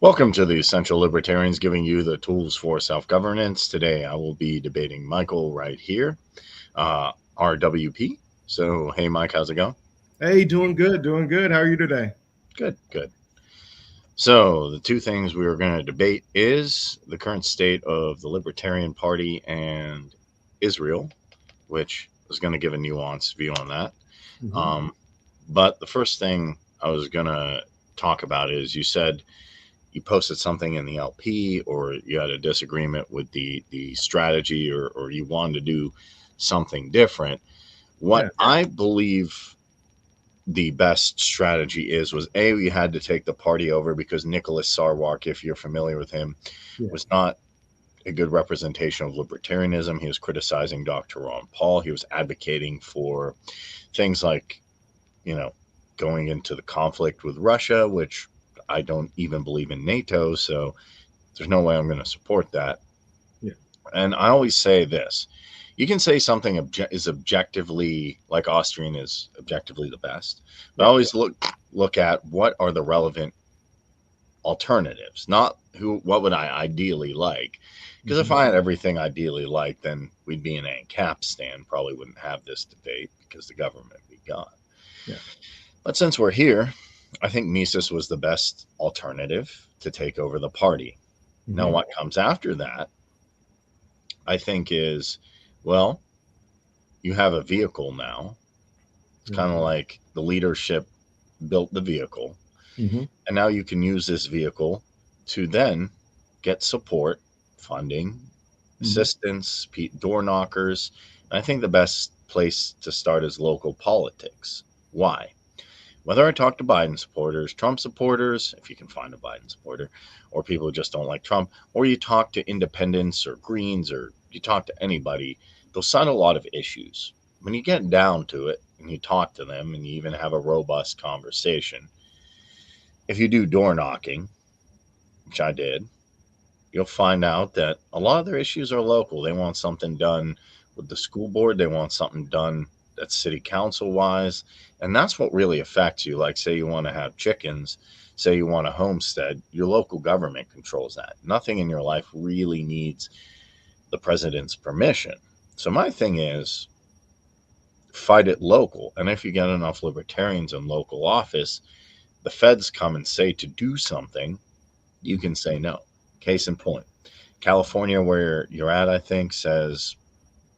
Welcome to the Essential Libertarians, giving you the tools for self-governance. Today I will be debating Michael right here, RWP. So, hey, Mike, how's it going? Hey, doing good, doing good. How are you today? Good, good. So, the two things we are going to debate is the current state of the Libertarian Party and Israel, which is going to give a nuanced view on that. hmm Um, but the first thing I was going to talk about is you said you posted something in the LP or you had a disagreement with the strategy or you wanted to do something different. What Yeah, I believe the best strategy was we had to take the party over because Nicholas Sarwark, if you're familiar with him, yeah, was not a good representation of libertarianism. He was criticizing Dr. Ron Paul. He was advocating for things like, you know, going into the conflict with Russia, which I don't even believe in NATO. So there's no way I'm going to support that. yeah, And I always say this: you can say something is objectively, like Austrian is objectively the best, but I yeah. always look at what are the relevant alternatives, not what would I ideally like. Because if hmm I had everything ideally like, then we'd be an Ancap stand, probably wouldn't have this debate because the government would be gone. yeah. But since we're here, I think Mises was the best alternative to take over the party. Now, hmm what comes after that, I think, is well, you have a vehicle now. It's Yeah. kind of like the leadership built the vehicle, hmm and now you can use this vehicle to then get support, funding, hmm assistance, door knockers. And I think the best place to start is local politics. Why? Whether I talk to Biden supporters, Trump supporters, if you can find a Biden supporter, or people who just don't like Trump, or you talk to independents or Greens, or you talk to anybody, they'll cite a lot of issues. When you get down to it and you talk to them and you even have a robust conversation, if you do door knocking, which I did, you'll find out that a lot of their issues are local. They want something done with the school board, they want something done that's city council wise. And that's what really affects you. Like, say you want to have chickens, say you want a homestead, your local government controls that. Nothing in your life really needs the president's permission. So, my thing is fight it local. And if you get enough libertarians in local office, the feds come and say to do something, you can say no. Case in point, California, where you're at, I think, says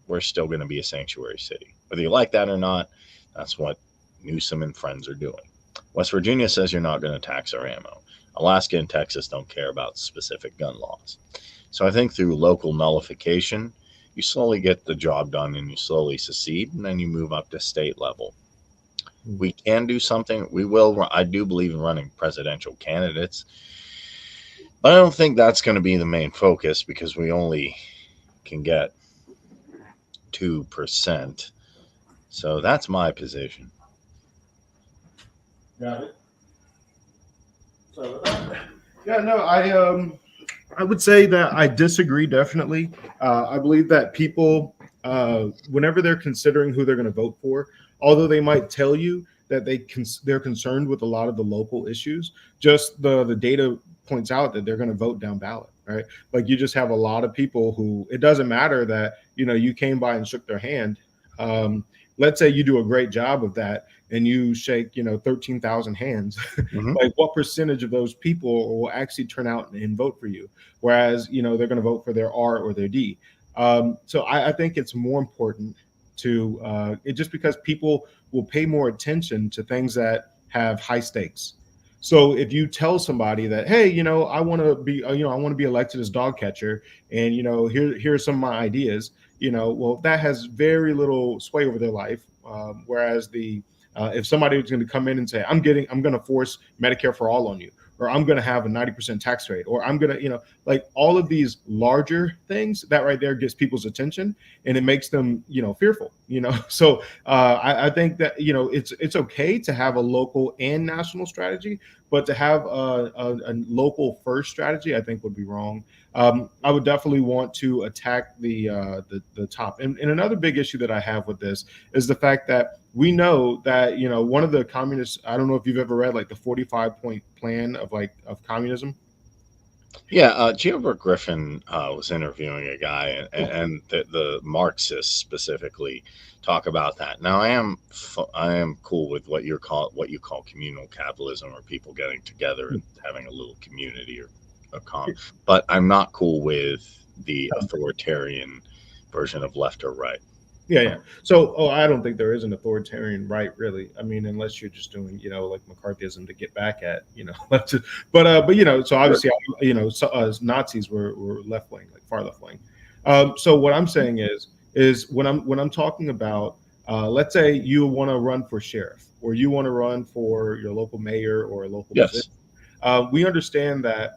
we're still going to be a sanctuary city. Whether you like that or not, that's what Newsom and friends are doing. West Virginia says you're not going to tax our ammo. Alaska and Texas don't care about specific gun laws. So I think through local nullification, you slowly get the job done and you slowly secede, and then you move up to state level. We can do something. We will. I do believe in running presidential candidates, but I don't think that's going to be the main focus because we only can get 2%. So that's my position. Got it. So, yeah, no, I would say that I disagree definitely. I believe that people, whenever they're considering who they're going to vote for, although they might tell you that they're concerned with a lot of the local issues, just the data points out that they're going to vote down ballot, right? Like you just have a lot of people who it doesn't matter that you came by and shook their hand. Um, let's say you do a great job of that and you shake 13,000 hands. Mm-hmm. Like what percentage of those people will actually turn out and vote for you, whereas they're going to vote for their R or their D. So I think it's more important to it, just because people will pay more attention to things that have high stakes. So if you tell somebody that, hey, I want to be I want to be elected as dog catcher, and here's some of my ideas, well, that has very little sway over their life. Whereas the if somebody was going to come in and say, I'm going to force Medicare for all on you, or I'm going to have a 90% tax rate, or I'm going to, like all of these larger things, that right there gets people's attention and it makes them, fearful, So I think that, it's okay to have a local and national strategy, but to have a local first strategy, I think would be wrong. I would definitely want to attack the top. And another big issue that I have with this is the fact that we know that one of the communists, I don't know if you've ever read like the 45 point plan of communism. Yeah, Gilbert Griffin was interviewing a guy, and the Marxists specifically talk about that. Now, I am cool with what you call communal capitalism, or people getting together and having a little community or a but I'm not cool with the authoritarian version of left or right. Yeah, yeah. So, I don't think there is an authoritarian right, really. I mean, unless you're just doing, like McCarthyism to get back at, left. But so Sure. obviously, Nazis were left wing, like far left wing. So what I'm saying is when I'm talking about, let's say you want to run for sheriff, or you want to run for your local mayor or a local position. Yes. We understand that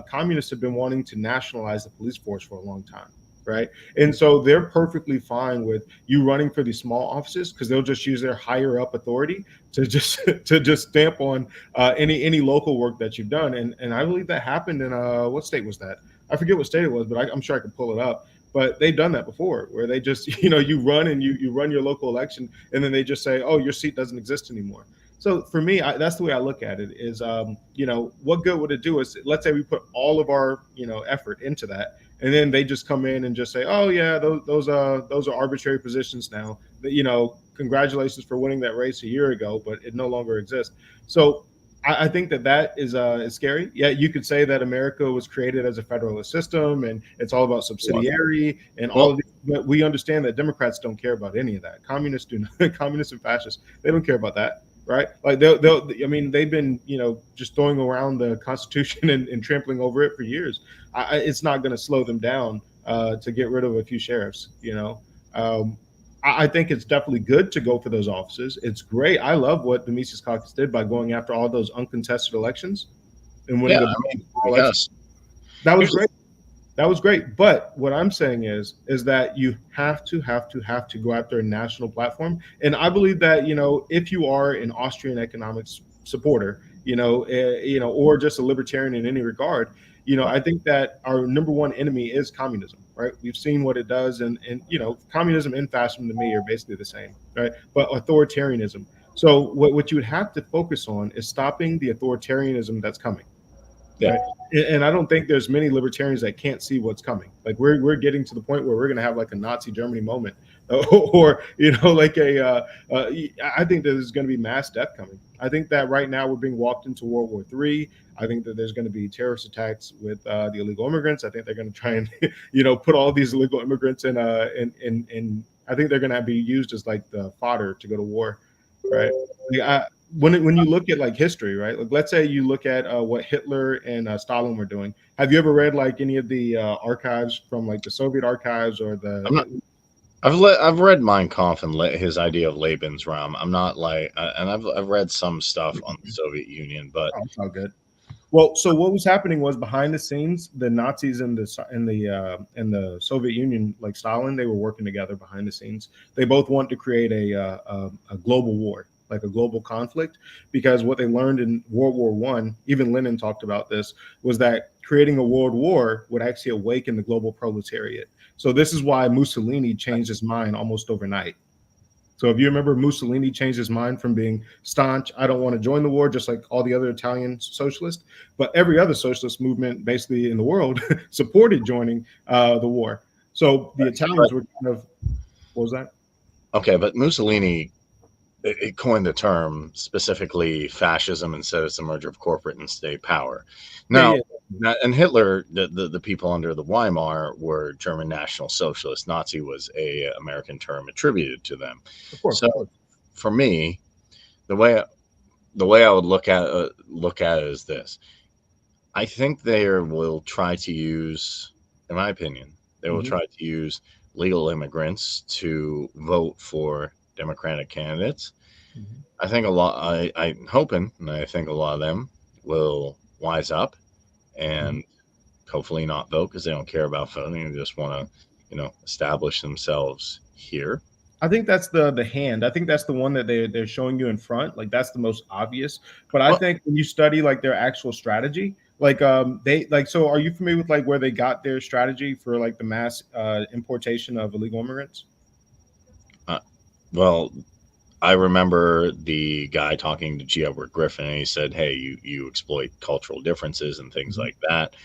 communists have been wanting to nationalize the police force for a long time, right? And so they're perfectly fine with you running for these small offices because they'll just use their higher up authority to just to just stamp on any local work that you've done. And I believe that happened in what state was that? I forget what state it was, but I'm sure I could pull it up. But they've done that before, where they just you run and you run your local election, and then they just say, oh, your seat doesn't exist anymore. So for me, that's the way I look at it. Is what good would it do? Is, let's say we put all of our effort into that, and then they just come in and just say, "Oh yeah, those are arbitrary positions now. Congratulations for winning that race a year ago, but it no longer exists." So I think that is scary. Yeah, you could say that America was created as a federalist system, and it's all about What? subsidiary and all Well, of these. But we understand that Democrats don't care about any of that. Communists do not. Communists and fascists, they don't care about that, right? Like they'll I mean, they've been just throwing around the Constitution and trampling over it for years. It's not going to slow them down to get rid of a few sheriffs. I think it's definitely good to go for those offices. It's great. I love what the Mises Caucus did by going after all those uncontested elections and yeah, winning a I mean, I election. guess That was here's great. That was great. But what I'm saying is that you have to go after a national platform. And I believe that, if you are an Austrian economics supporter, or just a libertarian in any regard, I think that our number one enemy is communism, right? We've seen what it does, and communism and fascism to me are basically the same, right? But authoritarianism. So what you would have to focus on is stopping the authoritarianism that's coming, yeah. right? And I don't think there's many libertarians that can't see what's coming. Like we're getting to the point where we're going to have like a Nazi Germany moment, or like I think that there's going to be mass death coming. I think that right now we're being walked into World War III. I think that there's going to be terrorist attacks with the illegal immigrants. I think they're going to try and put all these illegal immigrants in. I think they're going to be used as like the fodder to go to war, right? Like, when you look at like history, right? Like let's say you look at what Hitler and Stalin were doing. Have you ever read like any of the archives from like the Soviet archives or the I'm not. Hitler? I've read Mein Kampf and his idea of Lebensraum. I'm not like, and I've read some stuff on the Soviet Union, but Oh, it's all good. Well, so what was happening was behind the scenes, the Nazis and the Soviet Union, like Stalin, they were working together behind the scenes. They both want to create a global war, like a global conflict, because what they learned in World War One, even Lenin talked about this, was that creating a world war would actually awaken the global proletariat. So this is why Mussolini changed his mind almost overnight. So if you remember, Mussolini changed his mind from being staunch, I don't want to join the war, just like all the other Italian socialists, but every other socialist movement basically in the world supported joining the war. So the Italians but were kind of, what was that? okay, but Mussolini it coined the term specifically fascism and said it's a merger of corporate and state power. Yeah, Now, yeah, and Hitler, the people under the Weimar were German National Socialists. Nazi was a American term attributed to them. of course, So of course. for me, the way the way I would look at it is this: I think they will try to use, in my opinion, they will Hmm. try to use legal immigrants to vote for Democratic candidates. Hmm. I think a lot. I'm hoping, and I think a lot of them will wise up Hmm. and hopefully not vote because they don't care about voting and just want to, establish themselves here. I think that's the hand. I think that's the one that they're showing you in front. Like that's the most obvious. But I Well, think when you study like their actual strategy, like they like so are you familiar with like where they got their strategy for like the mass importation of illegal immigrants? uh, well, I remember the guy talking to G. Edward Griffin, and he said, "Hey, you exploit cultural differences and things Mhm. like that."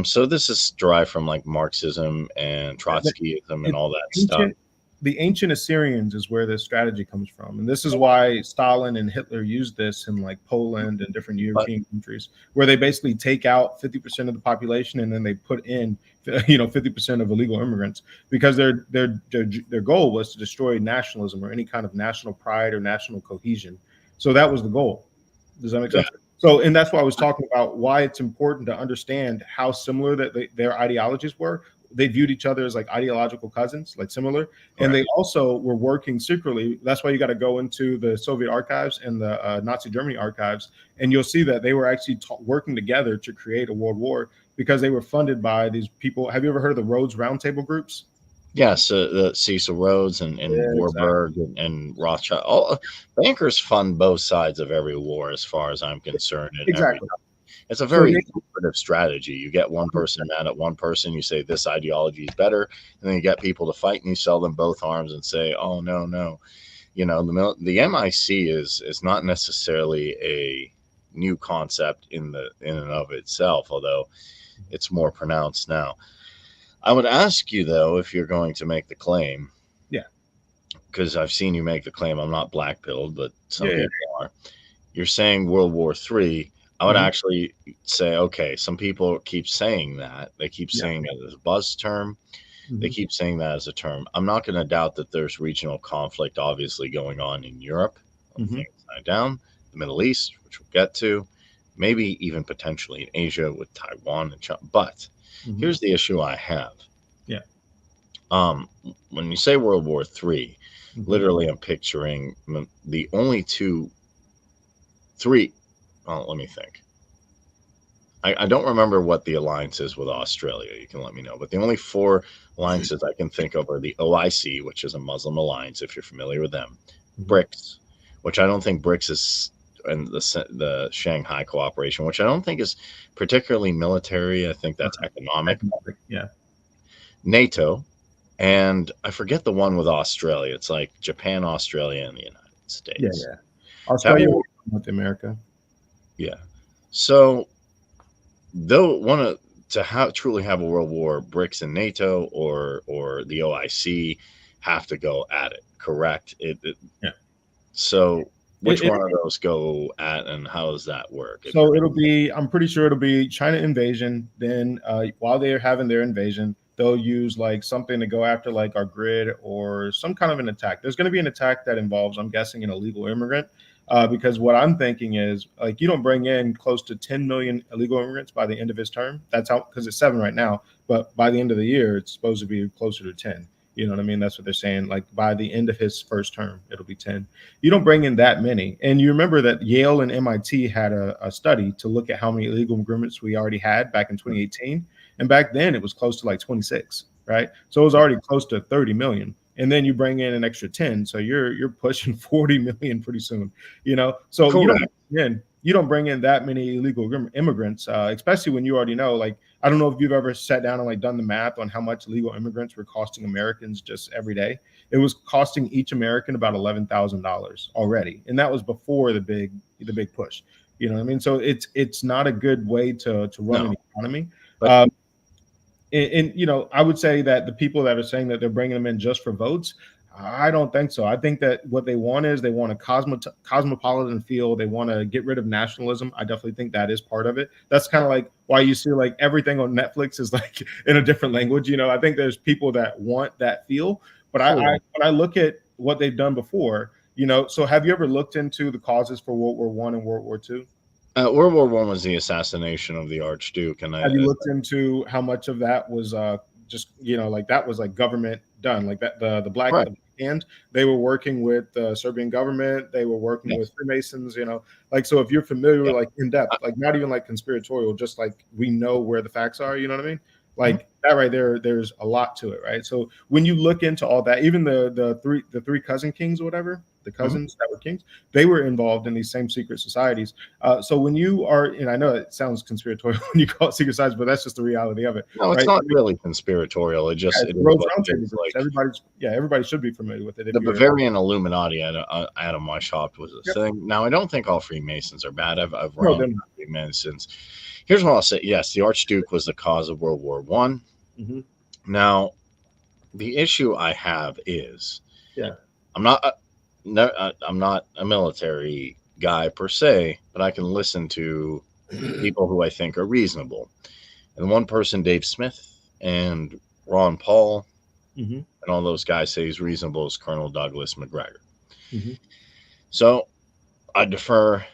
So this is derived from like Marxism and The, Trotskyism and it, all that stuff. ancient the ancient Assyrians is where this strategy comes from, and this is why Stalin and Hitler used this in like Poland and different But European countries, where they basically take out 50% of the population and then they put in 50% of illegal immigrants because their goal was to destroy nationalism or any kind of national pride or national cohesion. So that was the goal. Does that make yeah, sense? So, and that's why I was talking about why it's important to understand how similar their ideologies were. They viewed each other as like ideological cousins, like similar, and they correct. also were working secretly. That's why you got to go into the Soviet archives and the Nazi Germany archives, and you'll see that they were actually working together to create a world war because they were funded by these people. Have you ever heard of the Rhodes Roundtable groups? Yes, the Cecil Rhodes and Yeah, exactly. Warburg and Rothschild. All bankers fund both sides of every war, as far as I'm concerned. And every Exactly. it's a So very they, lucrative strategy. You get one person mad at one person, you say this ideology is better, and then you get people to fight, and you sell them both arms and say, "Oh no, no." The MIC is not necessarily a new concept in and of itself, although it's more pronounced now. I would ask you though, if you're going to make the claim, yeah, because I've seen you make the claim. I'm not black pilled, but some yeah, yeah. people are. You're saying World War III. I would Mhm. actually say, okay, some people keep saying that. They keep Yeah. saying it as a buzz term. They Mhm. keep saying that as a term. I'm not going to doubt that there's regional conflict obviously going on in Europe, on Mhm. things side down, the Middle East, which we'll get to, maybe even potentially in Asia with Taiwan and China. But Mhm. here's the issue I have. Yeah. Um, when you say World War III, Mhm. literally I'm picturing the only three. Oh, let me think. I don't remember what the alliance is with Australia. You can let me know. But the only four alliances I can think of are the OIC, which is a Muslim alliance, if you're familiar with them, Mhm. BRICS, which I don't think BRICS is, and the Shanghai Cooperation, which I don't think is particularly military. I think that's economic. Economic. Yeah. NATO, and I forget the one with Australia. It's like Japan, Australia, and the United Yeah. States. Yeah. To have a Australia with America. yeah. So though to have truly have a world war, BRICS and NATO or the OIC have to go at it. Correct. Yeah. So It, which it, one of those go at, and how does that work? If you're so it'll be. I'm pretty sure it'll be China invasion. Then while they're having their invasion, they'll use like something to go after like our grid or some kind of an attack. There's going to be an attack that involves, I'm guessing, an illegal immigrant. Because what I'm thinking is like you don't bring in close to 10 million illegal immigrants by the end of his term. That's how because it's 7 right now, but by the end of the year it's supposed to be closer to 10. You know what I mean? That's what they're saying. Like by the end of his first term, it'll be 10. You don't bring in that many. And you remember that Yale and MIT had a study to look at how many illegal immigrants we already had back in 2018. And back then it was close to like 26, right? So it was already close to 30 million. And then you bring in an extra 10. So you're pushing 40 million pretty soon, you know? So correct. you don't bring in that many illegal immigrants, especially when you already know, like, I don't know if you've ever sat down and like done the math on how much illegal immigrants were costing Americans just every day. It was costing each American about $11,000 already, and that was before the big push. You know what I mean? So it's not a good way to run No, an economy. but Um, and I would say that the people that are saying that they're bringing them in just for votes, I don't think so. I think that what they want is they want a cosmopolitan feel. They want to get rid of nationalism. I definitely think that is part of it. That's kind of like why you see like everything on Netflix is like in a different language. I think there's people that want that feel. But correct. when I look at what they've done before, so have you ever looked into the causes for World War I and World War II? World War One was the assassination of the Archduke, and Have you looked into how much of that was just like that was like government done, like that right. the hand they were working with the Serbian government, they were working with Yes. Freemasons, like, so if you're familiar Yeah. with like in depth, like not even like conspiratorial, just like we know where the facts are, you know what I mean? Mhm. Like that right there, there's a lot to it, right? So when you look into all that, even the three cousin kings or whatever, the Mhm. cousins that were kings, they were involved in these same secret societies. So when you are, and I know it sounds conspiratorial when you call it secret societies, but that's just the reality of it, No, it's right? not really conspiratorial. Yeah, It it's the is Rhodes what it Roundtable is. groups. Like Everybody should be familiar with it if the you're. Bavarian Illuminati Adam Weishaupt was a Yep. thing. Now, I don't think all Freemasons are bad. I've No, run they're not. Freemasons. Here's what I'll say. Yes, the Archduke was the cause of World War One. Hmm. Now, the issue I have is Yeah. I'm not no, I'm not a military guy per se, but I can listen to people who I think are reasonable. And one person, Dave Smith and Ron Paul, Hmm. and all those guys say he's reasonable is Colonel Douglas McGregor. Hmm. So I defer.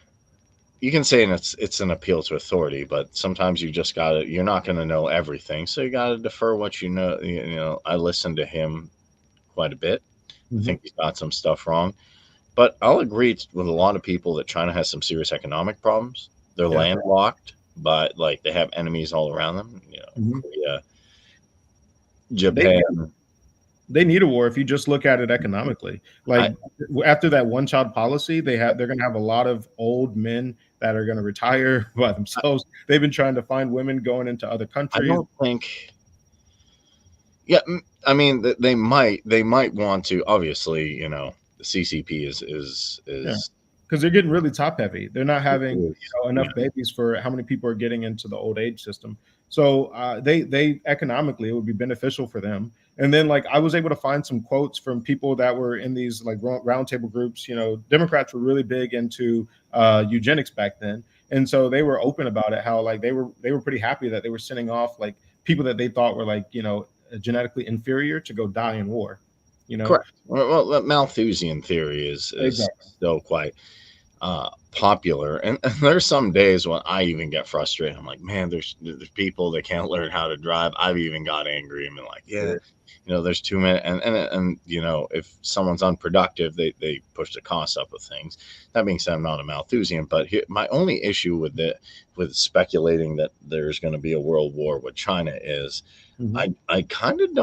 You can say it's an appeal to authority, but sometimes you just gotta. You're not going to know everything, so you got to defer what you know. You know, I listen to him quite a bit. I Hmm. think he's got some stuff wrong, but I'll agree with a lot of people that China has some serious economic problems. They're Yeah. landlocked, but like they have enemies all around them. You know, Hmm. Korea, They Japan. they need a war if you just look at it economically. Like I after that one child policy, they're going to have a lot of old men that are going to retire by themselves. They've been trying to find women going into other I countries. don't think. Yeah, I mean they might want to. Obviously, you know, the CCP Yeah, is because they're getting really top heavy. They're not it having is enough yeah. babies for how many people are getting into the old age system. So they economically it would be beneficial for them. And then like I was able to find some quotes from people that were in these like roundtable groups. Democrats were really big into eugenics back then, and so they were open about it. How like they were pretty happy that they were sending off like people that they thought were like genetically inferior to go die in war. You know Correct. Well, the Malthusian theory is exactly. still quite popular, and there's some days when I even get frustrated. I'm like, man, there's people that can't learn how to drive. I've even got angry and been like, yeah, Yeah. you know, there's too many, and you know, if someone's unproductive, they push the cost up of things. That being said, I'm not a Malthusian, but my only issue with speculating that there's going to be a world war with China is Hmm. I kind of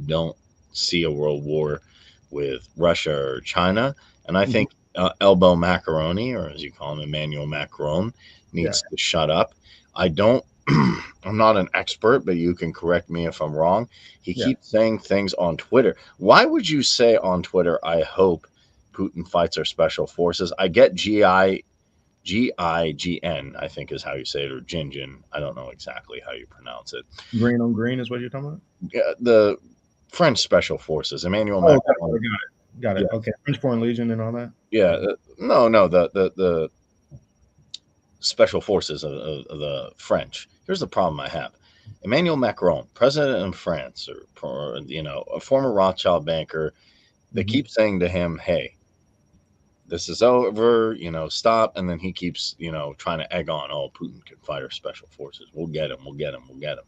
don't see a world war with Russia or China, and I Hmm. think Elbow Macaroni, or as you call him, Emmanuel Macron, Yeah. needs to shut up. I don't. I'm not an expert, but you can correct me if I'm wrong. He Yeah. keeps saying things on Twitter. Why would you say on Twitter, "I hope Putin fights our special forces"? I get GIGN, I think is how you say it, or Jinjin. I don't know exactly how you pronounce it. Green on green is what you're talking about? The French special forces, Emmanuel Oh, Macron. got it. Got it. Yeah, Okay. French Foreign Legion and all that. yeah. Okay. No, the special forces of the French. Here's the problem I have. Emmanuel Macron, president of France, or you know, a former Rothschild banker, they Hmm. keep saying to him, "Hey, this is over, you know, stop." And then he keeps, you know, trying to egg on, "Oh, Putin can fight our special forces. We'll get him. We'll get him. We'll get him."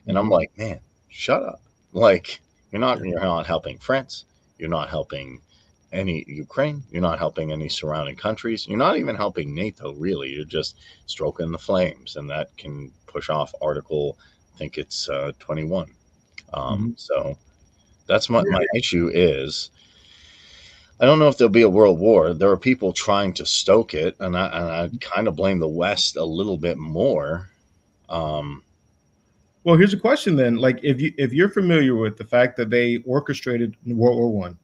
And I'm Hmm. like, man, shut up. Like, you're not Yeah. you're not helping France. You're not helping any Ukraine. You're not helping any surrounding countries. You're not even helping NATO, really. You're just stroking the flames, and that can push off Article, I think it's 21. Hmm. So that's my Yeah. issue is I don't know if there'll be a world war. There are people trying to stoke it, and I kind of blame the West a little bit more. Um, Well, here's a question then. Like, if you're familiar with the fact that they orchestrated World War I,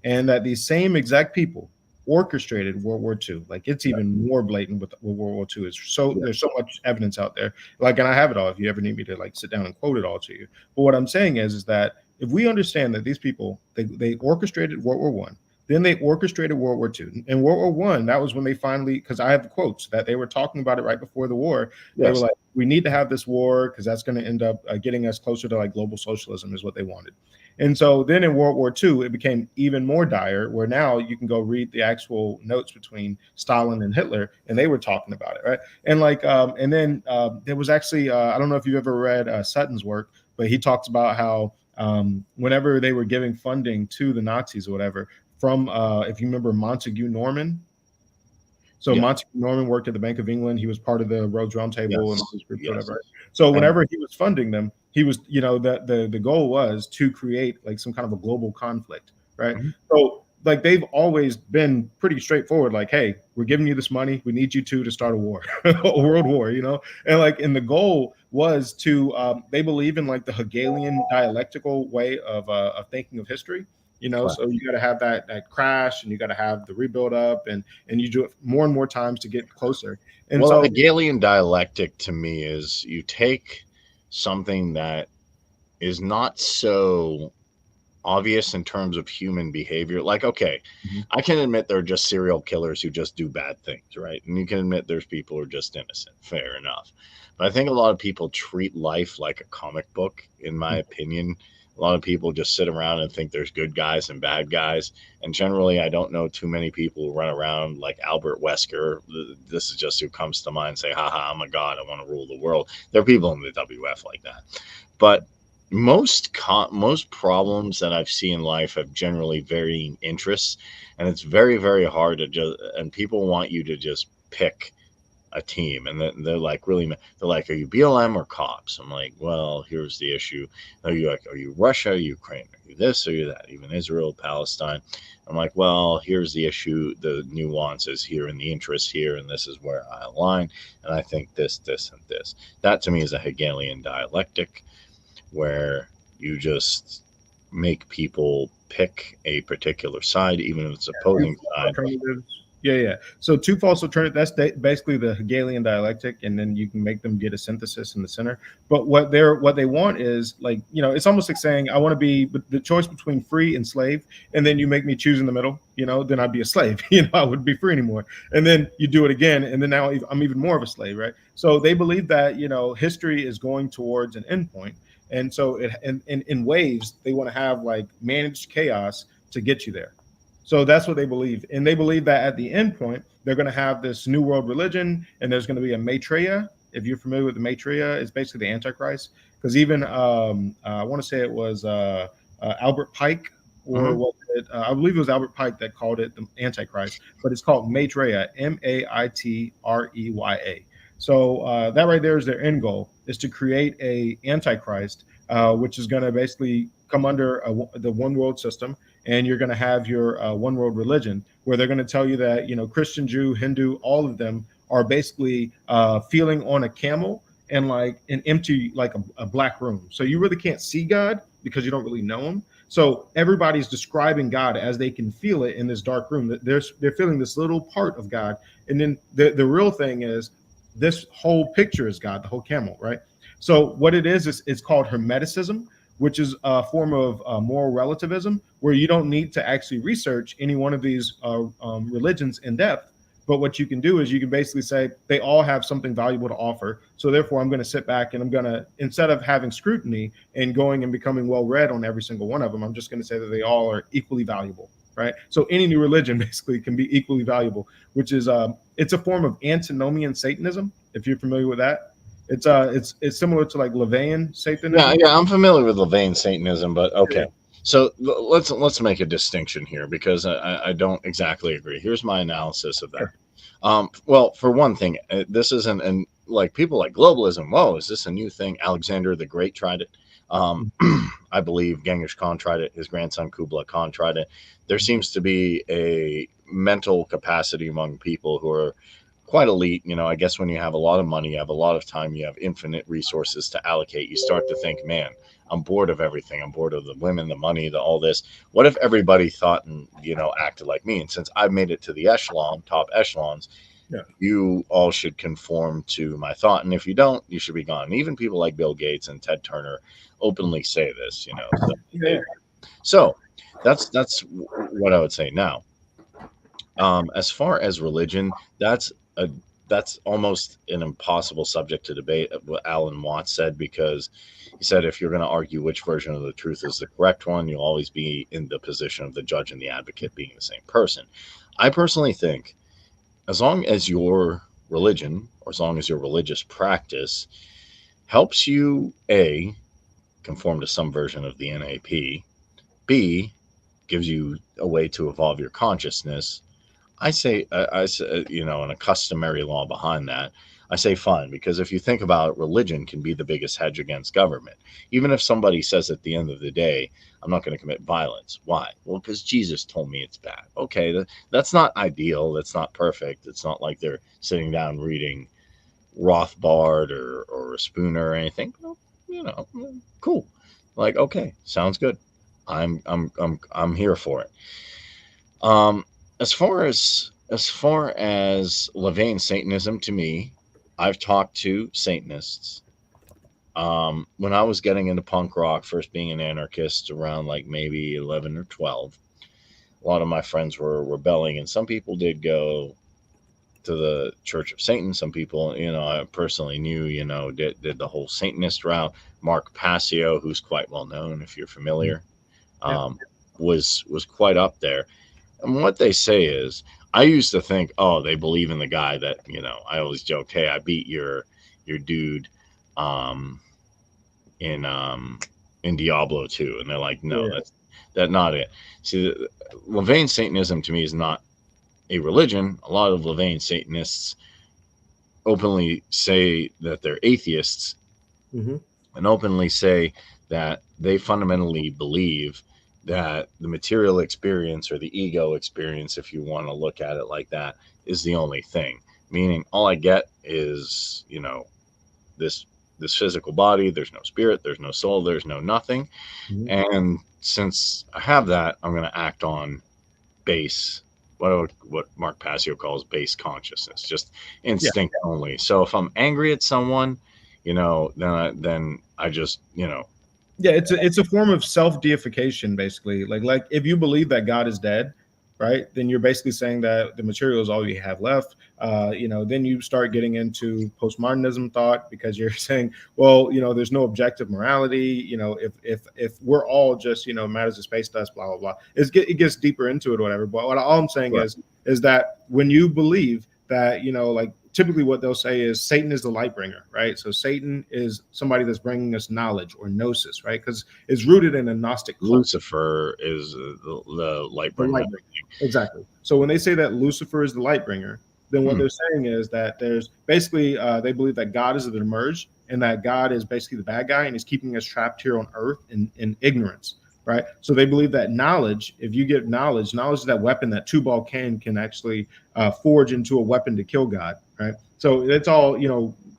and that these same exact people orchestrated World War II, like it's yeah, even more blatant with World War II. Is so yeah, there's so much evidence out there. Like, and I have it all. If you ever need me to like sit down and quote it all to you. But what I'm saying is that if we understand that these people they orchestrated World War I, then they orchestrated World War II. And World War I, that was when they finally, because I have quotes that they were talking about it right before the war. They were yes, like, we need to have this war because that's going to end up getting us closer to like global socialism, is what they wanted. And so then in World War II, it became even more dire, where now you can go read the actual notes between Stalin and Hitler, and they were talking about it, right? And like, and then there was actually, I don't know if you've ever read Sutton's work, but he talks about how whenever they were giving funding to the Nazis or whatever, from if you remember Montague Norman. So yeah, Montague Norman worked at the Bank of England. He was part of the Rhodes Roundtable and all yes, these groups, yes. whatever. Right? So And whenever he was funding them, he was, the goal was to create like some kind of a global conflict, right? mhm, So like they've always been pretty straightforward. Like, hey, we're giving you this money. We need you to start a war, a world war, And like, and the goal was to they believe in like the Hegelian dialectical way of thinking of history, So you got to have that crash, and you got to have the rebuild up, and you do it more and more times to get closer. And Well, a so Hegelian dialectic to me is you take something that is not so obvious in terms of human behavior. Like, okay, Mhm. I can admit there are just serial killers who just do bad things, right? And you can admit there's people who are just innocent. Fair enough. But I think a lot of people treat life like a comic book, in my opinion. A lot of people just sit around and think there's good guys and bad guys. And generally, I don't know too many people who run around like Albert Wesker. This is just who comes to mind and say, haha, I'm a god. I want to rule the world. There are people in the WF like that. But most problems that I've seen in life have generally varying interests, and it's very very hard to just, and people want you to just pick a team, and they're like really they're like, are you BLM or cops? I'm like, well, here's the issue. Are you Russia, Ukraine, are you this, or you that, even Israel, Palestine? I'm like, well, here's the issue, the nuances here and the interests here, and this is where I align, and I think this and this. That to me is a Hegelian dialectic, where you just make people pick a particular side, even if it's Two opposing false side. alternatives. Yeah, yeah. So two false alternatives. Basically the Hegelian dialectic, and then you can make them get a synthesis in the center. But what they want is, like, it's almost like saying, I want to be the choice between free and slave, and then you make me choose in the middle. Then I'd be a slave. I wouldn't be free anymore. And then you do it again, and then now I'm even more of a slave, right? So they believe that history is going towards an endpoint, and so in waves they want to have like managed chaos to get you there. So that's what they believe. And they believe that at the end point, they're going to have this new world religion, and there's going to be a Maitreya. If you're familiar with the Maitreya, it's basically the Antichrist. Because even I want to say it was Albert Pike, or Mm-hmm. was it? I believe it was Albert Pike that called it the Antichrist, but it's called Maitreya, Maitreya. So that right there is their end goal, is to create a Antichrist, which is going to basically come under the one world system, and you're going to have your one world religion, where they're going to tell you that Christian, Jew, Hindu, all of them are basically feeling on a camel and like an empty, like a black room. So you really can't see God because you don't really know him. So everybody's describing God as they can feel it in this dark room. They're feeling this little part of God, and then the real thing is this whole picture is God, the whole camel, right? So what it is it's called Hermeticism, which is a form of moral relativism, where you don't need to actually research any one of these religions in depth. But what you can do is you can basically say they all have something valuable to offer. So therefore, I'm going to sit back and I'm going to, instead of having scrutiny and going and becoming well read on every single one of them, I'm just going to say that they all are equally valuable. Right. So any new religion basically can be equally valuable, which is it's a form of antinomian Satanism. If you're familiar with that, it's similar to like Levian Yeah, Satanism. yeah, I'm familiar with Levian Satanism, but Yeah. okay. So let's make a distinction here, because I don't exactly agree. Here's my analysis of that. Sure. Well, for one thing, this isn't, and like people like globalism. Whoa, is this a new thing? Alexander the Great tried it. Um, I believe Genghis Khan tried it. His grandson Kublai Khan tried it. There seems to be a mental capacity among people who are quite elite. I guess when you have a lot of money, you have a lot of time, you have infinite resources to allocate, you start to think, man, I'm bored of everything. I'm bored of the women, the money, the all this. What if everybody thought and acted like me? And since I've made it to the top echelons, Yeah. you all should conform to my thought. And if you don't, you should be gone. And even people like Bill Gates and Ted Turner openly say this. So, Yeah. so that's what I would say now. As far as religion, that's almost an impossible subject to debate. What Alan Watts said, because he said if you're going to argue which version of the truth is the correct one, you'll always be in the position of the judge and the advocate being the same person. I personally think, as long as your religion, or as long as your religious practice helps you, A, conform to some version of the NAP, B, gives you a way to evolve your consciousness, I say, and a customary law behind that, I say fine, because if you think about it, religion can be the biggest hedge against government. Even if somebody says at the end of the day, I'm not going to commit violence. Why? Well, because Jesus told me it's bad. Okay, that's not ideal. That's not perfect. It's not like they're sitting down reading Rothbard or Spooner or anything. Well, cool. Like, okay, sounds good. I'm here for it. Um, as far as Levain Satanism, to me, I've talked to Satanists. When I was getting into punk rock, first being an anarchist around like maybe 11 or 12, a lot of my friends were rebelling, and some people did go to the Church of Satan. Some people, I personally knew, did the whole Satanist route. Mark Passio, who's quite well known if you're familiar, Yeah. um, was quite up there. And what they say is, I used to think, oh, they believe in the guy that, I always joked, hey, I beat your dude um, in in Diablo 2, and they're like, no, Yeah. that's not it. See, Levain Satanism to me is not a religion. A lot of Levain Satanists openly say that they're atheists Mm-hmm. and openly say that they fundamentally believe that the material experience or the ego experience, if you want to look at it like that, is the only thing. Meaning, all I get is, this this physical body. There's no spirit. There's no soul. There's no nothing. Mm-hmm. And since I have that, I'm going to act on base, what Mark Passio calls base consciousness, just Yeah. instinct only. So if I'm angry at someone, then I just, Yeah, it's a form of self deification, basically. Like if you believe that God is dead, right? Then you're basically saying that the material is all you have left. Then you start getting into postmodernism thought because you're saying, well, there's no objective morality. If we're all just matters of space dust, blah blah blah. It gets deeper into it, or whatever. But all I'm saying right. is that when you believe that like typically what they'll say is Satan is the light bringer, right? So Satan is somebody that's bringing us knowledge or gnosis, right? Because it's rooted in a Gnostic cult. Lucifer is the light The bringer. light bringer. Exactly. So when they say that Lucifer is the light bringer, then what Hmm. they're saying is that there's basically they believe that God is the emerged and that God is basically the bad guy and he's keeping us trapped here on earth in ignorance. Right. So they believe that knowledge, if you get knowledge is that weapon that Tubal can actually forge into a weapon to kill God. Right. So it's all,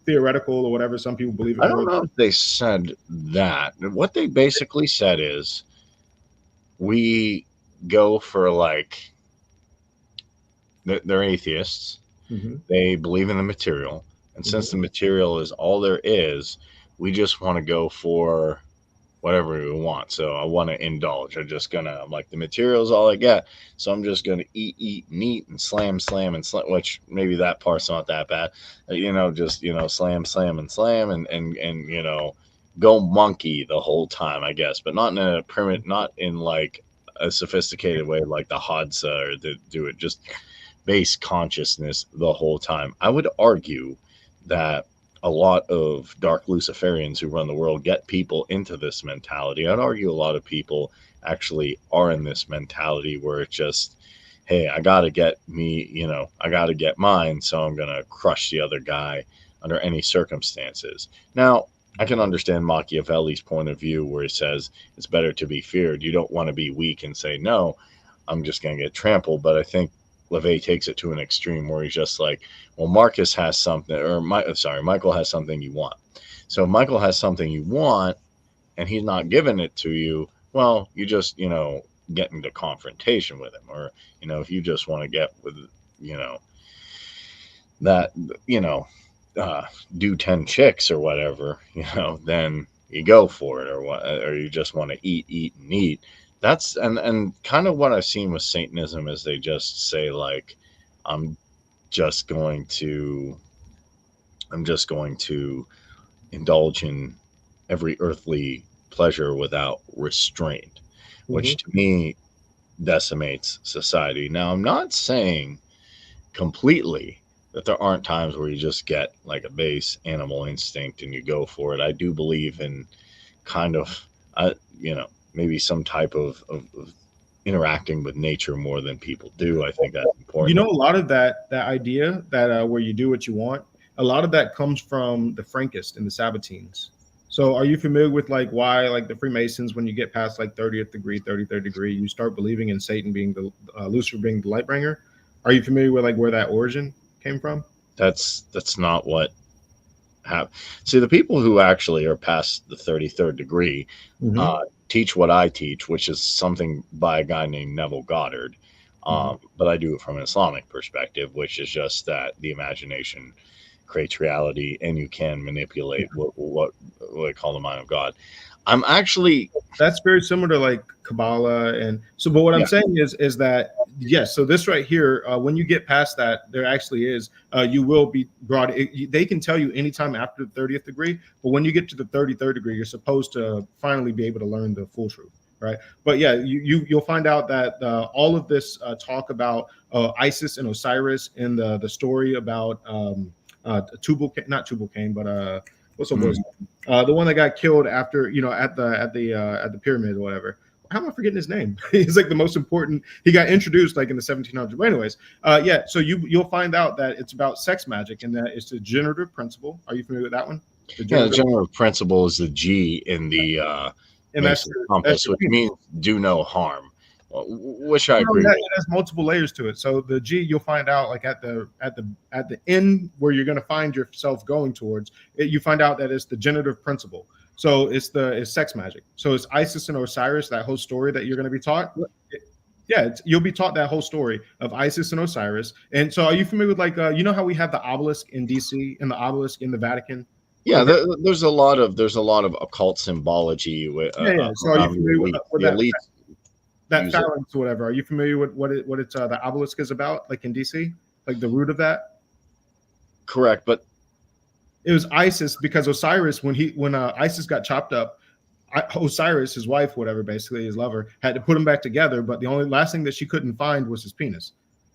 theoretical or whatever. Some people believe it I don't more. know if they said that. What they basically said is, we go for like, they're atheists. Mm-hmm. They believe in the material, and Mm-hmm. since the material is all there is, we just want to go for whatever we want. So I want to indulge. I'm like, the material is all I get. So I'm just gonna eat, and eat, and slam, slam, and slam. Which maybe that part's not that bad. Just slam, slam, and slam, and go monkey the whole time, I guess, but not in a primitive, not in like a sophisticated way like the Hadza or the do it. Just base consciousness the whole time. I would argue that a lot of dark Luciferians who run the world get people into this mentality. I'd argue a lot of people actually are in this mentality where it's just, hey, I got to get me, I got to get mine, so I'm going to crush the other guy under any circumstances. Now, I can understand Machiavelli's point of view where he says it's better to be feared. You don't want to be weak and say, no, I'm just going to get trampled. But I think LeVay takes it to an extreme where he's just like, well, Marcus has something, or Michael has something you want. So if Michael has something you want and he's not giving it to you, well, you just, get into confrontation with him. Or, if you just want to get with, you know, that, you know, uh, do 10 chicks or whatever, then you go for it, or what, or you just want to eat and eat. That's and kind of what I've seen with Satanism is they just say like, I'm just going to I'm just going to indulge in every earthly pleasure without restraint, Mm-hmm. which to me decimates society. Now, I'm not saying completely that there aren't times where you just get like a base animal instinct and you go for it. I do believe in kind of, uh, you know, maybe some type of interacting with nature more than people do. I think that's important. A lot of that idea that where you do what you want, a lot of that comes from the Frankists and the Sabbatines. So are you familiar with like why like the Freemasons, when you get past like 30th degree, 33rd degree, you start believing in Satan being the Lucifer being the light bringer? Are you familiar with like where that origin came from? That's not what happened. See, the people who actually are past the 33rd degree Mm-hmm. uh, teach what I teach, which is something by a guy named Neville Goddard. Mhm. But I do it from an Islamic perspective, which is just that the imagination creates reality, and you can manipulate what I call the mind of God. I'm actually, That's very similar to like Kabbalah, and so. But what I'm yeah, saying is that yes. So this right here, when you get past that, there actually is you will be brought. They can tell you anytime after the 30th degree, but when you get to the 33rd degree, you're supposed to finally be able to learn the full truth, right? But yeah, you'll find out that all of this talk about Isis and Osiris and the story about Tubal, not Tubal Cain, but what's the boy's mm, name? The one that got killed after, at the pyramid or whatever. How am I forgetting his name? He's like the most important. He got introduced like in the 1700s. But anyways, yeah. So you'll find out that it's about sex magic and that it's the generative principle. Are you familiar with that one? The yeah. The generative, general principle is the G in the and Mason that's compass, your which penis. means do no harm, which I No, agree with. it has multiple layers to it. So the G, you'll find out like at the end where you're going to find yourself going towards it, you find out that it's the generative principle. So it's sex magic. So it's Isis and Osiris, that whole story that you're going to be taught. Yeah, you'll be taught that whole story of Isis and Osiris. And so, are you familiar with like you know how we have the obelisk in DC and the obelisk in the Vatican? Yeah, Like that, there's a lot of occult symbology yeah, yeah. So, are you around the familiar with, elite. with The that elites that use it. phalanx or whatever? Are you familiar with what it's the obelisk is about? Like in DC, like the root of that. Correct, but It was Isis because Osiris, when Isis got chopped up, Osiris, his wife, whatever, basically his lover, had to put them back together. But the only last thing that she couldn't find was his penis.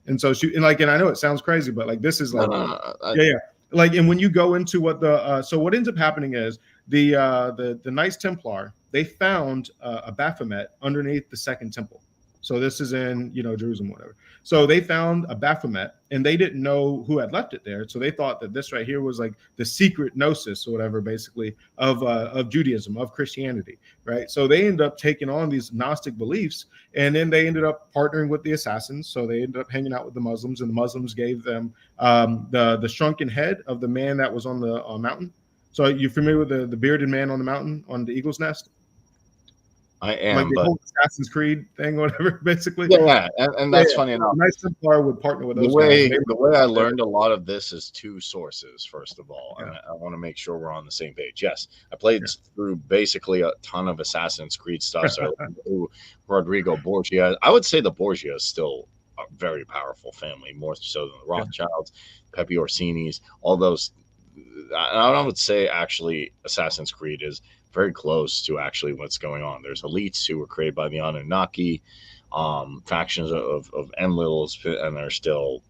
And so and I know it sounds crazy, but like this is no, like, no, no, yeah, yeah. Like, and when you go into what so what ends up happening is the Knights Templar, they found a Baphomet underneath the Second Temple. So this is in Jerusalem, whatever. So they found a Baphomet, and they didn't know who had left it there. So they thought that this right here was like the secret gnosis or whatever, basically of Judaism, of Christianity, right? So they ended up taking on these Gnostic beliefs, and then they ended up partnering with the assassins. So they ended up hanging out with the Muslims, and the Muslims gave them the shrunken head of the man that was on the mountain. So you familiar with the bearded man on the mountain on the eagle's nest? I Like am, the but whole Assassin's Creed thing, or whatever, basically. yeah, yeah, and Yeah, that's yeah. funny So the enough. Knights Templar would partner with The those guys, and way they the would way go I out there. learned a lot of this is two sources. First of all, and Yeah, I want to make sure we're on the same page. Yes, I played yeah. through basically a ton of Assassin's Creed stuff. So I listened to Rodrigo Borgia. I would say the Borgia is still a very powerful family, more so than the Yeah. Rothschilds, Pepe Orsini's, all those. I would say actually Assassin's Creed is very close to actually what's going on. There's elites who were created by the Anunnaki, factions of Enlils, and they're still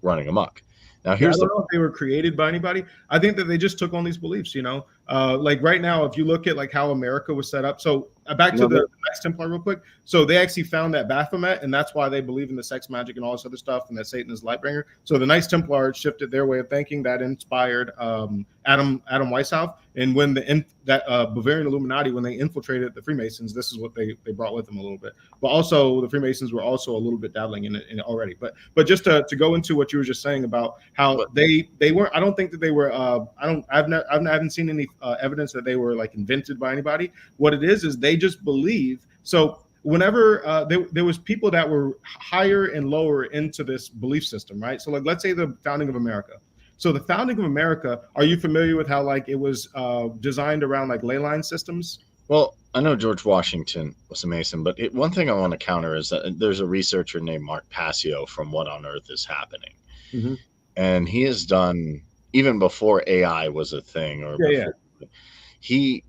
running amok. Now, Yeah, I here's don't the know if they were created by anybody. I think that they just took on these beliefs. Like right now, if you look at like how America was set up. So back to no, the Knights Templar real quick. So they actually found that Baphomet, and that's why they believe in the sex magic and all this other stuff, and that Satan is light bringer. So the Knights Templar shifted their way of thinking. That inspired Adam Weishaupt. And when that Bavarian Illuminati, when they infiltrated the Freemasons, this is what they brought with them a little bit. But also the Freemasons were also a little bit dabbling in it already. But just to go into what you were just saying about how but they weren't. I don't think that they were. I haven't seen any evidence that they were like invented by anybody. What it is they just believe. So whenever there was people that were higher and lower into this belief system, right? So like let's say the founding of America. So the founding of America, are you familiar with how like it was designed around like ley line systems? well, I know George Washington was a Mason, but one thing I want to counter is that there's a researcher named Mark Passio from What on Earth is Happening, Mm-hmm. and he has done even before AI was a thing, or Yeah, yeah, before he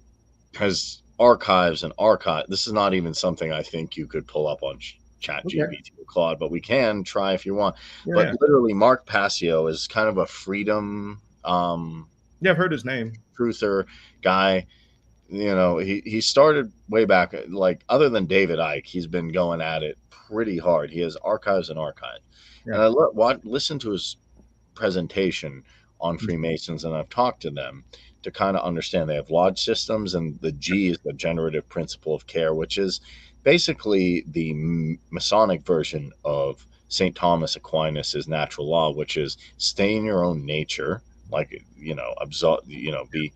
has archives and archive. This is not even something I think you could pull up on Chat okay, GPT or Claude, but we can try if you want. yeah, But yeah, literally, Mark Passio is kind of a freedom yeah. I've heard his name. truther guy. He started way back. Like other than David Icke, he's been going at it pretty hard. He has archives and archives, Yeah, and listened to his presentation on Freemasons, and I've talked to them to kind of understand. They have lodge systems, and the G is the generative principle of care, which is basically the Masonic version of St. Thomas Aquinas' natural law, which is stay in your own nature, like absolve, be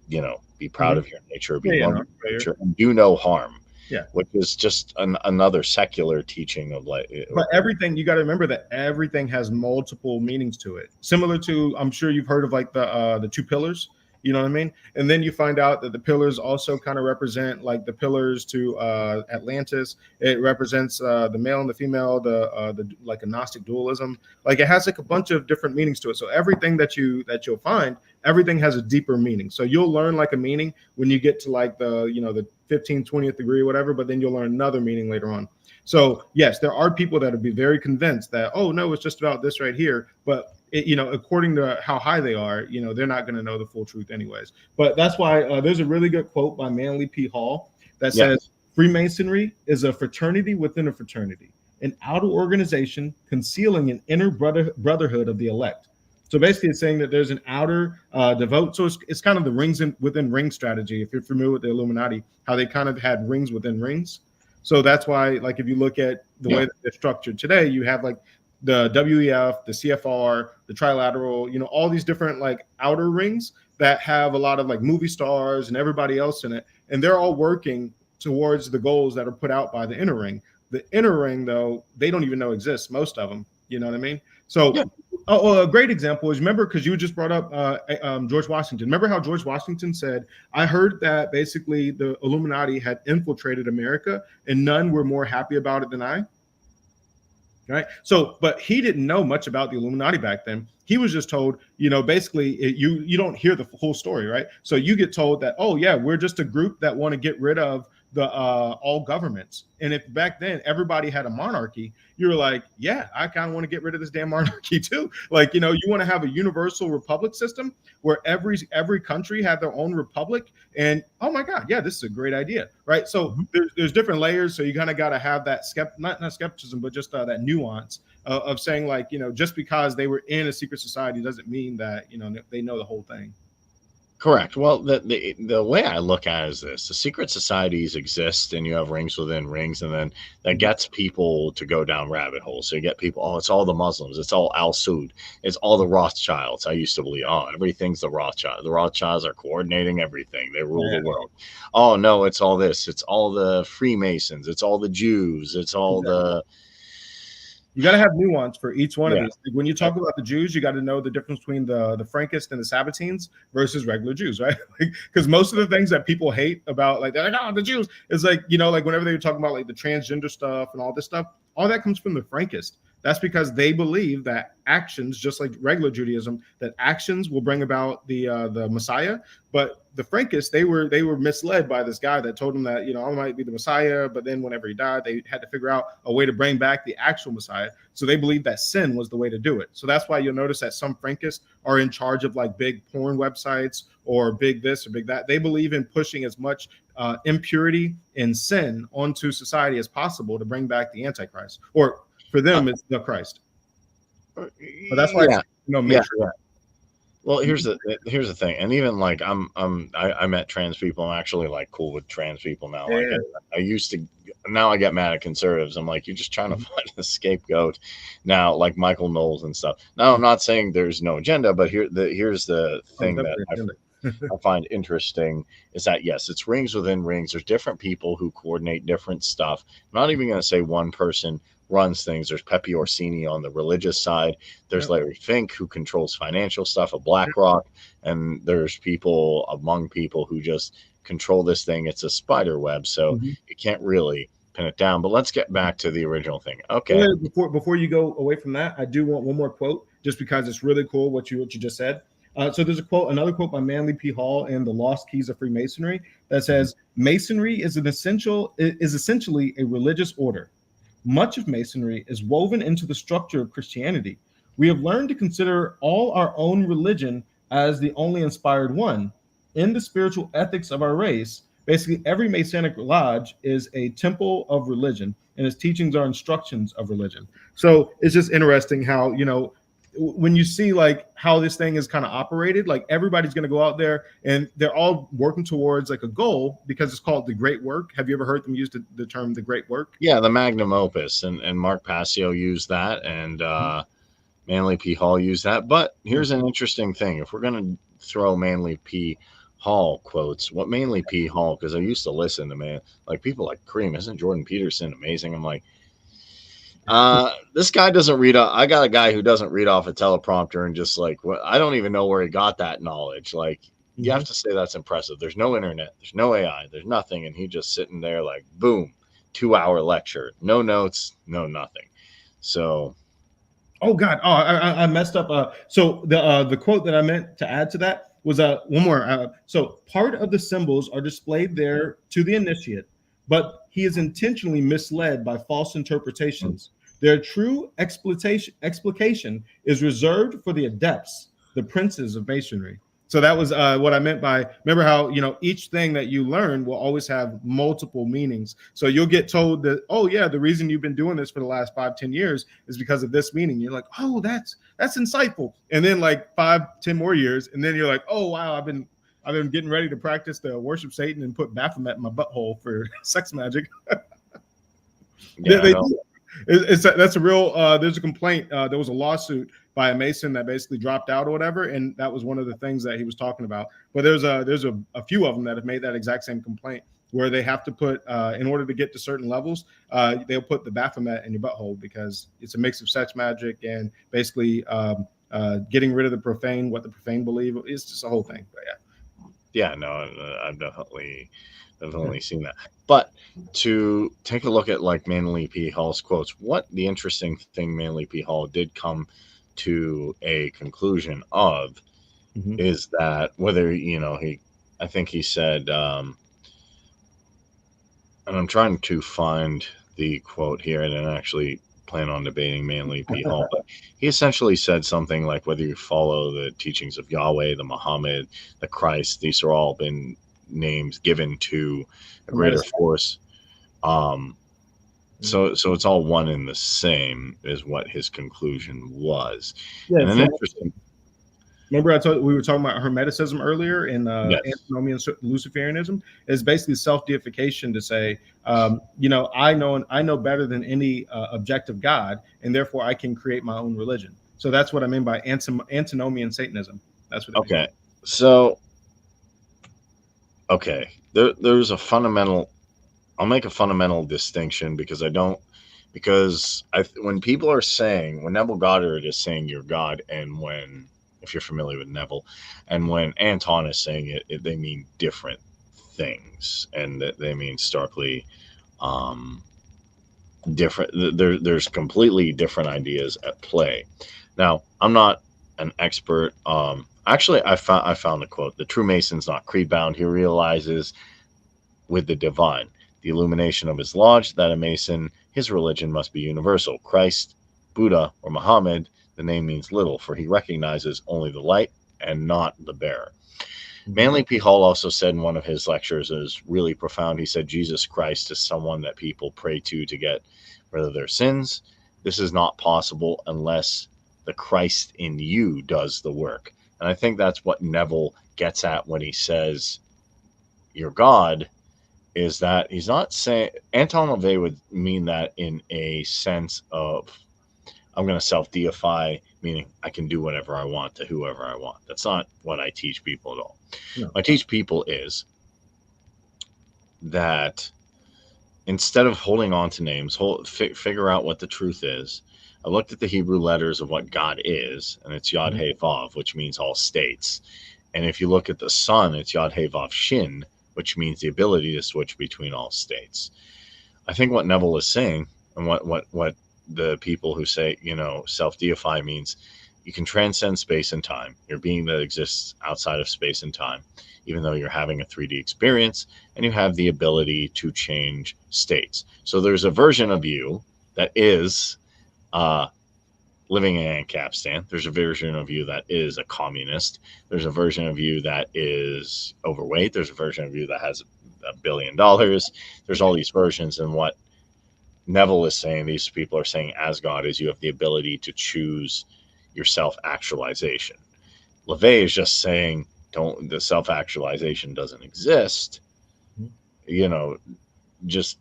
be proud Hmm. of your nature, be Yeah, yeah, one no, with fair. nature, and do no harm, Yeah. which is just another secular teaching of like, But everything, you got to remember that everything has multiple meanings to it. Similar to, I'm sure you've heard of like the two pillars. You know what I mean? And then you find out that the pillars also kind of represent like the pillars to Atlantis. It represents the male and the female, the like a Gnostic dualism. Like it has like a bunch of different meanings to it. So everything that you'll find, everything has a deeper meaning. So you'll learn like a meaning when you get to like the 15th, 20th degree or whatever, but then you'll learn another meaning later on. So yes, there are people that would be very convinced that, oh no, it's just about this right here. But according to how high they are, they're not going to know the full truth anyways. But that's why there's a really good quote by Manly P. Hall that says yes, Freemasonry is a fraternity within a fraternity, an outer organization concealing an inner brotherhood of the elect. So basically, it's saying that there's an outer devote. So it's kind of the within ring strategy. If you're familiar with the Illuminati, how they kind of had rings within rings. So that's why, like, if you look at the way yeah, that they're structured today, you have like the WEF, the CFR, the Trilateral, all these different like outer rings that have a lot of like movie stars and everybody else in it, and they're all working towards the goals that are put out by the inner ring. The inner ring, though, they don't even know exists. Most of them, you know what I mean? yeah. So, a great example is, remember, because you just brought up George Washington. Remember how George Washington said, "I heard that basically the Illuminati had infiltrated America, and none were more happy about it than I." Right. So, but he didn't know much about the Illuminati back then. He was just told, basically, you don't hear the whole story, right? So you get told that, oh yeah, we're just a group that want to get rid of the all governments. And if back then everybody had a monarchy, you're like, yeah, I kind of want to get rid of this damn monarchy too. Like, you want to have a universal republic system where every country had their own republic. And oh my God, yeah, this is a great idea, right? So Mhm. there's different layers. So you kind of got to have that not skepticism, but just that nuance of saying, like, just because they were in a secret society doesn't mean that they know the whole thing. Correct. Well, the way I look at it is this: the secret societies exist, and you have rings within rings, and then that Mhm. gets people to go down rabbit holes. So you get people, oh, it's all the Muslims, it's all Al Saud, it's all the Rothschilds. I used to believe, oh, everything's the Rothschild. The Rothschilds are coordinating everything; they rule the Yeah, world. Oh no, it's all this. It's all the Freemasons. It's all the Jews. It's all exactly. the You got to have nuance for each one of yeah. these. Like when you talk about the Jews, you got to know the difference between the Frankists and the Sabbatines versus regular Jews, right? Because most of the things that people hate about, like, they're like, oh, the Jews, is like, like whenever they were talking about like the transgender stuff and all this stuff, all that comes from the Frankists. That's because they believe that actions, just like regular Judaism, that actions will bring about the Messiah. But the Frankists, they were misled by this guy that told them that I might be the Messiah, but then whenever he died, they had to figure out a way to bring back the actual Messiah. So they believed that sin was the way to do it. So that's why you'll notice that some Frankists are in charge of like big porn websites or big this or big that. They believe in pushing as much impurity and sin onto society as possible to bring back the Antichrist, or for Uh, them, it's the Christ. But that's why I yeah, say, make yeah, sure. yeah. Well, Mhm. here's the thing, and even like I met trans people. I'm actually like cool with trans people now. Like Yeah. I used to, now I get mad at conservatives. I'm like, you're just trying to Mhm. find a scapegoat. Now, like Michael Knowles and stuff. Now, I'm not saying there's no agenda, but here's the Oh, thing that definitely agenda. I find interesting is that yes, it's rings within rings. There's different people who coordinate different stuff. I'm not even going to say one person runs things. There's Pepe Orsini on the religious side. There's Yep. Larry Fink who controls financial stuff at Yep. BlackRock, and there's people among people who just control this thing. It's a spider web, so Mhm. you can't really pin it down. But let's get back to the original thing. Go Okay. ahead. Before you go away from that, I do want one more quote, just because it's really cool what you just said. So there's another quote by Manly P. Hall in The Lost Keys of Freemasonry that Mhm. says, "Masonry is essentially a religious order. Much of Masonry is woven into the structure of Christianity. We have learned to consider all our own religion as the only inspired one. In the spiritual ethics of our race, basically every Masonic lodge is a temple of religion, and its teachings are instructions of religion." So it's just interesting how, when you see like how this thing is kind of operated, like everybody's going to go out there and they're all working towards like a goal, because it's called the great work. Have you ever heard them use the term the great work? Yeah, the magnum opus, and Mark Passio used that, and Manly P. Hall used that. But Yeah. here's an interesting thing: if we're going to throw Manly P. Hall quotes, what mainly P. Hall, because I used to listen to, man, like people like Kareem, isn't Jordan Peterson amazing? I'm like, this guy doesn't read. I got a guy who doesn't read off a teleprompter and just like, what, I don't even know where he got that knowledge. Like, you Mm-hmm. have to say that's impressive. There's no internet, there's no AI, there's nothing, and he just sitting there like, boom, 2 hour lecture, no notes, no nothing. So Oh God! Oh, I messed up. So the quote that I meant to add to that was one more. So part of the symbols are displayed there to the initiate, but he is intentionally misled by false interpretations. Their true explication is reserved for the adepts, the princes of masonry. So that was what I meant by, remember how, each thing that you learn will always have multiple meanings. So you'll get told that, oh yeah, the reason you've been doing this for the last 5-10 years is because of this meaning. You're like, oh, that's insightful. And then like 5-10 more years, and then you're like, oh wow, I've been getting ready to practice the worship Satan and put Baphomet in my butthole for sex magic. yeah, I They know. do. That's a real. There's a complaint. There was a lawsuit by a Mason that basically dropped out or whatever, and that was one of the things that he was talking about. But there's a few of them that have made that exact same complaint, where they have to put in order to get to certain levels, they'll put the Baphomet in your butthole because it's a mix of sex magic and basically getting rid of the profane, what the profane believe. It's just a whole thing. But yeah. Yeah, no, I've definitely seen that. But to take a look at like Manly P. Hall's quotes, what the interesting thing Manly P. Hall did come to a conclusion of Mm-hmm. is that whether I think he said, and I'm trying to find the quote here, and I actually plan on debating Manly P. Hall, but he essentially said something like whether you follow the teachings of Yahweh, the Muhammad, the Christ, these are all been names given to a greater Medicine. force. Um, so it's all one and the same is what his conclusion was. Yeah. And an So interesting, remember, I told we were talking about Hermeticism earlier in yes, Antinomian Luciferianism. It's basically self-deification to say, I know better than any objective God, and therefore I can create my own religion. So that's what I mean by antinomian Satanism. That's what it means. okay, so okay, there's a fundamental. I'll make a fundamental distinction because I don't because when people are saying when Neville Goddard is saying you're God, and when if you're familiar with Neville, and when Anton is saying they mean different things, and that they mean starkly um, different. There's completely different ideas at play. Now, I'm not an expert. Actually, I found the quote: "The true Mason's not creed bound. He realizes with the divine, the illumination of his lodge, that a Mason, his religion must be universal. Christ, Buddha, or Muhammad, the name means little, for he recognizes only the light and not the bearer." Mhm. Manly P. Hall also said in one of his lectures, is really profound. He said, Jesus Christ is someone that people pray to get rid of their sins. This is not possible unless the Christ in you does the work. And I think that's what Neville gets at when he says, you're God, is that he's not saying Anton LaVey would mean that in a sense of I'm going to self deify, meaning I can do whatever I want to whoever I want. That's not what I teach people at all. No. What I teach people is that instead of holding on to names, figure out what the truth is. I looked at the Hebrew letters of what God is, and it's Yod Mhm. He Vav, which means all states. And if you look at the sun, it's Yod He Vav Shin, which means the ability to switch between all states. I think what Neville is saying, and what the people who say self deify means, you can transcend space and time. You're a being that exists outside of space and time, even though you're having a 3D experience, and you have the ability to change states. So there's a version of you that is uh, living in Ancap. There's a version of you that is a communist. There's a version of you that is overweight. There's a version of you that has $1 billion. There's all these versions, and what Neville is saying, these people are saying as God, is you have the ability to choose your self actualization. LaVey is just saying don't the self actualization doesn't exist. Mhm. You know, just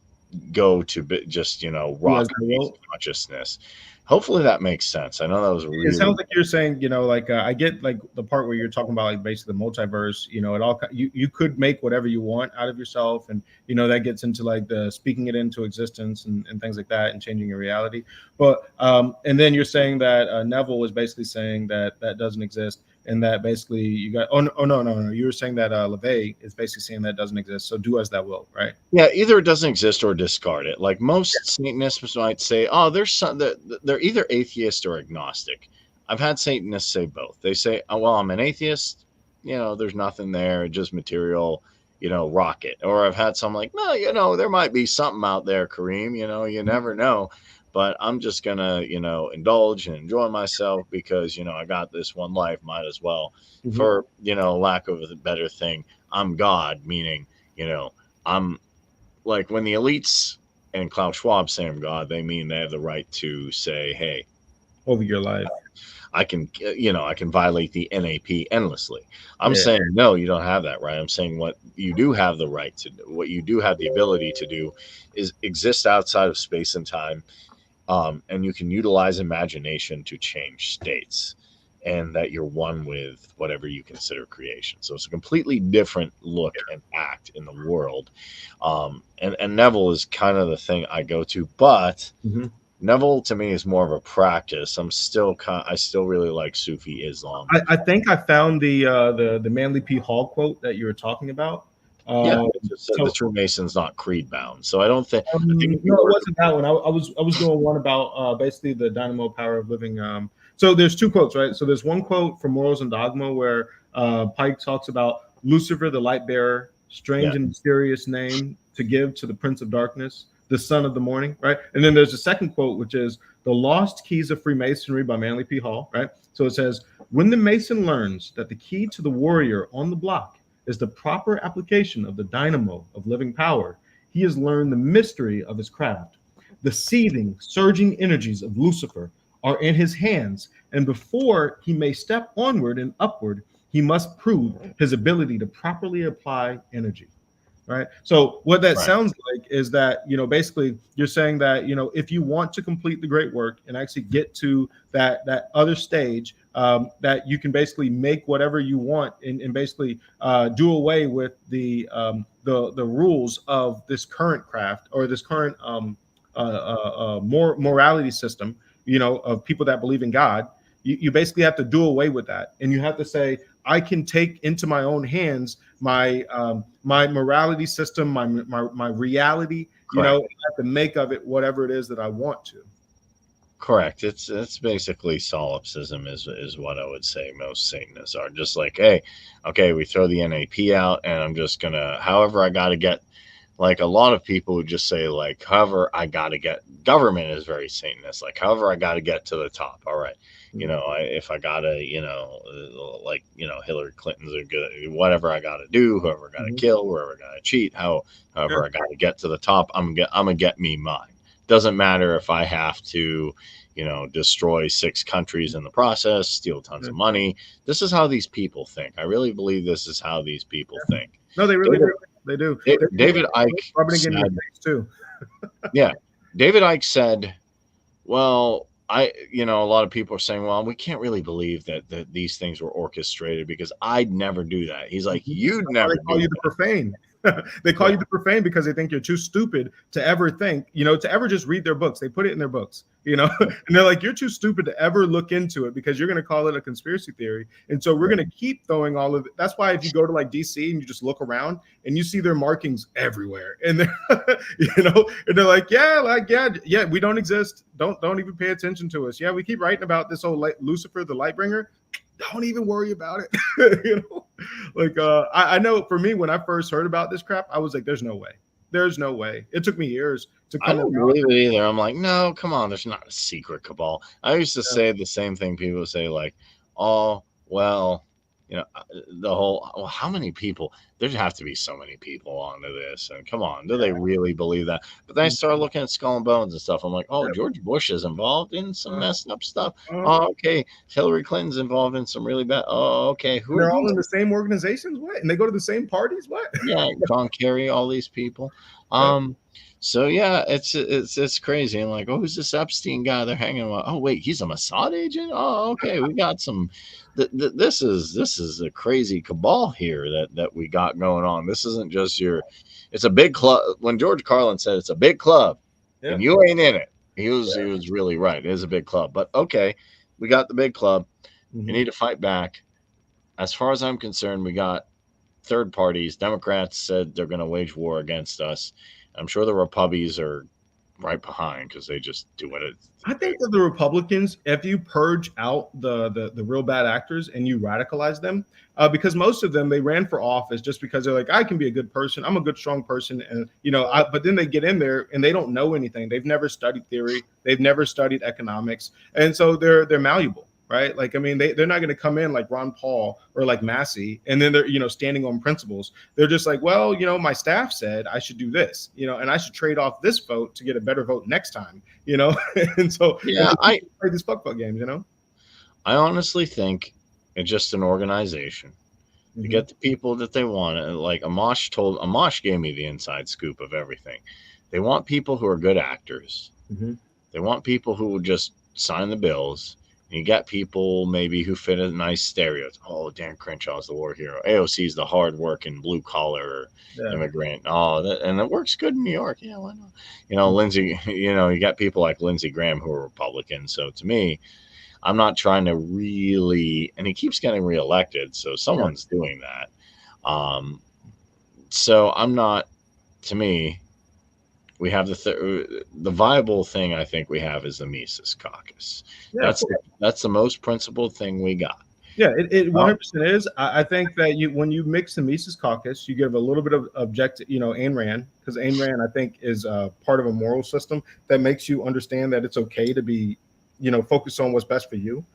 go to just Do as rock I based will. consciousness. Hopefully that makes sense. I know that was It sounds really like you're saying, like I get like the part where you're talking about like basically the multiverse. It all you could make whatever you want out of yourself, and that gets into like the speaking it into existence and things like that, and changing your reality. But and then you're saying that Neville was basically saying that that doesn't exist, and that basically you got no, you were saying that LeVay is basically saying that doesn't exist. So do as thou will, right? yeah, either it doesn't exist or discard it. Like most Satanists might say, oh, there's some that they're either atheist or agnostic. I've had Satanists say both. They say, oh, well, I'm an atheist. There's nothing there, just material, rocket. Or I've had some like, no, there might be something out there, Kareem. You never know. But I'm just gonna, indulge and enjoy myself because I got this one life. Might as well. Mm-hmm. For lack of a better thing, I'm God, meaning I'm like when the elites and Klaus Schwab say I'm God, they mean they have the right to say, hey, Over your life. I can violate the NAP endlessly. I'm Yeah. saying, no, you don't have that right. I'm saying what you do have the right to do, what you do have the ability to do is exist outside of space and time. And you can utilize imagination to change states, and that you're one with whatever you consider creation. So it's a completely different look and act in the world. And Neville is kind of the thing I go to, but Mm-hmm. Neville to me is more of a practice. I still really like Sufi Islam. I think I found the Manly P. Hall quote that you were talking about. Yeah, Um, it just said the so true Mason's not creed bound. So I don't think I think if you no, it were wasn't that one. I was doing one about basically the dynamo power of living. So there's two quotes, right? So there's one quote from Morals and Dogma where Pike talks about Lucifer, the light bearer, yeah, strange and mysterious name to give to the Prince of Darkness, the son of the morning, right? And then there's a second quote which is the Lost Keys of Freemasonry by Manly P. Hall, right? So it says, when the Mason learns that the key to the warrior on the block is the proper application of the dynamo of living power, he has learned the mystery of his craft. The seething, surging energies of Lucifer are in his hands, and before he may step onward and upward, he must prove his ability to properly apply energy. Right. So what that right, sounds like is that, basically you're saying that, if you want to complete the great work and actually get to that other stage, that you can basically make whatever you want and basically do away with the rules of this current craft or this current morality system, of people that believe in God. You basically have to do away with that, and you have to say, I can take into my own hands my morality system, my reality. I correct. have to make of it whatever it is that I want to. Correct. It's basically solipsism is what I would say most Satanists are. Just like, hey, okay, we throw the NAP out, and I'm just gonna, however I got to get. Like a lot of people would just say, like, however I got to get. Government is very Satanist. Like, however I got to get to the top. All right, if I gotta, like, Hillary Clinton's a good, whatever I gotta do, whoever I gotta Mhm. kill, wherever I gotta cheat, however Sure. I gotta get to the top, I'm gonna get me mine. Doesn't matter if I have to, destroy 6 countries in the process, steal tons Yeah. of money. This is how these people think. I really believe this is how these people think. No, they really David, do. They do. David Icke Rubbing it in your said, face too. yeah, David Icke said, well, a lot of people are saying, well, we can't really believe that these things were orchestrated because I'd never do that. He's like, Mhm. you'd That's why never they call do you the that. profane. They call Yeah. you the profane because they think you're too stupid to ever think, to ever just read their books. They put it in their books, and they're like, you're too stupid to ever look into it because you're going to call it a conspiracy theory. And so we're going to keep throwing all of it. That's why if you go to like DC and you just look around and you see their markings everywhere, and they're, and they're like, yeah, we don't exist. Don't even pay attention to us. Yeah, we keep writing about this old Lucifer, the light bringer. Don't even worry about it. Like I know for me when I first heard about this crap, I was like, there's no way. It took me years to I come don't around. believe it either. I'm like, no, come on. There's not a secret cabal. I used to say the same thing. People say, like, oh, well, the whole, well, how many people? There'd have to be so many people onto this. And come on, do they really believe that? But then I started looking at Skull and Bones and stuff. I'm like, oh, George Bush is involved in some messed up stuff. Oh, okay. Hillary Clinton's involved in some really bad. Oh, okay. Who And are they're all these? in the same organizations. What? And they go to the same parties. What? Yeah, John Kerry, all these people. Yep. Um, so yeah, it's crazy. I'm like, oh, who's this Epstein guy they're hanging with? Oh wait, he's a Mossad agent. Oh, okay, we got some. This is a crazy cabal here that we got going on. This isn't just your. It's a big club. When George Carlin said it's a big club, and Yep. you ain't in it, he Yeah. was really right. It is a big club, but okay, we got the big club. We Hmm. need to fight back. As far as I'm concerned, we got third parties. Democrats said they're going to wage war against us. I'm sure the Republicans are right behind because they just do what it. I They, think that the Republicans, if you purge out the real bad actors and you radicalize them, because most of them they ran for office just because they're like, I can be a good person, I'm a good strong person, and but then they get in there and they don't know anything. They've never studied theory, they've never studied economics, and so they're malleable. Right, like I mean, they're not going to come in like Ron Paul or like Massey, and then they're standing on principles. They're just like, well, my staff said I should do this, and I should trade off this vote to get a better vote next time, and yeah, so people play these fuck games. I honestly think it's just an organization to Hmm. get the people that they want. And like Amash gave me the inside scoop of everything. They want people who are good actors. Hmm. They want people who will just sign the bills. And you got people maybe who fit a nice stereotype. Oh, Dan Crenshaw's the war hero. AOC's the hard-working blue-collar Yeah. immigrant. Oh, and it works good in New York. Yeah, why not? Mhm. Lindsey. You got people like Lindsey Graham who are Republicans. So to me, I'm not trying to really. And he keeps getting reelected, so Yeah. someone's doing that. Um, so I'm not. To me, we have the viable thing I think we have is the Mises Caucus. Yeah. Of course. That's the most principled thing we got. Yeah. It Oh, 100% is. I think that when you mix the Mises Caucus, you give a little bit of objective, Ayn Rand, because Ayn Rand, I think, is part of a moral system that makes you understand that it's okay to be, focused on what's best for you.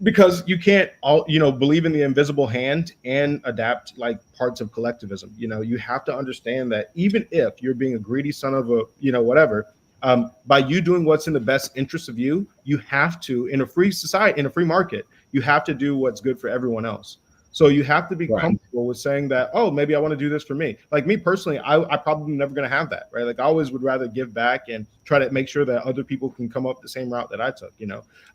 Because you can't all believe in the invisible hand and adapt like parts of collectivism. You have to understand that even if you're being a greedy son of a whatever, by you doing what's in the best interest of you, you have to, in a free society, in a free market, you have to do what's good for everyone else. So you have to be right. comfortable with saying that, oh, maybe I want to do this for me. Like me personally, I probably never going to have that, right? Like I always would rather give back and try to make sure that other people can come up the same route that I took.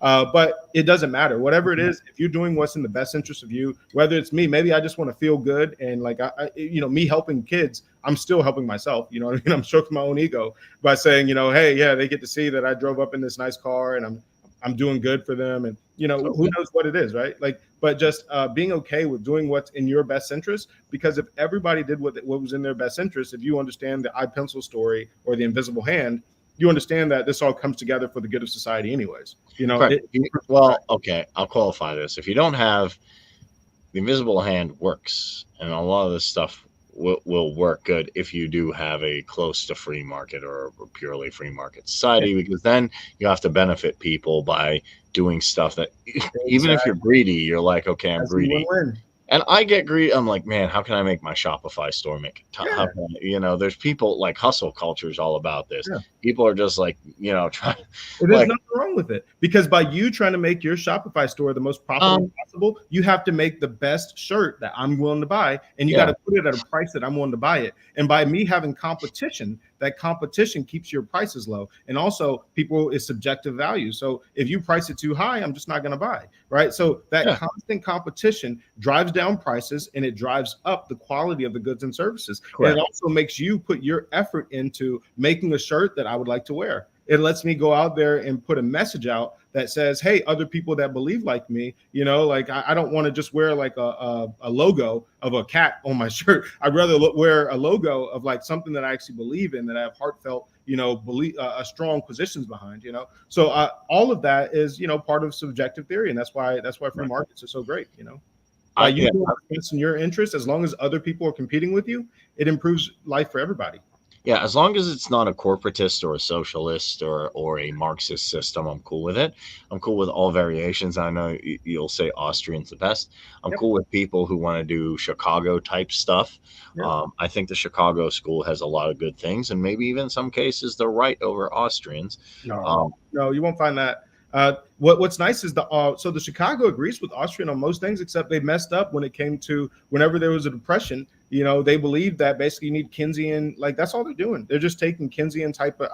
But it doesn't matter. Whatever it is, if you're doing what's in the best interest of you, whether it's me, maybe I just want to feel good and like me helping kids, I'm still helping myself. You know what I mean? I'm stroking my own ego by saying, hey, yeah, they get to see that I drove up in this nice car and I'm doing good for them, and who Okay. knows what it is, right? Like, but just being okay with doing what's in your best interest, because if everybody did what was in their best interest, if you understand the I pencil story or the invisible hand, you understand that this all comes together for the good of society, anyways. Correct. It, Well, okay, I'll qualify this. If you don't have the invisible hand works, and a lot of this stuff will work good if you do have a close to free market or a purely free market yeah, society, because then you have to benefit people by doing stuff that even if you're exactly. greedy, you're like, okay, I'm That's the greedy. win-win. And I get greedy. I'm like, man, how can I make my Shopify store make a ton? How Yeah, can I, there's people like hustle culture is all about this. yeah. People are just like, trying, There's like, nothing wrong with it, because by you trying to make your Shopify store the most profitable um, possible, you have to make the best shirt that I'm willing to buy, and you got yeah, to put it at a price that I'm willing to buy it. And by me having competition, that competition keeps your prices low. And also, people is subjective value. So if you price it too high, I'm just not going to buy. Right. So that yeah, constant competition drives down prices and it drives up the quality of the goods and services. And it correct. also makes you put your effort into making a shirt that I would like to wear. It lets me go out there and put a message out that says, hey, other people that believe like me, like I don't want to just wear like a logo of a cat on my shirt. I'd rather wear a logo of like something that I actually believe in, that I have heartfelt, believe strong positions behind. So all of that is, part of subjective theory. And that's why free Right. markets are so great. By you Yeah, doing what's best in your interest, as long as other people are competing with you, it improves life for everybody. yeah, as long as it's not a corporatist or a socialist or a Marxist system, I'm cool with it. I'm cool with all variations. I know you'll say Austrian's the best. I'm Yep. cool with people who want to do Chicago type stuff. Yep. I think the Chicago school has a lot of good things, and maybe even in some cases they're right over Austrians. No, Um, no, you won't find that. What's nice is the Chicago agrees with Austrian on most things, except they messed up when it came to whenever there was a depression. They believed that basically you need Keynesian, like that's all they're doing. They're just taking Keynesian type of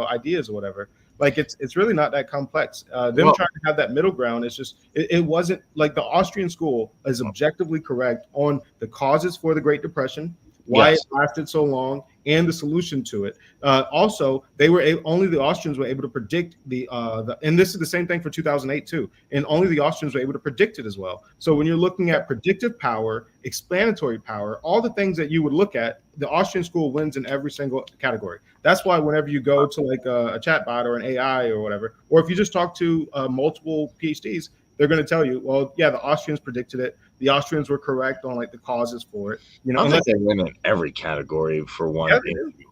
ideas or whatever. Like it's really not that complex. Them Well, trying to have that middle ground, it's just it wasn't like the Austrian school is objectively correct on the causes for the Great Depression, why it yes. lasted so long, and the solution to it. Also, they were only the Austrians were able to predict and this is the same thing for 2008 too. And only the Austrians were able to predict it as well. So when you're looking at predictive power, explanatory power, all the things that you would look at, the Austrian school wins in every single category. That's why whenever you go to like a chatbot or an AI or whatever, or if you just talk to multiple PhDs, they're going to tell you, well, yeah, the Austrians predicted it. The Austrians were correct on like the causes for it. I don't think Unless they win in every category for yeah, one they do. issue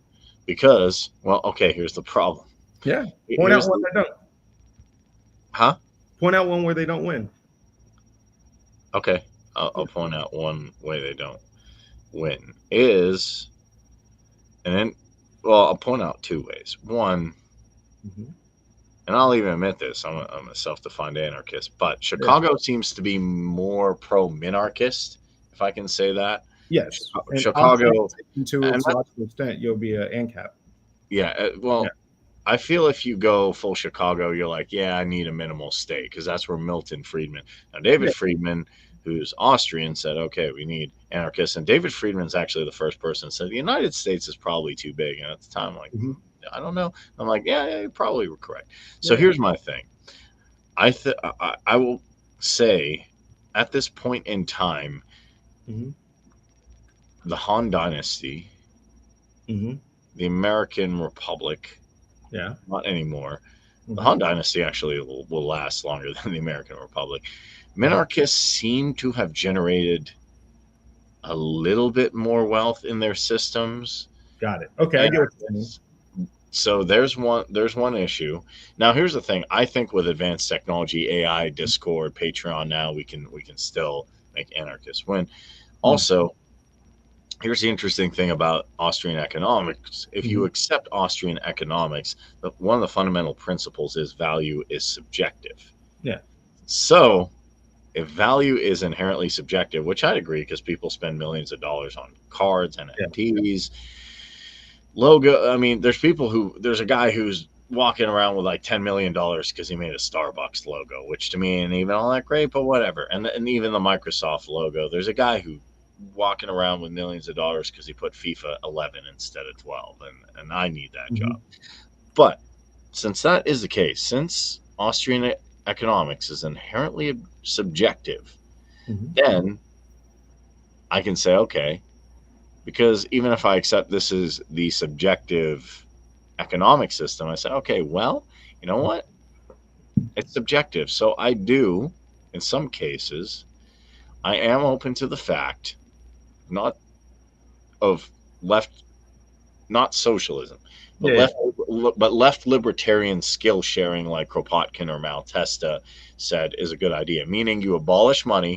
because, well, okay, here's the problem. Yeah. Point out Here's one the, they don't. huh? Point out one where they don't win. Okay, I'll point out one way they don't win is, and then, well, I'll point out two ways. One, Mhm. and I'll even admit this, I'm a self-defined anarchist, but Yeah. Chicago seems to be more pro-minarchist, if I can say that. Yes. And Chicago, to and its logical extent, you'll be an Ancap. yeah, Yeah. well, I feel if you go full Chicago, you're like, yeah, I need a minimal state because that's where Milton Friedman. Now, Yeah. David Friedman, who's Austrian, said, okay, we need anarchists. And David Friedman's actually the first person that said the United States is probably too big. And at the time, I'm like, Mhm. I don't know. I'm like, yeah, you probably were correct. So Yeah. here's my thing. I will say at this point in time, Mhm. the Han Dynasty, Mhm. the American Republic, Yeah. not anymore. The Mhm. Han Dynasty actually will last longer than the American Republic. Mhm. Minarchists seem to have generated a little bit more wealth in their systems. Got it. Okay, I get what you're saying. Anarchists. So there's one issue. Now here's the thing. I think with advanced technology, AI, Discord, Patreon, now we can still make anarchists win. Mm. Also, here's the interesting thing about Austrian economics. If you Mhm. accept Austrian economics, one of the fundamental principles is value is subjective. Yeah. So if value is inherently subjective, which I'd agree because people spend millions of dollars on cards, Yeah. NFTs, logo. I mean, there's a guy who's walking around with like $10 million because he made a Starbucks logo, which to me ain't even all that great, but whatever. And even the Microsoft logo, there's a guy who walking around with millions of dollars because he put FIFA 11 instead of 12, and I need that Mhm. job. But since that is the case, since Austrian economics is inherently subjective, Mhm. then I can say, okay, because even if I accept this is the subjective economic system, I say, okay, well, you know what? It's subjective. So I do, in some cases, I am open to the fact, not of left, not socialism, but Yeah. Yeah. left libertarian skill sharing, like Kropotkin or Malatesta said, is a good idea. Meaning, you abolish money,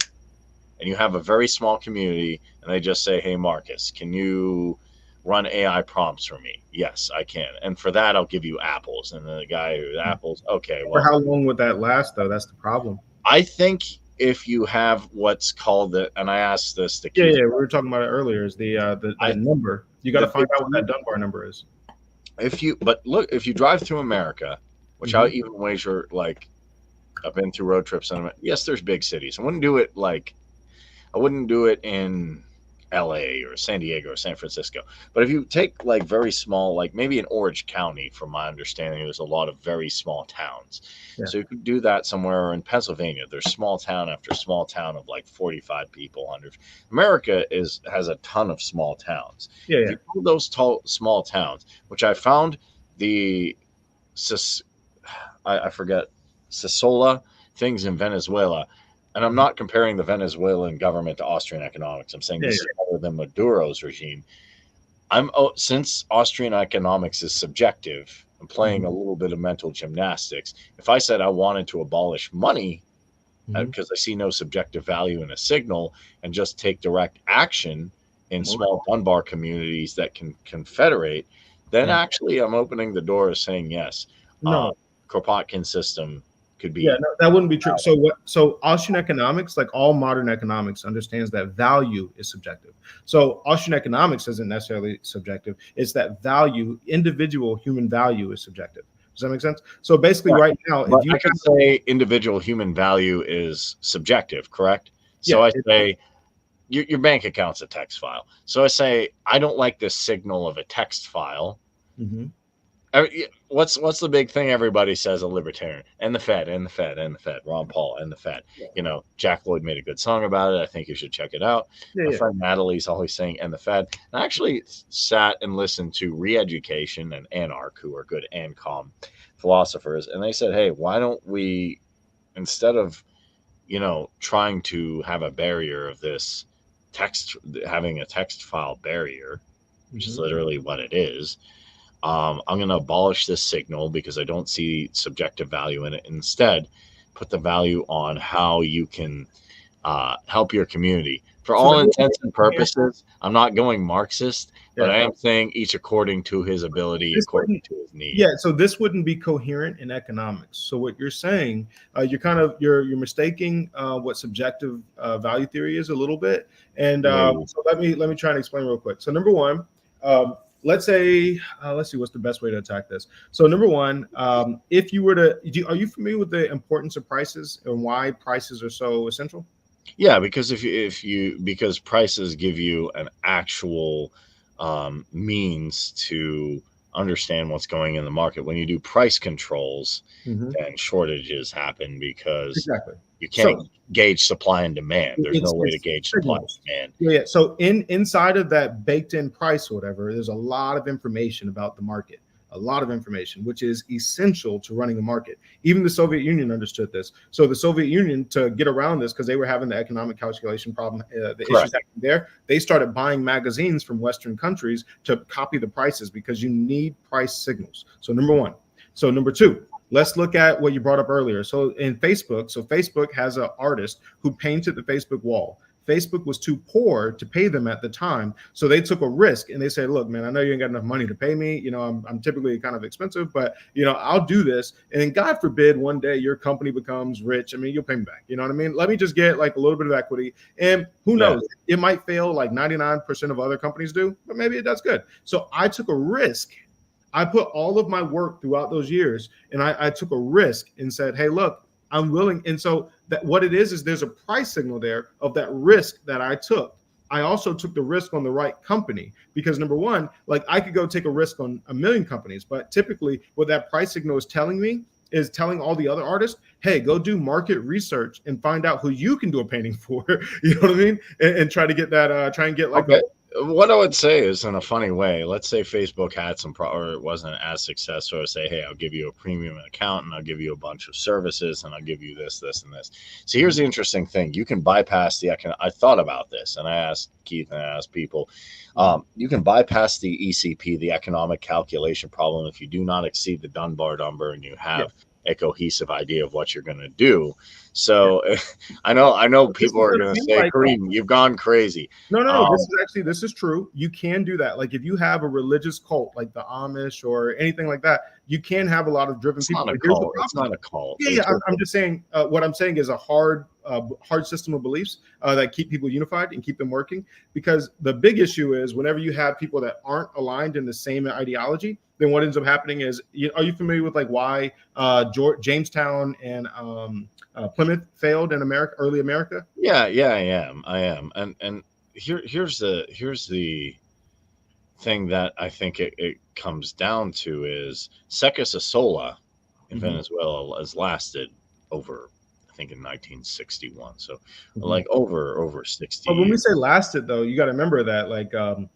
and you have a very small community, and they just say, hey, Marcus, can you run AI prompts for me? Yes, I can. And for that, I'll give you apples. And the guy who apples, okay, For well, how long would that last, though? That's the problem. I think if you have what's called and I asked this to Yeah, Keith, yeah. We were talking about it earlier. Is the I that number? You got to the, find out what that Dunbar number is. but look, if you drive through America, which I Mhm. even wager, like, I've been through road trips, and yes, there's big cities. I wouldn't do it in LA or San Diego or San Francisco. But if you take like very small, like maybe in Orange County, from my understanding, there's a lot of very small towns. Yeah. So you could do that somewhere in Pennsylvania. There's small town after small town of like 45 people, 100. America has a ton of small towns. Yeah. If Yeah. you go to those small towns, which I found the I forget Sassola things in Venezuela, and I'm Mhm. not comparing the Venezuelan government to Austrian economics. I'm saying Yeah. this is better than Maduro's regime. Since Austrian economics is subjective, I'm Yeah. playing a little bit of mental gymnastics. If I said I wanted to abolish money Mhm. because I see no subjective value in a signal and just take direct action in Mhm. small Dunbar communities that can confederate, then Yeah. actually I'm opening the door of saying yes. Uh, No. Kropotkin system. could Yeah, be. no, that wouldn't be true. So what? So Austrian economics, like all modern economics, understands that value is subjective. So Austrian economics isn't necessarily subjective. It's that value, individual human value, is subjective. Does that make sense? So basically, Right. right now, if But you I could say individual human value is subjective, correct? yeah, So I say your bank account's a text file. So I say I don't like this signal of a text file. mhm. What's the big thing everybody says? A libertarian and the Fed and the Fed and the Fed. Ron Paul and the Fed. Jack Lloyd made a good song about it. I think you should check it out. Yeah, My yeah. friend Natalie's always saying and the Fed. I actually sat and listened to Reeducation and Anarch, who are good Ancom philosophers, and they said, hey, why don't we, instead of trying to have a barrier of this text, having a text file barrier, which is Mhm. literally what it is. I'm going to abolish this signal because I don't see subjective value in it. Instead, put the value on how you can help your community. For So all that would intents and be coherent. purposes, I'm not going Marxist, but Yeah, I am saying each according to his ability, this according wouldn't. to his need. Yeah, so this wouldn't be coherent in economics. So what you're saying, you're mistaking what subjective value theory is a little bit. And Maybe. so let me try and explain real quick. So number one, let's say let's see what's the best way to attack this. So number one, if you were to, are you familiar with the importance of prices and why prices are so essential? Yeah, because because prices give you an actual means to understand what's going in the market. When you do price controls, Mhm. then shortages happen because Exactly. you can't So gauge supply and demand. There's no way to it's gauge supply signals. and demand. Yeah, yeah. So inside of that baked in price or whatever, there's a lot of information about the market, a lot of information, which is essential to running a market. Even the Soviet Union understood this. So the Soviet Union, to get around this, because they were having the economic calculation problem, the issues Correct. happening there, they started buying magazines from Western countries to copy the prices because you need price signals. So number one. So number two, let's look at what you brought up earlier. So in Facebook, so Facebook has an artist who painted the Facebook wall. Facebook was too poor to pay them at the time, so they took a risk and they said, "Look, man, I know you ain't got enough money to pay me. I'm typically kind of expensive, but I'll do this. And then God forbid one day your company becomes rich. I mean, you'll pay me back. You know what I mean? Let me just get like a little bit of equity, and who Yeah. knows? It might fail like 99% of other companies do, but maybe it does good. So I took a risk. I put all of my work throughout those years, and I took a risk and said, "Hey, look, I'm willing." And so that what it is there's a price signal there of that risk that I took. I also took the risk on the right company because number one, like I could go take a risk on a million companies, but typically what that price signal is telling me is telling all the other artists, hey, go do market research and find out who you can do a painting for. You know what I mean? And try to get that, try and get like a Okay. What I would say is, in a funny way, let's say Facebook had or it wasn't as successful. Or say, hey, I'll give you a premium account and I'll give you a bunch of services and I'll give you this, this, and this. So here's the interesting thing: you can bypass the. I thought about this and I asked Keith and I asked people. You can bypass the ECP, the economic calculation problem, if you do not exceed the Dunbar number and you yeah, have a cohesive idea of what you're going to do. yeah. So I know So this people is are the going to thing, say, like Kareem, you've gone crazy. no, no, no. Um, This is true. You can do that. Like if you have a religious cult, like the Amish or anything like that, you can have a lot of driven It's people. not a But here's the cult. It's problem. not a cult. Yeah, yeah. It's just I'm just saying. What I'm saying is a hard system of beliefs that keep people unified and keep them working. Because the big issue is whenever you have people that aren't aligned in the same ideology, then what ends up happening is, are you familiar with like why Jamestown and Plymouth failed in America, early America? yeah, I am, and here's the thing that I think it comes down to is Secus Sola in Mm-hmm. Venezuela has lasted over, I think, in 1961, so Mm-hmm. like over 60 But when we years. say lasted, though, you got to remember that like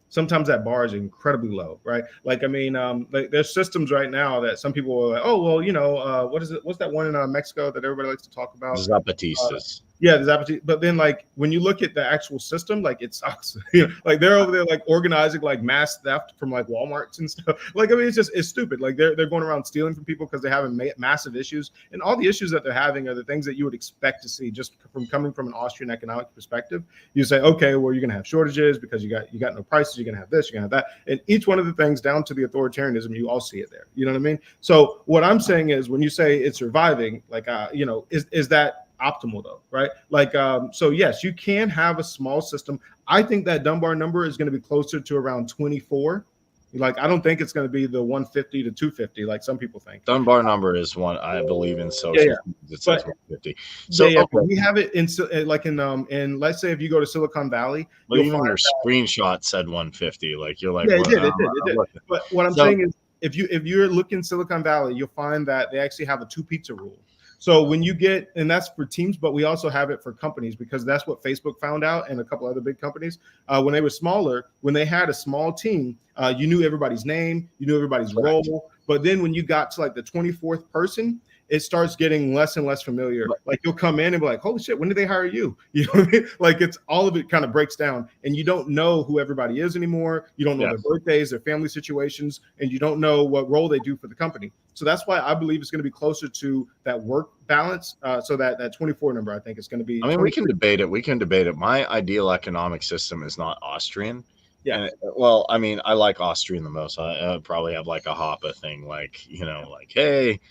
sometimes that bar is incredibly low, right? Like I mean, like there's systems right now that some people are like, oh well, what is it? What's that one in Mexico that everybody likes to talk about? Uh, Zapatistas. Yeah, there's opportunity, but then like when you look at the actual system, like it sucks. Like they're over there like organizing like mass theft from like Walmarts and stuff. Like I mean, it's stupid. Like they're going around stealing from people because they're having massive issues, and all the issues that they're having are the things that you would expect to see just from coming from an Austrian economic perspective. You say, okay, well you're gonna have shortages because you got no prices. You're gonna have this, you're gonna have that, and each one of the things down to the authoritarianism, you all see it there. You know what I mean? So what I'm saying is, when you say it's surviving, like is that optimal though, right? Like so yes, you can have a small system. I think that Dunbar number is going to be closer to around 24. Like I don't think it's going to be the 150 to 250 like some people think. Dunbar number is one I believe in Yeah, yeah. social. It says But 150. yeah, So yeah, but okay, we have it in like in let's say if you go to Silicon Valley, but you'll even find. your screenshot said 150. Like you're like, Yeah, it what? did. It did. It I'm did. looking. But what I'm So saying is, if you're looking Silicon Valley, you'll find that they actually have a two pizza rule. So when you get, and that's for teams, but we also have it for companies because that's what Facebook found out and a couple other big companies. When they were smaller, when they had a small team, you knew everybody's name, you knew everybody's correct. role. But then when you got to like the 24th person, it starts getting less and less familiar. But Like you'll come in and be like, holy shit, when did they hire you? You know what I mean? Like it's all of it kind of breaks down and you don't know who everybody is anymore. You don't know their yes, birthdays, their family situations, and you don't know what role they do for the company. So that's why I believe it's going to be closer to that work balance. So that 24 number, I think is going to be I mean we 20. can debate it. We can debate it. My ideal economic system is not Austrian. Yeah. And well, I mean, I like Austrian the most. I would probably have like a Hoppe thing, like like, hey,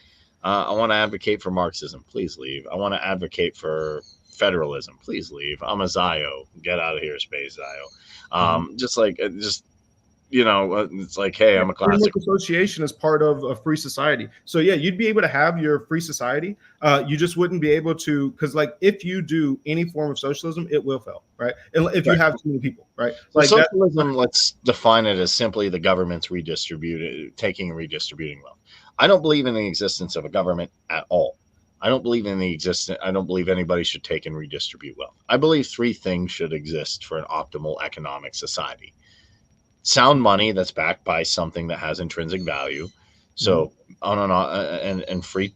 I want to advocate for Marxism. Please leave. I want to advocate for federalism. Please leave. I'm a Zio. Get out of here, space Zio. Mhm. Just like, it's like, hey, Yeah, I'm a freedom of classic. association is part of a free society. So yeah, you'd be able to have your free society. You just wouldn't be able to, because like if you do any form of socialism, it will fail, right? If you Right. have too many people, right? So Like that. socialism, let's define it as simply the government's taking and redistributing wealth. I don't believe in the existence of a government at all. I don't believe in the existence. I don't believe anybody should take and redistribute wealth. I believe three things should exist for an optimal economic society: sound money that's backed by something that has intrinsic value. Mhm. So on and free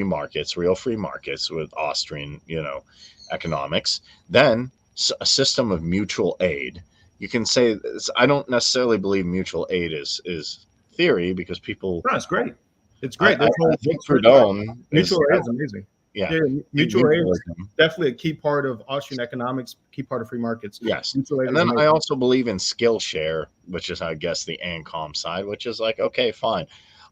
markets, real free markets with Austrian, economics. Then a system of mutual aid. You can say I don't necessarily believe mutual aid is theory because people. No, it's great. It's I, great. I, This I whole think certified Proudhon is mutual aid is amazing. yeah, Yeah, mutual aid is mutualism. definitely a key part of Austrian economics, key part of free markets. Yes. Mutual aid And is then I amazing. also believe in Skillshare, which is, I guess, the Ancom side, which is like, okay, fine.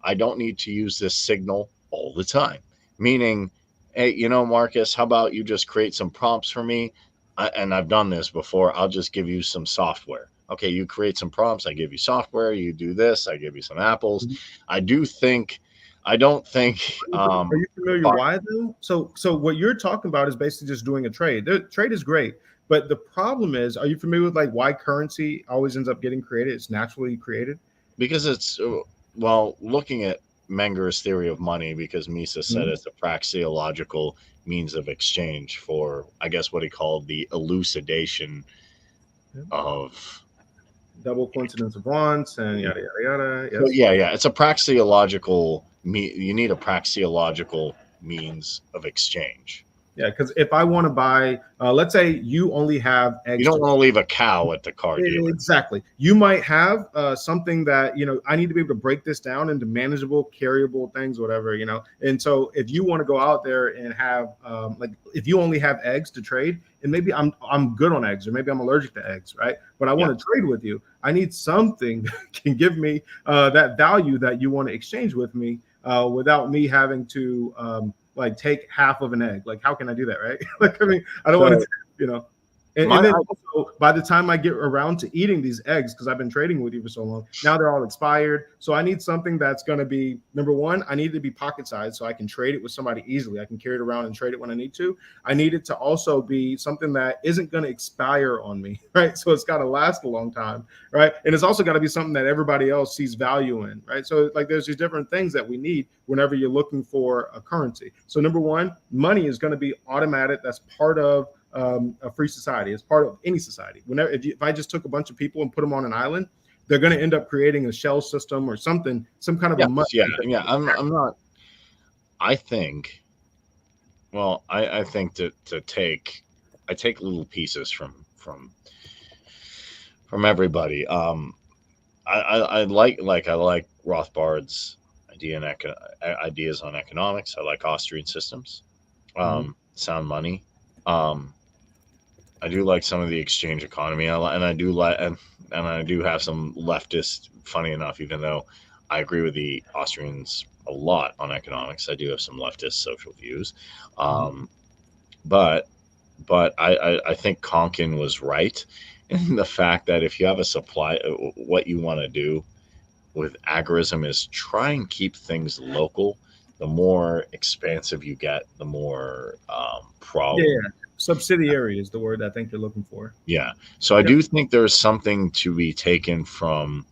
I don't need to use this signal all the time. Meaning, hey, Marcus, how about you just create some prompts for me? And I've done this before. I'll just give you some software. Okay, you create some prompts. I give you software. You do this. I give you some apples. Mhm. I do think, I don't think, Are you familiar why though? So what you're talking about is basically just doing a trade. The trade is great, but the problem is, are you familiar with like why currency always ends up getting created? It's naturally created. because it's well, looking at Menger's theory of money, because Mises said Mhm. it's a praxeological means of exchange for, I guess, what he called the elucidation Yeah. of. Double coincidence of wants and yada yada yada. So Yes. yeah, it's a praxeological. You need a praxeological means of exchange. Yeah, because if I want to buy, let's say you only have You eggs don't to. want to leave a cow at the car dealer Exactly. You might have something that, I need to be able to break this down into manageable, carryable things, whatever. And so if you want to go out there and have, like, if you only have eggs to trade, and maybe I'm good on eggs, or maybe I'm allergic to eggs, right? But I Yeah. want to trade with you. I need something that can give me that value that you want to exchange with me without me having to like take half of an egg. Like, how can I do that, right? Like, I mean, I don't want So to, you know. And, my and then also, by the time I get around to eating these eggs, because I've been trading with you for so long, now they're all expired. So I need something that's going to be, number one, I need it to be pocket sized so I can trade it with somebody easily. I can carry it around and trade it when I need to. I need it to also be something that isn't going to expire on me, right? So it's got to last a long time, right? And it's also got to be something that everybody else sees value in, right? So like there's these different things that we need whenever you're looking for a currency. So number one, money is going to be automatic. That's part of a free society. It's part of any society. Whenever if I just took a bunch of people and put them on an island, they're going to end up creating a shell system or something, some kind of a yes, money. yeah, yeah. I'm not. I think Well, I think to take I take little pieces from everybody. I I like Rothbard's ideas on economics. I like Austrian systems. Hmm. Sound money. Um, I do like some of the exchange economy, and I do like and I do have some leftist. Funny enough, even though I agree with the Austrians a lot on economics, I do have some leftist social views. Um, but I think Konkin was right in the fact that if you have a supply, what you want to do with agorism is try and keep things local. The more expansive you get, the more Yeah, problem. yeah. Subsidiary is the word I think you're looking for. Yeah. So I Yep. do think there's something to be taken from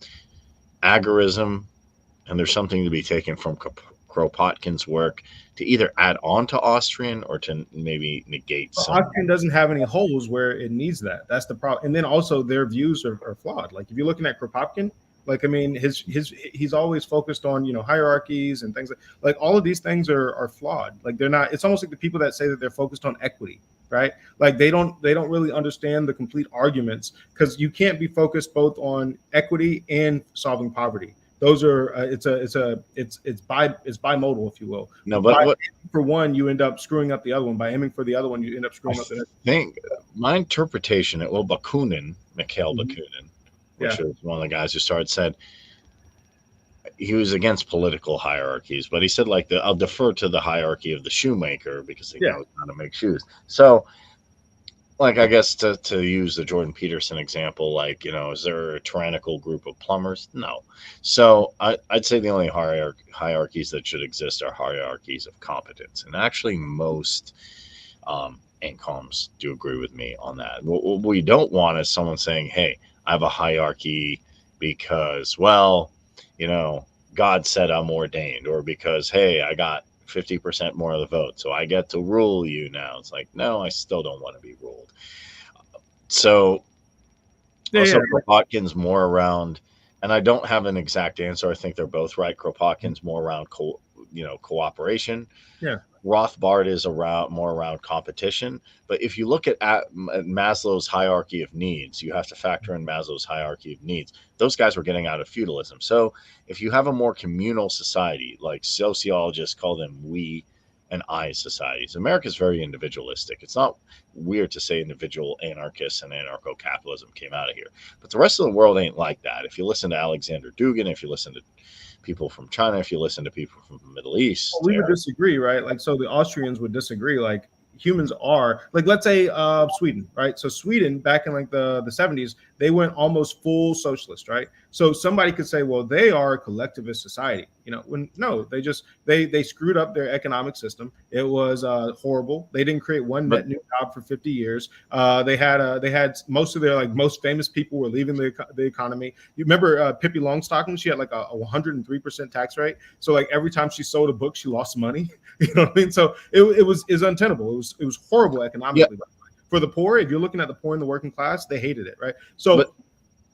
agorism, and there's something to be taken from Kropotkin's work to either add on to Austrian or to maybe negate Well, some. Octane doesn't have any holes where it needs that. That's the problem. And then also their views are flawed. Like if you're looking at Kropotkin, like I mean, his he's always focused on hierarchies and things like all of these things are flawed. Like they're not. It's almost like the people that say that they're focused on equity, right? Like they don't really understand the complete arguments because you can't be focused both on equity and solving poverty. Those are it's bimodal, if you will. No, But but by what for one, you end up screwing up the other one. By aiming for the other one, you end up I screwing up the next. think my interpretation, well, Bakunin, Mikhail Mhm. Bakunin, which Yeah, was one of the guys who started, said he was against political hierarchies, but he said like I'll defer to the hierarchy of the shoemaker because he yeah. knows how to make shoes. So like I guess to use the Jordan Peterson example, like is there a tyrannical group of plumbers? No. So I'd say the only hierarchies that should exist are hierarchies of competence, and actually most Ancoms do agree with me on that. What we don't want is someone saying, "Hey, I have a hierarchy because, well, you know, God said I'm ordained," or because, "Hey, I got 50% more of the vote, so I get to rule you now." It's like, no, I still don't want to be ruled. So Yeah, yeah, also, like, Kropotkin's more around, and I don't have an exact answer. I think they're both right. Kropotkin's more around cooperation. yeah. Rothbard is around more around competition. But if you look at Maslow's hierarchy of needs, you have to factor in Maslow's hierarchy of needs. Those guys were getting out of feudalism. So if you have a more communal society, like sociologists call them we and I societies, America is very individualistic. It's not weird to say individual anarchists and anarcho capitalism came out of here. But the rest of the world ain't like that. If you listen to Alexander Dugin, if you listen to people from China, if you listen to people from the Middle Well, East, we would disagree, right? Like, so the Austrians would disagree. Like, humans are like, let's say Sweden, right? So Sweden back in like the 70s, they went almost full socialist, right? So somebody could say, well, they are a collectivist society, when no, they screwed up their economic system. It was horrible. They didn't create one but net new job for 50 years. They had most of their like most famous people were leaving the economy. You remember Pippi Longstocking? She had like a 103% tax rate. So like every time she sold a book, she lost money. You know what I mean? So it was untenable. It was horrible yeah, economically. For the poor, if you're looking at the poor in the working class, they hated it, right? but So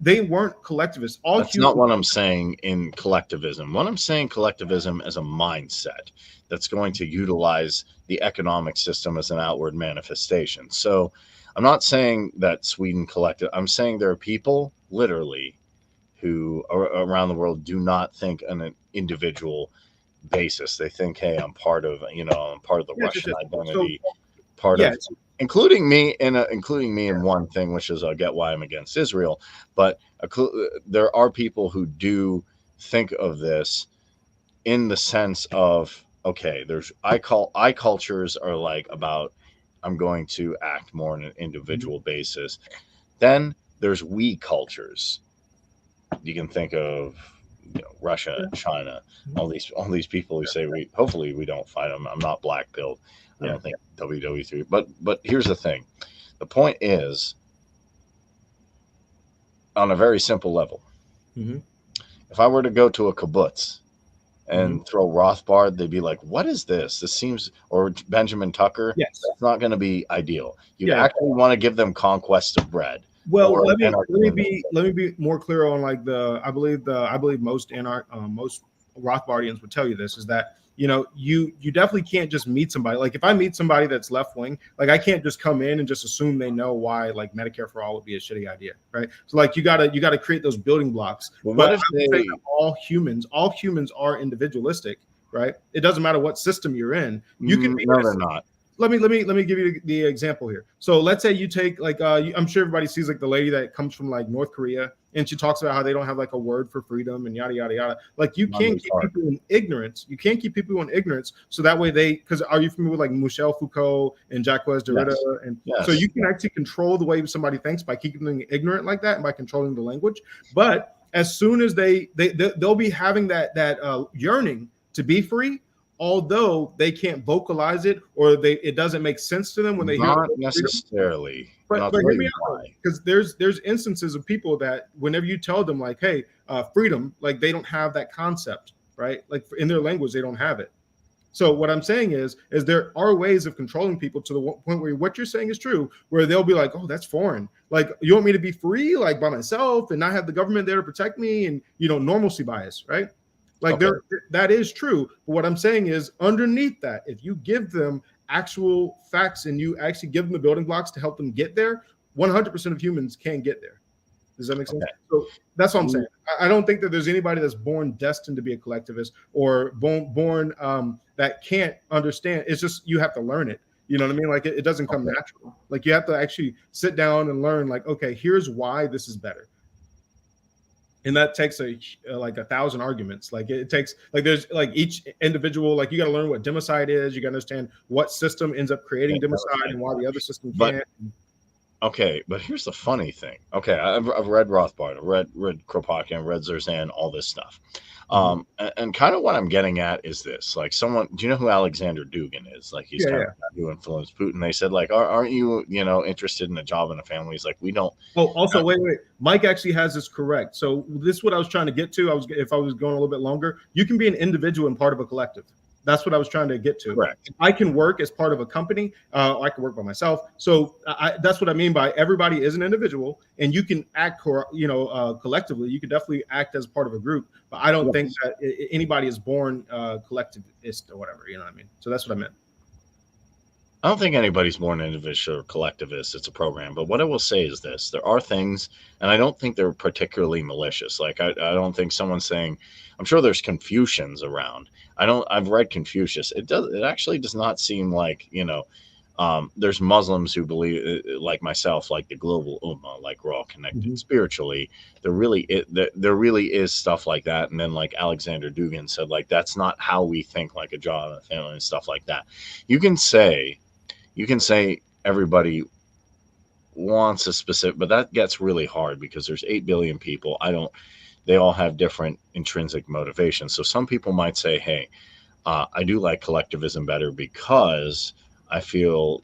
they weren't collectivists. All that's not humans. what I'm saying in collectivism. What I'm saying collectivism as a mindset that's going to utilize the economic system as an outward manifestation. So I'm not saying that Sweden collected. I'm saying there are people literally who around the world do not think on an individual basis. They think, hey, I'm part of the Yes, yes, Russian yes. So identity, part of, yes, including me in one thing, which is I get why I'm against Israel, but there are people who do think of this in the sense of okay, there's I cultures are like about I'm going to act more on an individual basis. Then there's we cultures. You can think of Russia, yeah, China, all these people who say we hopefully we don't fight them. I'm not black pilled. I yeah. don't think WWE3. But here's the thing. The point is on a very simple level. Mm-hmm. If I were to go to a kibbutz Mm-hmm. and throw Rothbard, they'd be like, "What is this? This seems," or Benjamin Tucker. Yes, It's not going to be ideal. You'd yeah. actually want to give them conquest of bread Well, or let me anarchy. be more clear on like the I believe most Rothbardians would tell you this is that you definitely can't just meet somebody. Like if I meet somebody that's left wing, like I can't just come in and just assume they know why like Medicare for all would be a shitty idea, right? So like you gotta create those building blocks. Well, But what I if would say they? that all humans are individualistic, right? It doesn't matter what system you're in. You can be No, they're not. let me give you the example here. So let's say you take like I'm sure everybody sees like the lady that comes from like North Korea, and she talks about how they don't have like a word for freedom and yada yada yada. Like you None can't of keep are. people in ignorance. You can't keep people in ignorance. So that way because are you familiar with like Michel Foucault and Jacques Derrida? Yes. And so Yes. you can actually control the way somebody thinks by keeping them ignorant like that and by controlling the language. But as soon as they'll be having that yearning to be free, although they can't vocalize it or it doesn't make sense to them when they hear the Not word freedom. necessarily, and But I'll but tell hear me you out though, why. because there's instances of people that whenever you tell them like, hey, freedom, like they don't have that concept, right? Like in their language, they don't have it. So what I'm saying is there are ways of controlling people to the point where what you're saying is true, where they'll be like, oh, that's foreign. Like you want me to be free, like by myself, and not have the government there to protect me, and normalcy bias, right? Like Okay. there, that is true. But what I'm saying is, underneath that, if you give them actual facts and you actually give them the building blocks to help them get there, 100% of humans can get there. Does that make sense? Okay. So that's what I'm saying. Mm, I don't think that there's anybody that's born destined to be a collectivist or born that can't understand. It's just you have to learn it. You know what I mean? Like it doesn't come okay. natural. Like you have to actually sit down and learn. Like, okay, here's why this is better, and that takes like 1,000 arguments. Like it takes like there's like each individual. Like you got to learn what democide is. You got to understand what system ends up creating Okay. democide and why the other system But can't. okay, but here's the funny thing. Okay, I've read Rothbard, I've read Kropotkin, I've read Zerzan, all this stuff. Mhm. And kind of what I'm getting at is this: like, someone, do you know who Alexander Dugin is? Like, he's Yeah, kind of yeah. the guy who influenced Putin. They said, like, aren't you, interested in a job and a family? He's like, we don't. Oh, also, wait. Mike actually has this correct. So this is what I was trying to get to. If I was going a little bit longer, you can be an individual and part of a collective. That's what I was trying to get to. Correct. I can work as part of a company. I can work by myself. So that's what I mean by everybody is an individual, and you can act, collectively. You can definitely act as part of a group. But I don't think Yes. that anybody is born collectivist or whatever. You know what I mean? So that's what I meant. I don't think anybody's born individual or collectivist. It's a program. But what I will say is this: there are things, and I don't think they're particularly malicious. Like, I don't think someone's saying. I'm sure there's Confucians around. I don't. I've read Confucius. It does. It actually does not seem like, there's Muslims who believe, like myself, like the global ummah, like we're all connected Mhm. spiritually. There really is stuff like that. And then, like Alexander Dugin said, like that's not how we think, like a job and a family and stuff like that. You can say everybody wants a specific, but that gets really hard because there's 8 billion people. They all have different intrinsic motivations. So some people might say, hey, I do like collectivism better because I feel,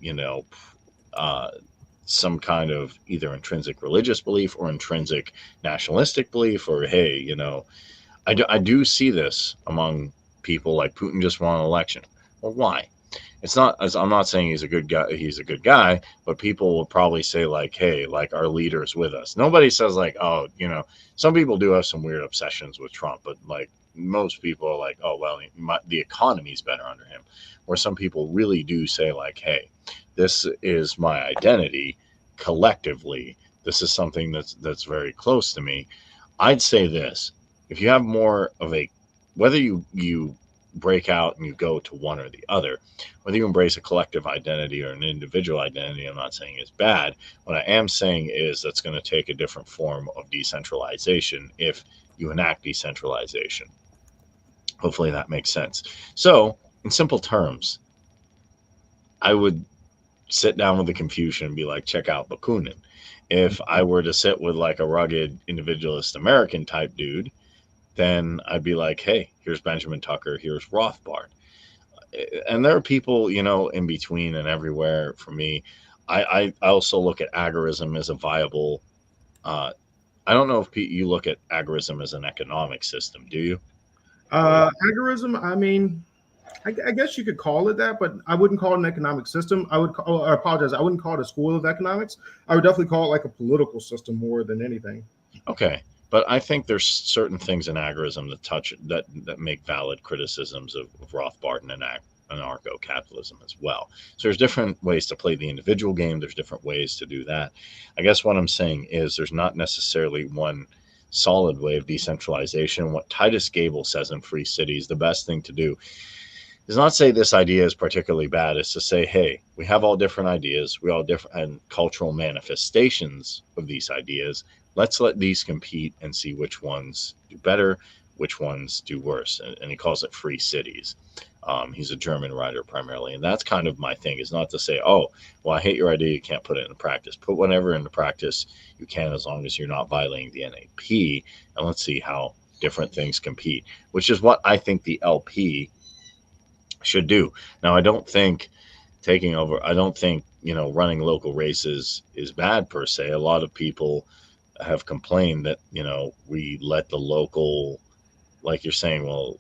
uh, some kind of either intrinsic religious belief or intrinsic nationalistic belief, or hey, I do see this among people like Putin just won an election. Well, why? It's not, as I'm not saying he's a good guy, but people will probably say like, hey, like our leader's with us. Nobody says like, oh, some people do have some weird obsessions with Trump, but like most people are like, oh well, the economy's better under him. Where some people really do say like, hey, this is my identity collectively. This is something that's very close to me. I'd say this: if you have more of a, whether you break out and you go to one or the other, whether you embrace a collective identity or an individual identity, I'm not saying is bad. What I am saying is that's going to take a different form of decentralization if you enact decentralization. Hopefully that makes sense. So, in simple terms, I would sit down with the Confucian and be like, check out Bakunin. If I were to sit with like a rugged individualist American type dude, then I'd be like, hey, here's Benjamin Tucker, here's Rothbard. And there are people, in between and everywhere for me. I also look at agorism as a viable. Uh, I don't know if you look at agorism as an economic system, do you? Or Agorism, I mean, I guess you could call it that, but I wouldn't call it an economic system. I apologize. I wouldn't call it a school of economics. I would definitely call it like a political system more than anything. okay, But I think there's certain things in agorism that touch that make valid criticisms of Rothbard and anarcho-capitalism as well. So there's different ways to play the individual game. There's different ways to do that. I guess what I'm saying is there's not necessarily one solid way of decentralization. What Titus Gable says in Free Cities, the best thing to do is not say this idea is particularly bad. It's to say, hey, we have all different ideas. We all different and cultural manifestations of these ideas. Let's let these compete and see which ones do better, which ones do worse. And he calls it Free Cities. He's a German writer primarily, and that's kind of my thing. Is not to say, oh, well, I hate your idea, you can't put it into practice. Put whatever into practice you can, as long as you're not violating the NAP, and let's see how different things compete. Which is what I think the LP should do. Now, I don't think taking over. I don't think running local races is bad per se. A lot of people have complained that we let the local, like you're saying, well,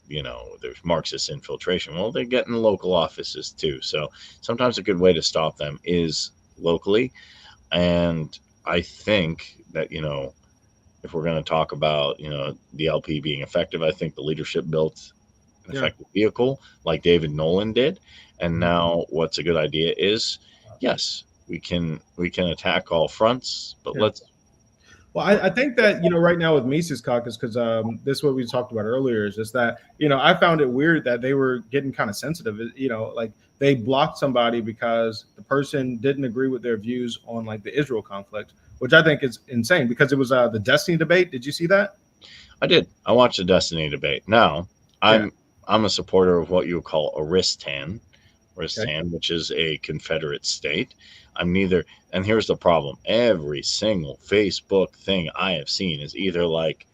there's Marxist infiltration. Well, they get in local offices too. So sometimes a good way to stop them is locally. And I think that, if we're going to talk about, the LP being effective, I think the leadership built an Yeah. effective vehicle like David Nolan did. And Mhm. now what's a good idea is, yes, we can attack all fronts, but Yeah. let's Well, I think that right now with Mises Caucus, because this is what we talked about earlier, is just that I found it weird that they were getting kind of sensitive. Like they blocked somebody because the person didn't agree with their views on like the Israel conflict, which I think is insane because it was the Destiny debate. Did you see that? I did. I watched the Destiny debate. Now, Yeah. I'm a supporter of what you would call Aristan, Okay. Aristan, which is a Confederate state. I'm neither, and here's the problem: every single Facebook thing I have seen is either like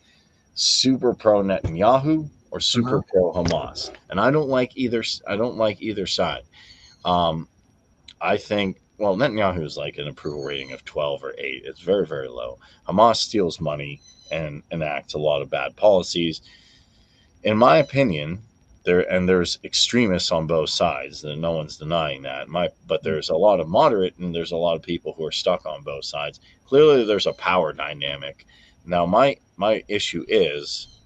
super pro Netanyahu or super Uh-huh. pro Hamas, and I don't like either. I don't like either side. Um, I think, well, Netanyahu is like an approval rating of 12 or 8. It's very, very low. Hamas steals money and enacts a lot of bad policies. In my opinion, there's extremists on both sides. And no one's denying that. But there's a lot of moderate and there's a lot of people who are stuck on both sides. Clearly, there's a power dynamic. Now, my issue is,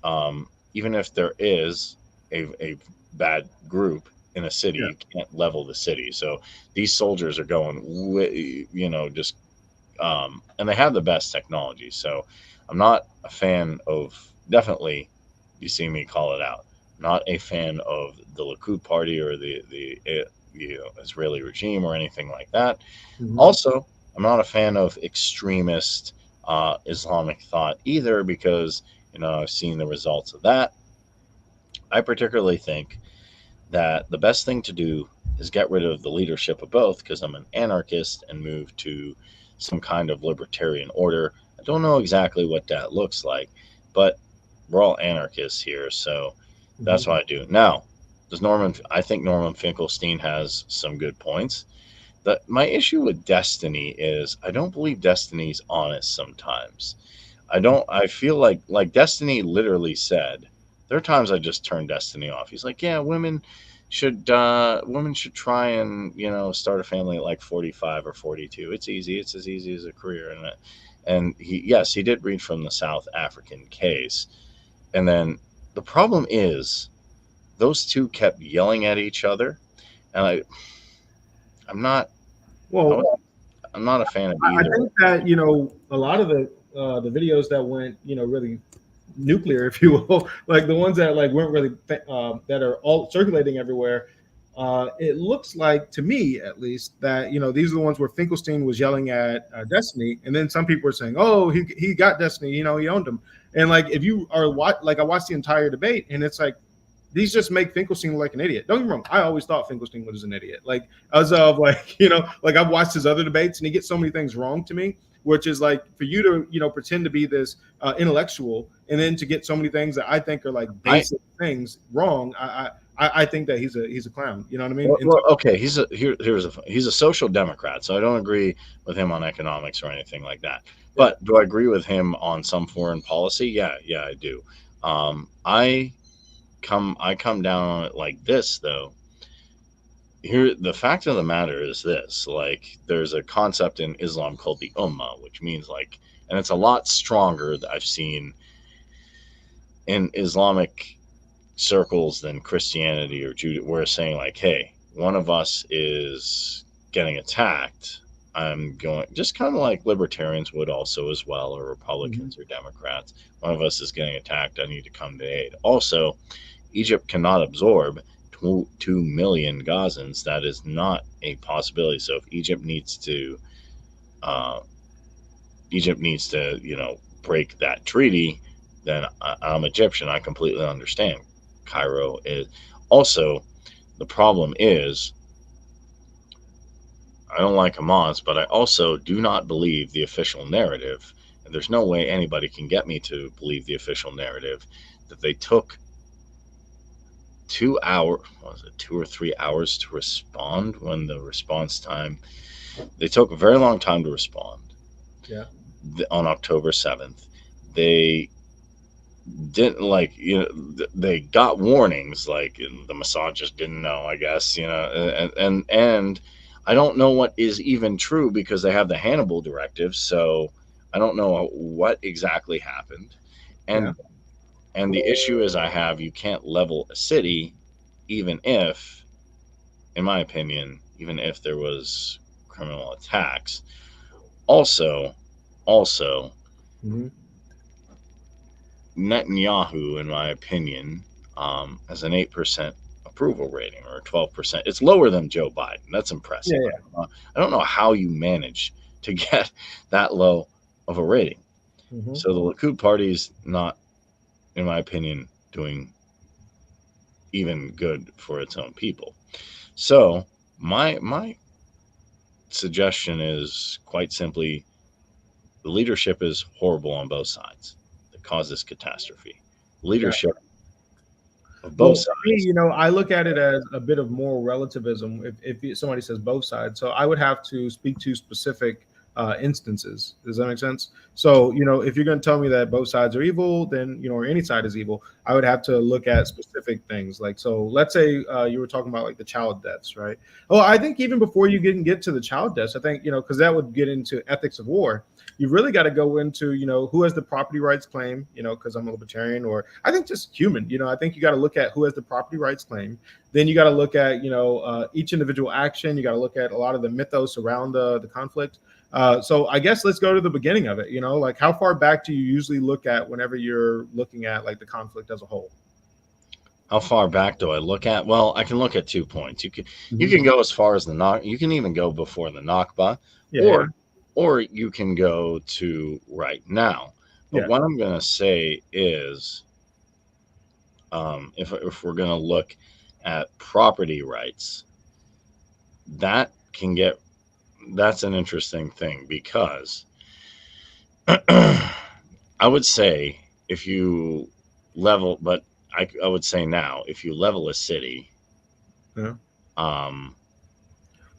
even if there is a bad group in a city, Yeah. you can't level the city. So these soldiers are going, just and they have the best technology. So I'm not a fan of, definitely, you see me call it out. Not a fan of the Likud party or the Israeli regime or anything like that. Mhm. Also, I'm not a fan of extremist Islamic thought either, because I've seen the results of that. I particularly think that the best thing to do is get rid of the leadership of both, because I'm an anarchist, and move to some kind of libertarian order. I don't know exactly what that looks like, but we're all anarchists here, so Mhm. that's what I do. Now, I think Norman Finkelstein has some good points. My issue with Destiny is I don't believe Destiny's honest sometimes. I feel like Destiny literally said, there are times I just turn Destiny off. He's like, yeah, women should try and start a family at like 45 or 42. It's easy. It's as easy as a career. And he did read from the South African case. And then the problem is those two kept yelling at each other, and I'm not I was, Well, I'm not a fan of I either. think that a lot of the videos that went really nuclear, if you will, like the ones that like weren't really that are all circulating everywhere. It looks like to me, at least, that these are the ones where Finkelstein was yelling at Destiny, and then some people are saying, "Oh, he got Destiny, he owned him." And like if you are like I watched the entire debate, and it's like these just make Finkelstein look like an idiot. Don't get me wrong. I always thought Finkelstein was an idiot. Like as of like, like I've watched his other debates and he gets so many things wrong to me, which is like for you to, pretend to be this intellectual and then to get so many things that I think are like I basic things wrong. I think that he's a clown. You know what I mean? And so, well, okay, he's a social democrat, so I don't agree with him on economics or anything like that. yeah. But do I agree with him on some foreign policy? Yeah, yeah, I do. I come down on it like this, though. Here, the fact of the matter is this: like, there's a concept in Islam called the ummah, which means like and it's a lot stronger that I've seen in Islamic circles than Christianity or Judaism. We're saying like, hey, one of us is getting attacked. I'm going just kind of like libertarians would also as well, or Mhm. Republicans or Democrats. One of us is getting attacked. I need to come to aid. Also, Egypt cannot absorb 2 million Gazans. That is not a possibility. So if uh, Egypt needs to, break that treaty, then I'm Egyptian. I completely understand. Cairo is also the problem is I don't like Hamas, but I also do not believe the official narrative. And there's no way anybody can get me to believe the official narrative that they took 2 hours, was it 2 or 3 hours to respond when the response time, they took a very long time to respond Yeah. on October 7th. They didn't like, they got warnings like the Mossad just didn't know, I guess, and I don't know what is even true because they have the Hannibal directive, so I don't know what exactly happened. Yeah. And the issue is, I have you can't level a city, even if, in my opinion, even if there was criminal attacks. Also, Hmm. Netanyahu, in my opinion, has an 8% approval rating or 12%. It's lower than Joe Biden. That's Yeah. impressive. Yeah. I don't know how you manage to get that low of a rating. Hmm. So the Likud party is not, in my opinion, doing even good for its own people. So my suggestion is quite simply the leadership is horrible on both sides that caused this catastrophe. Yeah. Leadership of Well, both for me, sides. I look at it as a bit of moral relativism. If somebody says both sides, so I would have to speak to specific instances. Does that make sense? So, if you're going to tell me that both sides are evil, then or any side is evil, I would have to look at specific things. Like, so let's say you were talking about like the child deaths, right? Oh, I think even before you get to the child deaths, I think because that would get into ethics of war. You really got to go into who has the property rights claim, because I'm a libertarian, or I think just human. I think you got to look at who has the property rights claim. Then you got to look at each individual action. You got to look at a lot of the mythos around the conflict. So I guess let's go to the beginning of it. Like how far back do you usually look at whenever you're looking at like the conflict as a whole? How far back do I look at? Well, I can look at 2 points. You Hmm. can go as far as the Nakba. You can even go before the Nakba, Yeah, yeah, or you can go to right now. But yeah. what I'm going to say is, if we're going to look at property rights, that can get that's an interesting thing because I would say if you level, but I would say now if you level a city, Yeah. um,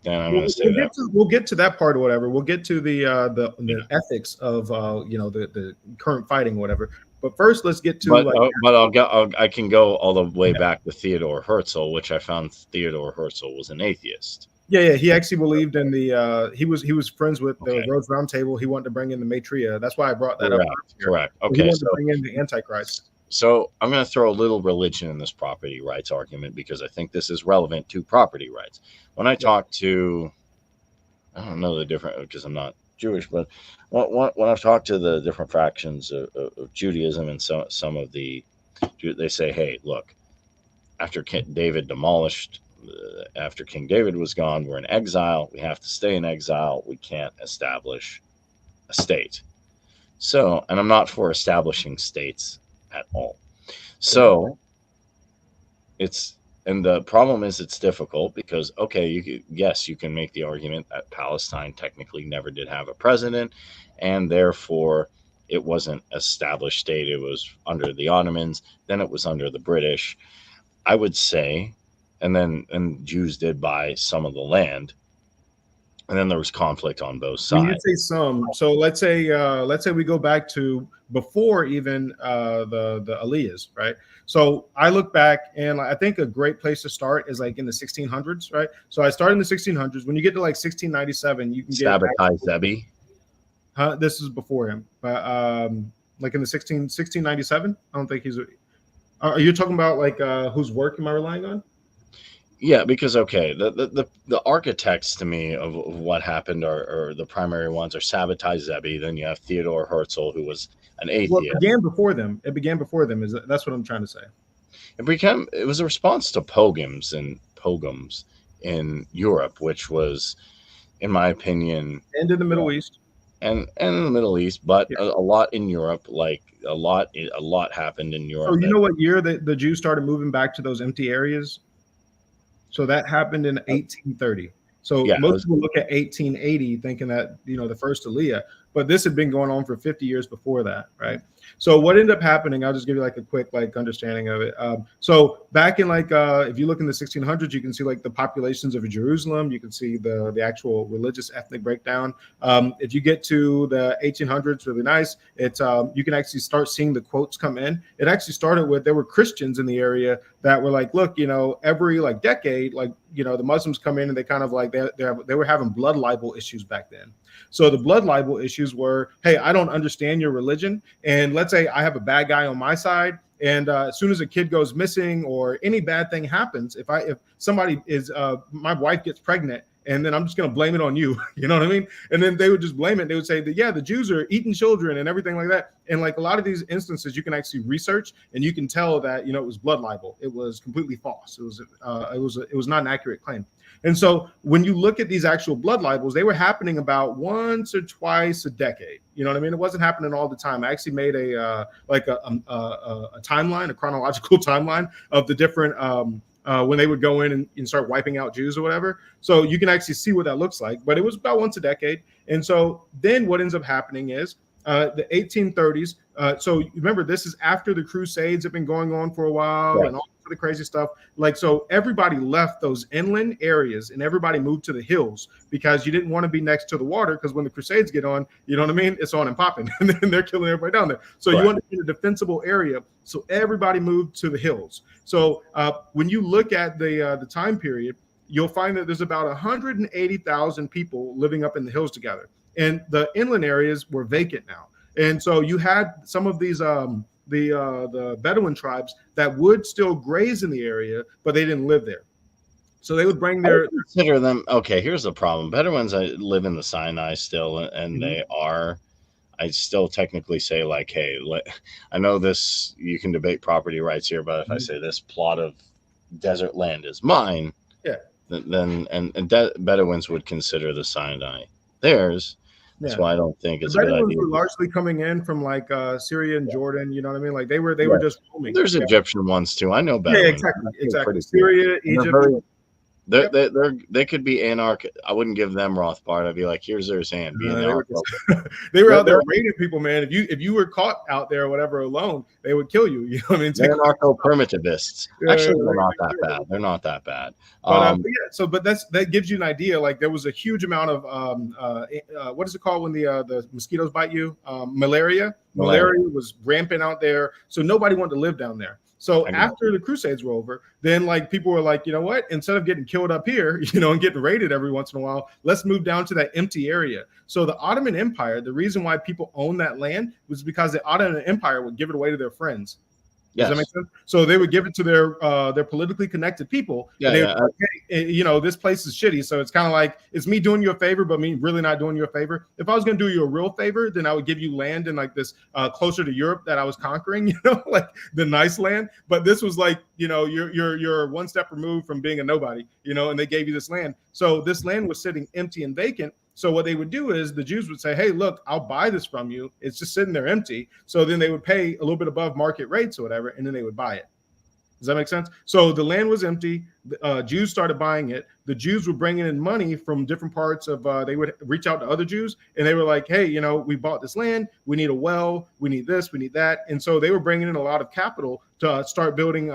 then I'm We'll, going to say we'll that. get to we'll get to that part or whatever. We'll get to Yeah. the ethics of the current fighting or whatever. But first, let's get to But like I can go all the way back to Theodore Herzl, which I found Theodore Herzl was an atheist. yeah, yeah. He actually believed in the he was friends with the Okay, Rhodes Round Table. He wanted to bring in the Maitreya. That's why I brought that up correct, earlier. correct. So he Okay, wanted to bring in the Antichrist. so I'm going to throw a little religion in this property rights argument because I think this is relevant to property rights. When I Yeah. talk to, I don't know the different because I'm not Jewish, but when I've talked to the different factions of Judaism and some of they say, hey, look, after David demolished, after King David was gone, we're in exile. We have to stay in exile. We can't establish a state. So, and I'm not for establishing states at all. Okay. So it's and the problem is it's difficult because okay, yes, you can make the argument that Palestine technically never did have a president, and therefore it wasn't established state. It was under the Ottomans, then it was under the British. I would say, and Jews did buy some of the land, and then there was conflict on both When you sides. say some, so let's say we go back to before even the Aliyahs, right? So I look back and I think a great place to start is like in the 1600s, right? So I started in the 1600s. When you get to like 1697, you can get Sabbatai Zebi. This is before him, but like in the 1697. I don't think he's. Are you talking about like whose work am I relying on? Yeah, because okay, the architects to me of what happened are the primary ones are Sabbatai Zebi. Then you have Theodore Herzl, who was an Well, it atheist. began before them. It began before them. That's what I'm trying to say. It was a response to pogroms in Europe, which was, in my opinion, And in the Middle East. and in the Middle East, but Yeah. a lot in Europe. Like a lot happened in So Europe you that know what year the Jews started moving back to those empty areas? So that happened in 1830. So yeah, it most was, people look at 1880 thinking that, the first Aliyah, but this had been going on for 50 years before that, right? So what ended up happening, I'll just give you like a quick like understanding of it. So back in like if you look in the 1600s, you can see like the populations of Jerusalem. You can see the actual religious ethnic breakdown. If you get to the 1800s, really nice. It's you can actually start seeing the quotes come in. It actually started with there were Christians in the area that were like, look, every like decade, like the Muslims come in and they kind of like they were having blood libel issues back then. So the blood libel issues were, hey, I don't understand your religion, and let's say I have a bad guy on my side, and as soon as a kid goes missing or any bad thing happens, if somebody is my wife gets pregnant, and then I'm just going to blame it on you. You know what I mean? And then they would just blame it. They would say that, yeah, the Jews are eating children and everything like that. And like a lot of these instances, you can actually research and you can tell that, it was blood libel. It was completely false. It was not an accurate claim. And so when you look at these actual blood libels, they were happening about once or twice a decade. You know what I mean? It wasn't happening all the time. I actually made a timeline, a chronological timeline of the different when they would go in and start wiping out Jews or whatever. So you can actually see what that looks like. But it was about once a decade. And so then what ends up happening is the 1830s. So remember, this is after the Crusades have been going on for a while, yes. and all the crazy stuff. Like, so everybody left those inland areas and everybody moved to the hills because you didn't want to be next to the water, because when the Crusades get on, you know what I mean? It's on and popping and then they're killing everybody down there. So you want to be in a defensible area. So everybody moved to the hills. So when you look at the time period, you'll find that there's about 180,000 people living up in the hills together. And the inland areas were vacant now. And so you had some of these the Bedouin tribes that would still graze in the area, but they didn't live there. So they would bring their consider them. Okay, here's the problem. Bedouins live in the Sinai still, and they are. I still technically say like, hey, I know this. You can debate property rights here, but if I say this plot of desert land is mine, yeah, then Bedouins would consider the Sinai theirs. That's why I don't think it's the a good Bedouins idea. were largely coming in from like Syria and Jordan. You know what I mean? Like they were just roaming. There's Egyptian ones too. I know Bedouins. Exactly. Syria, Egypt. They could be anarchic. I wouldn't give them Rothbard. I'd be like, here's their hand. They were out there raiding people, man. If you were caught out there or whatever alone, they would kill you. You know what I mean? They're anarcho-primitivists. Actually, they're not that bad. They're not that bad. But that gives you an idea. Like there was a huge amount of what is it called when the mosquitoes bite you? Malaria. Malaria was rampant out there, so nobody wanted to live down there. So after the Crusades were over, then like people were like, you know what? Instead of getting killed up here, and getting raided every once in a while, let's move down to that empty area. So the Ottoman Empire, the reason why people own that land was because the Ottoman Empire would give it away to their friends. Does that make sense? So they would give it to their politically connected people. Yeah, they would like, hey, this place is shitty. So it's kind of like it's me doing you a favor, but me really not doing you a favor. If I was going to do you a real favor, then I would give you land in like this closer to Europe that I was conquering. Like the nice land. But this was like you're one step removed from being a nobody. And they gave you this land. So this land was sitting empty and vacant. So what they would do is the Jews would say, hey, look, I'll buy this from you. It's just sitting there empty. So then they would pay a little bit above market rates or whatever, and then they would buy it. Does that make sense? So the land was empty. Jews started buying it. The Jews were bringing in money from different parts of, they would reach out to other Jews, and they were like, hey, we bought this land. We need a well. We need this. We need that. And so they were bringing in a lot of capital to start building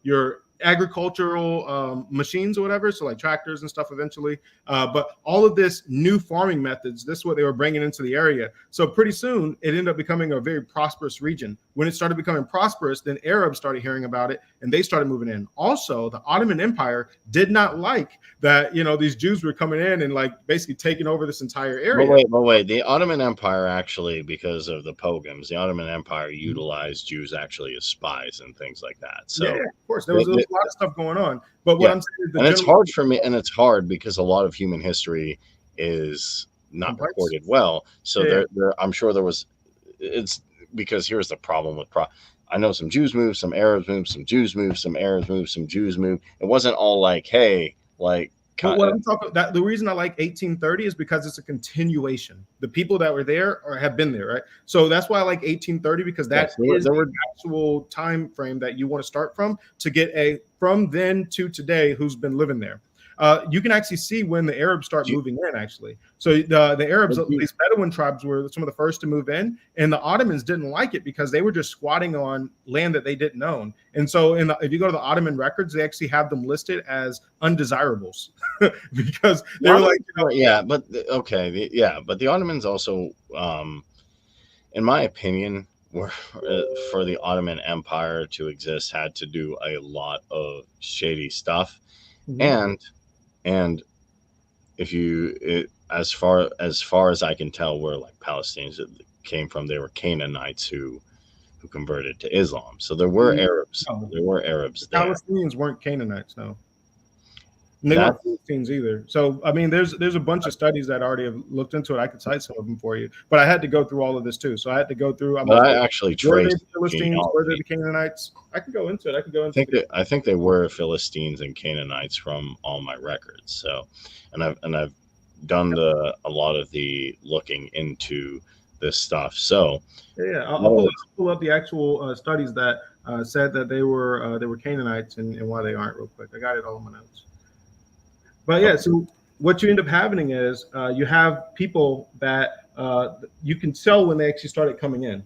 your agricultural machines or whatever, so like tractors and stuff eventually. But all of this new farming methods, this is what they were bringing into the area. So pretty soon it ended up becoming a very prosperous region. When it started becoming prosperous, then Arabs started hearing about it and they started moving in. Also, the Ottoman Empire did not like that, these Jews were coming in and like basically taking over this entire area. But wait. The Ottoman Empire actually, because of the pogroms, the Ottoman Empire utilized Jews actually as spies and things like that. So yeah, of course, there was a lot of stuff going on. But what yeah. I'm saying is, and it's hard for me, and it's hard because a lot of human history is not complex. recorded well. So Yeah. I'm sure there was. It's because here's the problem with I know some Jews moved, some Arabs moved, some Jews moved, some Arabs moved, some Jews moved. It wasn't all like, hey, like. But what I'm talking about, the reason I like 1830 is because it's a continuation. The people that were there or have been there, right? So that's why I like 1830, because that is the actual time frame that you want to start from to get from then to today who's been living there. You can actually see when the Arabs start moving in, actually. So the Arabs, these Bedouin tribes, were some of the first to move in, and the Ottomans didn't like it because they were just squatting on land that they didn't own. And so if you go to the Ottoman records, they actually have them listed as undesirables because they were like, but okay, but the Ottomans also, in my opinion, were for the Ottoman Empire to exist had to do a lot of shady stuff, and if as far as I can tell, where like Palestinians came from, they were Canaanites who converted to Islam. So there were Arabs. There were Arabs there. Palestinians weren't Canaanites, no. And they weren't Philistines either. So I mean, there's a bunch of studies that already have looked into it. I could cite some of them for you, but I had to go through all of this too. So I had to go through. I actually traced the Philistines, were they the Canaanites? I can go into it. I think they were Philistines and Canaanites from all my records. So, and I've done a lot of the looking into this stuff. So I'll pull up the actual studies that said that they were Canaanites and why they aren't real quick. I got it all in my notes. But yeah, so what you end up having is you have people that you can tell when they actually started coming in.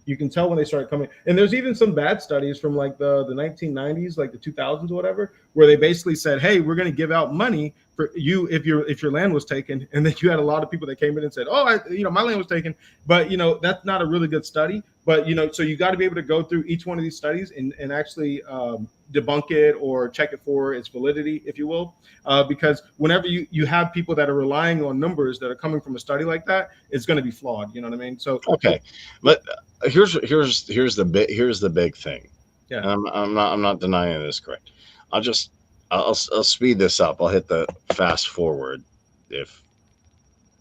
You can tell when they started coming. And there's even some bad studies from like the 1990s, like the 2000s or whatever, where they basically said, hey, we're going to give out money for you if your land was taken. And then you had a lot of people that came in and said, oh, my land was taken. But, that's not a really good study. But, so you got to be able to go through each one of these studies and actually debunk it or check it for its validity, if you will. Because whenever you have people that are relying on numbers that are coming from a study like that, it's going to be flawed. You know what I mean? So okay, but here's the big thing. Yeah, and I'm not denying this. Correct. I'll speed this up. I'll hit the fast forward if.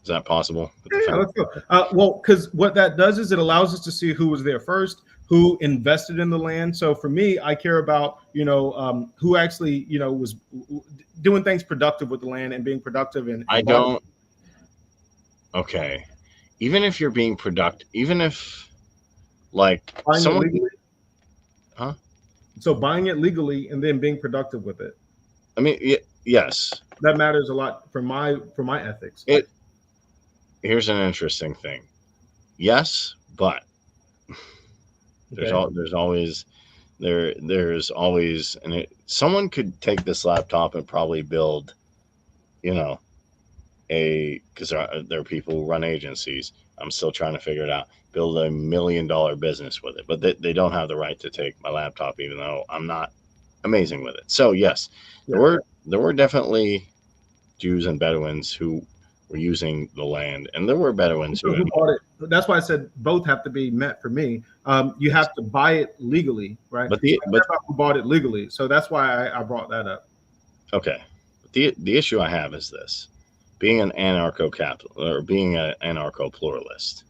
Is that possible? Yeah, let's go. Well, because what that does is it allows us to see who was there first, who invested in the land. So for me, I care about who actually was doing things productive with the land and being productive. And I don't. Okay, even if you're being productive, even if like someone, huh? So buying it legally and then being productive with it. I mean, yes, that matters a lot for my ethics. Here's an interesting thing. Yes, but there's always and someone could take this laptop and probably build, because there are people who run agencies. I'm still trying to figure it out. Build $1 million business with it, but they don't have the right to take my laptop, even though I'm not amazing with it. So yes, there were definitely Jews and Bedouins who were using the land, and there were Bedouins who bought it. That's why I said both have to be met for me. You have to buy it legally, right? But who bought it legally, so that's why I brought that up. Okay, but the issue I have is this: being an anarcho-capitalist or being an anarcho-pluralist.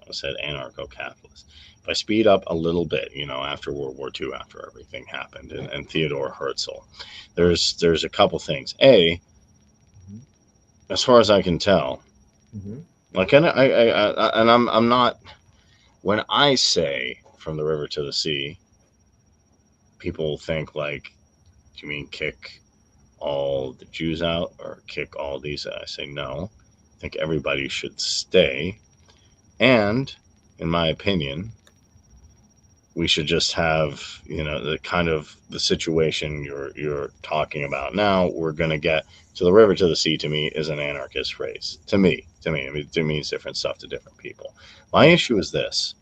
I said anarcho-capitalist. If I speed up a little bit, after World War II, after everything happened, and Theodore Herzl, there's a couple things. As far as I can tell, like, and I'm not. When I say from the river to the sea, people think like, do you mean kick all the Jews out or kick all these? I say no. I think everybody should stay. And in my opinion, we should just have, the kind of the situation you're talking about now. We're going to get to the river to the sea. To me, is an anarchist phrase. To me, I mean, it means different stuff to different people. My Yeah. issue is this.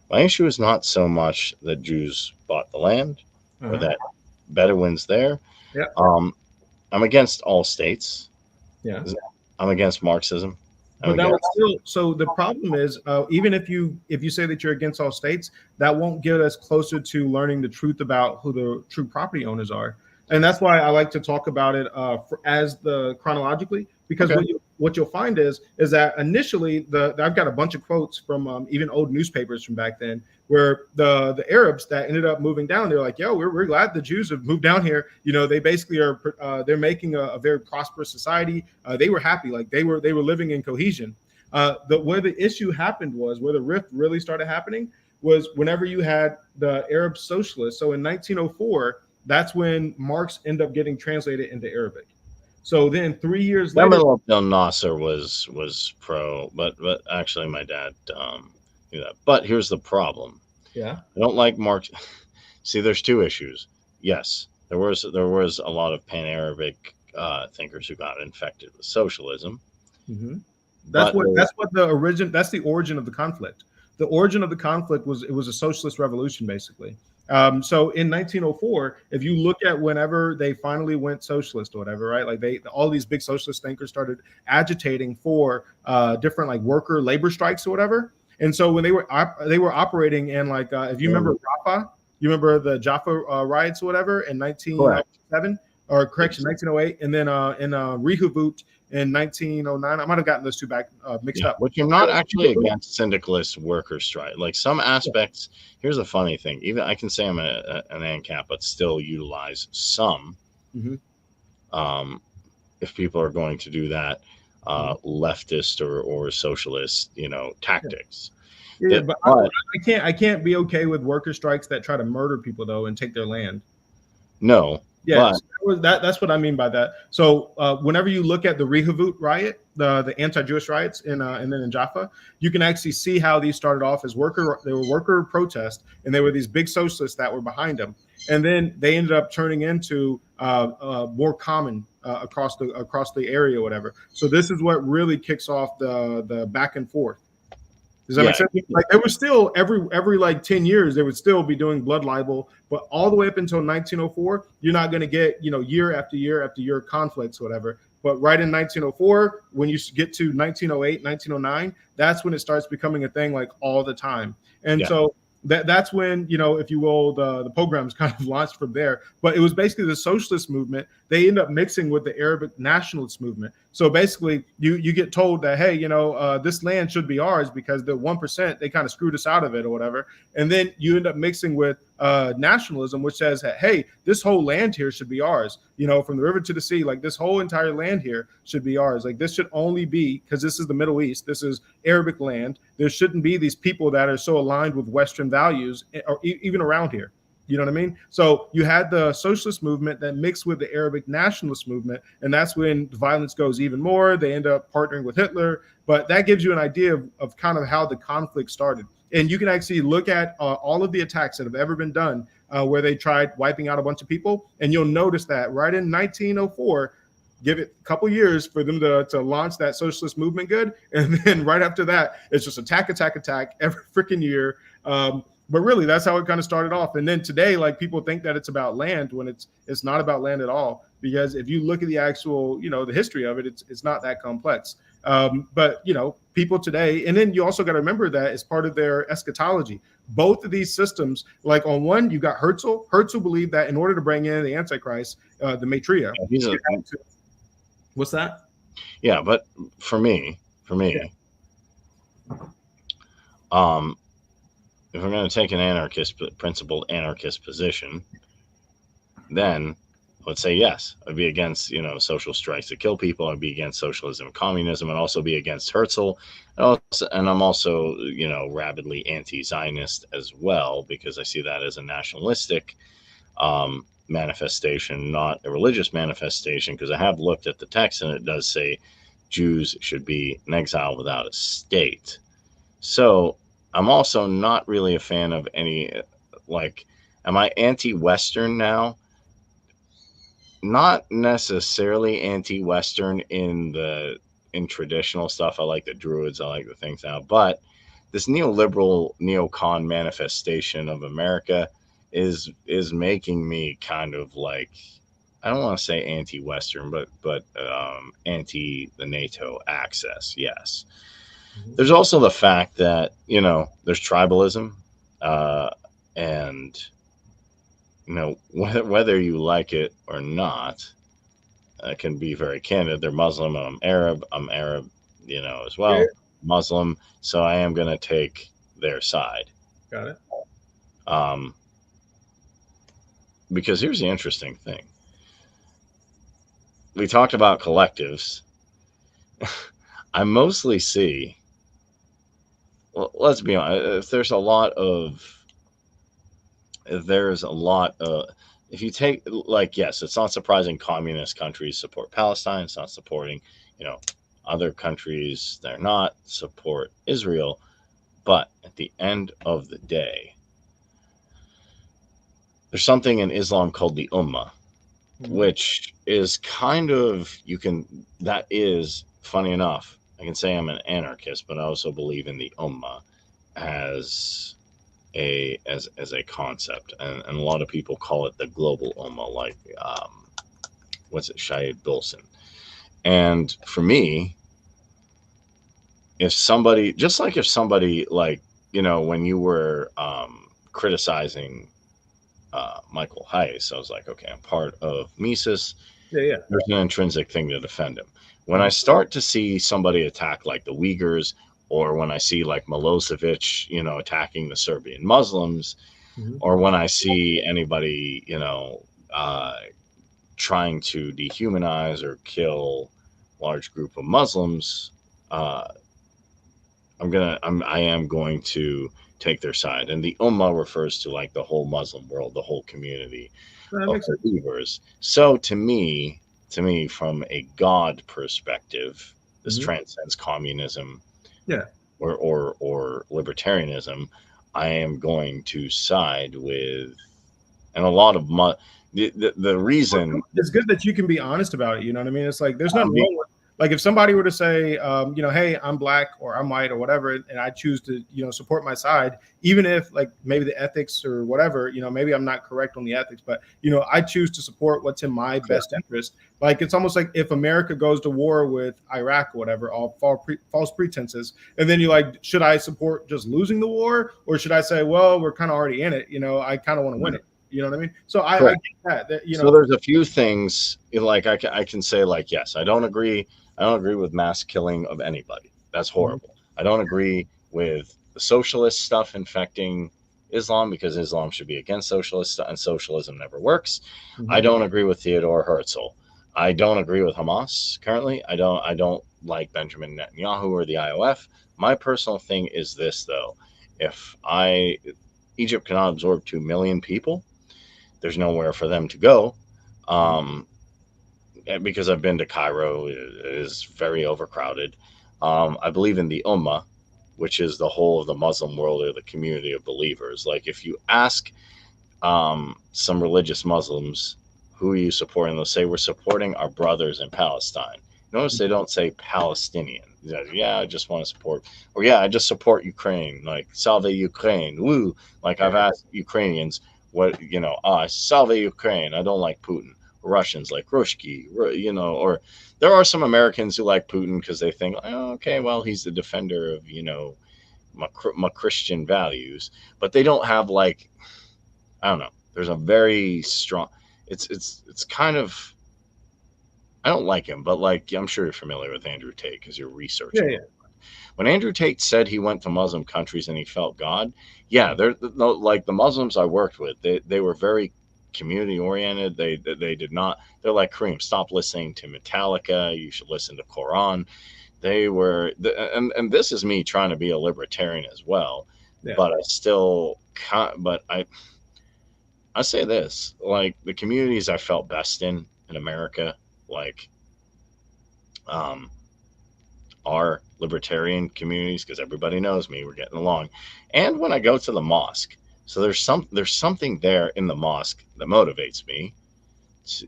My issue is not so much that Jews bought the land or Uh-huh. that Bedouins there. Yeah. Um, I'm against all states. Yeah. I'm against Marxism. I'm But that against. would still, so the problem is, even if you say that you're against all states, that won't get us closer to learning the truth about who the true property owners are. And that's why I like to talk about it as the chronologically, because Okay. what you'll find is that initially I've got a bunch of quotes from even old newspapers from back then, where the Arabs that ended up moving down, they're like, yo, we're glad the Jews have moved down here. They basically are they're making a very prosperous society. They were happy, like they were living in cohesion. Where the issue happened was, where the rift really started happening, was whenever you had the Arab socialists. So in 1904, that's when Marx ended up getting translated into Arabic. So then 3 years later, Gamal Abdel Nasser was pro, but actually my dad knew that. But here's the problem. yeah, I don't like Marx. See, there's two issues. Yes, there was a lot of Pan-Arabic thinkers who got infected with socialism, hmm that's but what that's what the origin. That's the origin of the conflict. The origin of the conflict was, it was a socialist revolution, basically. So in 1904, if you look at whenever they finally went socialist or whatever, right? Like all these big socialist thinkers started agitating for different like worker labor strikes or whatever. And so when they were operating in like if you remember Rafah, you remember the Jaffa riots or whatever in correct. 1907, or correction, Yes. 1908, and then in Rehoboth in 1909. I might have gotten those two back mixed Yeah, up. which I'm not actually against syndicalist worker strike. Like some aspects, here's the funny thing. Even I can say I'm an ANCAP, but still utilize some. Mm-hmm. Um, if people are going to do that, Mm-hmm. leftist or socialist, Yeah. tactics. Yeah, It, but but I can't be okay with worker strikes that try to murder people though and take their land. no, Yeah, but so that's what I mean by that. So whenever you look at the Rehoboth riot, the anti-Jewish riots and then in Jaffa, you can actually see how these started off as they were worker protests, and there were these big socialists that were behind them, and then they ended up turning into more common across the area, or whatever. So this is what really kicks off the back and forth. Does that make yeah, sense? Like there was still every like 10 years, they would still be doing blood libel, but all the way up until 1904, you're not going to get, year after year after year conflicts, whatever. But right in 1904, when you get to 1908, 1909, that's when it starts becoming a thing like all the time. And yeah, so that's when, if you will, the pogroms kind of launched from there. But it was basically the socialist movement. They end up mixing with the Arabic nationalist movement. So basically, you get told that, hey, this land should be ours because the 1%, they kind of screwed us out of it or whatever. And then you end up mixing with nationalism, which says that, hey, this whole land here should be ours. From the river to the sea, like this whole entire land here should be ours. Like this should only be, because this is the Middle East, this is Arabic land. There shouldn't be these people that are so aligned with Western values, or even around here. You know what I mean? So you had the socialist movement that mixed with the Arabic nationalist movement, and that's when the violence goes even more. They end up partnering with Hitler, but that gives you an idea of kind of how the conflict started. And you can actually look at all of the attacks that have ever been done where they tried wiping out a bunch of people, and you'll notice that right in 1904, give it a couple years for them to launch that socialist movement good, and then right after that, it's just attack, attack, attack every freaking year. But really, that's how it kind of started off. And then today, like people think that it's about land when it's not about land at all. Because if you look at the actual, the history of it, it's not that complex. But people today, and then you also got to remember that as part of their eschatology, both of these systems, like on one, you got Herzl. Herzl believed that in order to bring in the Antichrist, the Maitreya, he's a, what's that? yeah. But for me, Yeah. um, if we're going to take an principled anarchist position, then let's say yes, I'd be against social strikes that kill people. I'd be against socialism and communism, and also be against Herzl. And I'm also rabidly anti-Zionist as well, because I see that as a nationalistic manifestation, not a religious manifestation. Because I have looked at the text, and it does say Jews should be in exile without a state. So I'm also not really a fan of any like, am I anti-Western now? Not necessarily anti-Western in traditional stuff. I like the Druids. I like the things now, but this neoliberal neocon manifestation of America is making me kind of like, I don't want to say anti-Western, but anti the NATO access. Yes. Mhm. There's also the fact that there's tribalism, uh, and whether you like it or not, I can be very candid. They're Muslim. I'm Arab. I'm Arab, as Yeah, yeah, well. Muslim. So I am going to take their side. got it. Um, because here's the interesting thing. We talked about collectives. I mostly see, well, let's be honest, if there's a lot of, if you take, like, yes, it's not surprising communist countries support Palestine. It's not supporting, you know, other countries that are not support Israel. But at the end of the day, there's something in Islam called the Ummah, Mhm. which is kind of, that is, funny enough, I can say I'm an anarchist, but I also believe in the Ummah as as a concept, and a lot of people call it the global Ummah, like, what's it, Shahid Bilson. And for me, if somebody, like, when you were criticizing Michael Heiss, I was like, okay, I'm part of Mises. Yeah, yeah. There's an intrinsic thing to defend him. When I Mhm. start to see somebody attack, like the Uyghurs, or when I see like Milosevic, attacking the Serbian Muslims, Mhm. or when I see anybody, uh, trying to dehumanize or kill large group of Muslims, uh, I am going to take their side. And the Ummah refers to like the whole Muslim world, the whole community No, that of makes sense. believers. So to me, from a God perspective, this Mhm. transcends communism Yeah. or libertarianism. I am going to side with, and a lot of the reason It's good that you can be honest about it. You know what I mean? It's like there's I'm nothing being wrong with, like, if somebody were to say, hey, I'm black or I'm white or whatever, and I choose to, support my side, even if like maybe the ethics or whatever, maybe I'm not correct on the ethics, but I choose to support what's in my correct. best interest. Like it's almost like if America goes to war with Iraq or whatever, all false pretenses, and then you like, should I support just losing the war, or should I say, well, we're kind of already in it, I kind of want to win it. You know what I mean? So I Correct. get that So there's a few things, like I can say, like, yes, I don't agree with mass killing of anybody. That's Mhm. horrible. I don't agree with the socialist stuff infecting Islam, because Islam should be against socialist and socialism never works. I Mhm. don't agree with Theodore Herzl. I don't agree with Hamas currently. I don't like Benjamin Netanyahu or the IOF. My personal thing is this, though. If I Egypt cannot absorb 2 million people, there's nowhere for them to go. Mhm. Um, because I've been to Cairo, it is very overcrowded. I believe in the Ummah, which is the whole of the Muslim world, or the community of believers. Like, if you ask some religious Muslims, who are you supporting? They'll say, we're supporting our brothers in Palestine. Notice they don't say Palestinian. Yeah, I just want to support, or yeah, I just support Ukraine, like Salve Ukraine, woo. Like, I've Yeah. asked Ukrainians, what, Salve Ukraine. I don't like Putin. Russians like Rushki, or there are some Americans who like Putin because they think, oh, okay, well, he's the defender of, my Christian values, but they don't have, like, I don't know. There's a very strong. It's kind of. I don't like him, but, like, I'm sure you're familiar with Andrew Tate because you're Yeah, researching him. yeah. When Andrew Tate said he went to Muslim countries and he felt God, yeah, they're no, like the Muslims I worked with. They were very community oriented. They did not. They're like, Kareem, stop listening to Metallica. You should listen to Quran. They were, and this is me trying to be a libertarian as well, Yeah. but I still can't. But I say this, like, the communities I felt best in America, like, um, are libertarian communities, because everybody knows me. We're getting along, and when I go to the mosque. So there's something there in the mosque that motivates me, to,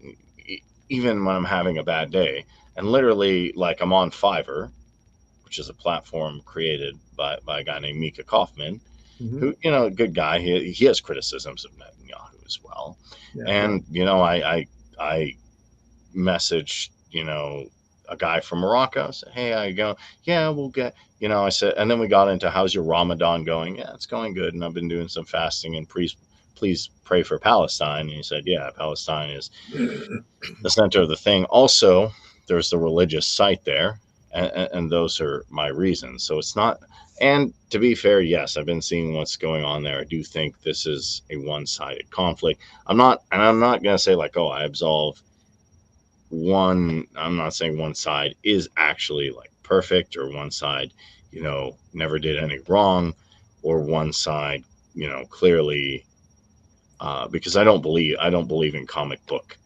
even when I'm having a bad day. And literally, like, I'm on Fiverr, which is a platform created by a guy named Mika Kaufman, Hmm. who, a good guy. He has criticisms of Netanyahu as well. Yeah. And, I messaged, a guy from Morocco. I said, hey, how you going? Yeah, we'll get, I said, and then we got into, how's your Ramadan going? Yeah, it's going good. And I've been doing some fasting, and please pray for Palestine. And he said, yeah, Palestine is the center of the thing. Also, there's the religious site there, and those are my reasons. So it's not. And to be fair, yes, I've been seeing what's going on there. I do think this is a one-sided conflict. I'm not going to say like, oh, I absolve one. I'm not saying one side is actually like perfect, or one side, never did any wrong, or one side, clearly, because I don't believe in comic book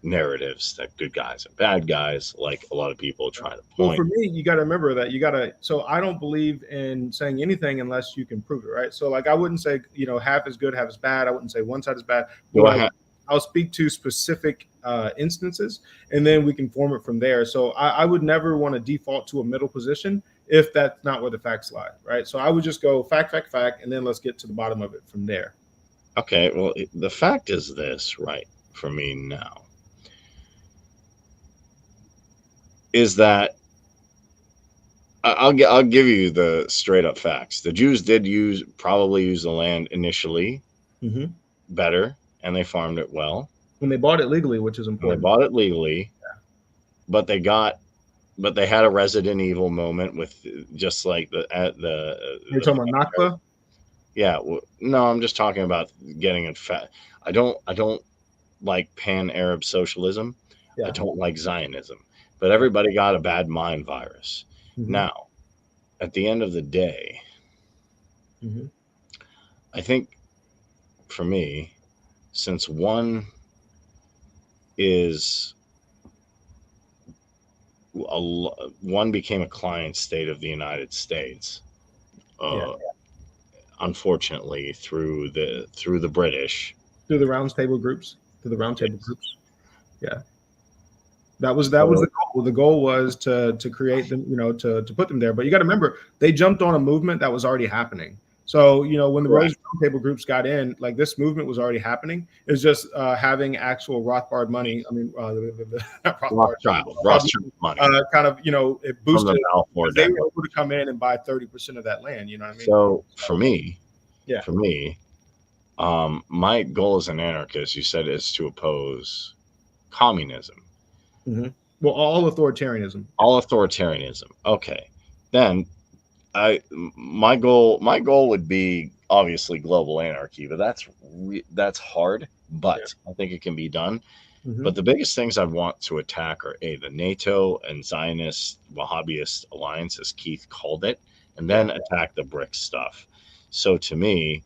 narratives that good guys and bad guys, like a lot of people try to Well, point. for me, you got to remember that you got to. So I don't believe in saying anything unless you can prove it, right? So like I wouldn't say half is good, half is bad. I wouldn't say one side is bad. But Go what ahead. I'll speak to specific instances, and then we can form it from there. So I would never want to default to a middle position if that's not where the facts lie, right? So I would just go fact, fact, fact, and then let's get to the bottom of it from there. Okay, well, the fact is this, right, for me now, is that I'll give you the straight up facts. The Jews did probably use the land initially Hmm. better, and they farmed it well, When they bought it legally, which is and they important. bought it legally, but they had a Resident Evil moment with, just like You're the talking about Nakba. yeah. No, I'm just talking about getting it fat. I don't like pan Arab socialism. I Yeah. don't like Zionism, but everybody got a bad mind virus. Hmm. Now, at the end of the day, Hmm. I think, for me, since is one became a client state of the United States, Yeah. uh, unfortunately, through the British. Through the round table groups. Through the round table Yes. groups. Yeah. That was the So goal. The goal was to create them, to put them there. But you got to remember, they jumped on a movement that was already happening. So when the Rose correct. Roundtable groups got in, like this movement was already happening. It's just having actual Rothbard money. I mean, not Rothbard, Rothschild money kind of it from boosted the it Balfour because they were Declaration. able to come in and buy 30% of that land. You know what I mean? So So yeah. for me, my goal as an anarchist, you said, is to oppose communism, Hmm. Well, all authoritarianism. all authoritarianism. Okay, then I my goal would be obviously global anarchy, but that's hard. Yeah. But I think it can be done. Hmm. But the biggest things I want to attack are, the NATO and Zionist Wahhabist alliance, as Keith called it, and Yeah. then attack the BRICS stuff. So to me,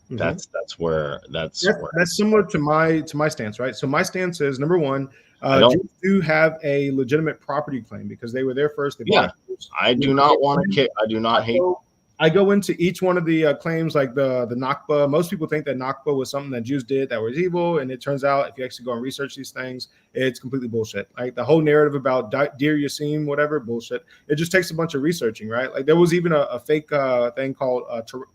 Hmm. that's where I That's similar stand. to my stance, right? So my stance is number one, I don't. Jews do have a legitimate property claim because they were there first. They bought Yeah, it first. I You do know, not want to kick. I do I not hate. go, I go into each one of the claims, like the Nakba. Most people think that Nakba was something that Jews did that was evil, and it turns out, if you actually go and research these things, it's completely bullshit. Like the whole narrative about Deir Yassim, whatever, bullshit. It just takes a bunch of researching, right? Like there was even a fake thing called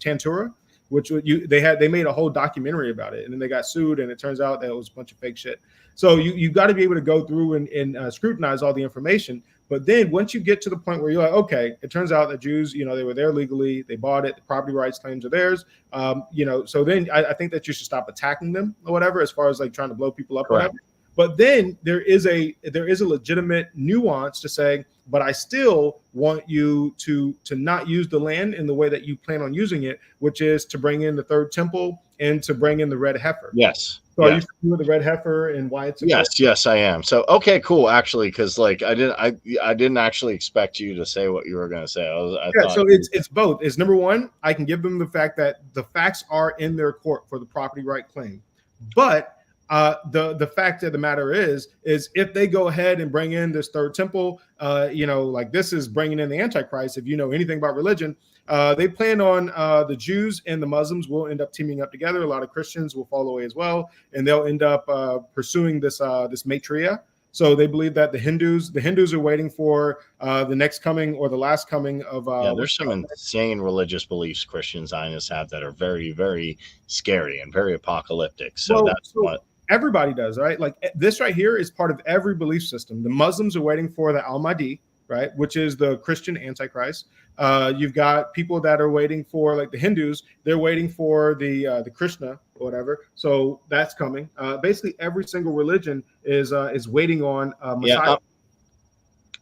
Tantura, which they made a whole documentary about it, and then they got sued, and it turns out that it was a bunch of fake shit. So you got to be able to go through and scrutinize all the information. But then once you get to the point where you're like, okay, it turns out that Jews, they were there legally, they bought it, the property rights claims are theirs. So then I think that you should stop attacking them or whatever, as far as like trying to blow people up, Correct. whatever. But then there is a legitimate nuance to say, but I still want you to not use the land in the way that you plan on using it, which is to bring in the third temple and to bring in the red heifer. Yes. So are you Yes. familiar with the red heifer and why it's important? Yes. Yes. I am. So, okay, cool. Actually, because like I didn't actually expect you to say what you were going to say. I Yeah, thought. so it's both. It's number one, I can give them the fact that the facts are in their court for the property right claim, but the fact of the matter is if they go ahead and bring in this third temple, like this is bringing in the Antichrist. If you know anything about religion, They plan on the Jews and the Muslims will end up teaming up together. A lot of Christians will fall away as well, and they'll end up pursuing this Maitreya. So they believe that the Hindus are waiting for the next coming or the last coming of Yeah, there's some insane religious beliefs Christian Zionists have that are very, very scary and very apocalyptic. So well, that's so what. everybody does, right? Like this right here is part of every belief system. The Muslims are waiting for the Al-Mahdi, right, which is the Christian Antichrist. You've got people that are waiting for, like the Hindus, they're waiting for the Krishna or whatever. So that's coming. Basically, every single religion is waiting on Yeah, Messiah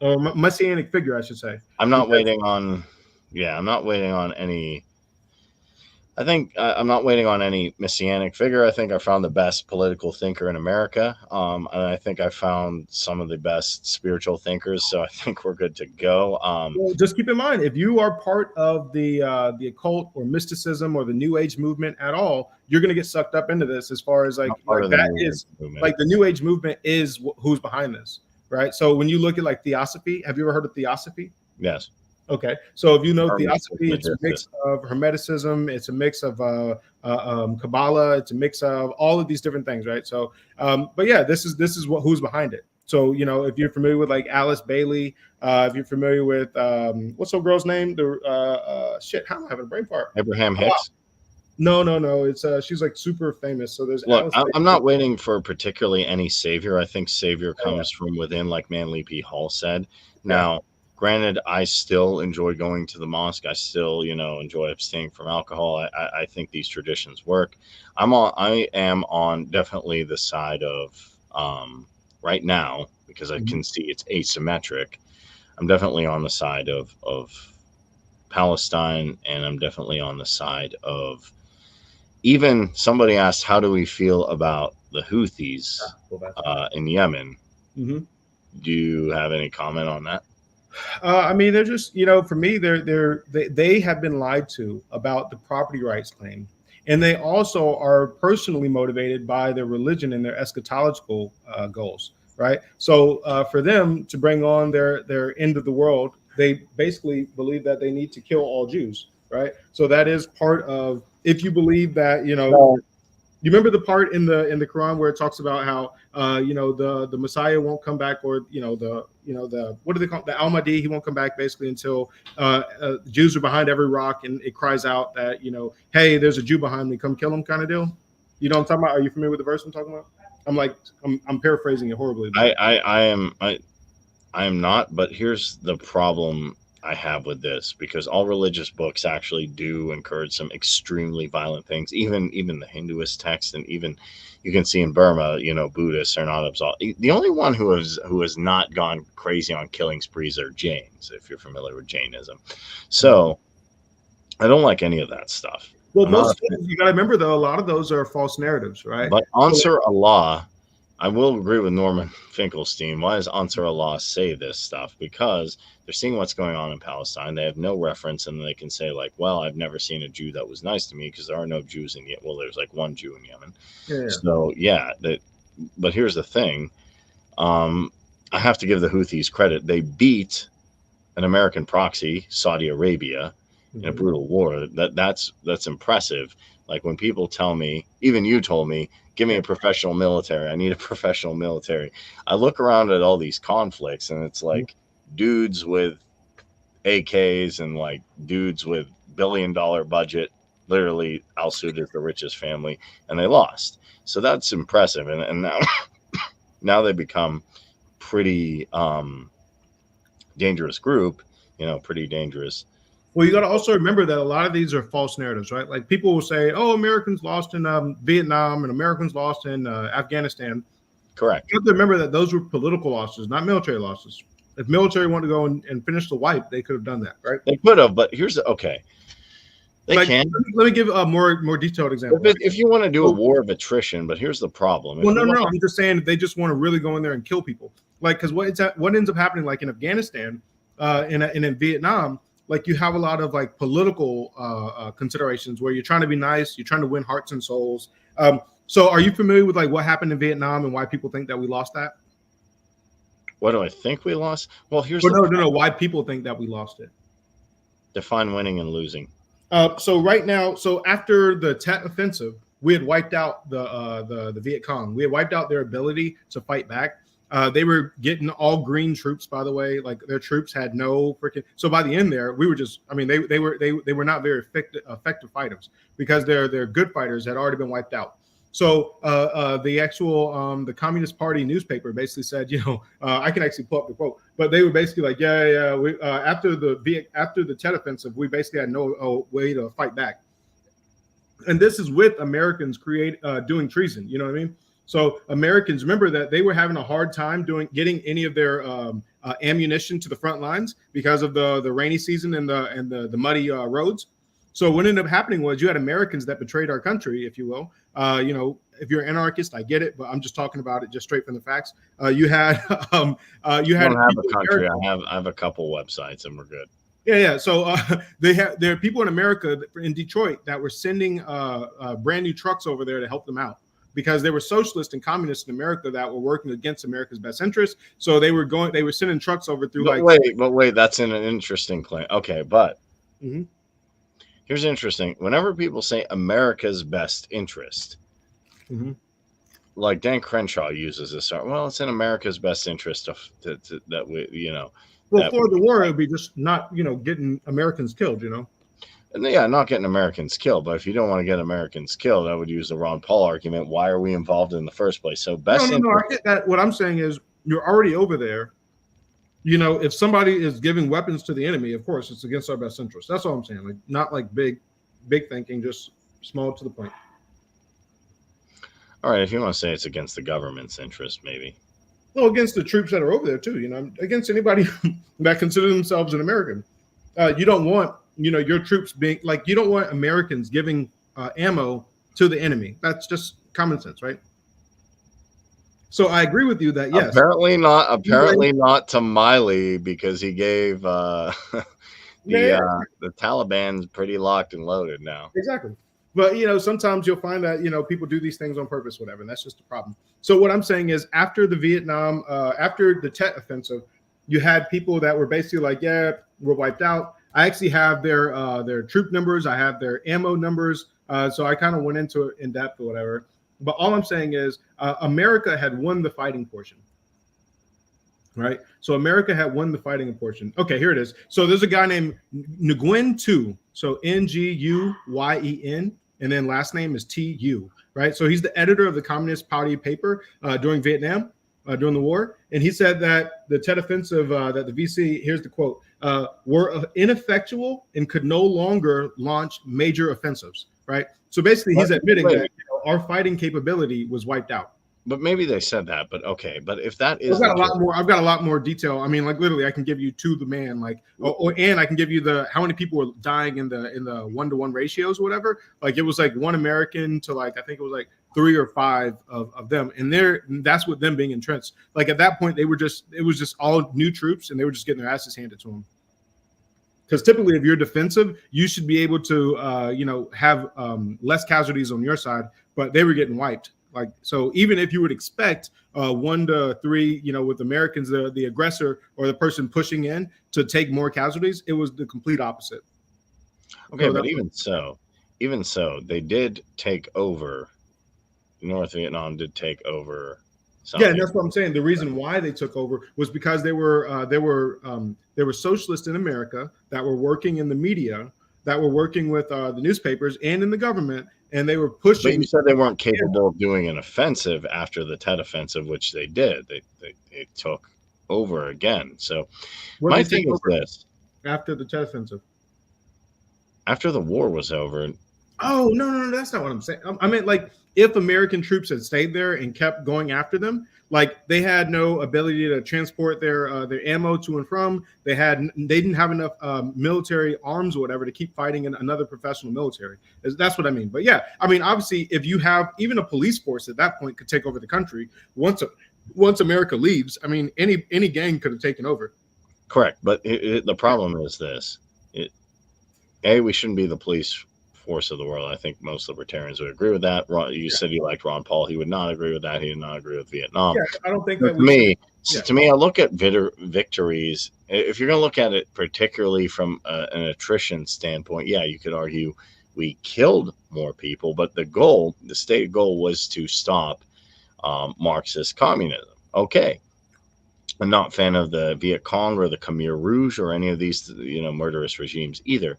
or messianic figure, I should say. I'm not Because waiting on. Yeah, I'm not waiting on any. I think I'm not waiting on any messianic figure. I think I found the best political thinker in America, and I think I found some of the best spiritual thinkers. So I think we're good to go. well, just keep in mind, if you are part of the occult or mysticism or the New Age movement at all, you're going to get sucked up into this. As far as I'm not part like of the that New Age is movement. like the New Age movement is who's behind this, right? So when you look at like theosophy, have you ever heard of theosophy? Yes, Okay, so if you know theosophy, it's a Hermeticism. mix of Hermeticism, it's a mix of Kabbalah, it's a mix of all of these different things, right? So, but yeah, this is who's behind it. So if you're familiar with like Alice Bailey, if you're familiar with what's the girl's name? The shit, how am I having a brain fart? Abraham Oh, wow. Hicks. No, it's she's like super famous. So there's Look, Alice I'm Bailey. not waiting for particularly any savior. I think savior comes from within, like Manly P. Hall said. Yeah. Now, granted, I still enjoy going to the mosque. I still, enjoy abstaining from alcohol. I think these traditions work. I am on definitely the side of right now because I Mhm. can see it's asymmetric. I'm definitely on the side of Palestine, and I'm definitely on the side of even somebody asked, how do we feel about the Houthis in Yemen? Mhm. Do you have any comment on that? I mean, they're just for me, they have been lied to about the property rights claim, and they also are personally motivated by their religion and their eschatological goals, right? So for them to bring on their end of the world, they basically believe that they need to kill all Jews, right? So that is part of, if you believe that you remember the part in the Quran where it talks about how the Messiah won't come back, or the what do they call it? The Al-Mahdi, he won't come back basically until Jews are behind every rock, and it cries out that hey, there's a Jew behind me, come kill him, kind of deal. You know what I'm talking about? Are you familiar with the verse I'm talking about? I'm paraphrasing it horribly, but I am not, but here's the problem I have with this, because all religious books actually do encourage some extremely violent things. Even the Hinduist text, and even you can see in Burma, Buddhists are not absolved. The only one who has not gone crazy on killing sprees are Jains, if you're familiar with Jainism. So I don't like any of that stuff. well, I'm not most a fan. you got to remember though, a lot of those are false narratives, right? But So, Ansar Allah, I will agree with Norman Finkelstein. Why does Ansar Allah say this stuff? Because they're seeing what's going on in Palestine. They have no reference, and they can say, like, well, I've never seen a Jew that was nice to me, because there are no Jews in Yemen. Well, there's like one Jew in Yemen. yeah. So, yeah. But here's the thing. I have to give the Houthis credit. They beat an American proxy, Saudi Arabia, in a Mhm. brutal war. That's impressive. Like when people tell me, even you told me, give me a professional military. I need a professional military. I look around at all these conflicts, and it's like dudes with AKs and like dudes with $1 billion budget. Literally, Al Saud is the richest family, and they lost. So that's impressive. And now now they become pretty dangerous group. Pretty dangerous. Well, you got to also remember that a lot of these are false narratives, right? Like people will say, "Oh, Americans lost in Vietnam and Americans lost in Afghanistan." Correct. You have to remember that those were political losses, not military losses. If military wanted to go and finish the wipe, they could have done that, right? They could have, but okay. They Like, can. let me give a more detailed example. If you want to do a So, war of attrition, but here's the problem. well, If you want no. I'm just saying they just want to really go in there and kill people. Like, because what ends up happening, like in Afghanistan, and in Vietnam, like you have a lot of like political considerations where you're trying to be nice, you're trying to win hearts and souls. So, are you familiar with like what happened in Vietnam and why people think that we lost that? what do I think we lost? Well, here's Or the no. Why people think that we lost it? Define winning and losing. So right now, so after the Tet Offensive, we had wiped out the Viet Cong. We had wiped out their ability to fight back. They were getting all green troops, by the way. Like their troops had no freaking. So by the end there, we were just. I mean, they were not very effective fighters because their good fighters had already been wiped out. So the actual the Communist Party newspaper basically said, I can actually pull up the quote, but they were basically like, yeah. We, after the Tet Offensive, we basically had no way to fight back, and this is with Americans doing treason. You know what I mean? So Americans, remember that they were having a hard time getting any of their ammunition to the front lines because of the rainy season and the muddy roads. So what ended up happening was you had Americans that betrayed our country, if you will. If you're an anarchist, I get it, but I'm just talking about it just straight from the facts. You had I don't have a country. I have a couple websites, and we're good. Yeah. So there are people in America, in Detroit, that were sending brand new trucks over there to help them out because they were socialists and communists in America that were working against America's best interests. So they were sending trucks over through. But wait, that's an interesting claim. Okay, but. Mm-hmm. Here's interesting. Whenever people say America's best interest, mm-hmm. like Dan Crenshaw uses this, well, it's in America's best interest that we, Well, for the war, it would be just not, getting Americans killed, And yeah, not getting Americans killed. But if you don't want to get Americans killed, I would use the Ron Paul argument. Why are we involved in the first place? So best. No, I get that. What I'm saying is you're already over there. If somebody is giving weapons to the enemy, of course, it's against our best interest. That's all I'm saying. Like, not like big thinking, just small to the point. All right. If you want to say it's against the government's interest, maybe. Well, against the troops that are over there, too. Against anybody that consider themselves an American. You don't want, your troops being like, you don't want Americans giving ammo to the enemy. That's just common sense, right? So I agree with you that yes. Apparently not to Miley because he gave the Taliban's pretty locked and loaded now. Exactly. But sometimes you'll find that people do these things on purpose, whatever, and that's just a problem. So what I'm saying is after the Tet Offensive, you had people that were basically like, yeah, we're wiped out. I actually have their troop numbers, I have their ammo numbers. So I kind of went into it in depth or whatever. But all I'm saying is America had won the fighting portion, right? So America had won the fighting portion. Okay, here it is. So there's a guy named Nguyen Tu. So Nguyen, and then last name is Tu, right? So he's the editor of the Communist Party paper during Vietnam, during the war. And he said that the Tet Offensive, that the VC, here's the quote, were ineffectual and could no longer launch major offensives, right? So basically he's admitting that our fighting capability was wiped out. But maybe they said that, but okay. But if that is, I've got a lot more detail. I mean, like literally, I can give you to the man, like, and I can give you how many people were dying in the 1-to-1 ratios, or whatever. Like it was like one American to like I think it was like 3 or 5 of them, and that's with them being entrenched. Like at that point, it was just all new troops, and they were just getting their asses handed to them. Because typically, if you're defensive, you should be able to, have less casualties on your side. But they were getting wiped. Like so, even if you would expect 1 to 3, with Americans, the aggressor or the person pushing in to take more casualties, it was the complete opposite. Okay, so but even so, they did take over. North Vietnam did take over. Yeah, and that's what I'm saying. The reason why they took over was because they were socialists in America that were working in the media, that were working with the newspapers and in the government, and they were pushing. But you said they weren't capable of doing an offensive after the Tet Offensive, which they did. They took over again. So my thing is this: after the Tet Offensive, after the war was over. Oh no, that's not what I'm saying. I meant like if American troops had stayed there and kept going after them, like they had no ability to transport their ammo to and from. They didn't have enough military arms or whatever to keep fighting in another professional military. That's what I mean. But yeah, I mean obviously if you have even a police force at that point could take over the country once America leaves. I mean any gang could have taken over. Correct, but the problem is this: we shouldn't be the police force of the world. I think most libertarians would agree with that. You said you liked Ron Paul. He would not agree with that. He did not agree with Vietnam. Yeah, I don't think So that we should. Yeah, to me, I look at victories. If you're going to look at it particularly from an attrition standpoint, yeah, you could argue we killed more people, but the stated goal was to stop Marxist communism. Okay, I'm not a fan of the Viet Cong or the Khmer Rouge or any of these, murderous regimes either.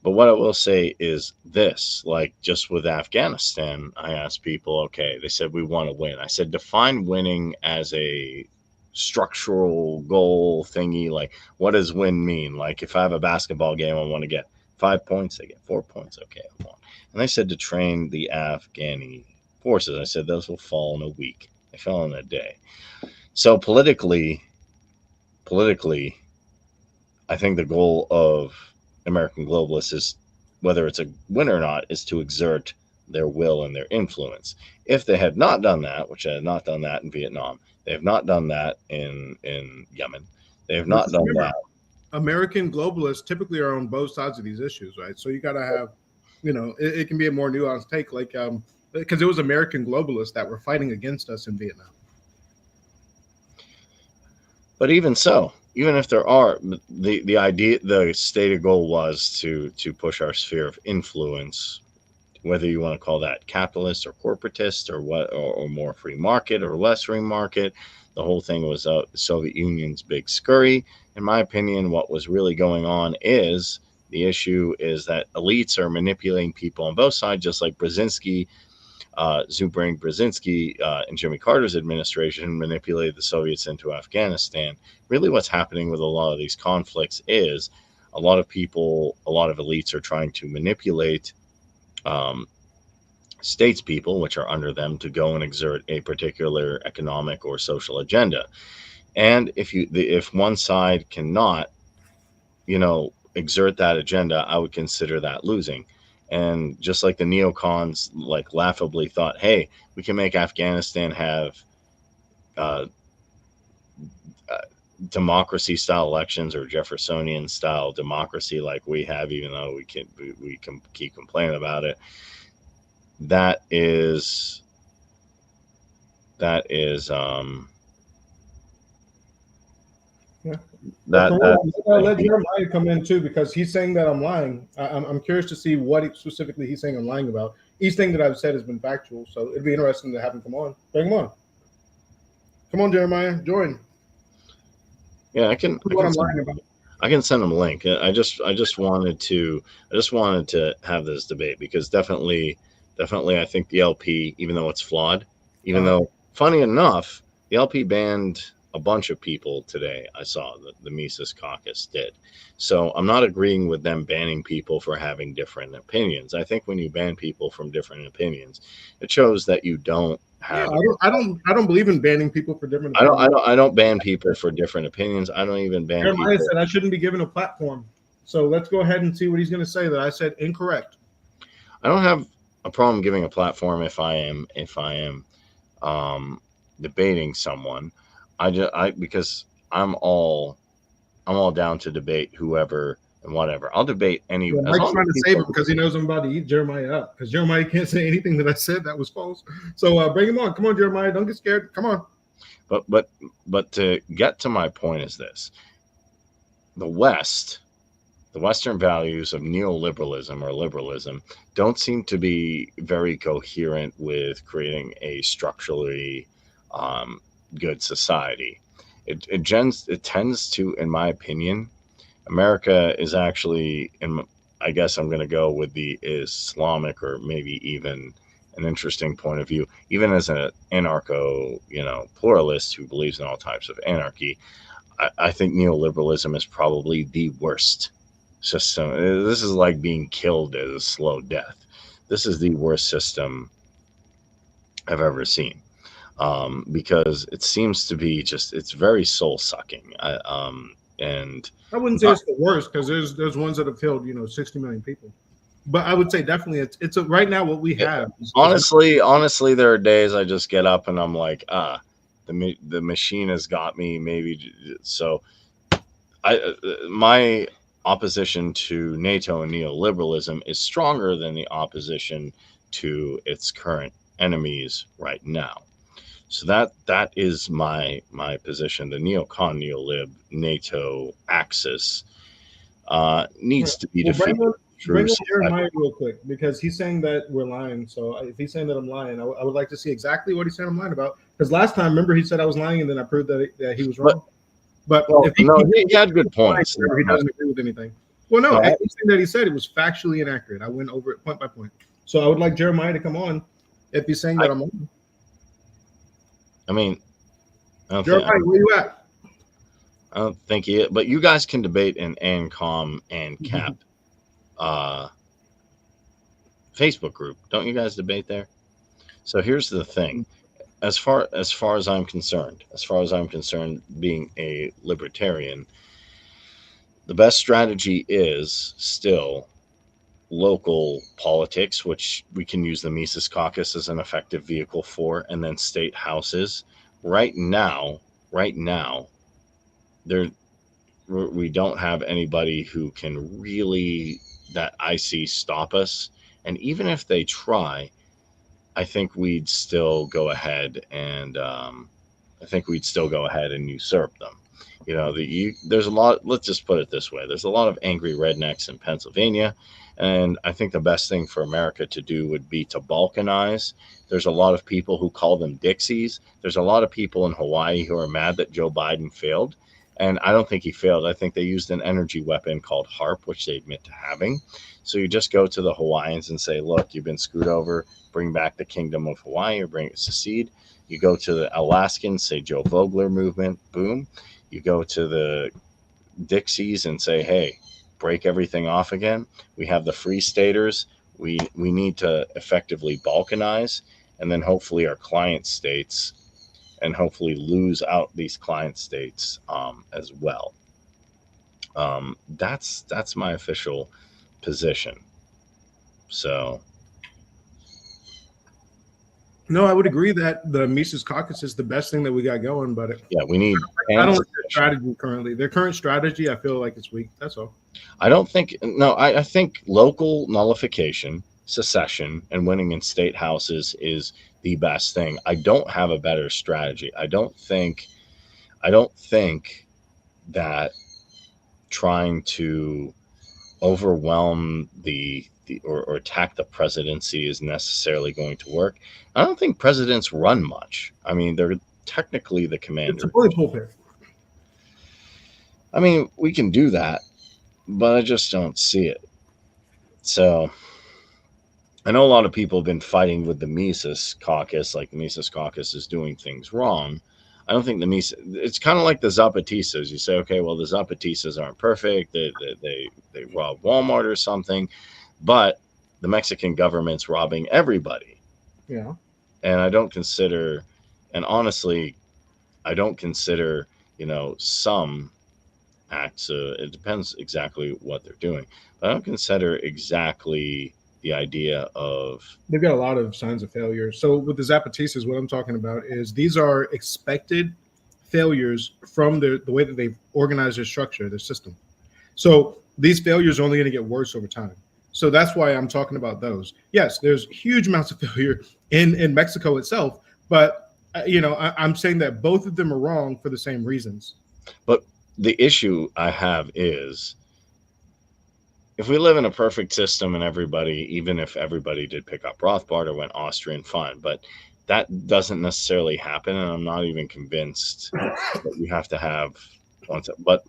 But what I will say is this, like just with Afghanistan, I asked people, okay, they said we want to win. I said, define winning as a structural goal thingy. Like, what does win mean? Like, if I have a basketball game, I want to get 5 points, I get 4 points. Okay, I won. And they said to train the Afghani forces. I said, those will fall in a week. They fell in a day. So politically, I think the goal of American globalists is, whether it's a win or not, is to exert their will and their influence. If they had not done that, which they had not done that in Vietnam, they have not done that in Yemen, they have but not just done remember, that. American globalists typically are on both sides of these issues, right? So you got to have, it can be a more nuanced take, like because it was American globalists that were fighting against us in Vietnam. But even so, even if there are, the idea, the stated goal was to push our sphere of influence, whether you want to call that capitalist or corporatist or what, or more free market or less free market. The whole thing was the Soviet Union's big scurry. In my opinion, what was really going on is the issue is that elites are manipulating people on both sides, just like Zubrin Brzezinski and Jimmy Carter's administration manipulated the Soviets into Afghanistan. Really, what's happening with a lot of these conflicts is a lot of people, a lot of elites are trying to manipulate um, statespeople, which are under them, to go and exert a particular economic or social agenda. And if one side cannot, exert that agenda, I would consider that losing. And just like the neocons, like laughably thought, hey, we can make Afghanistan have uh, uh, democracy style elections or Jeffersonian style democracy like we have, even though we can keep complaining about it. That is that is Yeah. But that Kareem, that let Jeremiah come in too, because he's saying that I'm lying. I'm curious to see what specifically he's saying I'm lying about. Each thing that I've said has been factual, so it'd be interesting to have him come on. Bring him on. Come on, Jeremiah, join. yeah, What I'm lying about. I can send them a link. I just wanted to have this debate because definitely I think the LP, even though it's flawed, even though funny enough, the LP banned a bunch of people today. I saw the Mises Caucus did. So I'm not agreeing with them banning people for having different opinions. I think when you ban people from different opinions, it shows that you don't Yeah, have. I don't believe in banning people for different opinions. I don't ban people for different opinions. I don't even ban Jeremiah people. said I shouldn't be given a platform. So let's go ahead and see what he's going to say that I said incorrect. I don't have a problem giving a platform if I am debating someone. Because I'm all down to debate whoever and whatever. I'll debate any. Yeah, As Mike's long trying as to save him people, because he knows I'm about to eat Jeremiah up. Because Jeremiah can't say anything that I said that was false. So bring him on. Come on, Jeremiah. Don't get scared. Come on. but to get to my point is this: the Western values of neoliberalism or liberalism don't seem to be very coherent with creating a structurally good society. It tends to, in my opinion, America is actually, I guess I'm going to go with the Islamic or maybe even an interesting point of view, even as an anarcho, pluralist who believes in all types of anarchy. I think neoliberalism is probably the worst system. This is like being killed as a slow death. This is the worst system I've ever seen. Because it seems to be it's very soul sucking. And I wouldn't say it's the worst because there's ones that have killed 60 million people. But I would say definitely it's right now what we have. Honestly, there are days I just get up and I'm like, the machine has got me. Maybe so. My opposition to NATO and neoliberalism is stronger than the opposition to its current enemies right now. So that is my position. The neocon neolib NATO axis Right. needs to be Well, defeated through bring in succession. Jeremiah real quick because he's saying that we're lying. So if he's saying that I'm lying, I would like to see exactly what he's saying I'm lying about. Because last time, remember, he said I was lying, and then I proved that he was But wrong. But well, if no, he he had good lying points. whenever he No, doesn't agree with anything, well, no, no, everything that he said it was factually inaccurate. I went over it point by point. So I would like Jeremiah to come on if he's saying I, that I'm wrong. I mean, I don't think Jeremiah, where you at? I don't think he. But you guys can debate in Ancom and Cap uh, Facebook group, don't you guys debate there? So here's the thing: as far as I'm concerned, being a libertarian, the best strategy is still local politics, which we can use the Mises Caucus as an effective vehicle for, and then state houses. Right now, right now, there we don't have anybody who can really that I see stop us. And even if they try, I think we'd still go ahead and usurp them. There's a lot. Let's just put it this way: there's a lot of angry rednecks in Pennsylvania, and I think the best thing for America to do would be to balkanize. There's a lot of people who call them Dixies. There's a lot of people in Hawaii who are mad that Joe Biden failed, and I don't think he failed. I think they used an energy weapon called HARP, which they admit to having. So you just go to the Hawaiians and say, "Look, you've been screwed over. Bring back the Kingdom of Hawaii, or bring it secede." You go to the Alaskans, say Joe Vogler movement, boom. You go to the Dixies and say, "Hey, break everything off again." We have the Free Staters. We need to effectively balkanize, and then hopefully our client states, and hopefully lose out these client states as well. That's my official position. So No, I would agree that the Mises Caucus is the best thing that we got going, but yeah, we need I and don't like their secession. strategy currently. Their current strategy, I feel like it's weak. That's all. I don't think no. I think local nullification, secession, and winning in state houses is the best thing. I don't have a better strategy. I don't think that trying to overwhelm or attack the presidency is necessarily going to work. I don't think presidents run much. I mean, they're technically the It's a commander. bully pulpit. I mean, we can do that, but I just don't see it. So I know a lot of people have been fighting with the Mises Caucus, like the Mises Caucus is doing things wrong. I don't think the Mises. It's kind of like the Zapatistas. You say, okay, well, the Zapatistas aren't perfect. They rob Walmart or something, but the Mexican government's robbing everybody. Yeah. And I don't consider, and honestly, I don't consider, some acts. It depends exactly what they're doing, but I don't consider exactly the idea of They've got a lot of signs of failure. So with the Zapatistas, what I'm talking about is these are expected failures from the way that they've organized their structure, their system. So these failures are only going to get worse over time. So that's why I'm talking about those. Yes, there's huge amounts of failure in Mexico itself, but I'm saying that both of them are wrong for the same reasons. But the issue I have is if we live in a perfect system and even if everybody did pick up Rothbard or went Austrian, fine. But that doesn't necessarily happen. And I'm not even convinced that you have to have one. But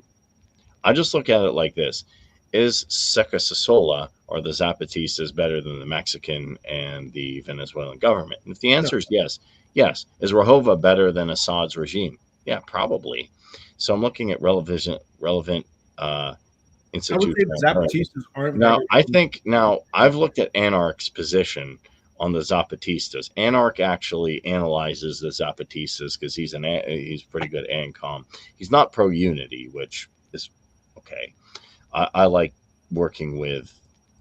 I just look at it like this: is Seca Sosola or the Zapatistas better than the Mexican and the Venezuelan government? And if the No, answer is yes, yes. Is Rojava better than Assad's regime? Yeah, probably. So I'm looking at relevant I would say institutional the alternatives. Zapatistas aren't better. Now I've looked at Anarch's position on the Zapatistas. Anarch actually analyzes the Zapatistas because he's pretty good at Ancom. He's not pro unity, which is okay. I like working with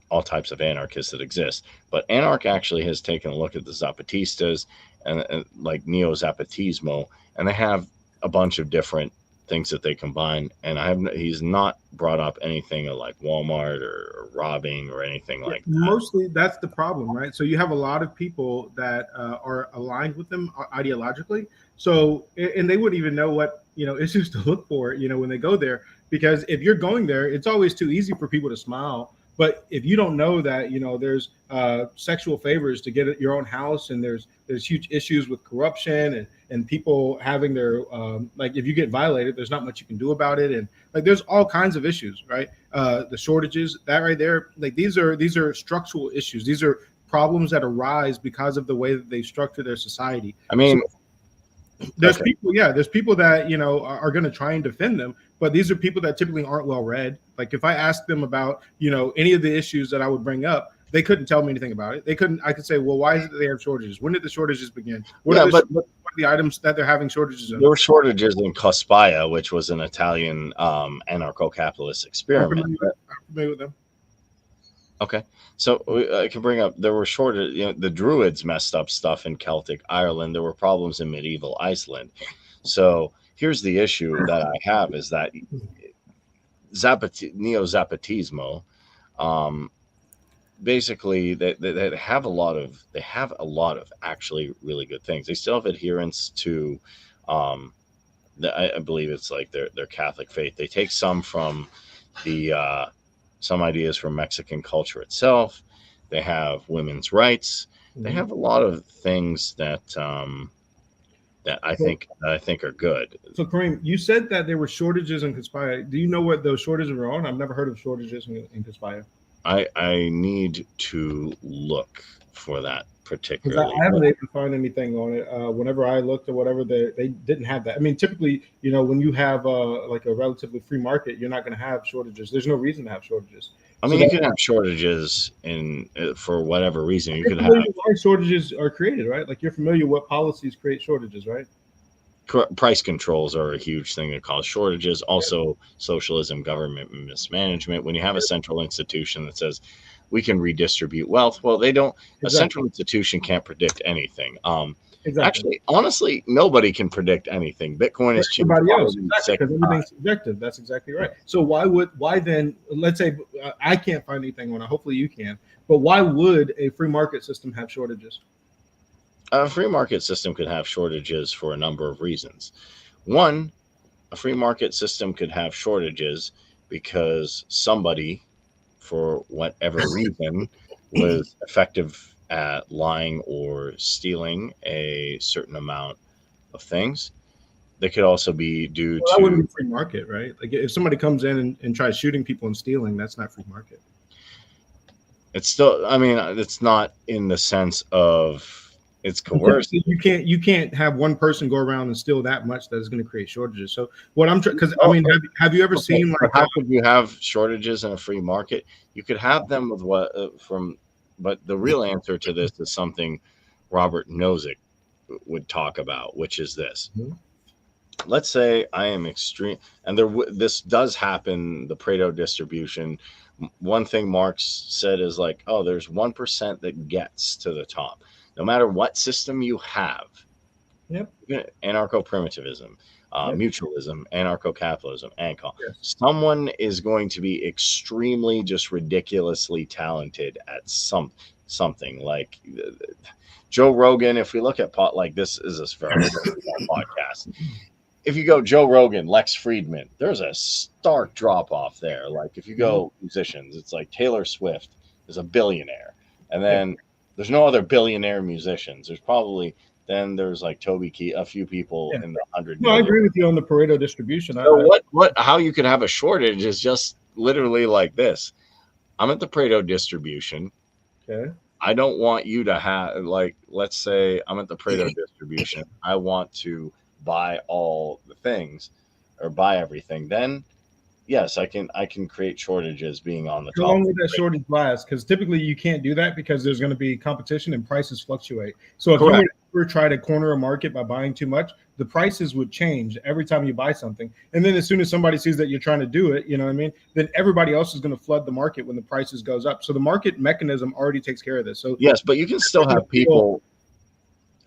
all types of anarchists that exist, but Anarch actually has taken a look at the Zapatistas and like Neo Zapatismo, and they have a bunch of different things that they combine, and he's not brought up anything like Walmart or robbing or anything Yeah, like that. mostly that's the problem, right? So you have a lot of people that are aligned with them ideologically. So and they wouldn't even know what issues to look for, when they go there. Because if you're going there, it's always too easy for people to smile. But if you don't know that there's sexual favors to get at your own house, and there's huge issues with corruption and people having their like if you get violated, there's not much you can do about it, and like there's all kinds of issues, right? The shortages, that right there, like these are structural issues. These are problems that arise because of the way that they structure their society. I So mean, there's okay. people, yeah, there's people that are going to try and defend them, but these are people that typically aren't well read. Like if I asked them about any of the issues that I would bring up, they couldn't tell me anything about it. They couldn't. I could say, well, why is it that they have shortages? When did the shortages begin? What are Yeah, the but what are the items that they're having shortages in? there were shortages in Cospaya, which was an Italian anarcho-capitalist I'm experiment. familiar with, I'm familiar with them. Okay, so I can bring up there were shortages. The Druids messed up stuff in Celtic Ireland. There were problems in medieval Iceland. So here's the issue that I have is that neo-Zapatismo, um, basically they have a lot of actually really good things. They still have adherence to, um, I believe it's like their Catholic faith. They take some from the some ideas from Mexican culture itself. They have women's rights. They Mhm. have a lot of things that So, I think are good. so Kareem, you said that there were shortages in Conspire. Do you know what those shortages were on? I've never heard of shortages in Conspire. I need to look for that Because particularly. I haven't been able to find anything on it. Whenever I looked or whatever, they didn't have that. I mean, typically, when you have like a relatively free market, you're not going to have shortages. There's no reason to have shortages. I So mean, you that can have shortages in for whatever reason. You you're could have familiar with why shortages are created, right? Like you're familiar what policies create shortages, right? price controls are a huge thing that cause shortages. Also, socialism, government mismanagement. When you have a central institution that says we can redistribute wealth, well, they don't. A Exactly. central institution can't predict anything. Exactly. Actually, honestly, nobody can predict anything. Bitcoin has changed Everybody else, probably exactly, six because everything's times. subjective. That's exactly right. So why then? Let's say I can't find anything on it. Hopefully you can. But why would a free market system have shortages? A free market system could have shortages for a number of reasons. One, a free market system could have shortages because somebody, for whatever reason, was effective at lying or stealing a certain amount of things. They could also be due Well, that wouldn't to be free market, right? Like if somebody comes in and tries shooting people and stealing, that's not free market. it's still, I mean, it's not in the sense of it's But coercive. typically, you can't have one person go around and steal that much that is going to create shortages. So what I'm trying, because I Oh, mean, have you ever okay, seen but like how could you have shortages in a free market? You could have them with what from, but the real answer to this is something Robert Nozick would talk about, which is this. Let's say I am extreme, and this does happen. The Pareto distribution. One thing Marx said is like, oh, there's 1% that gets to the top, no matter what system you have. Yep. Anarcho primitivism, Yep. mutualism, anarcho capitalism, Ancom. Yes. Someone is going to be extremely, just ridiculously talented at something like Joe Rogan. If we look at like this is a very small podcast. If you go Joe Rogan, Lex Friedman, there's a stark drop off there. Like if you Mhm. go musicians, it's like Taylor Swift is a billionaire, and Yeah. then there's no other billionaire musicians. There's probably then there's like Toby Key, a few people Yeah. in the hundred No, I million. agree with you on the Pareto distribution. So what how you could have a shortage is just literally like this. I'm at the Pareto distribution. Okay. I don't want you to have like let's say I'm at the Pareto distribution. I want to buy all the things or buy everything. Then yes, I can create shortages being on the How top long of would that the shortage last? Because typically you can't do that because there's going to be competition and prices fluctuate. So if you were correct. to ever try to corner a market by buying too much, the prices would change every time you buy something. And then as soon as somebody sees that you're trying to do it, you know what I mean? Then everybody else is going to flood the market when the prices goes up. So the market mechanism already takes care of this. So Yes, but you can still have people, people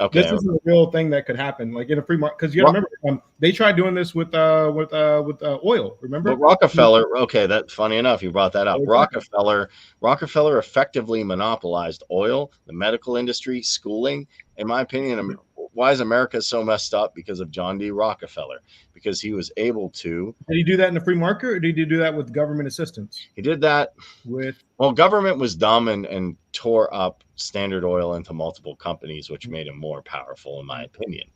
Okay. This isn't a real thing that could happen, like in a free market. Because you got to Ro- remember, they tried doing this with oil. But Remember? Rockefeller, okay, that's funny enough. You brought that up. Rockefeller effectively monopolized oil, the medical industry, schooling. In my opinion, why is America so messed up? Because of John D. Rockefeller. Because he was able to. Did he do that in the free market, or did he do that with government assistance? He did that. With Well, government was dumb and tore up Standard Oil into multiple companies, which made him more powerful, in my opinion.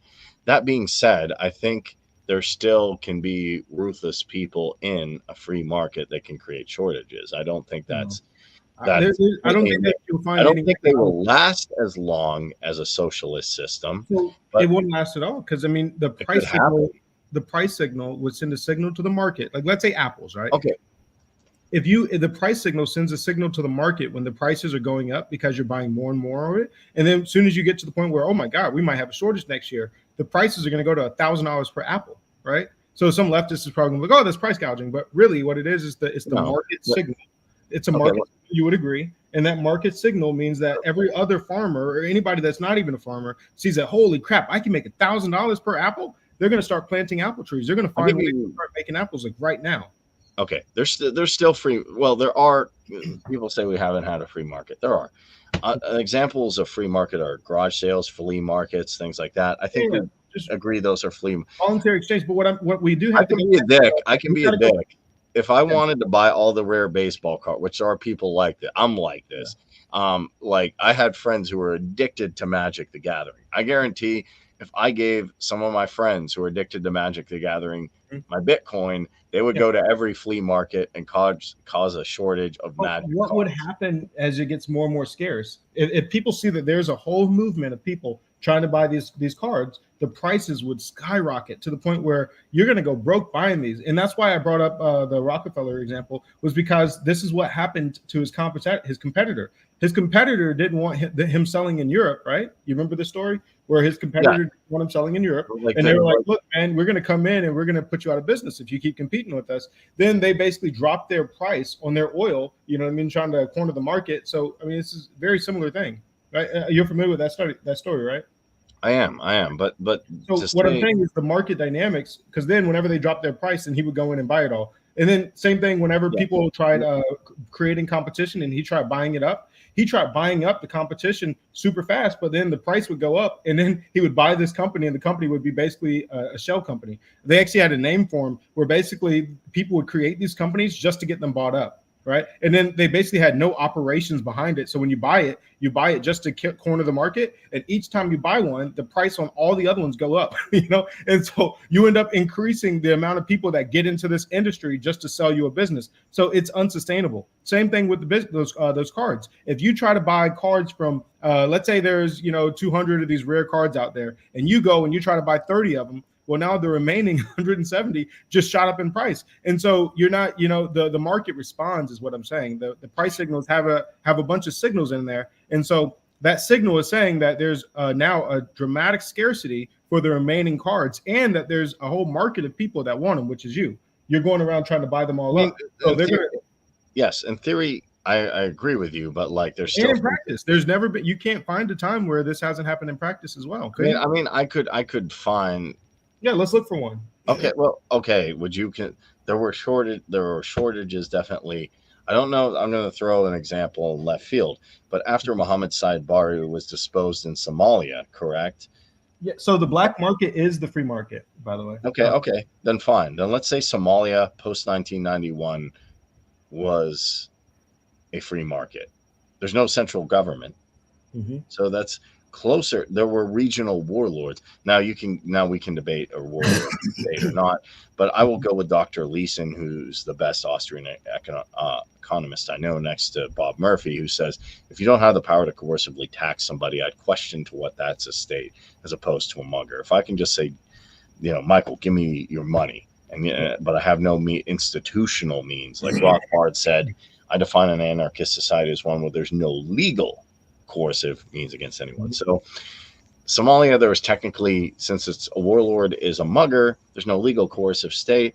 That being said, I think there still can be ruthless people in a free market that can create shortages. I don't think no, that's I don't think that you'll I find don't any think they economic. will last as long as a socialist system, So it but wouldn't last at all because I mean it could happen. the price signal would send a signal to the market. Like let's say apples, right? Okay, If the price signal sends a signal to the market when the prices are going up because you're buying more and more of it, and then as soon as you get to the point where oh my god, we might have a shortage next year, the prices are going to go to $1,000 per apple, right? So some leftists is probably like, oh, that's price gouging, but really what it is the no, market signal. It's a okay, market. You would agree, and that market signal means that every other farmer or anybody that's not even a farmer sees that holy crap, I can make $1,000 per apple. They're going to start planting apple trees. They're going to I'll find give ways to you. start making apples like right now. Okay, there's still free. Well, there are people say we haven't had a free market. There are examples of free market are garage sales, flea markets, things like that. I think Yeah, we just agree those are flea. voluntary exchange. But what we do I have to can go be a back to, dick. I can we be got a to go. dick. If I wanted to buy all the rare baseball cards, which there are people like that, I'm like this. Like I had friends who were addicted to Magic the Gathering. I guarantee if I gave some of my friends who are addicted to Magic the Gathering my Bitcoin, they would Yeah. go to every flea market and cause a shortage of But Magic what would cards. happen as it gets more and more scarce? If people see that there's a whole movement of people trying to buy these cards, the prices would skyrocket to the point where you're going to go broke buying these. And that's why I brought up the Rockefeller example, was because this is what happened to his competitor. His competitor didn't want him selling in Europe, right? You remember the story where his Yeah, competitor didn't want him selling in Europe, like and they the were like, like, "Look, man, we're going to come in and we're going to put you out of business if you keep competing with us." Then they basically dropped their price on their oil, you know what I mean, trying to corner the market. So I mean, this is a very similar thing, right? You're familiar with that story, right? I am, but So to what I'm say saying is the market dynamics, because then whenever they drop their price, and he would go in and buy it all. And then same thing whenever yeah, people tried creating competition and he tried buying it up, he tried buying up the competition super fast, but then the price would go up, and then he would buy this company, and the company would be basically a shell company. They actually had a name for them where basically people would create these companies just to get them bought up, right? And then they basically had no operations behind it. So when you buy it just to corner the market, and each time you buy one, the price on all the other ones go up, you know. And so you end up increasing the amount of people that get into this industry just to sell you a business. So it's unsustainable. Same thing with those cards. If you try to buy cards from, let's say there's 200 of these rare cards out there, and you go and you try to buy 30 of them. Well, now the remaining 170 just shot up in price, and so you're not, the market responds, is what I'm saying. The price signals have a bunch of signals in there, and so that signal is saying that there's now a dramatic scarcity for the remaining cards, and that there's a whole market of people that want them, which is you. You're going around trying to buy them I all mean, up, so in they're theory, gonna. yes, in theory, I agree with you, but like there's And still. in practice, there's never been. You can't find a time where this hasn't happened in practice as well. I Could mean, you? I could find. Yeah, let's look for one. Okay, well, okay. Would you can there were shortages definitely. I don't know. I'm going to throw an example in left field, but after Mohammed Said Bari was disposed in Somalia, correct? Yeah. So the black market is the free market, by the way. Okay, then fine. Then let's say Somalia post 1991 was a free market. There's no central government. Mhm. So that's closer. There were regional warlords. Now we can debate a warlord state or not, but I will go with Dr. Leeson, who's the best Austrian economist I know, next to Bob Murphy, who says if you don't have the power to coercively tax somebody, I'd question to what that's a state as opposed to a mugger. If I can just say, Michael, give me your money, but I have no institutional means, like Rothbard said, I define an anarchist society as one where there's no legal coercive means against anyone. So Somalia, there was technically, since it's a warlord is a mugger, there's no legal coercive state.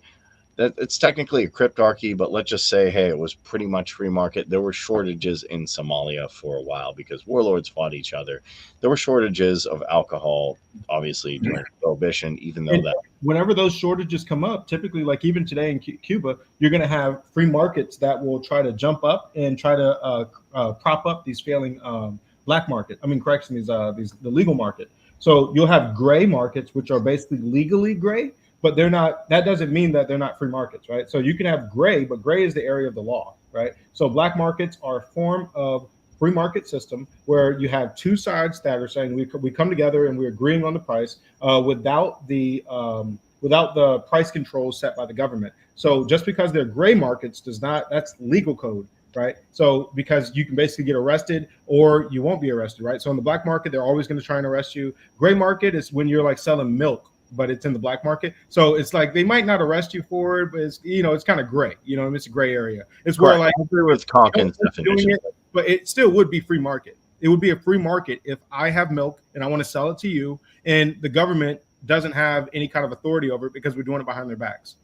that it's technically a cryptarchy, but let's just say, hey, it was pretty much free market. There were shortages in Somalia for a while because warlords fought each other. There were shortages of alcohol, obviously during Prohibition, even though And that. whenever those shortages come up, typically, like even today in Cuba, you're going to have free markets that will try to jump up and try to prop up these failing black market. I mean, correction, these the legal market. So you'll have gray markets, which are basically legally gray, but they're not. That doesn't mean that they're not free markets, right? So you can have gray, but gray is the area of the law, right? So black markets are a form of free market system where you have two sides that are saying we come together and we're agreeing on the price without the price controls set by the government. So just because they're gray markets does not, that's legal code, right? So because you can basically get arrested or you won't be arrested, right? So in the black market, they're always going to try and arrest you. Gray market is when you're like selling milk, but it's in the black market. So it's like they might not arrest you for it, but it's it's kind of gray. It's a gray area. It's where Correct. like I agree with Calkins' doing definition. it, but it still would be free market. It would be a free market if I have milk and I want to sell it to you, and the government doesn't have any kind of authority over it because we're doing it behind their backs.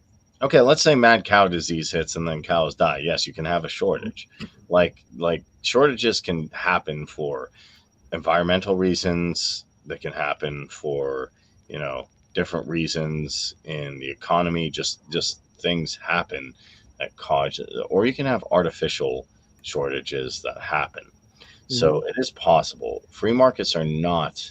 Okay, let's say mad cow disease hits and then cows die. Yes, you can have a shortage. Like shortages can happen for environmental reasons. They can happen for different reasons in the economy. Just things happen that cause, or you can have artificial shortages that happen. So it is possible. Free markets are not,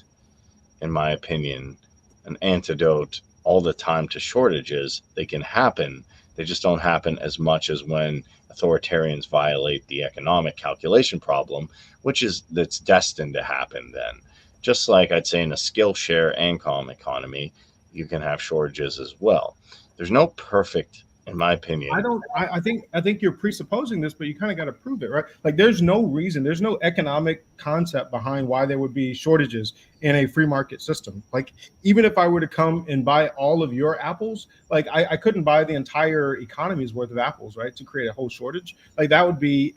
in my opinion, an antidote all the time to shortages. They can happen. They just don't happen as much as when authoritarians violate the economic calculation problem, which is that's destined to happen then. Just like I'd say in a Skillshare Ancom economy, you can have shortages as well. There's no perfect, in my opinion. I don't. I think you're presupposing this, but you kind of got to prove it, right? Like, there's no reason, there's no economic concept behind why there would be shortages in a free market system. Like, even if I were to come and buy all of your apples, like I couldn't buy the entire economy's worth of apples, right? To create a whole shortage, like that would be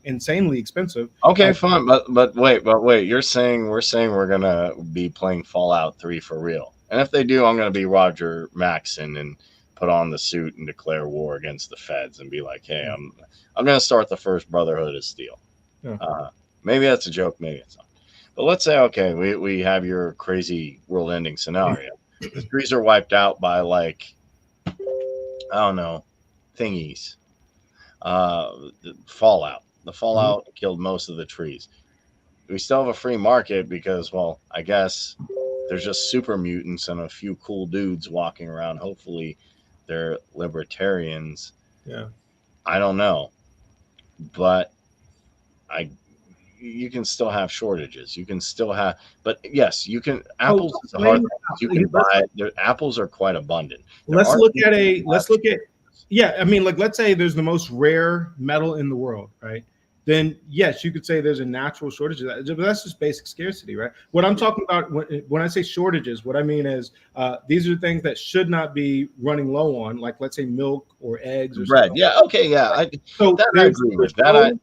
insanely expensive. Okay, fine, but wait. We're gonna be playing Fallout 3 for real, and if they do, I'm gonna be Roger Maxon and put on the suit and declare war against the feds and be like, hey, I'm gonna start the first Brotherhood of Steel. Yeah. Maybe that's a joke, maybe it's not. But let's say, okay, we have your crazy world-ending scenario. The trees are wiped out by like, I don't know, thingies. Fallout. The fallout killed most of the trees. We still have a free market because, well, I guess there's just super mutants and a few cool dudes walking around. Hopefully, they're libertarians. Yeah. I don't know, but you can still have shortages. You can still have, but yes, you can. Apples is a hard. You can buy. Apples are quite abundant. Let's look at. Yeah, I mean, like, let's say there's the most rare metal in the world, right? Then yes, you could say there's a natural shortage of that, but that's just basic scarcity, right? What I'm talking about when I say shortages, what I mean is these are things that should not be running low on, like let's say milk or eggs or bread. something. Yeah, okay, yeah. I agree with that.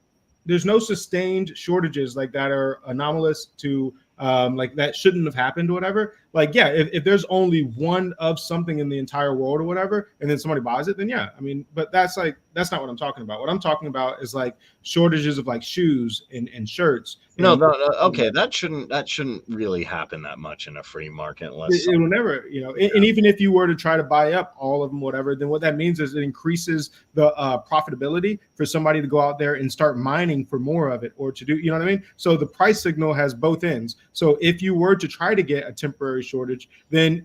There's no sustained shortages like that are anomalous to like that shouldn't have happened or whatever. Like, yeah, if there's only one of something in the entire world or whatever, and then somebody buys it, then yeah, I mean, but that's not what I'm talking about. What I'm talking about is like shortages of like shoes and shirts. No, okay, that shouldn't really happen that much in a free market unless it will never, and even if you were to try to buy up all of them, whatever, then what that means is it increases the profitability for somebody to go out there and start mining for more of it or to do, you know what I mean? So the price signal has both ends. So if you were to try to get a temporary shortage, then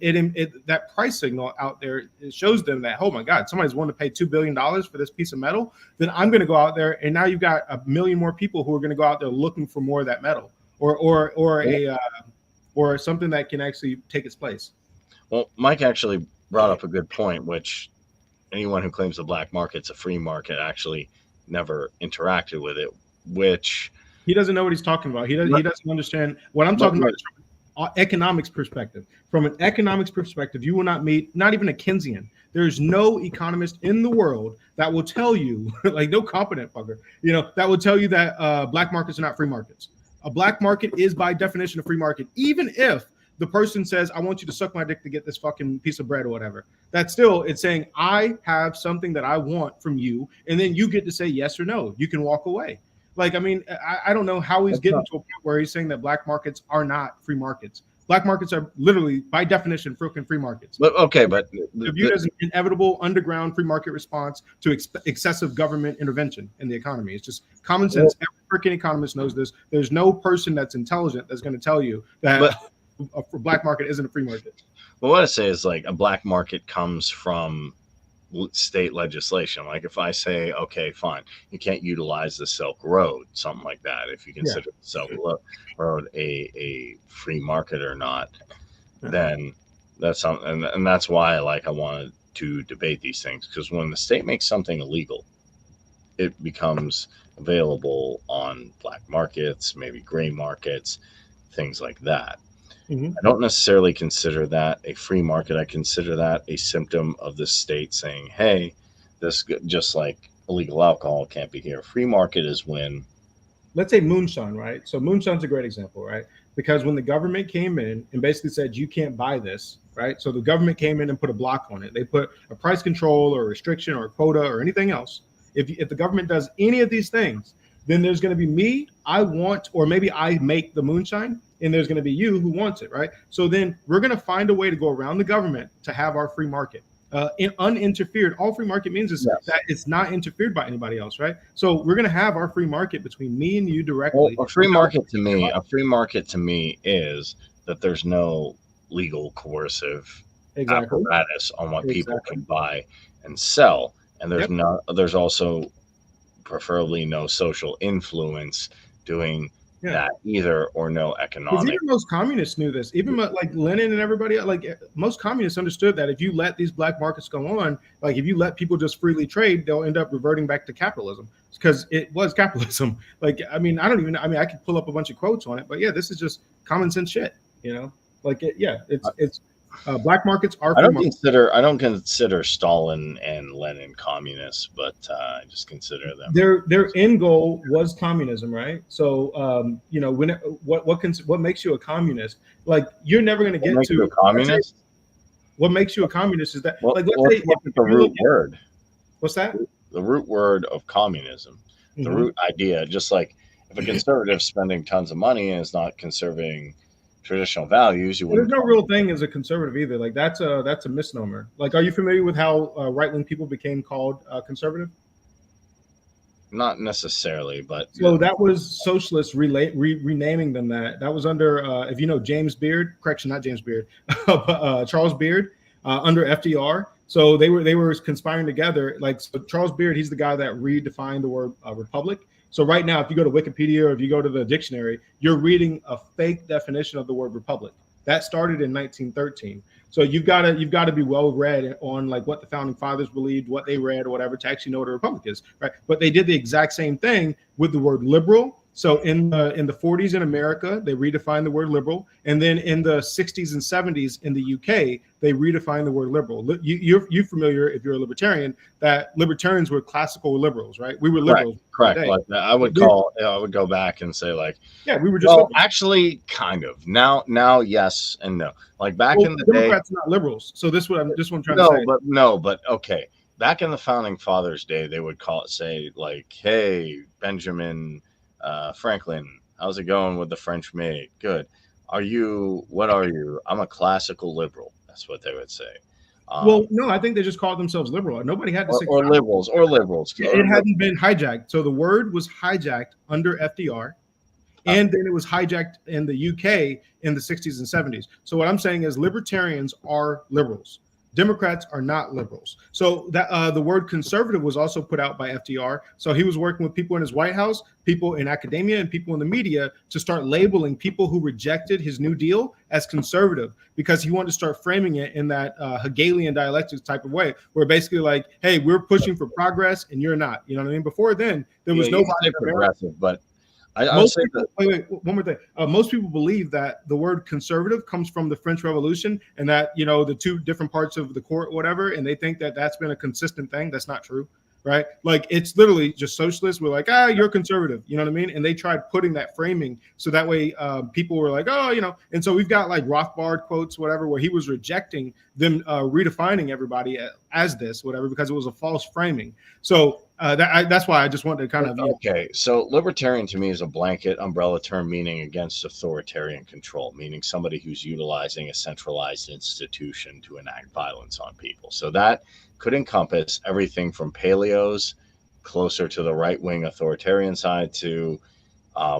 that price signal out there, it shows them that, oh my God, somebody's willing to pay $2 billion for this piece of metal, then I'm going to go out there, and now you've got a million more people who are going to go out there looking for more of that metal or something that can actually take its place. Well, Mike actually brought up a good point, which anyone who claims the black market's a free market actually never interacted with it, which he doesn't know what he's talking about. He doesn't understand what I'm talking about. From an economics perspective. From an economics perspective, you will not meet not even a Keynesian. There's no economist in the world that will tell you, like no competent fucker, that will tell you that black markets are not free markets. A black market is by definition a free market, even if the person says, I want you to suck my dick to get this fucking piece of bread or whatever. That's still, it's saying, I have something that I want from you. And then you get to say yes or no. You can walk away. Like, I mean, I don't know how he's getting to a point where he's saying that black markets are not free markets. Black markets are literally, by definition, freaking free markets. But okay, but they're viewed as an inevitable underground free market response to excessive government intervention in the economy. It's just common sense. Every freaking economist knows this. There's no person that's intelligent that's going to tell you that a black market isn't a free market. Well, what I say is like a black market comes from state legislation. Like if I say, okay, fine, you can't utilize the Silk Road, something like that. If you consider the Silk Road a free market or not, then that's something. And that's why I wanted to debate these things, because when the state makes something illegal, it becomes available on black markets, maybe gray markets, things like that. I don't necessarily consider that a free market. I consider that a symptom of the state saying, hey, this, just like illegal alcohol can't be here. Free market is when, let's say moonshine, right? So moonshine's a great example, right? Because when the government came in and basically said, you can't buy this, right? So the government came in and put a block on it. They put a price control or a restriction or a quota or anything else. If the government does any of these things, then there's going to be me, I want, or maybe I make the moonshine, and there's going to be you who wants it, right? So then we're going to find a way to go around the government to have our free market. Uninterfered. All free market means is that it's not interfered by anybody else, right? So we're going to have our free market between me and you directly. Well, a free market to me is that there's no legal coercive apparatus on what people can buy and sell, and there's also preferably no social influence doing that either, or no economic. Even most communists knew this. Even like Lenin and everybody, like most communists understood that if you let these black markets go on, like if you let people just freely trade, they'll end up reverting back to capitalism, because it was capitalism. Like, I mean, I could pull up a bunch of quotes on it, but yeah, this is just common sense shit, you know? Like, it's black markets are. I don't consider Stalin and Lenin communists, but I just consider them. Their end goal was communism, right? So what makes you a communist? Like, you're never going to get to a communist. What makes you a communist is that let's say the root word. What's that? The root word of communism. The root idea. Just like if a conservative spending tons of money and is not conserving traditional values, there's no real thing as a conservative either. Like that's a misnomer. Like, are you familiar with how right-wing people became called conservative? Not necessarily, but so that was socialists renaming them that. That was under if you know James Beard, correction, not James Beard, Charles Beard under FDR. So they were conspiring together. Like, so Charles Beard, he's the guy that redefined the word republic. So right now, if you go to Wikipedia or if you go to the dictionary, you're reading a fake definition of the word republic. That started in 1913. So you've got to be well read on like what the founding fathers believed, what they read or whatever, to actually know what a republic is, right? But they did the exact same thing with the word liberal. So in the 40s in America, they redefined the word liberal, and then in the 60s and 70s in the UK, they redefined the word liberal. You're familiar, if you're a libertarian, that libertarians were classical liberals, right? We were liberals. Correct. Like I would go back and say like, we were just actually kind of now yes and no. Like back in the Democrats are not liberals. So this what I'm trying to say. But okay. Back in the founding fathers' day, they would say like, hey, Benjamin Franklin, how's it going with the French maid? Good. What are you? I'm a classical liberal. That's what they would say. Well, no, I think they just called themselves liberal. Nobody had to say liberals. It hadn't been hijacked. So the word was hijacked under FDR, and then it was hijacked in the UK in the 60s and 70s. So what I'm saying is libertarians are liberals. Democrats are not liberals. So that the word conservative was also put out by FDR. So he was working with people in his White House, people in academia, and people in the media to start labeling people who rejected his New Deal as conservative, because he wanted to start framing it in that Hegelian dialectics type of way, where basically like, hey, we're pushing for progress and you're not. You know what I mean? Before then, there was nobody progressive, but wait, one more thing. Most people believe that the word conservative comes from the French Revolution, and that, the two different parts of the court, whatever, and they think that that's been a consistent thing. That's not true. right? Like it's literally just socialists were like, ah, you're conservative, you know what I mean? And they tried putting that framing so that way people were like, oh, you know. And so we've got like Rothbard quotes, whatever, where he was rejecting them redefining everybody as this, whatever, because it was a false framing. So that's why I just wanted to kind of, Okay, so libertarian to me is a blanket umbrella term meaning against authoritarian control, meaning somebody who's utilizing a centralized institution to enact violence on people. So that could encompass everything from paleos, closer to the right wing authoritarian side, to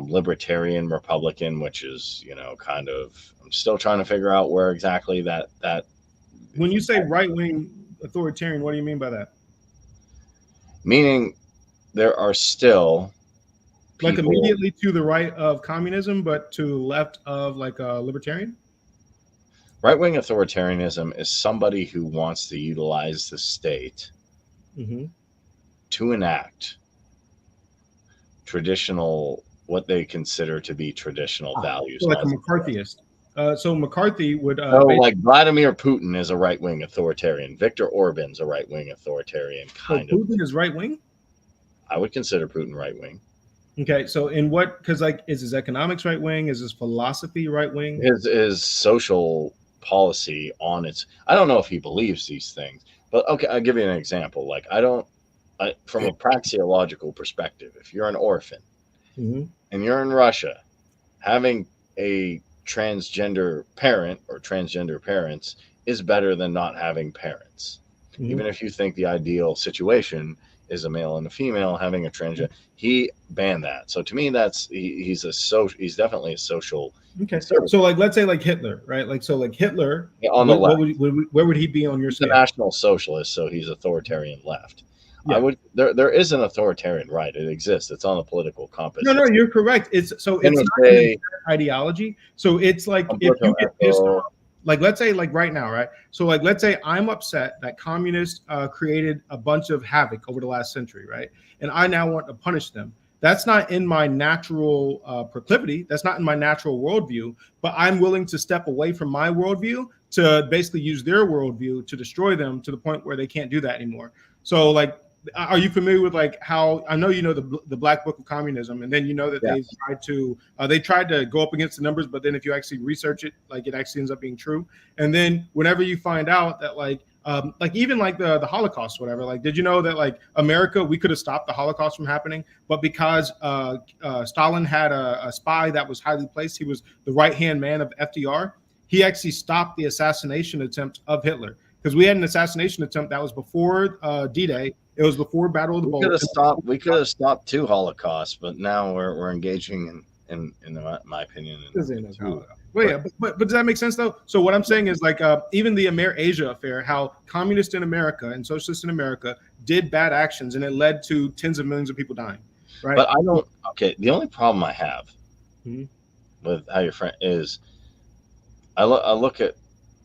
libertarian Republican, which is, kind of, I'm still trying to figure out where exactly that when you say right wing authoritarian, what do you mean by that? meaning there are still Like people. immediately to the right of communism, but to the left of like a libertarian? Right wing authoritarianism is somebody who wants to utilize the state Mm-hmm. to enact traditional, what they consider to be traditional values. So like a McCarthyist. So McCarthy would So, basically. like Vladimir Putin is a right wing authoritarian. Viktor Orban's a right wing authoritarian, So kind of. Putin is right wing. I would consider Putin right wing. Okay, so in what? Because like, is his economics right wing? Is his philosophy right wing? His social policy on its. I don't know if he believes these things, but okay, I'll give you an example. Like from a praxeological perspective, if you're an orphan Mm-hmm. and you're in Russia, having a transgender parent or transgender parents is better than not having parents. Mm-hmm. Even if you think the ideal situation is a male and a female having a transgender, he banned that. So to me, he's definitely a social. Okay, so like, let's say like Hitler, right? Like, so like Hitler, On the left, where would he be on your he's a scale? national socialist, so he's authoritarian left. Yeah. There is an authoritarian right. It exists. It's on the political compass. No, you're correct. It's not an ideology. So it's like if you get pissed off, like let's say like right now, right? So like let's say I'm upset that communists created a bunch of havoc over the last century, right? And I now want to punish them. That's not in my natural proclivity. That's not in my natural worldview. But I'm willing to step away from my worldview to basically use their worldview to destroy them to the point where they can't do that anymore. So like, are you familiar with like how I know you know the Black Book of Communism, and then you know that they tried to go up against the numbers, but then if you actually research it, like it actually ends up being true. And then whenever you find out that like even like the Holocaust, whatever, like did you know that like America, we could have stopped the Holocaust from happening, but because Stalin had a spy that was highly placed, he was the right hand man of FDR. He actually stopped the assassination attempt of Hitler because we had an assassination attempt that was before D-Day. It was before Battle of the Bulge. We could have stopped two Holocausts, but now we're engaging in my opinion. Well, yeah, but does that make sense though? So what I'm saying is like even the Asia affair, how communists in America and socialists in America did bad actions, and it led to tens of millions of people dying. Right. But I don't. Okay, the only problem I have mm-hmm. with how your friend is, I look at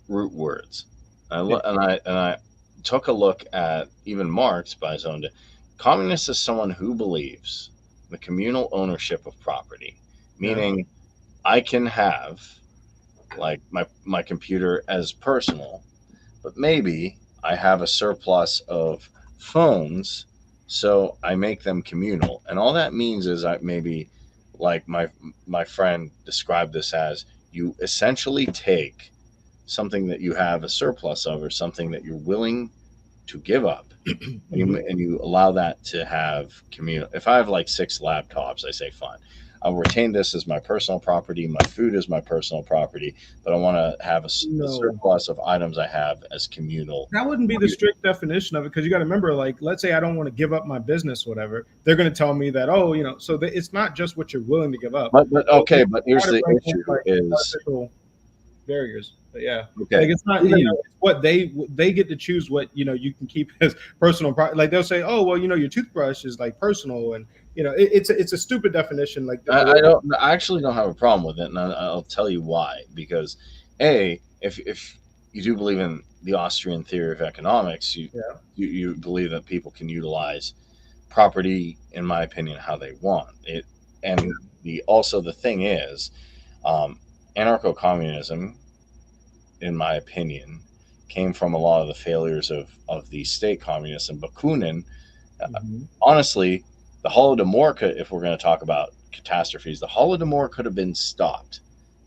root words, and I took a look at even Marx by his own. Communist is someone who believes the communal ownership of property, meaning I can have like my computer as personal, but maybe I have a surplus of phones, so I make them communal. And all that means is I maybe, like my friend described this as, you essentially take something that you have a surplus of or something that you're willing to give up and you allow that to have communal. If I have like 6 laptops, I say fine, I'll retain this as my personal property, my food is my personal property, but I want to have a surplus of items I have as communal. That wouldn't be the strict definition of it, because you got to remember, like, let's say I don't want to give up my business or whatever, they're going to tell me that, oh, you know, so it's not just what you're willing to give up. But okay, but here's the issue is barriers. But yeah, okay, like it's not, you know, it's what they get to choose what, you know, you can keep as personal property. Like they'll say, oh, well, you know, your toothbrush is like personal, and you know, it's a stupid definition. Like I actually don't have a problem with it, and I'll tell you why. Because if you do believe in the Austrian theory of economics, you believe that people can utilize property, in my opinion, how they want it. And the thing is, anarcho-communism, in my opinion, came from a lot of the failures of the state communists. And Bakunin Mhm. Honestly, the Holodomor could, if we're going to talk about catastrophes, the Holodomor could have been stopped.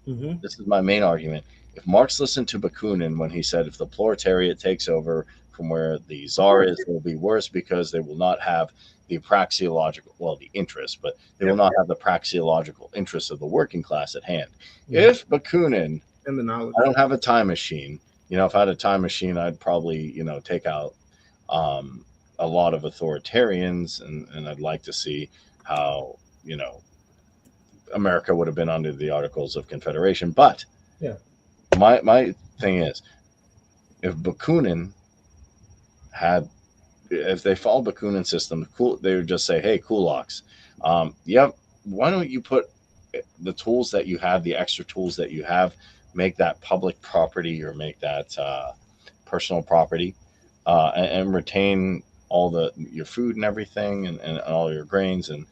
Mhm. This is my main argument. If Marx listened to Bakunin when he said if the proletariat takes over from where the czar is, it will be worse because they will not have the praxeological, well, the interest, but they will Yep. not have the praxeological interests of the working class at hand. Mhm. If Bakunin, And the I knowledge. don't have a time machine. If I had a time machine, I'd probably, take out um, a lot of authoritarians, and I'd like to see how, America would have been under the Articles of Confederation. But Yeah. my thing is, if Bakunin had, if they followed Bakunin's system, cool, they would just say, "Hey, Kulaks, yep, why don't you put the tools that you have, the extra tools that you have, make that public property or make that personal property, and retain all the your food and everything, and all your grains, and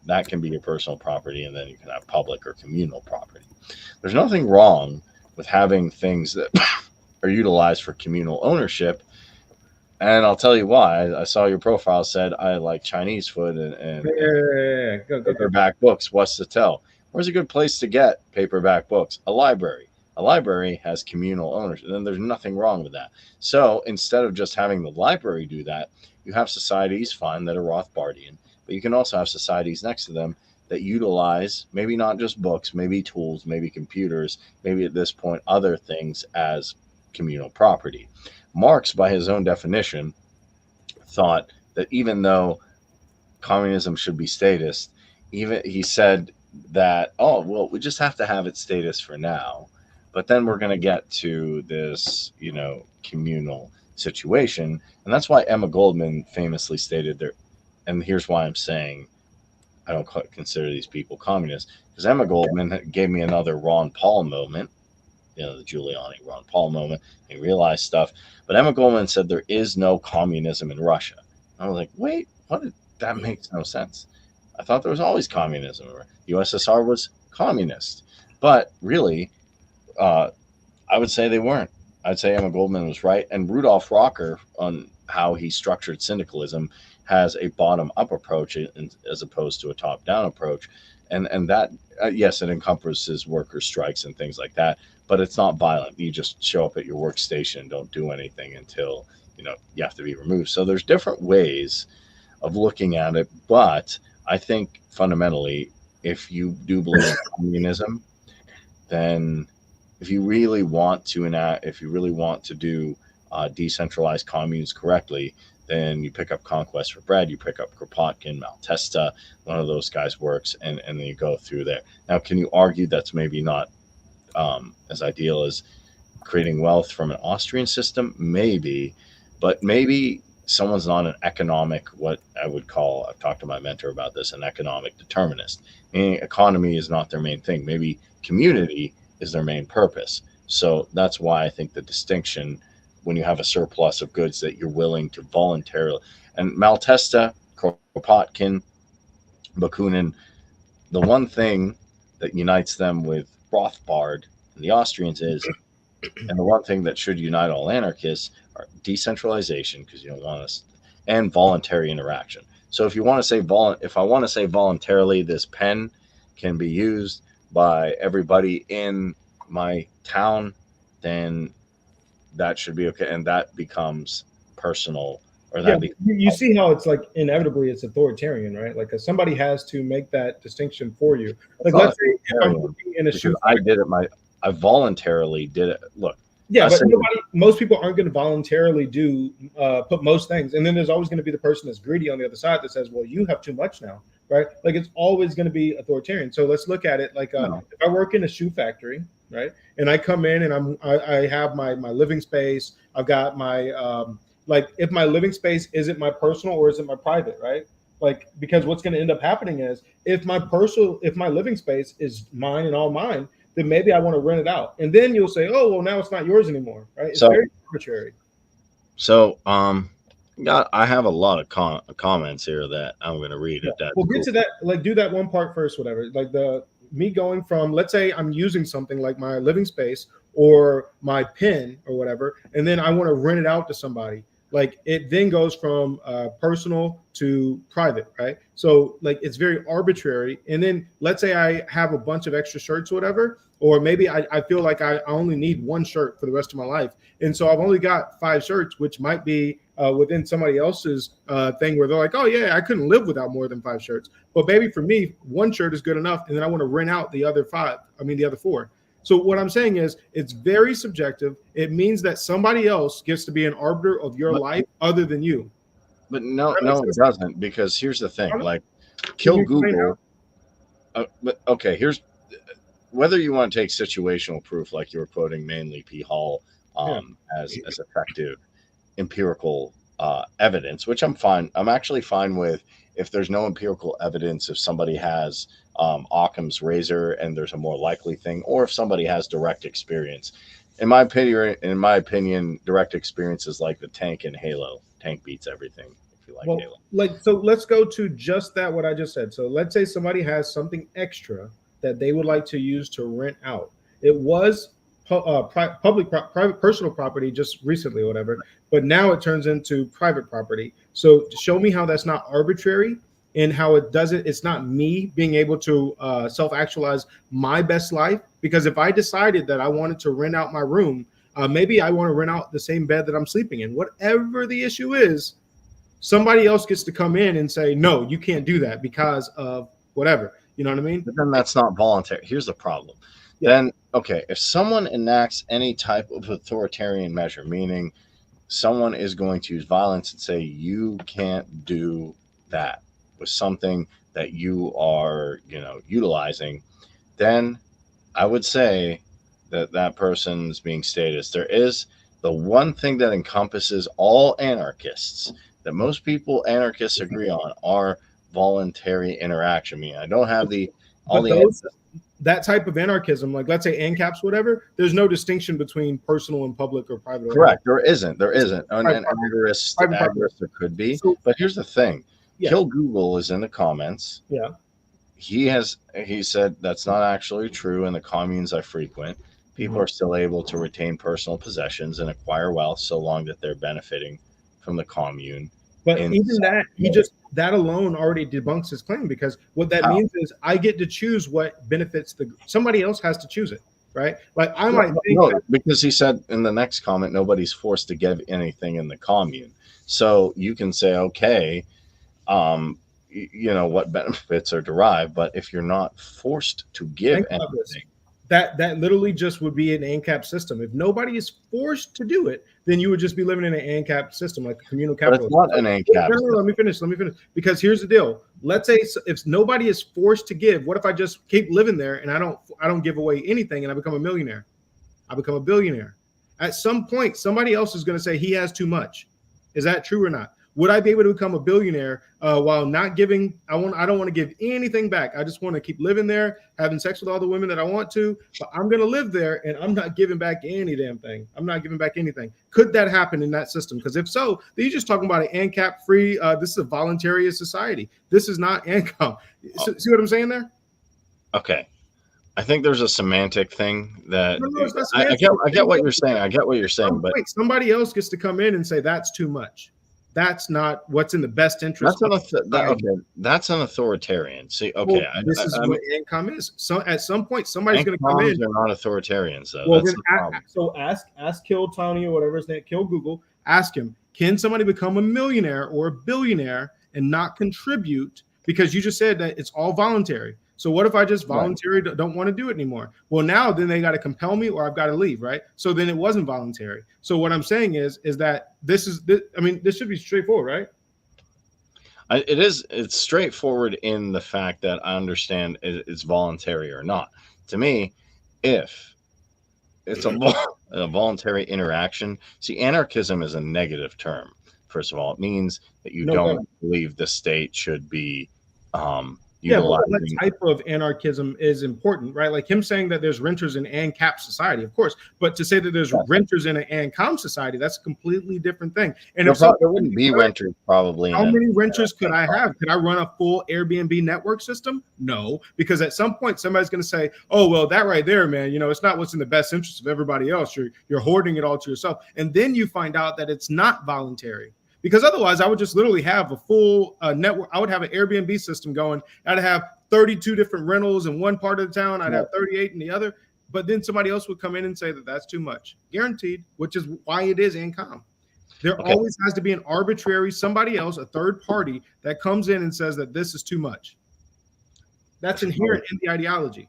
that can be your personal property, and then you can have public or communal property. There's nothing wrong with having things that are utilized for communal ownership. And I'll tell you why. I saw your profile said I like Chinese food and Yeah. Go. paperback books. What's to tell? Where's a good place to get paperback books? A library. A library has communal ownership, and there's nothing wrong with that. So instead of just having the library do that, you have societies, fine, that are Rothbardian, but you can also have societies next to them that utilize maybe not just books, maybe tools, maybe computers, maybe at this point other things as communal property. Marx, by his own definition, thought that even though communism should be statist, even he said that, oh, well, we just have to have it statist for now, but then we're going to get to this, communal situation. And that's why Emma Goldman famously stated there. And here's why I'm saying I don't consider these people communists, because Emma Goldman gave me another Ron Paul moment, the Giuliani Ron Paul moment. He realized stuff. But Emma Goldman said there is no communism in Russia. I was like, wait, what? That makes no sense. I thought there was always communism. The USSR was communist. But really, uh, I would say they weren't. I'd say Emma Goldman was right. And Rudolf Rocker, on how he structured syndicalism, has a bottom up approach as opposed to a top down approach. And that, yes, it encompasses worker strikes and things like that, but it's not violent. You just show up at your workstation and don't do anything until you have to be removed. So there's different ways of looking at it, but I think fundamentally, if you do believe in communism, then if you really want to enact, if you really want to do decentralized communes correctly, then you pick up Conquest for Bread, you pick up Kropotkin, Maltesta, one of those guys works, and then you go through there. Now, can you argue that's maybe not as ideal as creating wealth from an Austrian system? Maybe, but maybe someone's not an economic, what I would call, I've talked to my mentor about this, an economic determinist. Meaning economy is not their main thing. Maybe community is their main purpose. So that's why I think the distinction when you have a surplus of goods that you're willing to voluntarily, and Maltesta, Kropotkin, Bakunin, the one thing that unites them with Rothbard and the Austrians is, and the one thing that should unite all anarchists are decentralization, because you don't want us, and voluntary interaction. So if you want to say if I want to say voluntarily, this pen can be used by everybody in my town, then that should be okay, and that becomes personal, or Yeah, that becomes you see how it's like inevitably it's authoritarian, right? Like somebody has to make that distinction for you. it's Like not let's say if I'm authoritarian working in a because shoe I factory. did it. I voluntarily did it. Look, Yeah, I but say most people aren't going to voluntarily do put most things, and then there's always going to be the person that's greedy on the other side that says, "Well, you have too much now," right? Like it's always going to be authoritarian. So let's look at it like no. if I work in a shoe factory, right, and I come in and I have my living space, I've got my like if my living space isn't my personal or is it my private, right? Like because what's going to end up happening is if my living space is mine and all mine, then maybe I want to rent it out. And then you'll say, oh, well, now it's not yours anymore, right? It's So very arbitrary. so got I have a lot of comments here that I'm going to read Yeah. if that's We'll get cool. to that. Like, do that one part first, whatever. Like, me going from, let's say I'm using something like my living space or my pen or whatever, and then I want to rent it out to somebody. like it then goes from personal to private, right? So like it's very arbitrary. And then let's say I have a bunch of extra shirts or whatever, or maybe I feel like I only need one shirt for the rest of my life, and so I've only got five shirts, which might be within somebody else's thing where they're like, oh yeah, I couldn't live without more than five shirts. But maybe for me, one shirt is good enough, and then I want to rent out the other five. I mean, the other four. So what I'm saying is it's very subjective. It means that somebody else gets to be an arbiter of your But life other than you. no, That makes no, it sense. doesn't. Because here's the thing: like, Can kill you explain how? Google. But okay, here's whether you want to take situational proof, like you were quoting mainly P. Hall Yeah. as effective empirical evidence, which I'm fine. I'm actually fine with if there's no empirical evidence. If somebody has Occam's razor, and there's a more likely thing, or if somebody has direct experience. In my opinion, direct experience is like the tank in Halo. Tank beats everything. If you like Well, Halo, like, so let's go to just that, what I just said. So let's say somebody has something extra that they would like to use to rent out. It was public, private, personal property just recently or whatever, but now it turns into private property. So show me how that's not arbitrary, and how it doesn't, it's not me being able to self actualize my best life. Because if I decided that I wanted to rent out my room, maybe I want to rent out the same bed that I'm sleeping in, whatever the issue is, somebody else gets to come in and say, no, you can't do that because of whatever. You know what I mean? but then that's not voluntary. Here's the problem. Yeah. Then okay, if someone enacts any type of authoritarian measure, meaning someone is going to use violence and say you can't do that with something that you are, utilizing, then I would say that that person's being statist. There is the one thing that encompasses all anarchists that most people anarchists agree on are voluntary interaction. I mean, I don't have all But the those, answers. that type of anarchism, like let's say Ancaps, whatever, there's no distinction between personal and public or private or anything. Correct. There isn't. There It's isn't. And, private and property. Private property. agorist there could be. So But here's the thing: yeah, Kill Google is in the comments. yeah. He said that's not actually true. In the communes I frequent, people Mhm. are still able to retain personal possessions and acquire wealth so long that they're benefiting from the commune. But In even some that, he way. just, that alone already debunks his claim, because what that How? means is I get to choose what benefits the, somebody else has to choose it, right? Like I No, might no, think that, no, because he said in the next comment, nobody's forced to give anything in the commune. So you can say, okay, what benefits are derived, but if you're not forced to give think about this. anything, That literally just would be an ANCAP system. If nobody is forced to do it, then you would just be living in an ANCAP system, like a communal but it's capitalism. not So, an no, ANCAP no, no, let me system. finish. Let me finish. Because here's the deal. Let's say if nobody is forced to give, what if I just keep living there and I don't give away anything and I become a millionaire? I become a billionaire. At some point, somebody else is going to say he has too much. Is that true or not? Would I be able to become a billionaire while not giving? I don't want to give anything back. I just want to keep living there, having sex with all the women that I want to. But I'm going to live there, and I'm not giving back any damn thing. I'm not giving back anything. Could that happen in that system? Because if so, then you're just talking about an ANCAP free. This is a voluntary society. This is not Ancom. Oh, See what I'm saying there? okay. I think there's a semantic thing that No, no, it's not I semantic. get. I get what you're saying. I get what you're Some saying, but point, somebody else gets to come in and say that's too much. That's not what's in the best interest that's of society. okay. That's an authoritarian. See, Well, okay. this is I what mean, income is. So at some point, somebody's going to come Ancoms in. are not authoritarians, though. Well, That's then the problem. so ask Kill Tony or whatever his name, Kill Google. Ask him, can somebody become a millionaire or a billionaire and not contribute? Because you just said that it's all voluntary. So what if I just Right. voluntarily don't want to do it anymore? Well, now then they got to compel me or I've got to leave, right? So then it wasn't voluntary. So what I'm saying is that I mean, this should be straightforward, right? It is. It's straightforward in the fact that I understand it's voluntary or not. To me, if it's a voluntary interaction, see, anarchism is a negative term. First of all, it means that you No don't doubt. believe the state should be, Yeah, but what utilizing. type of anarchism is important, right? Like him saying that there's renters in Ancap society, of course, but to say that there's Yes. renters in an Ancom society, that's a completely different thing. And if somebody, There wouldn't be renters probably in how an many renters could I Ancom. have? Could I run a full Airbnb network system? No, because at some point somebody's going to say, "Oh, well, that right there, man, it's not what's in the best interest of everybody else. You're hoarding it all to yourself." And then you find out that it's not voluntary. Because otherwise, I would just literally have a full network. I would have an Airbnb system going. I'd have 32 different rentals in one part of the town. I'd have 38 in the other. But then somebody else would come in and say that that's too much, guaranteed, which is why it is Ancom. There always has to be an arbitrary somebody else, a third party that comes in and says that this is too much. That's inherent in the ideology.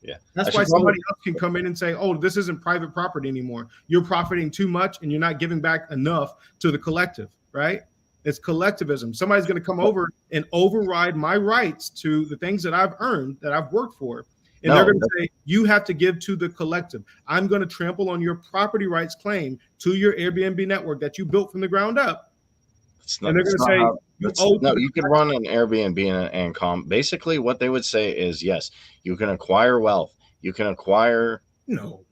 Yeah. That's why somebody else can come in and say, "Oh, this isn't private property anymore. You're profiting too much and you're not giving back enough to the collective." Right? It's collectivism. Somebody's going to come over and override my rights to the things that I've earned, that I've worked for. And they're going to say, you have to give to the collective. I'm going to trample on your property rights claim to your Airbnb network that you built from the ground up. And they're going to say, you could run an Airbnb and Ancom. Basically, what they would say is, yes, you can acquire wealth. You can acquire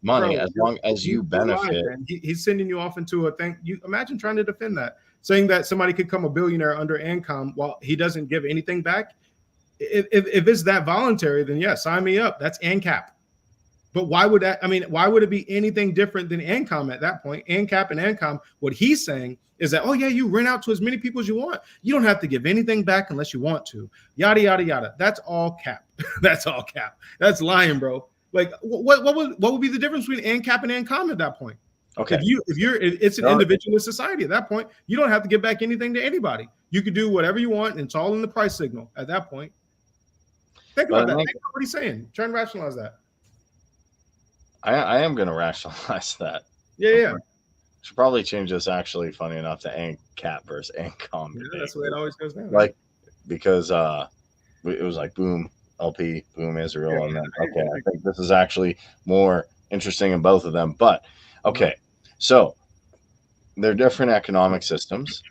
money as long as you benefit. He's sending you off into a thing. You imagine trying to defend that, saying that somebody could become a billionaire under Ancom while he doesn't give anything back. If it's that voluntary, then yes, sign me up. That's Ancap. But why would that? I mean, why would it be anything different than Ancom at that point? Ancap and Ancom, what he's saying is that, oh yeah, you rent out to as many people as you want. You don't have to give anything back unless you want to. Yada yada yada. That's all cap. That's all cap. That's lying, bro. Like, what would be the difference between Ancap and Ancom at that point? Okay. It's an individualist society at that point. You don't have to give back anything to anybody. You could do whatever you want, and it's all in the price signal at that point. Think about that. Think about what he's saying. Try and rationalize that. I am going to rationalize that. Yeah. Should probably change this, actually, funny enough, to Ancap versus Ancom. Yeah, that's the way it always goes down. Like, because it was like boom LP, boom Israel, and then I think this is actually more interesting in both of them. But so they're different economic systems.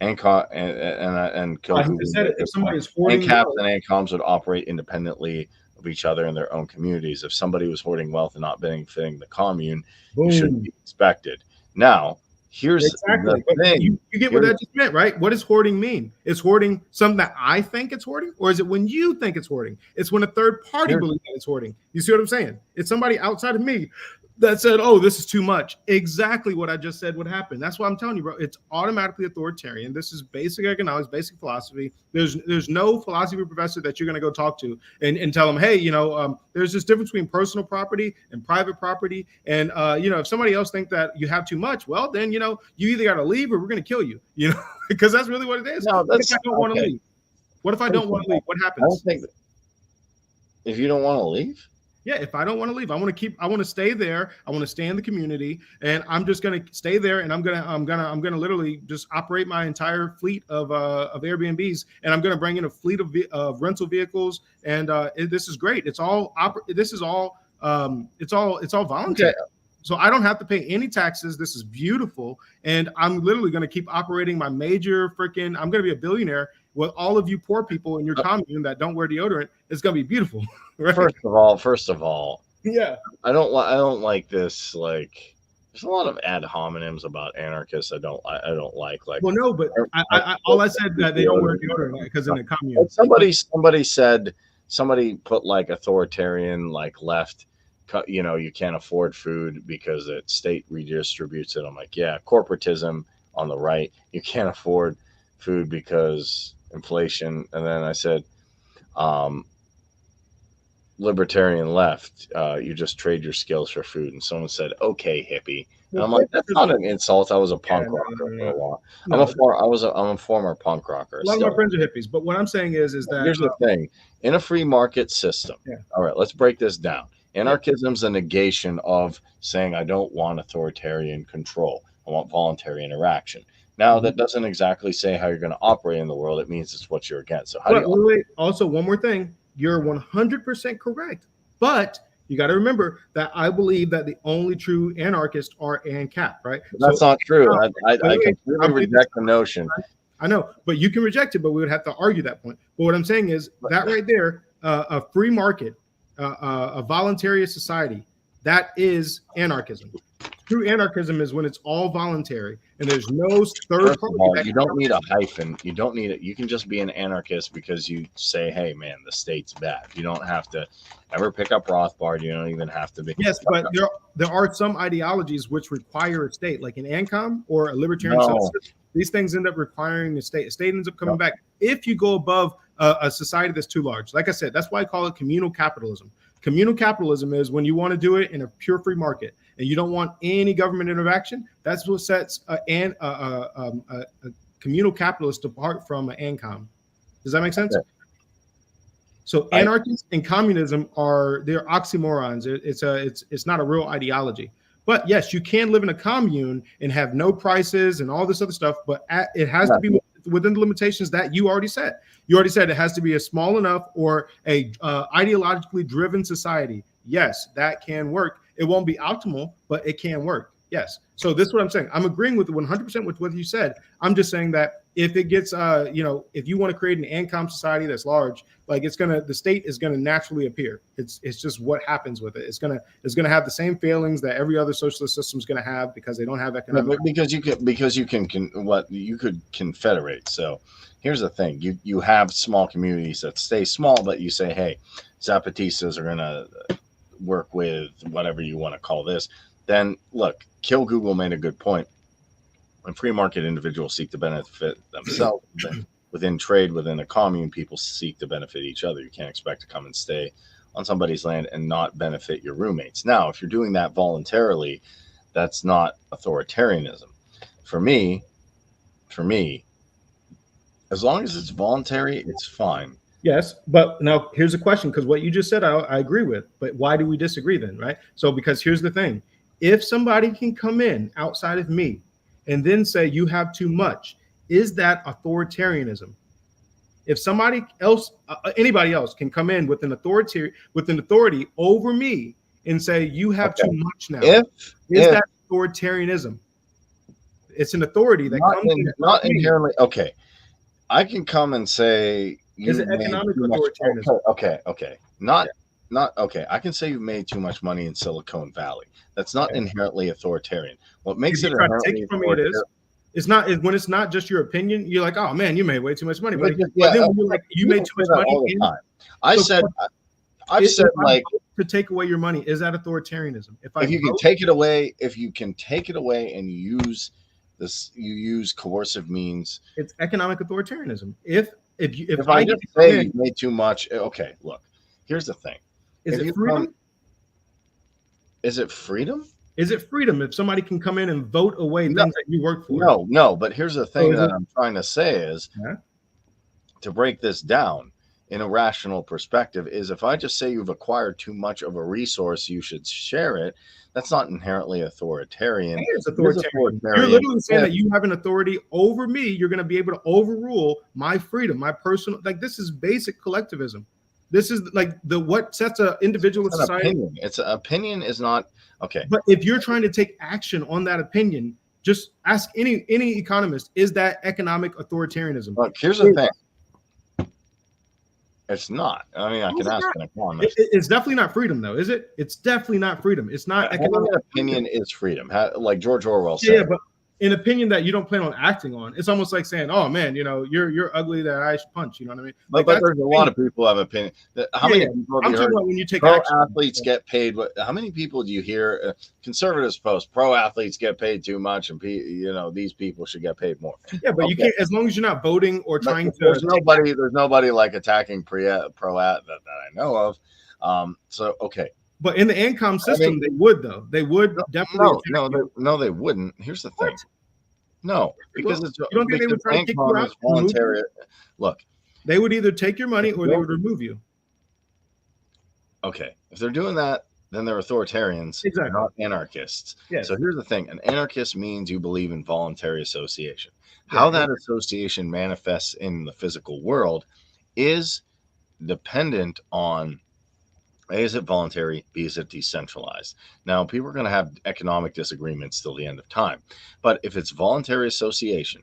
Ancap and if somebody's hoarding, Ancaps and Ancoms would operate independently of each other in their own communities. If somebody was hoarding wealth and not benefiting the commune, it shouldn't be expected. Now, here's the thing. You get what that just meant, right? What does hoarding mean? Is hoarding something that I think it's hoarding? Or is it when you think it's hoarding? It's when a third party believes that it's hoarding. You see what I'm saying? It's somebody outside of me that said, "Oh, this is too much." Exactly what I just said would happen. That's why I'm telling you, bro. It's automatically authoritarian. This is basic economics, basic philosophy. There's no philosophy professor that you're going to go talk to and tell them, "Hey, there's this difference between personal property and private property, and if somebody else think that you have too much, well, then you either got to leave or we're going to kill you." Because that's really what it is. No, what if I don't want to leave? What if I don't want to leave? What happens? I don't think if you don't want to leave. Yeah, if I don't want to leave, I want to stay there. I want to stay in the community, and I'm just going to stay there. And I'm gonna literally just operate my entire fleet of Airbnbs, and I'm going to bring in a fleet of rental vehicles. And this is great. It's all voluntary. Okay. So I don't have to pay any taxes. This is beautiful, and I'm literally going to keep operating my major freaking. I'm going to be a billionaire with all of you poor people in your commune that don't wear deodorant. It's going to be beautiful. Right? First of all, yeah, I don't like this. Like, there's a lot of ad hominems about anarchists. I don't like. Like, well, no, but I said that they don't wear deodorant because in the commune. Somebody put like authoritarian, like left. You can't afford food because the state redistributes it. I'm like, yeah, corporatism on the right. You can't afford food because inflation. And then I said, libertarian left, you just trade your skills for food. And someone said, "Okay, hippie." And I'm like, that's not an insult. I was a punk rocker for a while. I'm a former punk rocker. A lot of my friends are hippies, but what I'm saying is that here's the thing: in a free market system. Yeah. All right, let's break this down. Anarchism is a negation of saying I don't want authoritarian control. I want voluntary interaction. Now, that doesn't exactly say how you're going to operate in the world. It means it's what you're against. So also, one more thing. You're 100% correct. But you got to remember that I believe that the only true anarchists are Ancap, right? That's not true. I completely reject the notion. I know, but you can reject it, but we would have to argue that point. But what I'm saying is But that right there, a free market, a voluntary society, that is anarchism. True anarchism is when it's all voluntary and there's no third first party of all, that you don't need a hyphen. You don't need it. You can just be an anarchist because you say, "Hey, man, the state's bad." You don't have to ever pick up Rothbard. You don't even have to be. Yes, but there are some ideologies which require a state, like in Ancom or a libertarian No, socialist. These things end up requiring a state. A state ends up coming no. back if you go above a society that's too large. Like I said, that's why I call it communal capitalism. Communal capitalism is when you want to do it in a pure free market and you don't want any government interaction. That's what sets a communal capitalist apart from an Ancom. Does that make sense? Okay. So I anarchism and communism they're oxymorons. It's not a real ideology. But yes, you can live in a commune and have no prices and all this other stuff, but it has to be within the limitations that you already set. You already said it has to be a small enough or a ideologically driven society. Yes, that can work. It won't be optimal, but it can work. Yes. So this is what I'm saying. I'm agreeing with 100% with what you said. I'm just saying that if it gets, if you want to create an Ancom society that's large, like the state is gonna naturally appear. It's just what happens with it. It's gonna have the same failings that every other socialist system is gonna have because they don't have economic. because you could confederate. So here's the thing: you have small communities that stay small, but you say, hey, Zapatistas are gonna work with whatever you want to call this. Then look, Kill Google made a good point. When free market individuals seek to benefit themselves, within trade, within a commune, people seek to benefit each other. You can't expect to come and stay on somebody's land and not benefit your roommates. Now, if you're doing that voluntarily, that's not authoritarianism. For me, as long as it's voluntary, it's fine. Yes, but now here's a question, because what you just said, I agree with, but why do we disagree then, right? So because here's the thing. If somebody can come in outside of me and then say you have too much, is that authoritarianism? If somebody else, anybody else can come in with an authority over me and say you have too much now, is that authoritarianism? It's an authority that comes in, not inherently. Okay, I can come and say is it economic authoritarianism? Okay. Not okay. I can say you've made too much money in Silicon Valley. That's not inherently authoritarian. What makes it inherently authoritarian? It's not when it's not just your opinion. You're like, oh man, you made way too much money, buddy. Yeah, but then you're like, you made too much money all the time. I've said like to take away your money, is that authoritarianism? If you can take it away and you use coercive means, it's economic authoritarianism. If I just say you made too much, okay, look, here's the thing. Is it freedom? Is it freedom? Is it freedom if somebody can come in and vote away things that you work for? No, but here's the thing that I'm trying to say is to break this down in a rational perspective is if I just say you've acquired too much of a resource, you should share it. That's not inherently authoritarian. It's authoritarian. You're literally saying that you have an authority over me. You're going to be able to overrule my freedom, my personal, like this is basic collectivism. This is like what sets an individual society. Opinion. It's an opinion is not okay. But if you're trying to take action on that opinion, just ask any economist, is that economic authoritarianism? Look, here's the thing. It's not. I mean, I can ask an economist. It's definitely not freedom, though, is it? It's definitely not freedom. It's not economic. Opinion is freedom, like George Orwell said. Yeah, but an opinion that you don't plan on acting on, it's almost like saying, "Oh man, you're ugly that I should punch." You know what I mean? But there's a lot of people have opinion. How many people I'm talking about when you take pro action. athletes get paid? How many people do you hear conservatives post? Pro athletes get paid too much, and these people should get paid more. Yeah, but you can't, as long as you're not voting or trying to. There's nobody like attacking pro at that I know of. So okay. But in the Ancom system, they would though. They would definitely. No, they wouldn't. Here's the thing. No, because you don't think they would try to kick you out? Voluntary. Look, they would either take your money or they would remove you. Okay, if they're doing that, then they're authoritarians, not anarchists. Yes. So here's the thing: an anarchist means you believe in voluntary association. How that association manifests in the physical world is dependent on. A, is it voluntary? B, is it decentralized? Now, people are going to have economic disagreements till the end of time. But if it's voluntary association,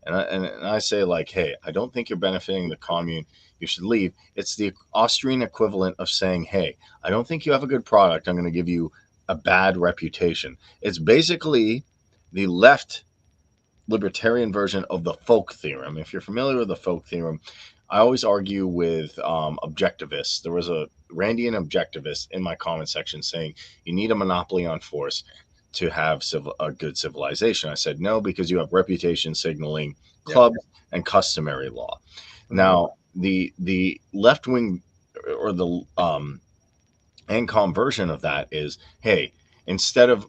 And I say, like, hey, I don't think you're benefiting the commune. You should leave. It's the Austrian equivalent of saying, hey, I don't think you have a good product. I'm going to give you a bad reputation. It's basically the left libertarian version of the folk theorem. If you're familiar with the folk theorem, I always argue with objectivists. There was a Randian objectivist in my comment section saying you need a monopoly on force to have a good civilization. I said no, because you have reputation signaling, Yeah. clubs, and customary law. Now, the left wing or the Ancom version of that is, hey, instead of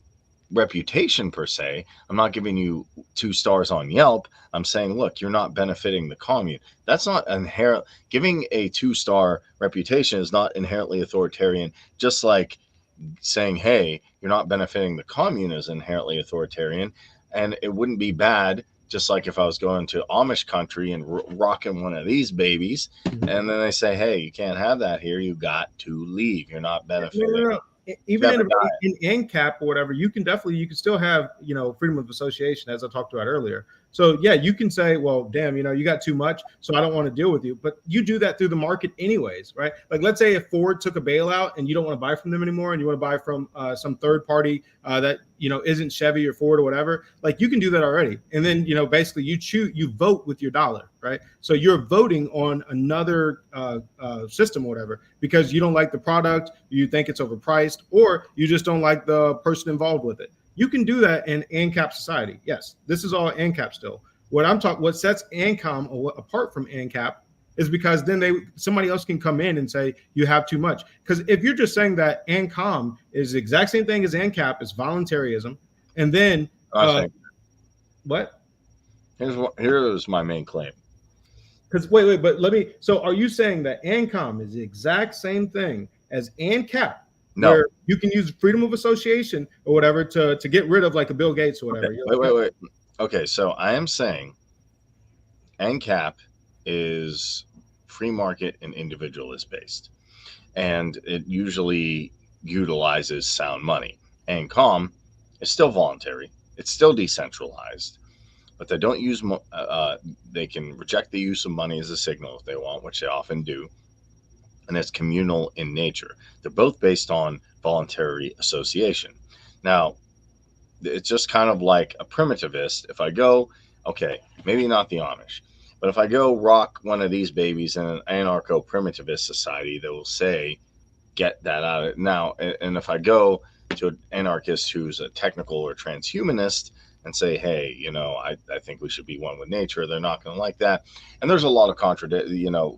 reputation per se, I'm not giving you 2 stars on Yelp. I'm saying, look, you're not benefiting the commune. That's not inherent. Giving a 2-star reputation is not inherently authoritarian, just like saying, hey, you're not benefiting the commune is inherently authoritarian. And it wouldn't be bad, just like if I was going to Amish country and rocking one of these babies, Mhm. and then they say, hey, you can't have that here. You got to leave. You're not No, benefiting. no, no. You Even have a in Ancap or whatever, you can still have, freedom of association, as I talked about earlier. So yeah, you can say, well, damn, you got too much, so I don't want to deal with you. But you do that through the market anyways, right? Like, let's say if Ford took a bailout and you don't want to buy from them anymore, and you want to buy from some third party that isn't Chevy or Ford or whatever. Like, you can do that already, and then basically you vote with your dollar, right? So you're voting on another system or whatever because you don't like the product, you think it's overpriced, or you just don't like the person involved with it. You can do that in Ancap society. Yes, this is all Ancap still. What sets Ancom apart from Ancap is because then somebody else can come in and say you have too much. Because if you're just saying that Ancom is the exact same thing as Ancap, it's voluntarism, and then I think what? here's my main claim. Because wait, but let me. So, are you saying that Ancom is the exact same thing as Ancap, No. where you can use freedom of association or whatever to get rid of like a Bill Gates or whatever? Okay. Wait. Okay, so I am saying NCAP is free market and individualist based, and it usually utilizes sound money. Ancom is still voluntary. It's still decentralized, but they don't use. They can reject the use of money as a signal if they want, which they often do, and it's communal in nature. They're both based on voluntary association. Now, it's just kind of like a primitivist. If I go, okay, maybe not the Amish, but if I go rock one of these babies in an anarcho primitivist society, they will say, get that out of it now. And if I go to an anarchist who's a technical or transhumanist and say, hey, I think we should be one with nature, they're not going to like that. And there's a lot of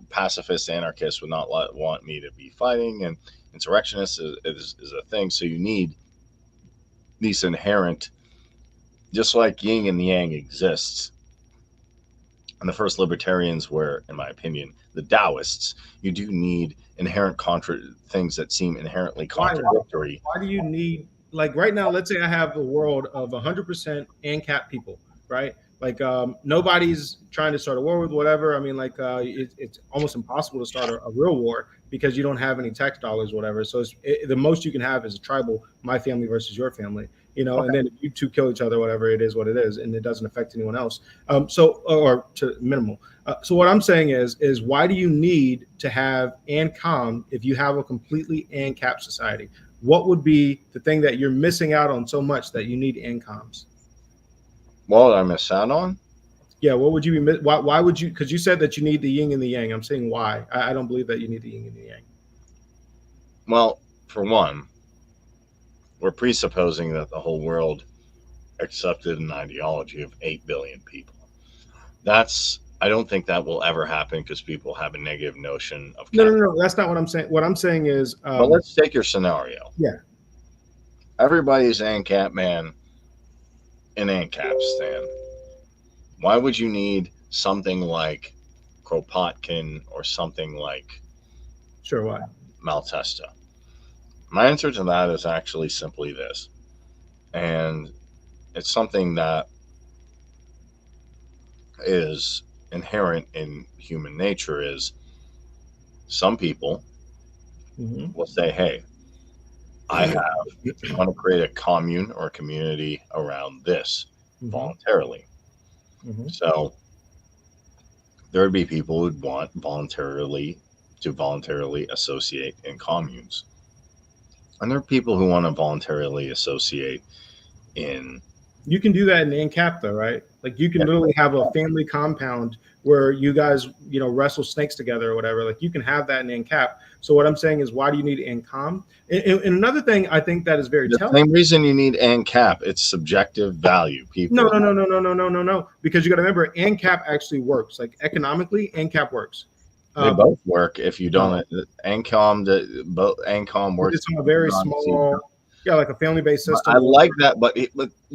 pacifist anarchists would not want me to be fighting, and insurrectionists is a thing. So you need these inherent, just like yin and yang exists, and the first libertarians were, in my opinion, the Taoists. You do need inherent things that seem inherently contradictory. Why do you need, like, right now? Let's say I have a world of 100% ANCAP people, right? Like, nobody's trying to start a war with whatever. I mean, like, it's almost impossible to start a real war because you don't have any tax dollars, whatever. So the most you can have is a tribal, my family versus your family, Okay. and then if you two kill each other, whatever, it is what it is, and it doesn't affect anyone else. Or to minimal. So what I'm saying is why do you need to have Ancom if you have a completely ANCAP society? What would be the thing that you're missing out on so much that you need Ancoms? What did I miss out on? Yeah, what would you be? Why would you? Because you said that you need the yin and the yang. I'm saying why. I don't believe that you need the yin and the yang. Well, for one, we're presupposing that the whole world accepted an ideology of 8 billion people. I don't think that will ever happen because people have a negative notion of No. That's not what I'm saying. What I'm saying is, but let's take your scenario. yeah, Everybody's ANCAP man in Ancapistan. Why would you need something like Kropotkin or something like sure. Why? Maltesta? My answer to that is actually simply this. And it's something that is inherent in human nature is some people will say, hey, I want to create a commune or a community around this voluntarily. Mhm. So there would be people who'd want voluntarily associate in communes, and there are people who want to voluntarily associate in. You can do that in Ancap though, right? Like you can Yeah, literally have a family compound where you guys, wrestle snakes together or whatever. Like you can have that in Ancap. So what I'm saying is, why do you need Ancom? And another thing I think that is very the telling. same reason you need ANCAP. It's subjective value. No, People no, no, no, no, no, no, no, no. Because you got to remember, Ancap actually works. Like economically, Ancap works. they Uh, both work if you no, don't. Ancom, both Ancom if works. it's on a very small, yeah, like a family-based I system. Or like that, but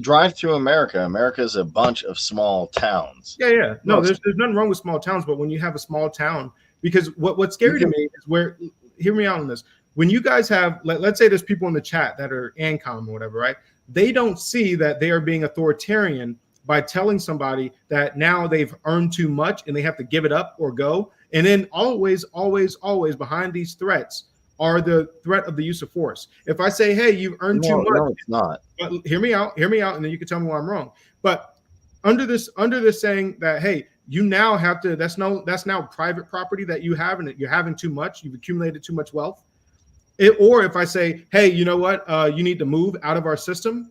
drive through America. America is a bunch of small towns. yeah, yeah. No, No, there's nothing wrong with small towns, but when you have a small town, because what's you scary to can. me is where, hear me out on this. When you guys have, let's say there's people in the chat that are Ancom or whatever, right? They don't see that they are being authoritarian by telling somebody that now they've earned too much and they have to give it up or go. And then always, always, always behind these threats are the threat of the use of force. If I say, hey, you've earned too No, much, no, it's not. but hear me out, and then you can tell me why I'm wrong. But under this saying that, hey, you now have to, that's now private property that you have, and you're having too much, you've accumulated too much wealth. Or if I say, hey, you know what, you need to move out of our system,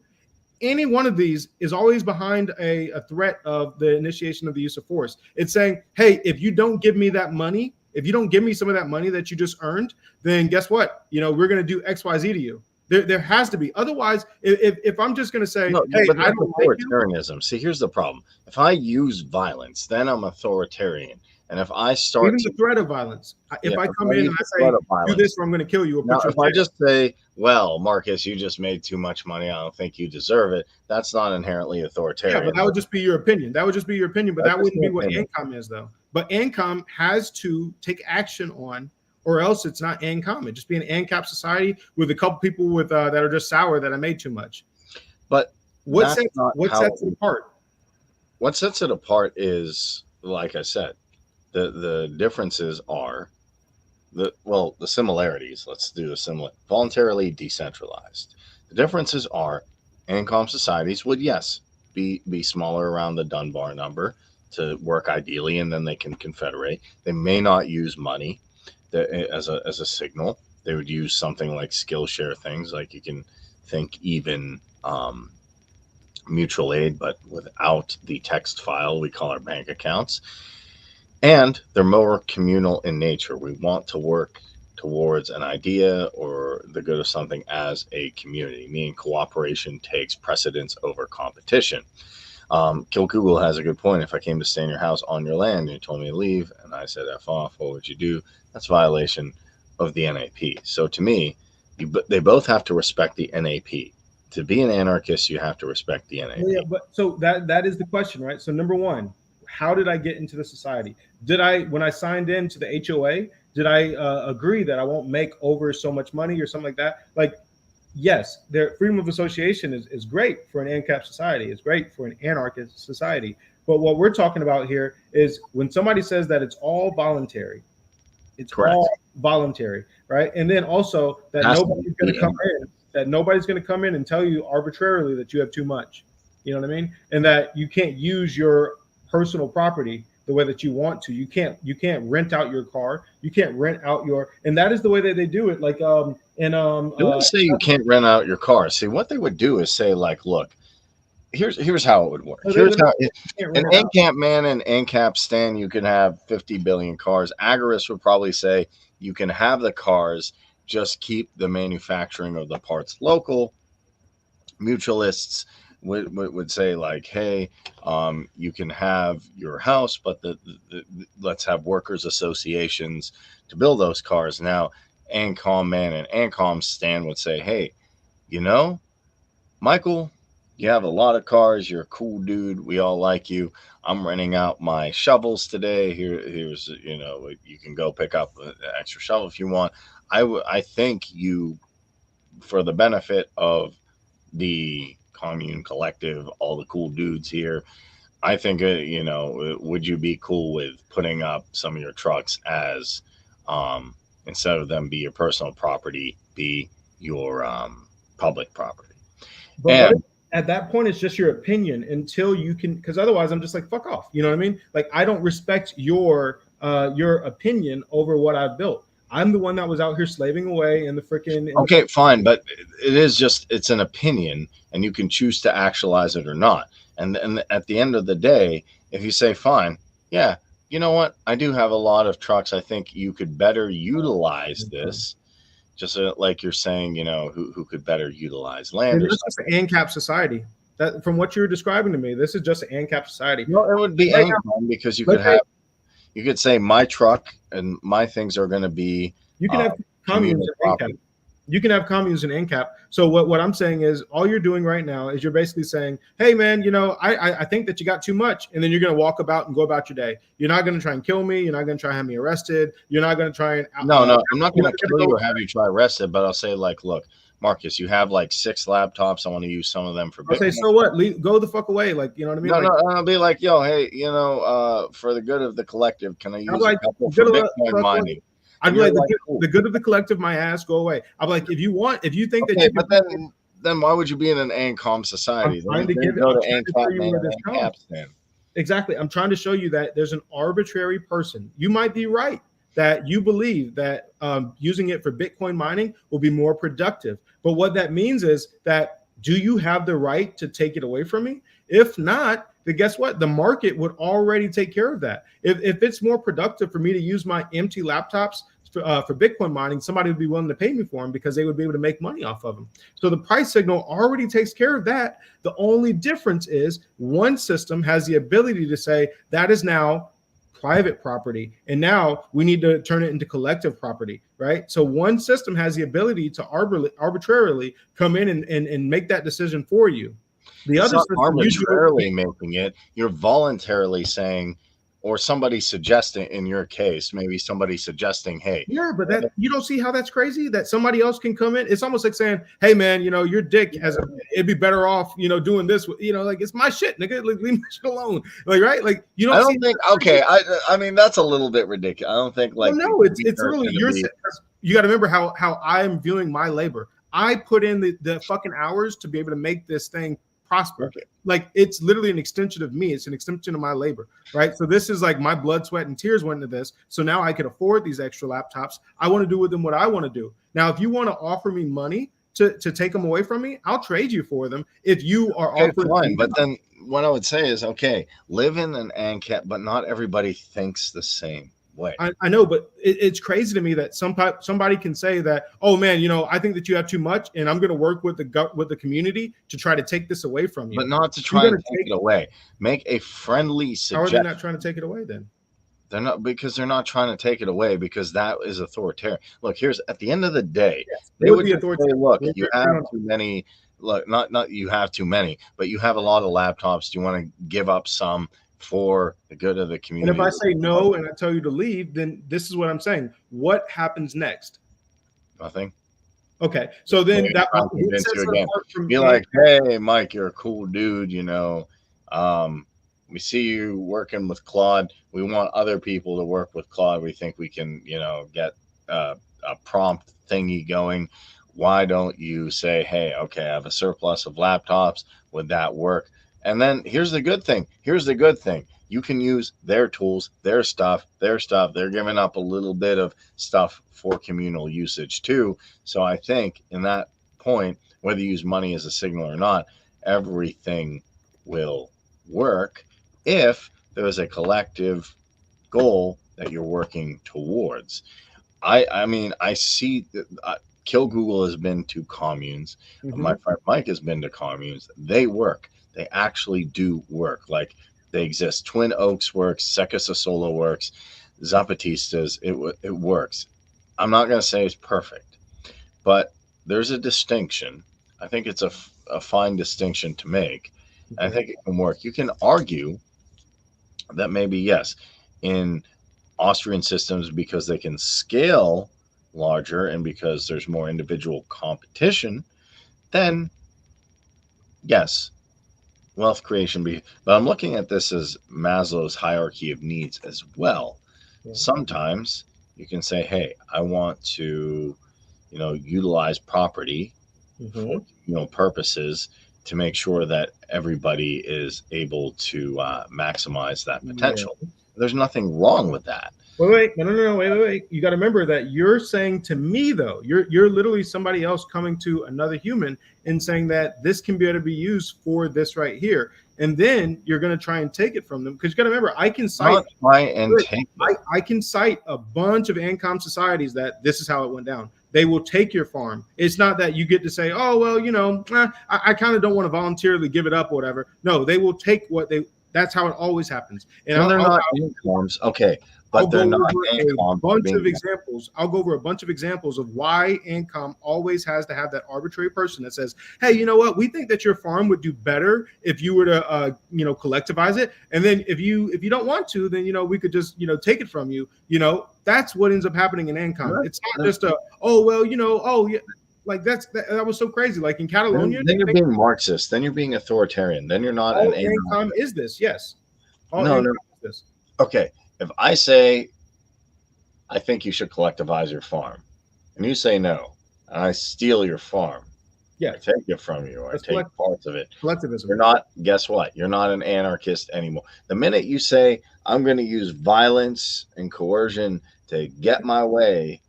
any one of these is always behind a threat of the initiation of the use of force. It's saying, hey, if you don't give me that money, if you don't give me some of that money that you just earned, then guess what? We're going to do XYZ to you. There has to be. Otherwise, if I'm just going to say, No, hey, but I that's don't like you, authoritarianism. See, here's the problem. If I use violence, then I'm authoritarian. And if I start even to, the threat of violence. yeah, If I if come I in use and the I threat say, of do violence, this or I'm going to kill you or now put you if in I jail. just say, well, Marcus, you just made too much money, I don't think you deserve it, that's not inherently Yeah, but authoritarian. that would just be your opinion. That would just be your opinion, but That's that just wouldn't my be what opinion. ANCOM is, though. But ANCOM has to take action on, or else it's not ANCOM. It'd just be an ANCAP society with a couple people with that are just sour that I made too much. But What that's sets not what how sets it apart? what sets it apart is, like I said, the differences are the similarities. Let's do the similar voluntarily decentralized. The differences are income societies would, yes, be smaller around the Dunbar number to work ideally, and then they can confederate. They may not use money as a signal. They would use something like Skillshare things, like you can think even mutual aid, but without the text file we call our bank accounts. And they're more communal in nature. We want to work towards an idea or the good of something as a community, meaning cooperation takes precedence over competition. Kill Google has a good point. If I came to stay in your house on your land and you told me to leave and I said F off, what would you do? That's violation of the NAP. So to me, they both have to respect the NAP. To be an anarchist, you have to respect the Well, yeah, NAP. but so that is the question, right? So number one, how did I get into the society? Did I, when I signed in to the HOA, did I agree that I won't make over so much money or something like that? Like, yes, their freedom of association is great for an ANCAP society. It's great for an anarchist society. But what we're talking about here is when somebody says that it's all voluntary, it's Correct. all voluntary, right? And then also It that has to nobody's going to be. come in, that nobody's going to come in and tell you arbitrarily that you have too much. You know what I mean? And that you can't use your personal property the way that you want to. You can't rent out your car. You can't rent out your, and that is the way that they do it. Like and They wouldn't say you can't rent out your car. See, what they would do is say, like, look, here's how it would work. no, they Here's how literally can't an rent it out. ANCAP man and ANCAP stand, you can have 50 billion cars. Agorists would probably say you can have the cars, just keep the manufacturing of the parts local. Mutualists would say, like, hey, you can have your house, but let's have workers associations to build those cars. Now, Ancom man and Ancom stand would say, hey, you know, Michael, you have a lot of cars. You're a cool dude. We all like you. I'm renting out my shovels today. Here's, you can go pick up an extra shovel if you want. I think you, for the benefit of the commune collective, all the cool dudes here, I think, would you be cool with putting up some of your trucks as, instead of them be your personal property, be your public property? But what if And at that point it's just your opinion until you can, because otherwise I'm just like, fuck off, you know what I mean? Like, I don't respect your opinion over what I've built. I'm the one that was out here slaving away in the freaking in the Okay, fine, but it is just it's an opinion, and you can choose to actualize it or not. And at the end of the day, if you say, fine, yeah, you know what, I do have a lot of trucks. I think you could better utilize this. Just like you're saying, who could better utilize land and or that's just something. an ANCAP society. That, from what you're describing to me, this is just an ANCAP society. No, it would be Right now, Ancom because let's say you could say my truck and my things are going to be you can uh, have communes communal in ANCAP. property. You can have communes in ANCAP. So what I'm saying is, all you're doing right now is you're basically saying, hey man, I think that you got too much, and then you're gonna walk about and go about your day. You're not gonna try and kill me. You're not gonna try and have me arrested. You're not gonna try and No, no, I'm not you're going not to gonna kill you go. or have you try arrest it, but I'll say like, look, Marcus, you have like 6 laptops. I want to use some of them for I'll say, Bitcoin. so what? Go the fuck away. Like, you know what I mean? No, Like, no, I'll be like, yo, hey, for the good of the collective, can I I'm use a like, couple for good of Bitcoin the, mining? I'd And be you're like, like, cool. the good of the collective, my ass, go away. I'm like, if you think that Okay, you can, but then why would you be in an ANCOM I'm society? trying to Then give it. go I'm to trying to show ANCAP you main where this and comes. ANCAP stand. Exactly. I'm trying to show you that there's an arbitrary person. You might be right that you believe that using it for Bitcoin mining will be more productive. But what that means is that, do you have the right to take it away from me? If not, then guess what? The market would already take care of that. If it's more productive for me to use my empty laptops for Bitcoin mining, somebody would be willing to pay me for them because they would be able to make money off of them. So the price signal already takes care of that. The only difference is one system has the ability to say that is now private property, and now we need to turn it into collective property, right? So one system has the ability to arbitrarily come in and make that decision for you. The It's other not system, you do it. arbitrarily making it. You're voluntarily saying, or somebody suggesting, in your case, maybe somebody suggesting, hey, Yeah, but that, you don't see how that's crazy that somebody else can come in. It's almost like saying, "Hey, man, your dick has a. It'd be better off, doing this. Like, it's my shit, nigga. Like, leave my shit alone. Like, right? Like, you I don't see. don't think, okay, I mean, that's a little bit ridiculous. I don't think Well, like the no, it's computer is literally going to your. be You got to remember how I'm viewing my labor. I put in the fucking hours to be able to make this thing prosper. okay. Like, it's literally an extension of me. It's an extension of my labor, right? So this is like my blood, sweat, and tears went into this. So now I can afford these extra laptops. I want to do with them what I want to do. Now, if you want to offer me money to take them away from me, I'll trade you for them. If you are Okay, offering fine. me, But then what I would say is, okay, live in an ANCAP, but not everybody thinks the same way. I know, but it's crazy to me that somebody can say that, oh man, I think that you have too much, and I'm going to work with the community to try to take this away from you. But not to You're try going and to take take. it away. Make a friendly How are they suggestion. not trying to take it away then? They're not, because they're not trying to take it away, because that is authoritarian. Look, here's at the end of the day, Yes, they they would would be just say, authoritarian. look, They're, you they're have not. too many. Look, not you have too many, but you have a lot of laptops. Do you want to give up some for the good of the And if community? I say no and I tell you to leave, then this is what I'm saying. What happens next? Nothing. Okay, so then that Try and what convince you sets it again. apart from Be and like, hey, Mike, you're a cool dude. Um, we see you working with Claude. We want other people to work with Claude. We think we can, get a prompt thingy going. Why don't you say, hey, okay, I have a surplus of laptops. Would that work? And then here's the good thing. Here's the good thing. You can use their tools, their stuff, their stuff. They're giving up a little bit of stuff for communal usage too. So I think in that point, whether you use money as a signal or not, everything will work if there is a collective goal that you're working towards. I mean, I see that Kill Google has been to communes. My Mhm. friend Mike has been to communes. They work. They actually do work. Like, they exist. Twin Oaks works. Seca Sassola works. Zapatistas. It works. I'm not going to say it's perfect, but there's a distinction. I think it's a fine distinction to make. I Okay. think it can work. You can argue that maybe, yes, in Austrian systems, because they can scale larger and because there's more individual competition, then yes, wealth creation be. But I'm looking at this as Maslow's hierarchy of needs as well. Yeah. Sometimes you can say, hey, I want to, utilize property for Mhm. purposes to make sure that everybody is able to maximize that Yeah. potential. There's nothing wrong with that. Wait, no, wait. You got to remember that you're saying to me though, you're literally somebody else coming to another human and saying that this can be able to be used for this right here, and then you're going to try and take it from them because you got to remember, I can cite, Not try and take it. I can cite a bunch of Ancom societies that this is how it went down. They will take your farm. It's not that you get to say, oh well, I kind of don't want to voluntarily give it up or whatever. No, they will take what they. That's how it always happens. And So they're not Ancoms, okay, I'll but they're go not over a Ancom. bunch of examples. I'll go over a bunch of examples of why Ancom always has to have that arbitrary person that says, "Hey, you know what? We think that your farm would do better if you were to, collectivize it. And then if you don't want to, then we could just take it from you. That's what ends up happening in Ancom. Right. It's not just oh yeah, like that was so crazy. Like in Catalonia, Then you're being Marxist. Then you're being authoritarian. Then you're not all an Ancom is this. Yes, all No, Ancom no. is this. Okay, if I say I think you should collectivize your farm, and you say no, and I steal your farm, Yeah, I take it from you, or I take parts of it. Collectivism. You're not. Guess what? You're not an anarchist anymore. The minute you say I'm going to use violence and coercion to get my way,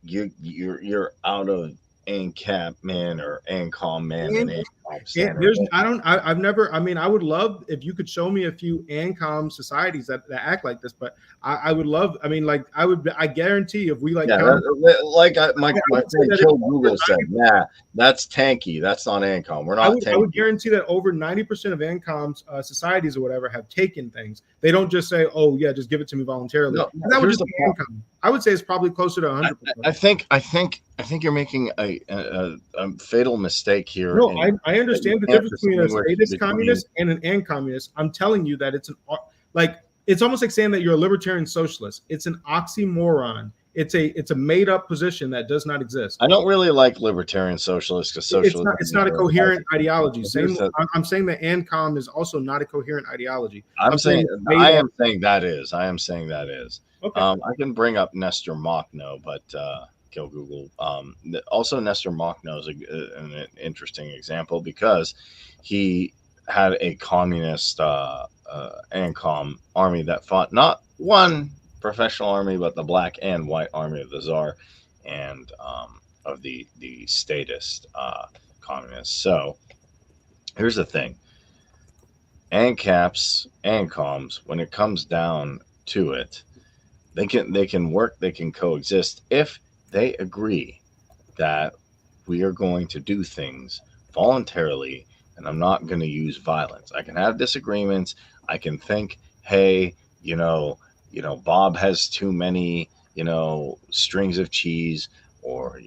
you're out of Ancap man or Ancom man and Ancom standard. I've never, I would love if you could show me a few Ancom societies that act like this, but I would love, I guarantee if we my friend Kill Google said, nah, that's tanky. That's not Ancom. We're not tanky. I would guarantee that over 90% of Ancom's societies or whatever have taken things. They don't just say, oh yeah, just give it to me voluntarily. No, that would just be Ancom. I would say it's probably closer to 100%. I think you're making a fatal mistake here. No, I understand the difference between a statist communist and an Ancommunist. I'm telling you that it's almost like saying that you're a libertarian socialist. It's an oxymoron. It's a made up position that does not exist. I don't really like libertarian socialists because socialism it's not a coherent ideology. I'm saying that Ancom is also not a coherent ideology. I am saying that is. Okay. I can bring up Nestor Makhno, but kill Google. Also, Nestor Makhno is an interesting example because he had a communist Ancom army that fought not one professional army, but the black and white army of the Tsar and of the statist communists. So here's the thing: Ancaps, Ancoms, when it comes down to it, they can work, they can coexist if they agree that we are going to do things voluntarily and I'm not going to use violence. I can have disagreements. I can think, hey, Bob has too many, strings of cheese, or,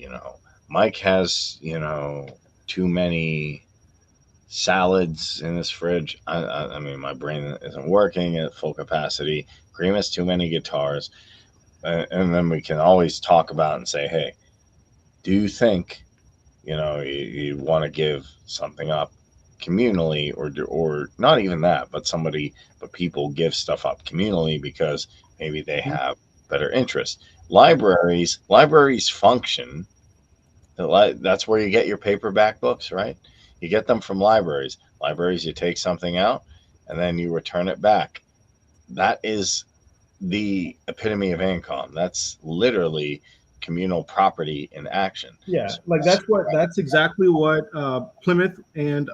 Mike has, too many salads in his fridge. I mean, my brain isn't working at full capacity. Kareem has too many guitars. And then we can always talk about and say, hey, do you think, you want to give something up communally, or not even that, but people give stuff up communally because maybe they have better interests. Libraries function. That's where you get your paperback books, right? You get them from libraries. You take something out and then you return it back. That is the epitome of Ancom. That's literally communal property in action. Yeah, that's exactly what Plymouth and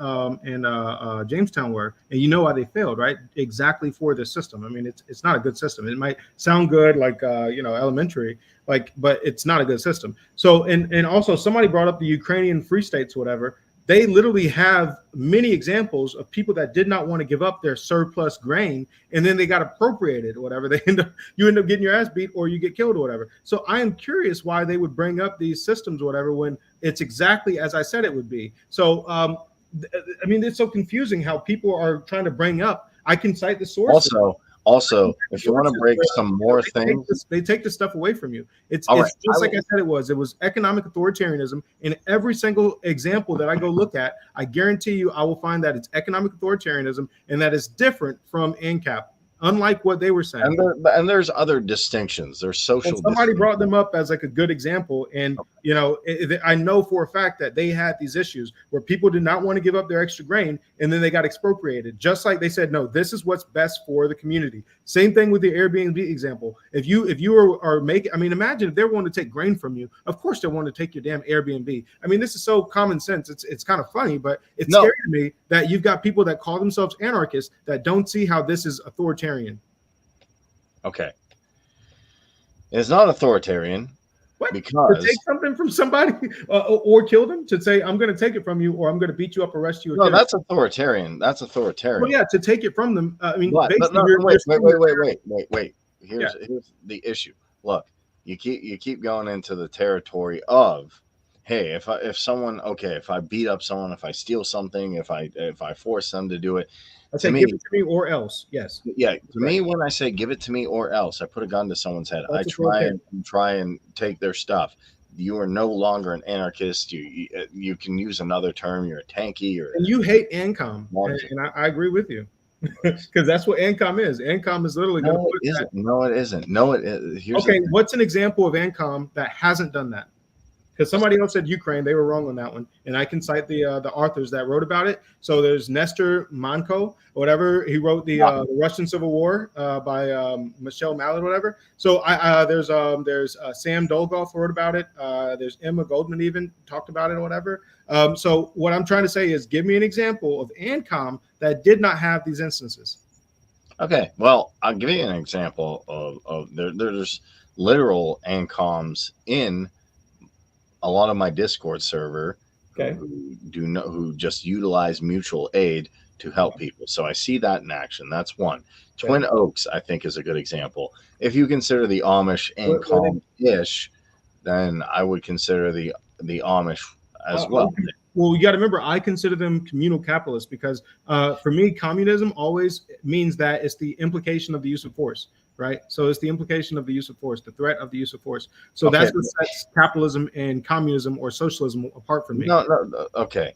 Jamestown were, and why they failed, right? Exactly for this system. I mean, it's not a good system. It might sound good, like elementary, but it's not a good system. So, and also somebody brought up the Ukrainian free states, whatever. They literally have many examples of people that did not want to give up their surplus grain, and then they got appropriated or whatever. You end up getting your ass beat, or you get killed or whatever. So I am curious why they would bring up these systems or whatever when it's exactly as I said it would be. So it's so confusing how people are trying to bring up. I can cite the source. Also, if you want to break some more things, they take this stuff away from you. It's just like I said it was economic authoritarianism. In every single example that I go look at, I guarantee you I will find that it's economic authoritarianism, and that is different from Ancap. unlike what they were saying. And there's other distinctions. There's And social somebody distinctions. brought them up as like a good example. And, you know, I know for a fact that they had these issues where people did not want to give up their extra grain, and then they got expropriated. Just like they said, no, this is what's best for the community. Same thing with the Airbnb example. If you are making, I mean, imagine if they're wanting to take grain from you, of course they want to take your damn Airbnb. I mean, this is so common sense. It's kind of funny, but it's scary to me that you've got people that call themselves anarchists that don't see how this is authoritarian. Okay. It's not authoritarian. What? Because to take something from somebody or kill them, to say I'm going to take it from you, or I'm going to beat you up, arrest you. No, that's authoritarian. That's authoritarian. Well, yeah, to take it from them. I mean, but basically, no, wait. Here's the issue. Look, you keep going into the territory of, hey, if I beat up someone, if I steal something, if I force them to do it. I say give it to me or else. Yes. Yeah. To me, when I say give it to me or else, I put a gun to someone's head. I try and take their stuff. You are no longer an anarchist. You can use another term. You're a tanky. And you hate Ancom, and I agree with you, because that's what Ancom is. Ancom is literally going to put that. No, it isn't. No, it is. Okay, what's an example of Ancom that hasn't done that? Because somebody else said Ukraine, they were wrong on that one, and I can cite the authors that wrote about it. So there's Nestor Manko, or whatever. He wrote the Russian Civil War by Michelle Mallet, or whatever. So there's Sam Dolgoff wrote about it. There's Emma Goldman even talked about it, or whatever. So what I'm trying to say is, give me an example of Ancom that did not have these instances. Okay, well, I'll give you an example of there's literal Ancoms in a lot of my Discord server who just utilize mutual aid to help people. So I see that in action. That's one. Twin Oaks, I think, is a good example. If you consider the Amish Ancom-ish, then I would consider the Amish as well. Well, you got to remember, I consider them communal capitalists because for me, communism always means that it's the implication of the use of force. Right. So it's the implication of the use of force, the threat of the use of force. So that's what sets capitalism and communism or socialism apart from me. No. Okay.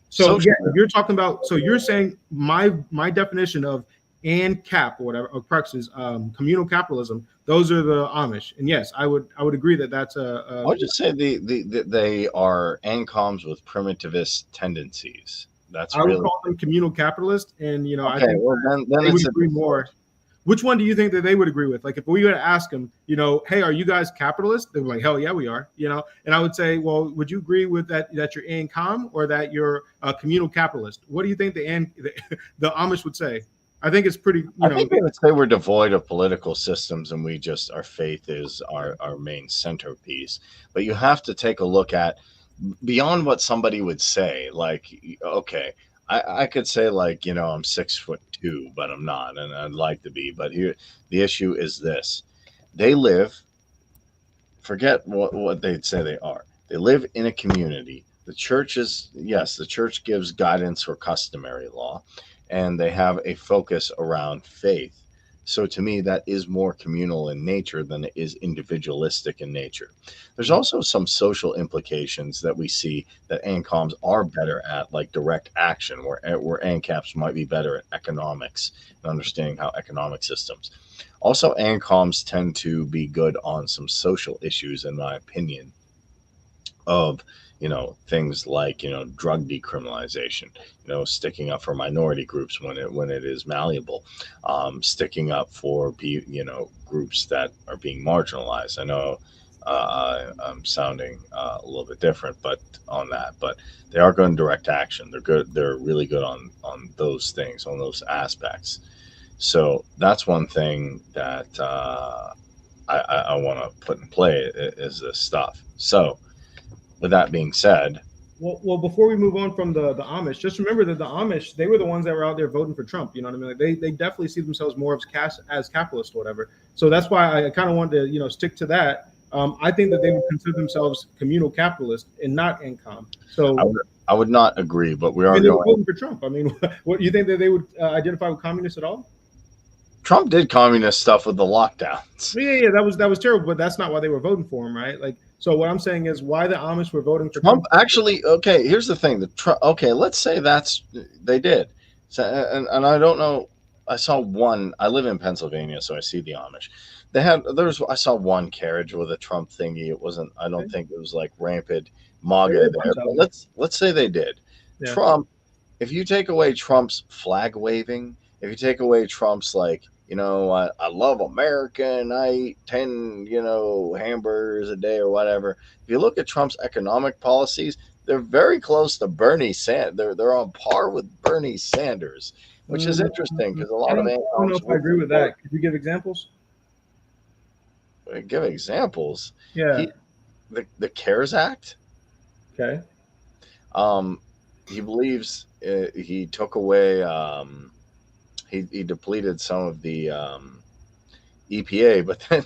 So yeah, if you're talking about, so you're saying my definition of Ancap or whatever, or practices, communal capitalism, those are the Amish. And yes, I would agree that that's I would just say they are Ancoms with primitivist tendencies. I would call them communal capitalist. And, you know, I think then they would agree more. Which one do you think that they would agree with? Like, if we were to ask them, you know, hey, are you guys capitalists? They're like, hell yeah, we are, you know. And I would say, well, would you agree with that you're Ancom or that you're a communal capitalist? What do you think the Amish would say? I think it's pretty, I think they would say we're devoid of political systems and our faith is our main centerpiece. But you have to take a look at beyond what somebody would say. Like, okay, I could say, like, you know, I'm 6'2", but I'm not, and I'd like to be. But here, the issue is this: they live. Forget what they'd say they are. They live in a community. The church the church gives guidance for customary law, and they have a focus around faith. So to me, that is more communal in nature than it is individualistic in nature. There's also some social implications that we see that Ancoms are better at, like direct action, where Ancaps might be better at economics and understanding how economic systems. Also, Ancoms tend to be good on some social issues, in my opinion, of, you know, things like, you know, drug decriminalization, you know, sticking up for minority groups when it is malleable, sticking up for, you know, groups that are being marginalized. I know I'm sounding a little bit different, but they are good in direct action. They're good. They're really good on those things, on those aspects. So that's one thing that I want to put in play is this stuff. So, with that being said, well, before we move on from the Amish, just remember that the Amish, they were the ones that were out there voting for Trump. You know what I mean? Like they definitely see themselves more as capitalists or whatever. So that's why I kind of wanted to, you know, stick to that. I think that they would consider themselves communal capitalists and not Ancom. So I would not agree, but we are voting for Trump. I mean, what you think that they would identify with communists at all? Trump did communist stuff with the lockdowns. Yeah, that was terrible, but that's not why they were voting for him, right? Like, so what I'm saying is why the Amish were voting for Trump. Actually, okay, here's the thing: okay, let's say they did. So, and I don't know. I saw one. I live in Pennsylvania, so I see the Amish. I saw one carriage with a Trump thingy. It wasn't. I don't Okay. think it was like rampant There are MAGA a bunch there. of But them. let's say they did. Yeah. Trump. If you take away Trump's flag waving, if you take away Trump's like, I love America and I eat 10, hamburgers a day or whatever. If you look at Trump's economic policies, they're very close to Bernie Sanders. They're on par with Bernie Sanders, which is Mm, interesting because a I lot of don't know Ancoms if I would agree with support. that. Could you give examples? Give examples. Yeah. He the CARES Act. Okay. Um, he believes he took away. He depleted some of the EPA, but then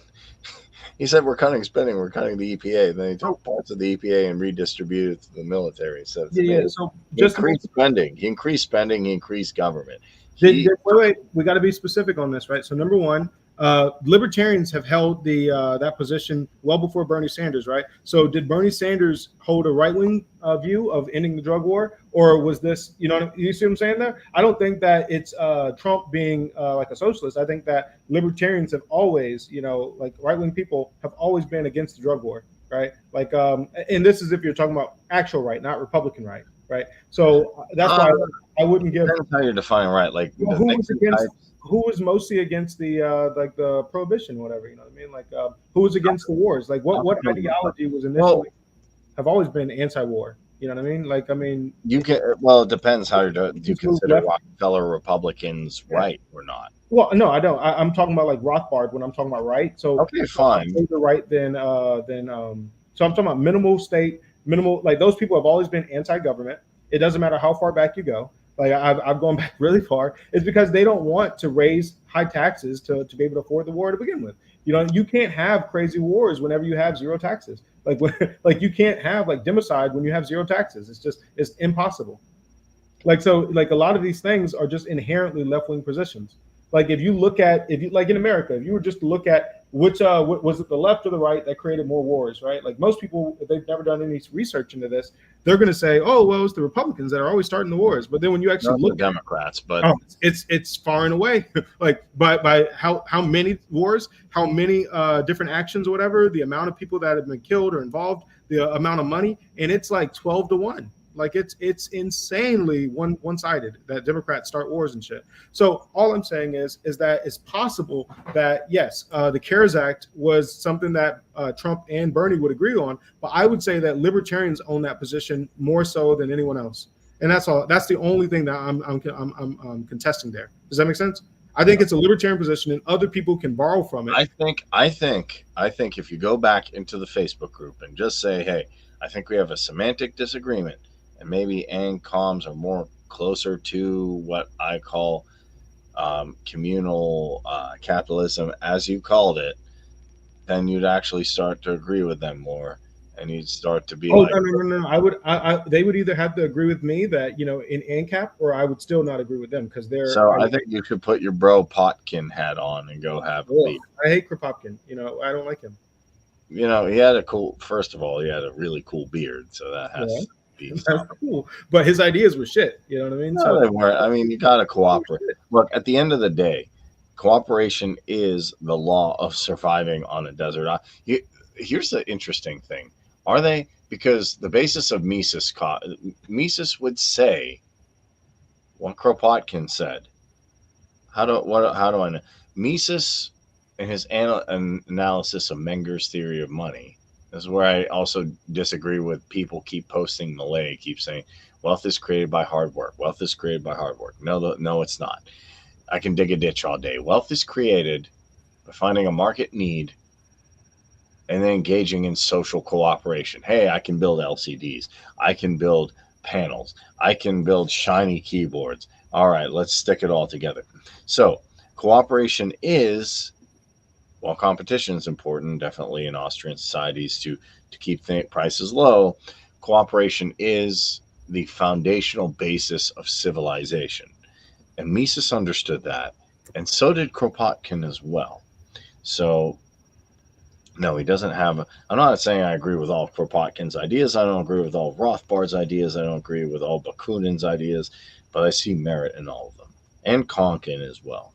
he said we're cutting spending, we're cutting the EPA. Then he So, took parts of the EPA and redistributed it to the military. So it's yeah, yeah. amazing. So He just to make increased spending. He increased spending. He increased government. Wait, He wait. We got to be specific on this, right? So, number one, libertarians have held the that position well before Bernie Sanders, right? So, did Bernie Sanders hold a right wing view of ending the drug war, or was this, you see what I'm saying there? I don't think that it's Trump being like a socialist. I think that libertarians have always, like right wing people have always been against the drug war, right? Like, and this is if you're talking about actual right, not Republican right, right? So that's why uh, I wouldn't give. depends how you're defining right. Like Well, the things he types. who was mostly against the like the prohibition, whatever, you know what I mean? Like who was against the wars? Like what ideology was Well, initially have always been anti-war? You know what I mean? Like I mean, you can. Well, it depends how you're doing. Do you just moved consider left. Rockefeller Republicans Yeah. right or not? Well, no, I don't. I'm talking about like Rothbard when I'm talking about right. So Okay, I'm fine. further right than so I'm talking about minimal state, minimal like those people have always been anti-government. It doesn't matter how far back you go. Like I've gone back really far. It's because they don't want to raise high taxes to be able to afford the war to begin with. You can't have crazy wars whenever you have zero taxes. Like like you can't have like democide when you have zero taxes. It's impossible. Like so, like a lot of these things are just inherently left wing positions. Like if you like in America, if you were just to look at which was it the left or the right that created more wars, right? Like most people, if they've never done any research into this, they're going to say, oh well, it's the Republicans that are always starting the wars. But then when you actually Not the look at Democrats, but oh, it's far and away. Like by how many wars, how many different actions or whatever, the amount of people that have been killed or involved, the amount of money, and it's like 12 to 1. Like it's insanely one sided that Democrats start wars and shit. So all I'm saying is that it's possible that yes, the CARES Act was something that Trump and Bernie would agree on, but I would say that libertarians own that position more so than anyone else. And that's all. That's the only thing that I'm contesting there. Does that make sense? I think it's a libertarian position, and other people can borrow from it. I think if you go back into the Facebook group and just say, "Hey, I think we have a semantic disagreement, and maybe Ancoms are more closer to what I call communal capitalism, as you called it," then you'd actually start to agree with them more, and you'd start to be Oh like, no no no no! They would either have to agree with me that in Ancap, or I would still not agree with them because they're. "So I think you should put your bro Potkin hat on and go have a beer." I hate Kropotkin. I don't like him. He had a cool. First of all, he had a really cool beard, so that Yeah, has to be that's something. cool. But his ideas were shit. You know what I mean? No, So they weren't. I mean, you got to cooperate. Look, at the end of the day, cooperation is the law of surviving on a desert island. Here's the interesting thing: are they? Because the basis of Mises would say what Kropotkin said. How do I know? Mises and his analysis of Menger's theory of money. This is where I also disagree with people keep posting Malay, keep saying wealth is created by hard work. Wealth is created by hard work. No, it's not. I can dig a ditch all day. Wealth is created by finding a market need and then engaging in social cooperation. Hey, I can build LCDs. I can build panels. I can build shiny keyboards. All right, let's stick it all together. So, cooperation is, while competition is important, definitely in Austrian societies to keep prices low, cooperation is the foundational basis of civilization. And Mises understood that, and so did Kropotkin as well. So, no, he doesn't have. I'm not saying I agree with all of Kropotkin's ideas. I don't agree with all of Rothbard's ideas. I don't agree with all Bakunin's ideas, but I see merit in all of them. and conking as well.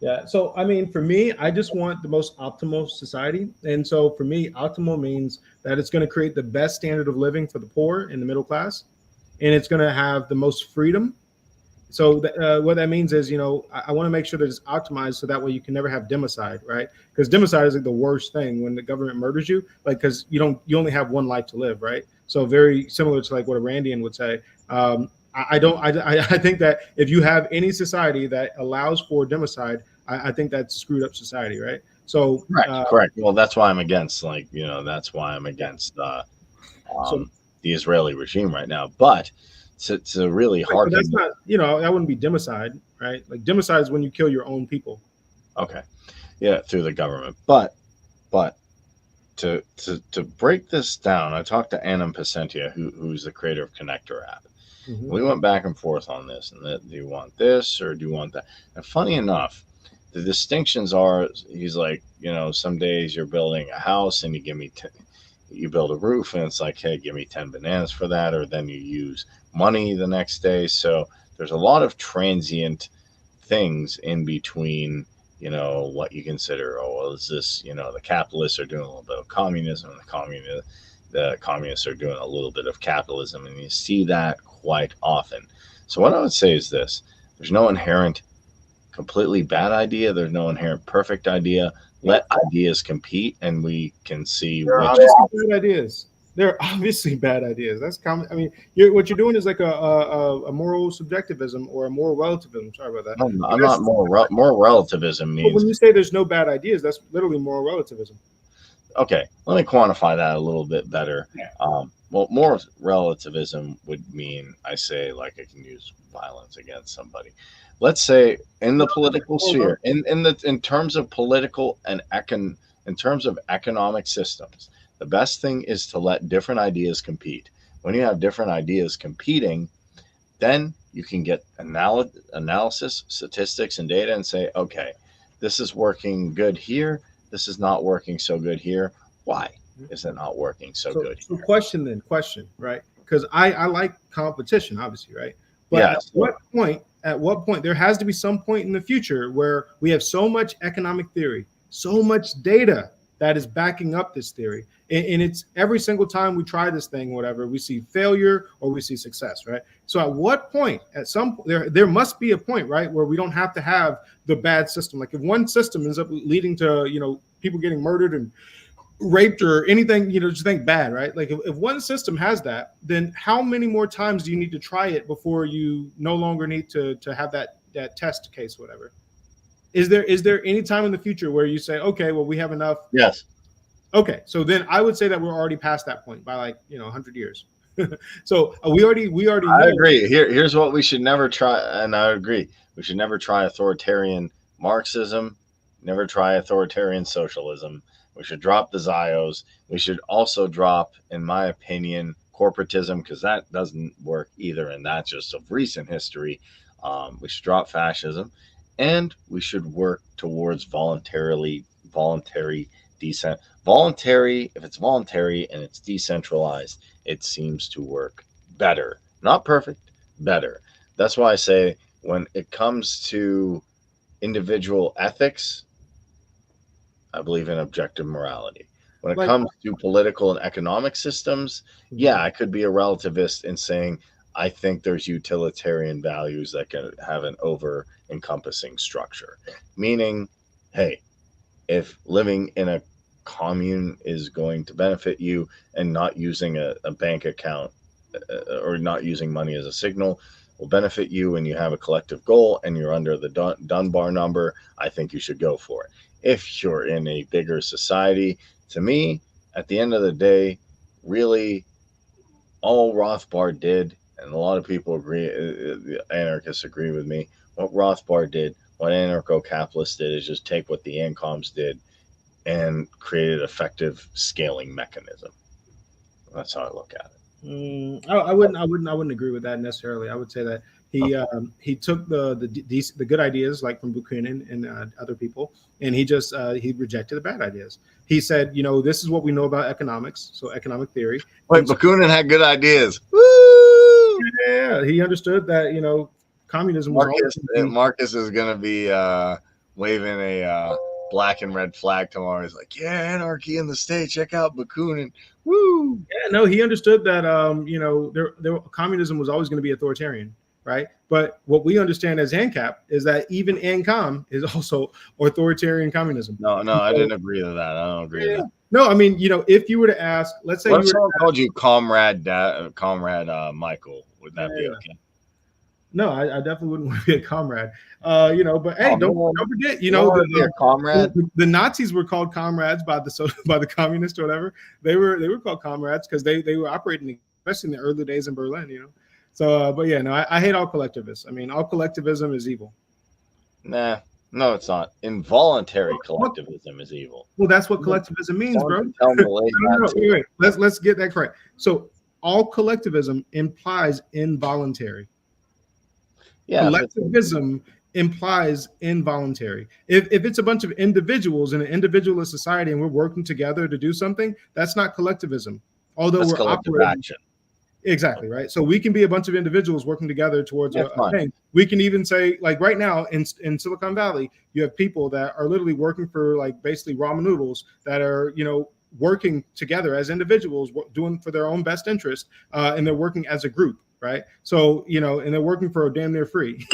Yeah. So, I mean, for me, I just want the most optimal society. And so for me, optimal means that it's going to create the best standard of living for the poor and the middle class. And it's going to have the most freedom. So what that means is, I want to make sure that it's optimized so that way you can never have democide, right? Because democide is like the worst thing when the government murders you, like because you only have one life to live, right? So very similar to like what a Randian would say. I don't I think that if you have any society that allows for democide, I think that's screwed up society, right? So Correct, correct. Well, that's why I'm against, like, that's why I'm yeah, against so the Israeli regime right now. But to really right, but that's hearken, not that wouldn't be democide, right? Like democide is when you kill your own people. okay, yeah, through the government. But to break this down, I talked to Ancom, who's the creator of Connector app. Hmm. We went back and forth on this, and that, do you want this or do you want that? And funny enough, the distinctions are, he's like, some days you're building a house and you build a roof and it's like, hey, give me 10 bananas for that, or then you use money the next day. So there's a lot of transient things in between, what you consider, oh, well, is this, the capitalists are doing a little bit of communism, and the communists are doing a little bit of capitalism, and you see that quite often. So what I would say is this: there's no inherent completely bad idea. There's no inherent perfect idea. Let ideas compete, and we can see There are which. obviously bad ideas. There are obviously bad ideas. That's common. I mean, what you're doing is like a moral subjectivism or a moral relativism. Sorry about that. But I'm that's not more relativism but means, when you say there's no bad ideas, that's literally moral relativism. okay. Let me quantify that a little bit better. Yeah. Well, more relativism would mean, I say, like, I can use violence against somebody. Let's say in the political sphere, in terms of political and in terms of economic systems, the best thing is to let different ideas compete. When you have different ideas competing, then you can get analysis, statistics, and data, and say, okay, this is working good here. This is not working so good here. Why is it not working so So, good so here? question, right? Because I like competition, obviously, right? But Yeah. So at what point, there has to be some point in the future where we have so much economic theory, so much data that is backing up this theory. And it's every single time we try this thing, whatever, we see failure or we see success, right? So at what point, at some there must be a point, right, where we don't have to have the bad system. Like if one system ends up leading to, people getting murdered and raped or anything, just think bad, right? Like if one system has that, then how many more times do you need to try it before you no longer need to have that test case, whatever? Is there any time in the future where you say, okay, well, we have enough? yes, Okay, so then I would say that we're already past that point by, like, 100 years. So we already I know. agree. Here's what we should never try, and I agree. We should never try authoritarian Marxism, never try authoritarian socialism. We should drop the Zios. We should also drop, in my opinion, corporatism, because that doesn't work either, and that's just of recent history. We should drop fascism, and we should work towards voluntary decent voluntary. If it's voluntary and it's decentralized, it seems to work better. Not perfect, better. That's why I say, when it comes to individual ethics, I believe in objective morality. When it Like, comes to political and economic systems, mhm. yeah, I could be a relativist in saying I think there's utilitarian values that can have an over encompassing structure. Meaning, hey, if living in a commune is going to benefit you, and not using a bank account, or not using money as a signal, will benefit you, and you have a collective goal and you're under the Dunbar number, I think you should go for it. If you're in a bigger society, to me, at the end of the day, really, all Rothbard did, and a lot of people agree, anarchists agree with me, what Rothbard did, what anarcho capitalists did, is just take what the Ancoms did and created an effective scaling mechanism. That's how I look at it. I wouldn't agree with that necessarily. I would say that he took the good ideas, like from Buchanan and other people, and he rejected the bad ideas. He said, this is what we know about economics, so economic theory, Wait, and so Bakunin had good ideas. Woo! yeah, he understood that communism was always going to be. Marcus is gonna be waving a black and red flag tomorrow. He's like, yeah, anarchy in the state. Check out Bakunin. Woo! Yeah, no, he understood that communism was always going to be authoritarian, right? But what we understand as Ancap is that even Ancom is also authoritarian communism. No, I didn't agree with that. I don't agree with that. No, I mean, if you were to ask, let's say What if you were someone called you Comrade Michael? Would that be okay? No, I definitely wouldn't want to be a comrade. But hey, don't forget, the Nazis were called comrades by the communists or whatever. They were called comrades because they were operating, especially in the early days in Berlin. So, but yeah, no, I hate all collectivists. I mean, all collectivism is evil. Nah, no, it's not. Involuntary collectivism is evil. Well, that's what collectivism means, bro. Wait. Let's get that correct. So, all collectivism implies involuntary. Yeah, collectivism implies involuntary. If it's a bunch of individuals in an individualist society and we're working together to do something, that's not collectivism. Although we're operating action. Exactly, right? So we can be a bunch of individuals working together towards a thing. We can even say, like right now in Silicon Valley, you have people that are literally working for like basically ramen noodles that are, working together as individuals, doing for their own best interest, and they're working as a group. Right. So, and they're working for a damn near free,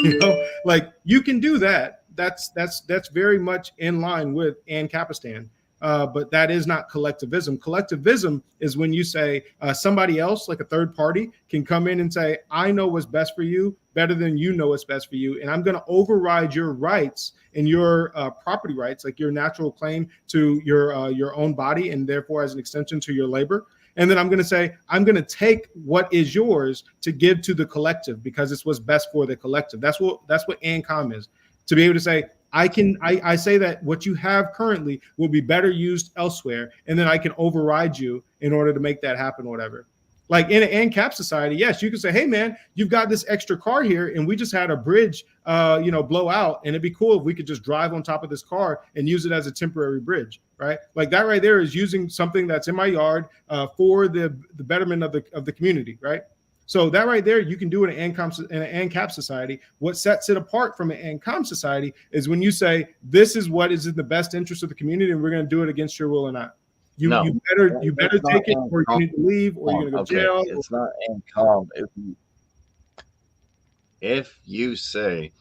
like you can do that. That's very much in line with Ancapistan. But that is not collectivism. Collectivism is when you say somebody else, like a third party, can come in and say, I know what's best for you better than you know what's best for you. And I'm going to override your rights and your property rights, like your natural claim to your own body, and therefore as an extension to your labor. And then I'm going to say, I'm going to take what is yours to give to the collective because it's what's best for the collective. That's what Ancom is. To be able to say, I say that what you have currently will be better used elsewhere, and then I can override you in order to make that happen or whatever. Like in an Ancap society, yes, you can say, hey man, you've got this extra car here and we just had a bridge blow out, and it'd be cool if we could just drive on top of this car and use it as a temporary bridge, right? Like that right there is using something that's in my yard for the betterment of the community, right? So that right there, you can do it in an Ancap society. What sets it apart from an Ancom society is when you say, this is what is in the best interest of the community, and we're going to do it against your will or not. You better take it, or you need to leave, or you're going to go to jail. It's not Ancom. If you say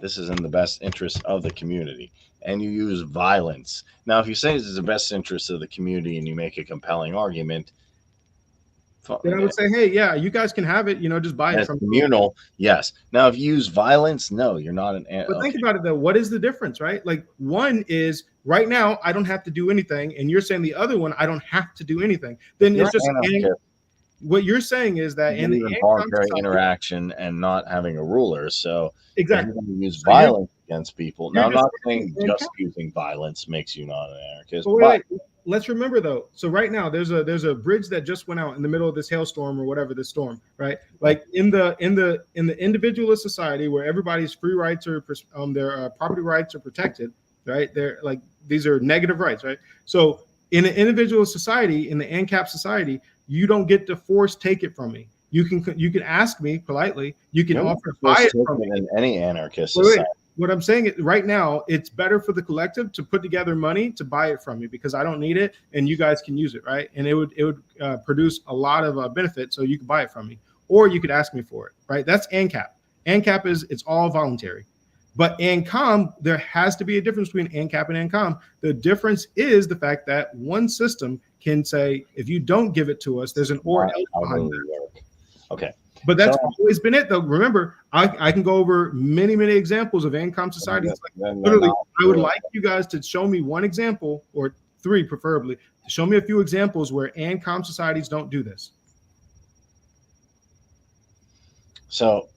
this is in the best interest of the community and you use violence. Now, if you say this is the best interest of the community and you make a compelling argument, then I would say, hey, yeah, you guys can have it, just buy it from communal. Yes. Now, if you use violence, no, you're not an. But think about it though. What is the difference, right? Like one is right now I don't have to do anything, and you're saying the other one I don't have to do anything. Then it's just what you're saying is that in the voluntary interaction and not having a ruler. So exactly, you use violence against people. Now, I'm not saying just using violence makes you not an anarchist. But let's remember though. So right now there's a bridge that just went out in the middle of this hailstorm or whatever this storm, right? Like in the individualist society where everybody's free rights or their property rights are protected, right? They're like these are negative rights, right? So in an individual society, in the Ancap society, you don't get to take it from me. You can ask me politely. You can offer to buy it from me. In any anarchist society. What I'm saying is right now, it's better for the collective to put together money to buy it from me because I don't need it and you guys can use it, right? And it would produce a lot of benefit, so you can buy it from me, or you could ask me for it, right? That's Ancap. Ancap it's all voluntary. But Ancom, there has to be a difference between Ancap and Ancom. The difference is the fact that one system can say, if you don't give it to us, there's an or else behind that. Okay. But that's always been it, though. Remember, I can go over many, many examples of Ancom societies. Literally, I would like you guys to show me one example, or three preferably, to show me a few examples where Ancom societies don't do this. So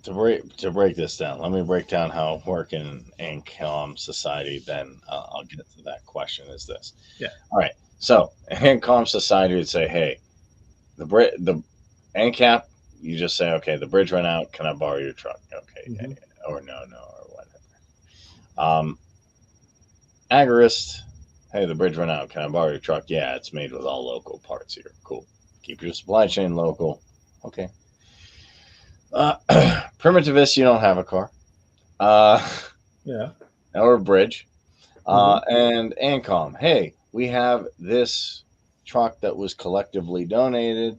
to break this down, let me break down how it works in Ancom society. Then I'll get to that question. Is this? Yeah. All right. So Ancom society would say, hey, the Ancap, you just say, okay, the bridge went out. Can I borrow your truck? Okay. Mm-hmm. Or no, or whatever. Agorist, hey, the bridge went out. Can I borrow your truck? Yeah, it's made with all local parts here. Cool. Keep your supply chain local. Okay. Primitivist, you don't have a car, uh, Yeah. or a bridge. Hmm. And Ancom, hey, we have this truck that was collectively donated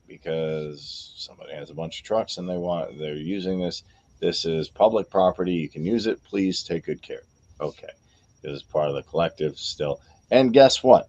because somebody has a bunch of trucks and they're using this. This is public property. You can use it. Please take good care. Okay, this is part of the collective still. And guess what?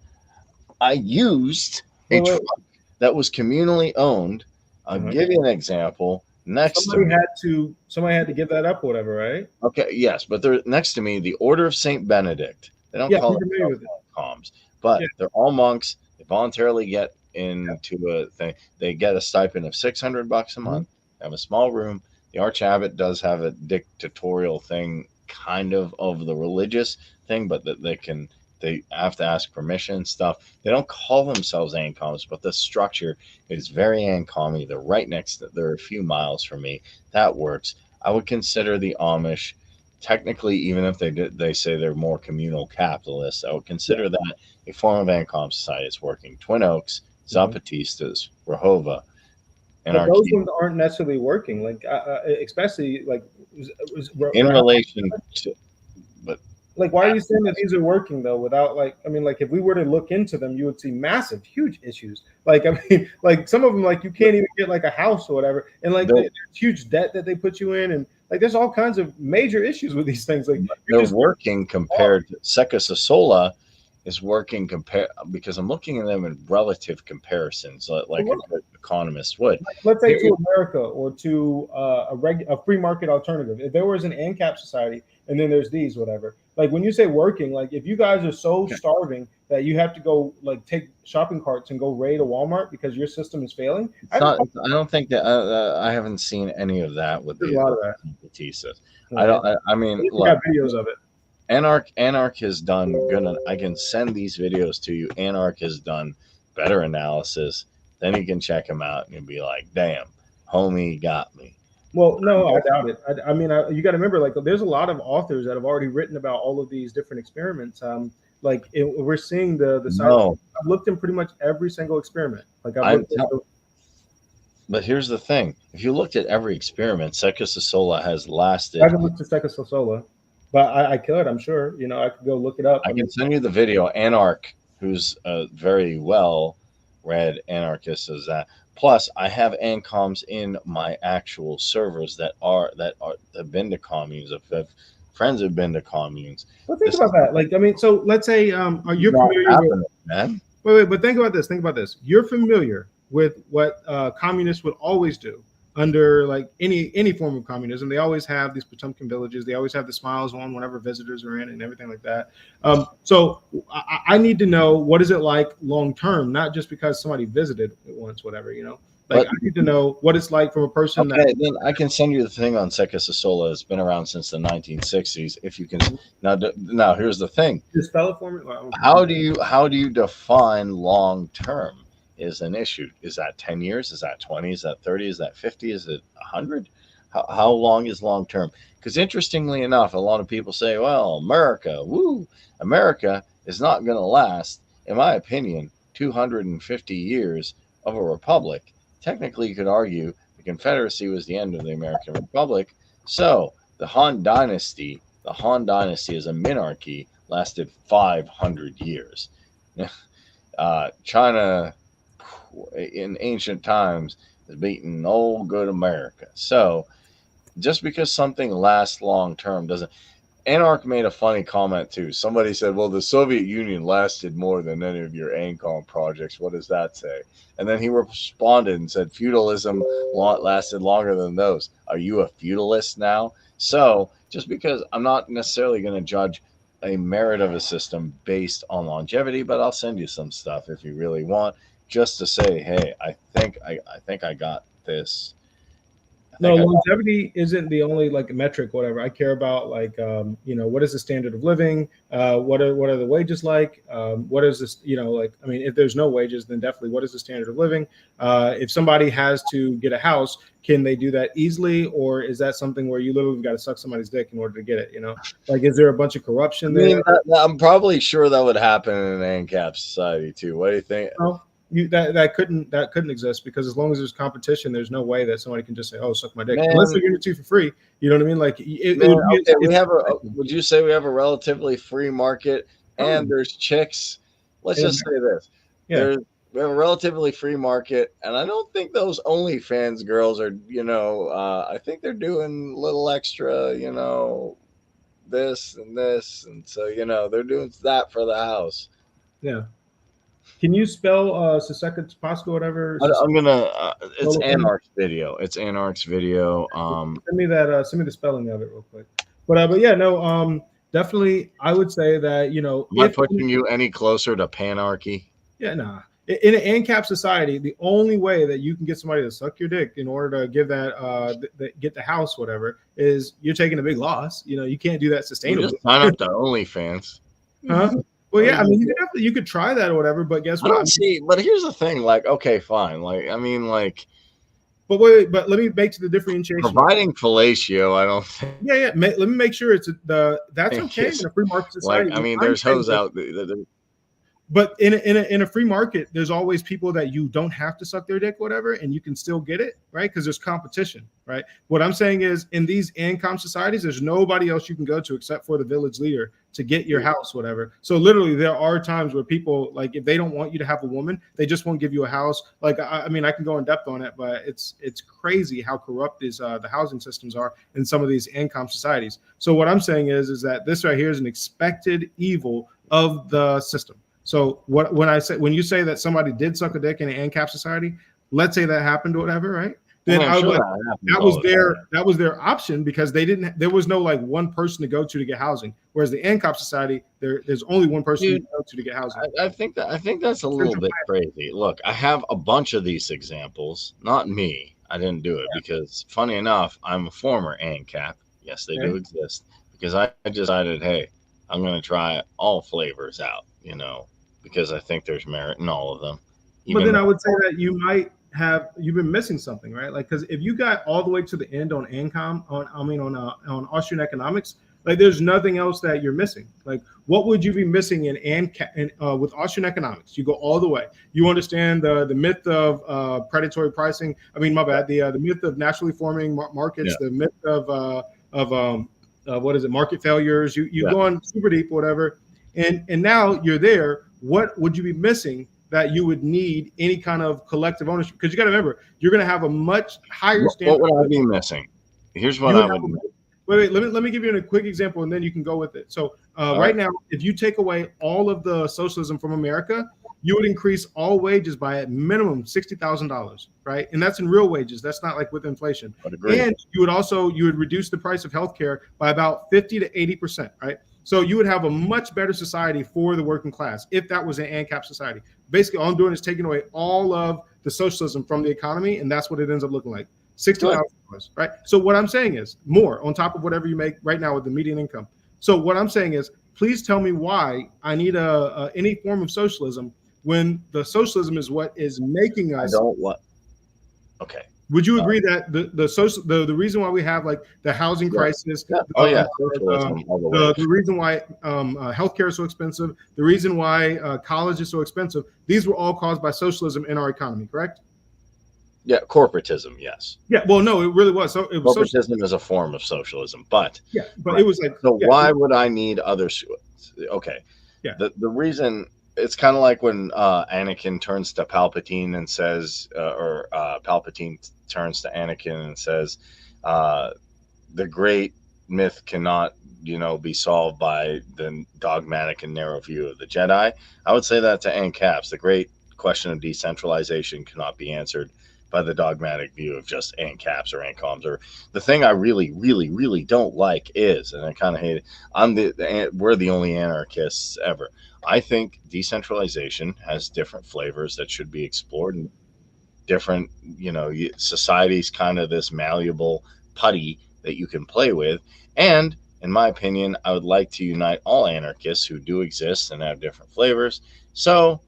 I used a Wait, truck wait. that was communally owned. I'll Uh-huh. give you an example. Next to Somebody me, had to. Somebody had to give that up, or whatever, right? okay, yes, but they're next to me, the Order of Saint Benedict. They don't Yeah, call I'm familiar themselves with it. comms, but Yeah. they're all monks. They voluntarily get into a thing. They get a stipend of $600 a Hmm. month. They have a small room. The Arch Abbot does have a dictatorial thing, kind of the religious thing, but that they have to ask permission and stuff. They don't call themselves Ancoms, but the structure is very Ancomy. They're right next to. They're a few miles from me. That works. I would consider the Amish technically, even if they say they're more communal capitalists, I would Yeah. consider that a form of Ancom society. It's working. Twin Oaks, Hmm. Zapatistas, Rehova, But those Anarchy, ones aren't necessarily working. Like, especially like, in relation to, but like, why are you saying that these are working though? Without like, I mean, like, if we were to look into them, you would see massive, huge issues. Like, I mean, like some of them, like you can't even get like a house or whatever, and like they're, there's huge debt that they put you in, and like there's all kinds of major issues with these things. Like, you're they're just working compared to Seca Sosola is working compare because I'm looking at them in relative comparisons, like a good economist would. let's say Here to America or to a free market alternative. If there was an Ancap society and then there's these whatever, like when you say working, like if you guys are so starving that you have to go like take shopping carts and go raid a Walmart because your system is failing, it's not. I don't think that I haven't seen any of that with there's a the lot of that. Batistas. I Okay, don't. I at mean, least we look, got videos of it. Anarch has done good. I can send these videos to you. Anarch has done better analysis. Then you can check him out and you'll be like, "Damn, homie got me." Well, no, I doubt it. I mean, you got to remember, like, there's a lot of authors that have already written about all of these different experiments. We're seeing the side. No, I've looked in pretty much every single experiment. Like, I've I'm. looked at the. But here's the thing: if you looked at every experiment, Seca Sosola has I lasted. haven't looked at Seca Sosola, but I could. I'm sure. You know, I could go look it up. I I mean, can send you the video. Anarch, who's a very well read anarchist, says that. Plus, I have ancoms in my actual servers that have been to communes. Have friends have been to communes. but think This is about that. Like, I mean, so let's say are you not familiar with? happening, man. Wait, but think about this. Think about this. You're familiar with what communists would always do under like any form of communism. They always have these Potemkin villages. They always have the smiles on whenever visitors are in and everything like that. So I need to know what is it like long term, not just because somebody visited it once, whatever. You know, like But I need to know what it's like from a person that. okay, then I can send you the thing on Seca Sosola. It's been around since the 1960s. If you can now, here's the thing: Just spell it for me. Well, how do you define long term is an issue? Is that 10 years? Is that 20? Is that 30? Is that 50? Is it 100? How long is long term? Because interestingly enough, a lot of people say, "Well, America, woo, America is not going to last." In my opinion, 250 years of a republic. Technically, you could argue the Confederacy was the end of the American Republic. So the Han Dynasty as a monarchy lasted 500 years. China in ancient times has beaten old good America. So just because something lasts long term doesn't. Anarch made a funny comment too. Somebody said, "Well, the Soviet Union lasted more than any of your Ancom projects. What does that say?" And then he responded and said, "Feudalism lasted longer than those. Are you a feudalist now?" So just because I'm not necessarily going to judge a merit of a system based on longevity, but I'll send you some stuff if you really want, just to say, "Hey, I think I got this. I No, think I got." longevity isn't the only like metric, whatever. I care about like what is the standard of living? What are the wages like? What is this? Like I mean, if there's no wages, then definitely what is the standard of living? If somebody has to get a house, can they do that easily, or is that something where you literally got to suck somebody's dick in order to get it? Like is there a bunch of I corruption there? mean, I'm probably sure that would happen in an ANCAP society too. What do you think? No. that couldn't exist, because as long as there's competition, there's no way that somebody can just say, "Oh, suck my dick," unless Man, they're giving it to you for free. You know what I mean? Like it man, would be okay, we it's have a. Would you say we have a relatively free market, and totally. there's chicks? Let's And just say this: yeah, there's we have a relatively free market, and I don't think those OnlyFans girls are. I think they're doing a little extra. This and this, and so they're doing that for the house. yeah. Can you spell Siseka Pasco, whatever? I'm gonna. It's Solo thing? Anarch's video. It's Anarch's video. Send me that. Send me the spelling of it real quick. But yeah, no. Definitely, I would say that Am I if pushing you any closer to panarchy? yeah, nah. In an ANCAP society, the only way that you can get somebody to suck your dick in order to give that get the house, whatever, is you're taking a big loss. You can't do that You sustainably, just sign up to OnlyFans. huh? Well, Or yeah, I mean, you you could try that or whatever, but guess I what? I don't mean, see, but here's the thing. Like, okay, fine. Like, I mean, like but wait, but let me make to the differentiation. providing fellatio. I don't think Yeah, yeah. Let me make sure that's okay in is a free market like. society. I What mean, I'm there's saying hoes is, out there. but in a free market, there's always people that you don't have to suck their dick, whatever, and you can still get it, right? Because there's competition, right? What I'm saying is, in these Ancom societies, there's nobody else you can go to except for the village leader to get your house, whatever. So literally, there are times where people, like, if they don't want you to have a woman, they just won't give you a house. Like, I mean, I can go in depth on it, but it's crazy how corrupt the housing systems are in some of these Ancom societies. So what I'm saying is that this right here is an expected evil of the system. So when you say that somebody did suck a dick in an ANCAP society, let's say that happened or whatever, right? I Then mean, I'm I would sure like that happens all the time. that was their option, because there was no like one person to go to get housing. Whereas the ANCAP society, there's only one person you Dude, can go to get housing. I think that's a little Central bit crazy. Look, I have a bunch of these examples. Not me. I didn't do it because, funny enough, I'm a former ANCAP. Yes, they plan. do Okay. exist. Because I decided, hey, I'm going to try all flavors out. Because I think there's merit in all of them. But Even then though, I would say that you've been missing something, right? Like, because if you got all the way to the end on Ancom, on Austrian economics, like there's nothing else that you're missing. Like, what would you be missing in with Austrian economics? You go all the way. You understand the myth of predatory pricing. I mean, my bad. The myth of naturally forming yeah, markets. The myth of what is it? Market failures. You yeah. go on super deep, whatever, and now you're there. What would you be missing that you would need any kind of collective ownership? Because you got to remember, you're going to have a much higher What standard would of I living. be missing? Here's what You would I have would. wait. Let me give you a quick example, and then you can go with it. So All right right. now, if you take away all of the socialism from America, you would increase all wages by at minimum $60,000, right? And that's in real wages. That's not like with inflation. I'd agree. And you would reduce the price of healthcare by about 50 to 80%, right? So you would have a much better society for the working class if that was an ANCAP society. Basically, all I'm doing is taking away all of the socialism from the economy, and that's what it ends up looking like. Sixty Good. thousand dollars, right? So what I'm saying is more on top of whatever you make right now with the median income. So what I'm saying is, please tell me why I need any form of socialism when the socialism is what is making I us. don't want. Okay. Would you Uh, agree that the reason why we have like the housing yeah. crisis, Yeah. Oh the yeah. Socialism all the way. the reason why healthcare is so expensive, the reason why college is so expensive, these were all caused by socialism in our economy, correct? Yeah. Corporatism. Yes. Yeah. Well, no, it really was. So it was social. Corporatism is a form of socialism, but Yeah, but right. it was like So yeah, why would I need other? Okay. yeah. The reason it's kind of like when Anakin turns to Palpatine and says, or Palpatine turns to Anakin and says, uh, the great myth cannot be solved by the dogmatic and narrow view of the Jedi. I would say that to Ancaps. The great question of decentralization cannot be answered by the dogmatic view of just Ancaps or Ancoms. Or the thing I really, really, really don't like is, and I kind of hate it. We're the only anarchists ever. I think decentralization has different flavors that should be explored, and different, society's kind of this malleable putty that you can play with. And in my opinion, I would like to unite all anarchists who do exist and have different flavors, so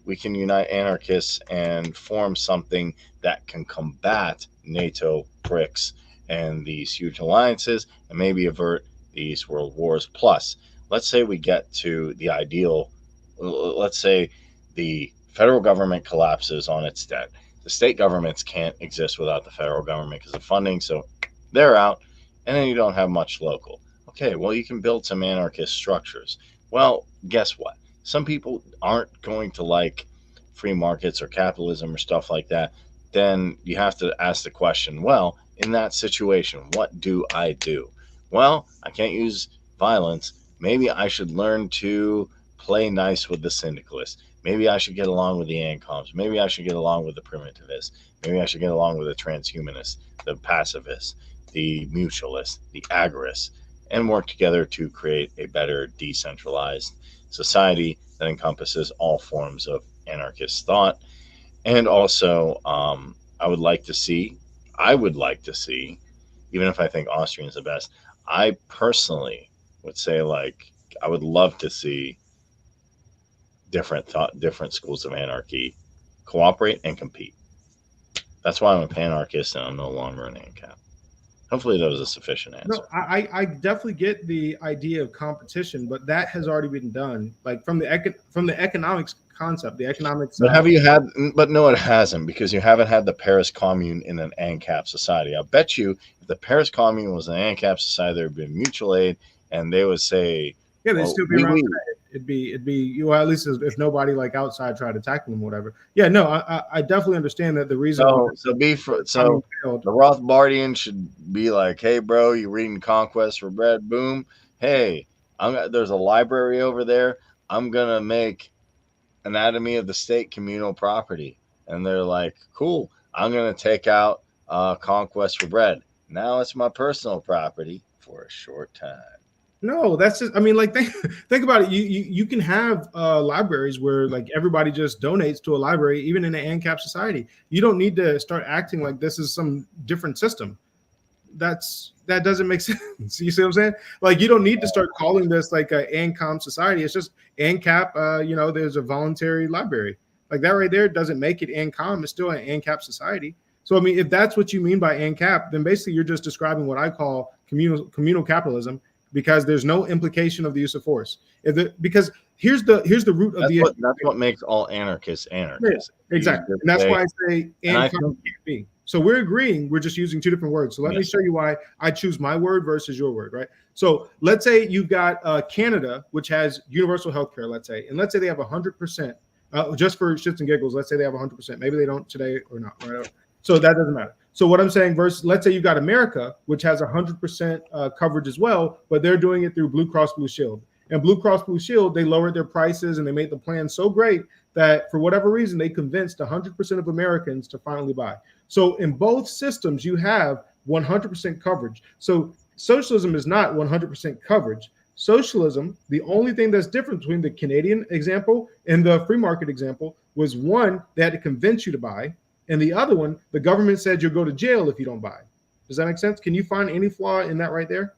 we can unite anarchists and form something that can combat NATO, BRICS, and these huge alliances, and maybe avert these world wars. Plus, let's say we get to the ideal, let's say the Federal government collapses on its debt. The state governments can't exist without the federal government because of funding, so they're out, and then you don't have much local. Okay, well, you can build some anarchist structures. Well, guess what? Some people aren't going to like free markets or capitalism or stuff like that. Then you have to ask the question, well, in that situation, what do I do? Well, I can't use violence. Maybe I should learn to play nice with the syndicalists. Maybe I should get along with the Ancoms. Maybe I should get along with the primitivists. Maybe I should get along with the transhumanists, the pacifists, the mutualists, the agorists, and work together to create a better decentralized society that encompasses all forms of anarchist thought. And also, I would like to see, even if I think Austrian's the best, I personally would say, like, I would love to see different schools of anarchy cooperate and compete. That's why I'm a panarchist and I'm no longer an ANCAP. Hopefully that was a sufficient answer. No, I definitely get the idea of competition, but that has already been done. Like from the economics concept, the economics. But have you had? But no, it hasn't, because you haven't had the Paris Commune in an ANCAP society. I bet you, if the Paris Commune was an ANCAP society, there would be mutual aid, and they would say, Yeah, they'd well, still be around today. It'd be you, well, at least if nobody like outside tried attacking them, or whatever. Yeah, no, I definitely understand that the reason. So the Rothbardian should be like, hey, bro, you reading Conquest for Bread? Boom. Hey, there's a library over there. I'm gonna make Anatomy of the State communal property, and they're like, cool. I'm gonna take out Conquest for Bread. Now it's my personal property for a short time. No, that's just. I mean, like think about it. You can have libraries where like everybody just donates to a library, even in an ANCAP society. You don't need to start acting like this is some different system. That doesn't make sense. You see what I'm saying? Like you don't need to start calling this like a ANCOM society. It's just ANCAP. There's a voluntary library. Like that right there doesn't make it ANCOM. It's still an ANCAP society. So I mean, if that's what you mean by ANCAP, then basically you're just describing what I call communal capitalism, because there's no implication of the use of force. Because here's the root of that's what makes all anarchists anarchists. Yeah, exactly, and that's why I say ANCOM can't be. So we're agreeing. We're just using two different words. So let me show you why I choose my word versus your word, right? So let's say you've got Canada, which has universal health care, let's say, and let's say they have 100%. Just for shits and giggles, let's say they have 100%. Maybe they don't today or not, right? So that doesn't matter. So what I'm saying versus, let's say you've got America, which has 100% coverage as well, but they're doing it through Blue Cross Blue Shield. And Blue Cross Blue Shield, they lowered their prices and they made the plan so great that for whatever reason, they convinced 100% of Americans to finally buy. So in both systems, you have 100% coverage. So socialism is not 100% coverage. Socialism, the only thing that's different between the Canadian example and the free market example was, one, they had to convince you to buy. And the other one, the government said you'll go to jail if you don't buy. Does that make sense? Can you find any flaw in that right there?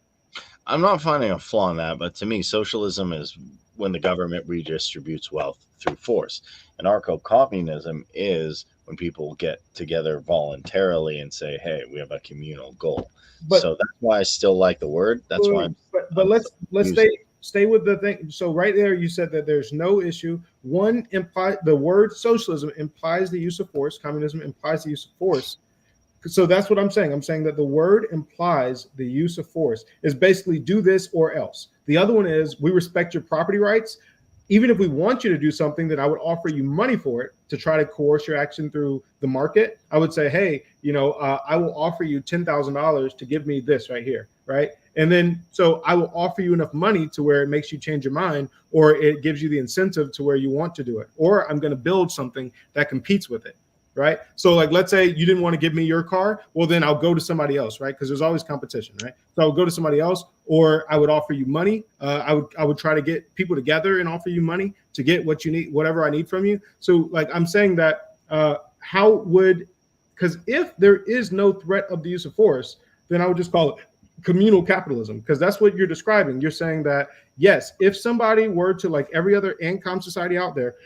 I'm not finding a flaw in that, but to me, socialism is when the government redistributes wealth through force. Anarcho-communism is when people get together voluntarily and say, hey, we have a communal goal. So that's why I still like the word. That's why let's stay with the thing. So right there, you said that there's no issue. One, the word socialism implies the use of force. Communism implies the use of force. So that's what I'm saying. I'm saying that the word implies the use of force. Is basically do this or else. The other one is we respect your property rights. Even if we want you to do something, that I would offer you money for it to try to coerce your action through the market. I would say, hey, I will offer you $10,000 to give me this right here, right? And then, so I will offer you enough money to where it makes you change your mind, or it gives you the incentive to where you want to do it, or I'm going to build something that competes with it, right? So like, let's say you didn't want to give me your car. Well, then I'll go to somebody else, right? Because there's always competition, right? So I'll go to somebody else, or I would offer you money. I would try to get people together and offer you money to get what you need, whatever I need from you. So like, I'm saying that because if there is no threat of the use of force, then I would just call it communal capitalism, because that's what you're describing. You're saying that, yes, if somebody were to, like every other Ancom society out there,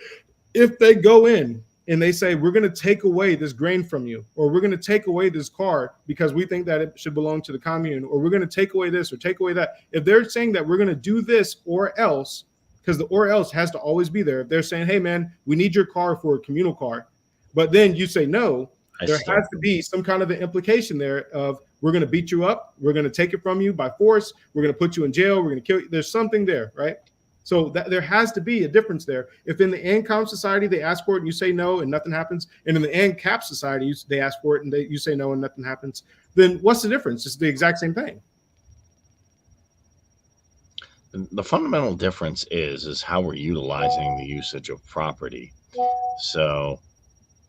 if they go in and they say, we're going to take away this grain from you, or we're going to take away this car because we think that it should belong to the commune, or we're going to take away this or take away that. If they're saying that we're going to do this or else, because the or else has to always be there. If they're saying, hey man, we need your car for a communal car, but then you say no, I there still has to be some kind of an implication there of we're going to beat you up, we're going to take it from you by force, we're going to put you in jail, we're going to kill you. There's something there, right? So that there has to be a difference there. If in the Ancom society they ask for it and you say no and nothing happens, and in the Ancap society they ask for it and you say no and nothing happens, then what's the difference? It's the exact same thing. the fundamental difference is how we're utilizing the usage of property. So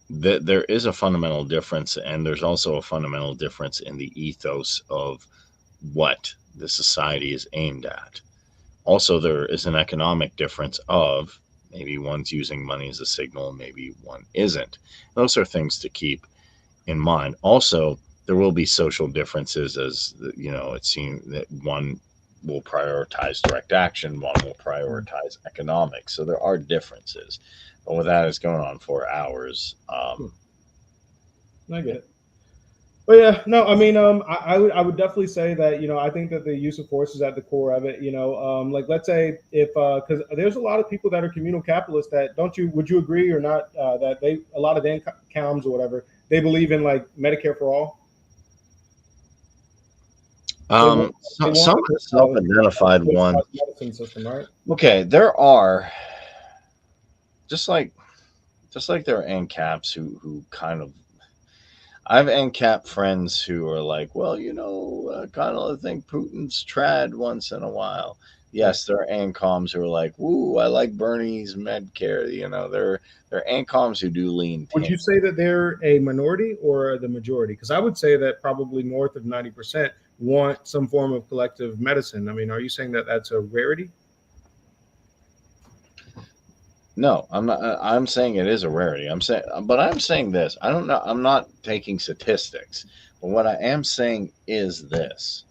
there is a fundamental difference, and there's also a fundamental difference in the ethos of what the society is aimed at. Also, there is an economic difference of maybe one's using money as a signal, maybe one isn't. Those are things to keep in mind. Also, there will be social differences, as you know, it seems that one will prioritize direct action, one will prioritize economics. So there are differences. But with that, it's going on for hours. I get it. But yeah, no, I mean, I would definitely say that I think that the use of force is at the core of it. Like let's say if because there's a lot of people that are communal capitalists that don't you would you agree or not that they a lot of the incomes or whatever they believe in like Medicare for all. They want they want Some of the self-identified ones. medicine system, right? Okay, there are just like there are ANCAPs who kind of. I have ANCAP friends who are like, well, kind of think Putin's trad once in a while. Yes, there are ANCOMs who are like, woo, I like Bernie's Medcare. There are ANCOMs who do lean Would you say that they're a minority or the majority? Because I would say that probably north of 90% want some form of collective medicine. I mean, are you saying that that's a rarity? No, I'm not. I'm saying it is a rarity. I'm saying this. I don't know. I'm not taking statistics, but what I am saying is this: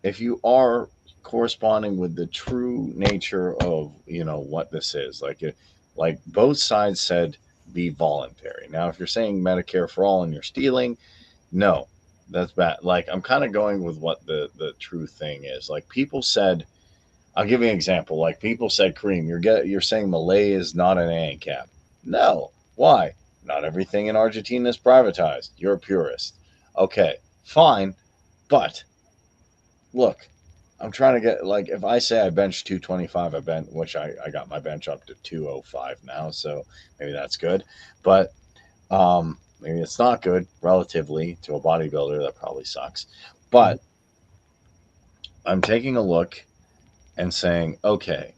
if you are corresponding with the true nature of what this is, like both sides said, be voluntary. Now, if you're saying Medicare for all and you're stealing, no, that's bad. Like I'm kind of going with what the true thing is. Like people said. I'll give you an example. Like people said, Kareem, you're saying Malay is not an ANCAP. No. Why? Not everything in Argentina is privatized. You're a purist. Okay, fine. But look, I'm trying to get like if I say I bench 225, which I got my bench up to 205 now, so maybe that's good. But maybe it's not good relatively to a bodybuilder. That probably sucks. But I'm taking a look and saying, okay,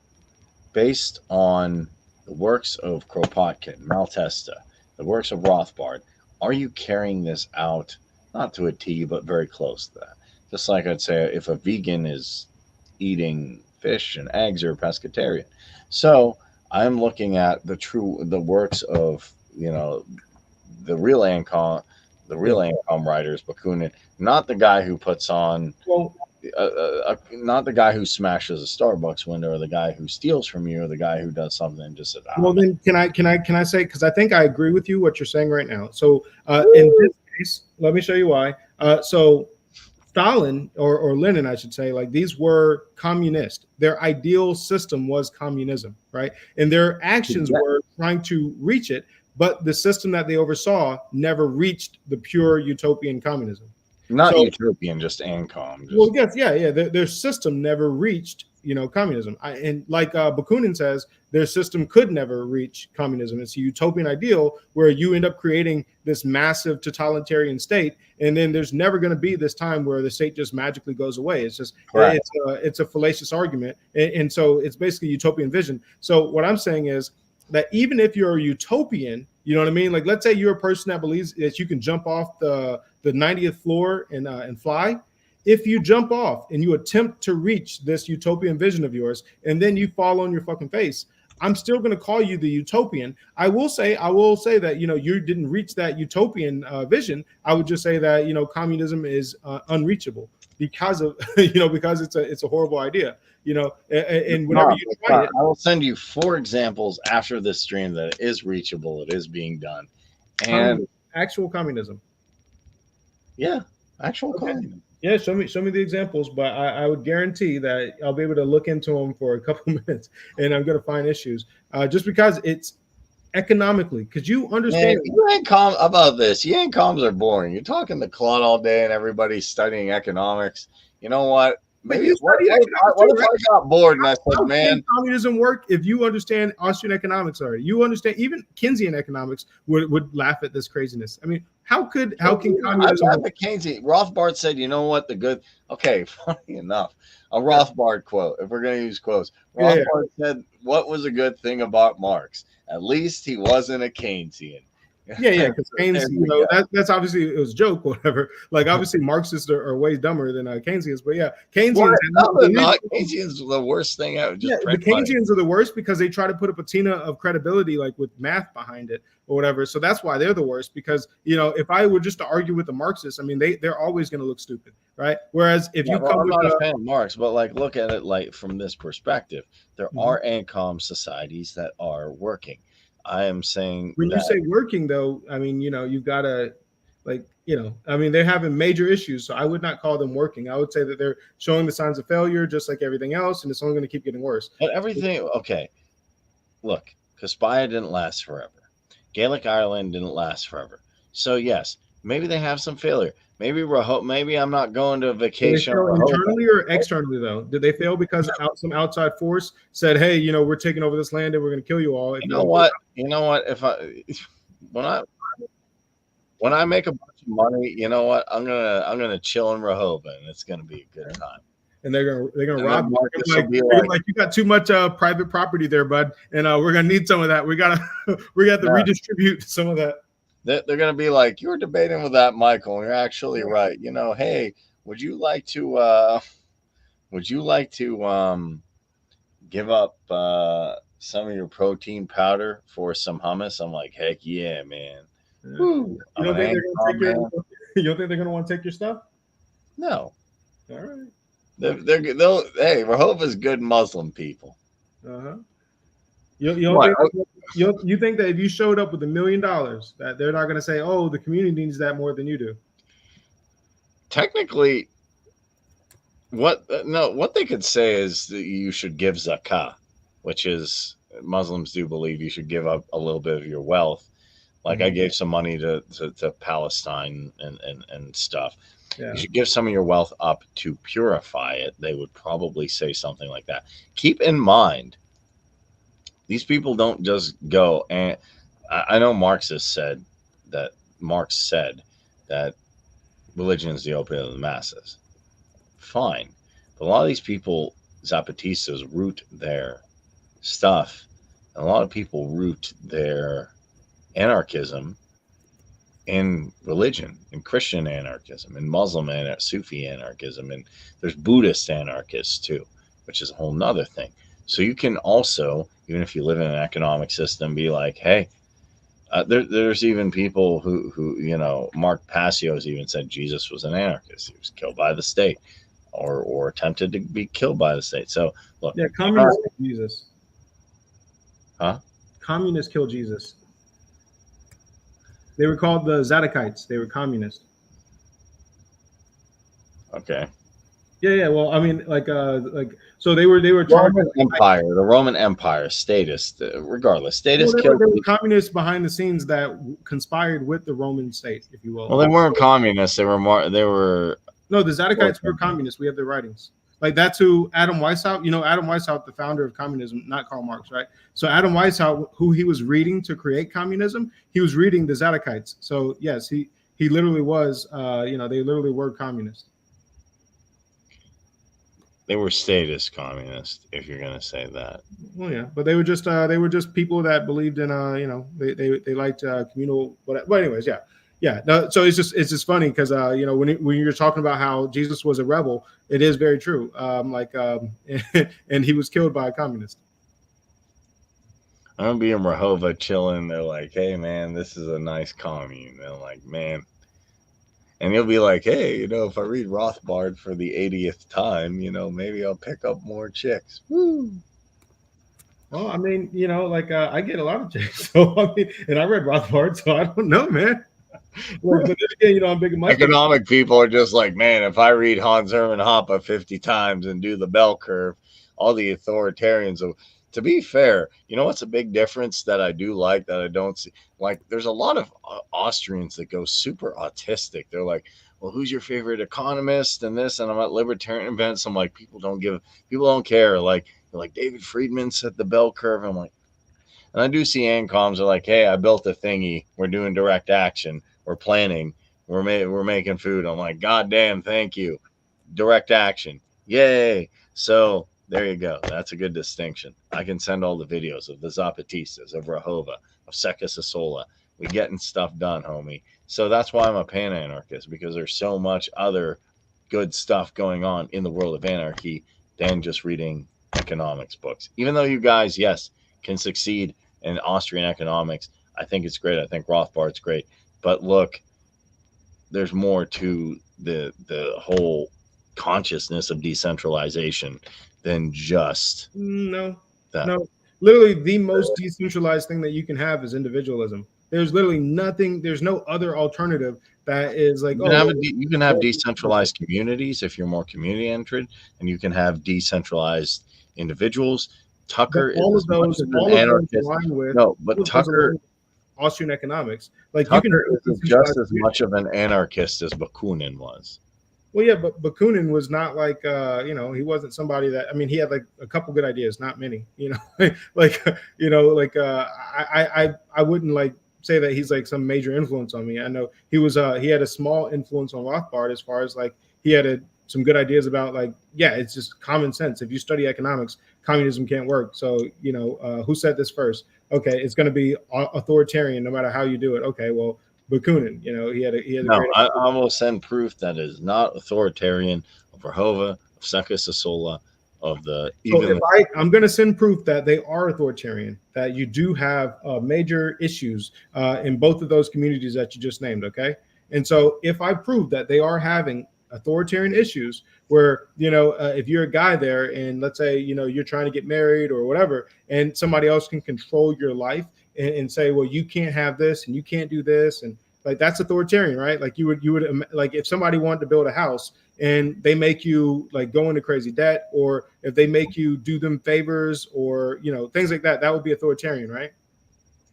based on the works of Kropotkin, Malatesta, the works of Rothbard, are you carrying this out, not to a T, but very close to that? Just like I'd say if a vegan is eating fish and eggs or a pescatarian. So I'm looking at the works of, the real Ancom, writers, Bakunin, not the guy who puts on Well, not the guy who smashes a Starbucks window, or the guy who steals from you, or the guy who does something and just says, well, man. then can I say because I think I agree with you what you're saying right now. So in this case, let me show you why. So Stalin or Lenin, I should say, like these were communist. Their ideal system was communism, right? And their actions were trying to reach it, but the system that they oversaw never reached the pure utopian communism. Not So, utopian, just Ancom. well, yes, yeah. Their system never reached, communism. And like Bakunin says, their system could never reach communism. It's a utopian ideal where you end up creating this massive totalitarian state, and then there's never going to be this time where the state just magically goes away. It's just it's a fallacious argument, and so it's basically utopian vision. So what I'm saying is that even if you're a utopian, you know what I mean? Like, let's say you're a person that believes that you can jump off the 90th floor and fly. If you jump off and you attempt to reach this utopian vision of yours, and then you fall on your fucking face, I'm still going to call you the utopian. I will say that you didn't reach that utopian vision. I would just say that communism is unreachable because of because it's a horrible idea. And whenever you try it, I will send you 4 examples after this stream that it is reachable, it is being done, and actual communism. yeah, actual communism. Yeah, show me the examples, but I would guarantee that I'll be able to look into them for a couple minutes, and I'm going to find issues just because it's economically. Because you Man, understand, you ain't calm about this. You ain't comms are boring. You're talking to Claude all day and everybody's studying economics. You know what? but Maybe you study economics what too, if right? I got bored and I said, How can man, communism work if you understand Austrian economics already? You understand even Keynesian economics would laugh at this craziness. I mean, how can communism I'm work? a Keynesian. Rothbard said, you know what? The good. Okay, funny enough, a Rothbard quote. If we're going to use quotes, Yeah, yeah. Rothbard said, "What was a good thing about Marx? At least he wasn't a Keynesian." Yeah, yeah, So because there Keynes, we go. that's obviously it was a joke, or whatever. Like obviously Marxists are way dumber than Keynesians, but yeah, Keynesians. What? No, they're not. Keynesian's the worst thing ever. Yeah, Just the print money. Keynesians are the worst because they try to put a patina of credibility, like with math behind it or whatever. So that's why they're the worst. Because if I were just to argue with the Marxists, I mean, they're always going to look stupid, right? Whereas if Yeah, you well, come I'm with not a a fan of Marx, but like look at it like from this perspective. There Mhm. are Ancom societies that are working. I am saying When you that say working, though, I mean, you've got to I mean, they're having major issues. So I would not call them working. I would say that they're showing the signs of failure, just like everything else, and it's only going to keep getting worse. but everything okay. Look, Caspia didn't last forever. Gaelic Ireland didn't last forever. So yes, maybe they have some failure. Maybe I'm not going to a Did they vacation fail on Rehoboth. internally or externally, though? Did they fail because some outside force said, "Hey, we're taking over this land and we're going to kill you all if You you know don't get it"? what? You know what? If I when I when I make a bunch of money, you know what? I'm gonna chill in Rehoboth and it's gonna be a good time. And they're gonna And then rob you. Marcus will Like be they're like, like, you got too much private property there, bud, and we're gonna need some of that. We gotta we got to no, redistribute some of that. they're gonna be like, you were debating with that Michael, and you're actually right. Hey, would you like to would you like to give up some of your protein powder for some hummus? I'm like, heck yeah, man. Yeah. Woo, You I'm don't an think they're gonna Ancom take your man. you don't think they're gonna want to take your stuff? No, All right. they'll. Hey, Rehoboth is good Muslim people. Uh-huh. You don't What? think you think that if you showed up with $1 million, that they're not gonna say, "Oh, the community needs that more than you do"? Technically, what no, what they could say is that you should give zakah, which is Muslims do believe you should give up a little bit of your wealth. Like I Mhm. gave some money to Palestine and stuff. You Yeah. should give some of your wealth up to purify it. They would probably say something like that. Keep in mind, these people don't just go and I know Marxists said that Marx said that religion is the opiate of the masses. Fine. But a lot of these people, Zapatistas, root their stuff. And a lot of people root their anarchism in religion, in Christian anarchism, in Muslim Sufi anarchism, and there's Buddhist anarchists too, which is a whole nother thing. So you can also, even if you live in an economic system, be like, hey, there's even people who Mark Passios even said Jesus was an anarchist. He was killed by the state or attempted to be killed by the state. So look, Yeah. Communists killed Jesus. huh? Communists killed Jesus. They were called the Zadokites. They were communists. Okay. Yeah, yeah. Well, I mean, like so they were charged. Roman Empire, the Roman Empire, statist, regardless, Well, statist they were killed they were people. communists behind the scenes that conspired with the Roman state, if you will. Well, they weren't communists. They were more. They were. No, the Zadokites were communists. We have their writings. Like that's who Adam Weishaupt. Adam Weishaupt, the founder of communism, not Karl Marx, right? So Adam Weishaupt, who he was reading to create communism, he was reading the Zadokites. So yes, he literally was. They literally were communists. They were statist communists, if you're going to say that. Well, yeah, but they were just people that believed in they liked communal. But anyways, yeah, yeah. No, so it's just funny because when you're talking about how Jesus was a rebel, it is very true. And he was killed by a communist. I'm gonna be in Rehoboth chilling. They're like, "Hey, man, this is a nice commune." They're like, "Man," and you'll be like, "Hey, if I read Rothbard for the 80th time, maybe I'll pick up more chicks." Woo! Well, I mean, I get a lot of chicks, so I mean, and I read Rothbard, so I don't know, man. But then again, I'm big in my stuff. Economic people are just like, man, if I read Hans Hermann Hoppe 50 times and do the bell curve, all the authoritarians. To be fair, you know what's a big difference that I do like that I don't see? Like, there's a lot of Austrians that go super autistic. They're like, well, who's your favorite economist and this? And I'm at libertarian events. I'm like, people don't care. Like, they're like, David Friedman said the bell curve. I'm like, and I do see Ancoms are like, hey, I built a thingy. We're doing direct action. We're planning. We're making food. I'm like, God damn, thank you. Direct action. Yay. So there you go. That's a good distinction. I can send all the videos of the Zapatistas, of Rahova, of Seca Sasola. We getting stuff done, homie. So that's why I'm a pan anarchist, because there's so much other good stuff going on in the world of anarchy than just reading economics books. Even though you guys, yes, can succeed in Austrian economics, I think it's great. I think Rothbard's great. But look, there's more to the whole consciousness of decentralization than just No, that. no. Literally, the most decentralized thing that you can have is individualism. There's literally nothing. There's no other alternative that is like, oh, well, You can have decentralized communities if you're more community centered, and you can have decentralized individuals. but Tucker is as much of an all of those anarchist. align with No, all but of those align Tucker with Austrian economics. Like you can Tucker have a is just decentralized as much of an anarchist as Bakunin was. Well, yeah, but Bakunin was not like he wasn't somebody that I mean, he had like a couple good ideas, not many, like I wouldn't like say that he's like some major influence on me. I know he had a small influence on Rothbard as far as like he had some good ideas about like yeah, it's just common sense. If you study economics, communism can't work. So who said this first? Okay, it's going to be authoritarian no matter how you do it. Okay, well Bakunin, he had a No, great I will send proof that is not authoritarian of Rahova, of Seca Sasola, of the So even if the I'm going to send proof that they are authoritarian, that you do have major issues in both of those communities that you just named, okay? And so if I prove that they are having authoritarian issues, where if you're a guy there and let's say you're trying to get married or whatever, and somebody else can control your life and say, well, you can't have this and you can't do this, and like that's authoritarian, right? Like you would like if somebody wanted to build a house and they make you like go into crazy debt, or if they make you do them favors or things like that, that would be authoritarian, right?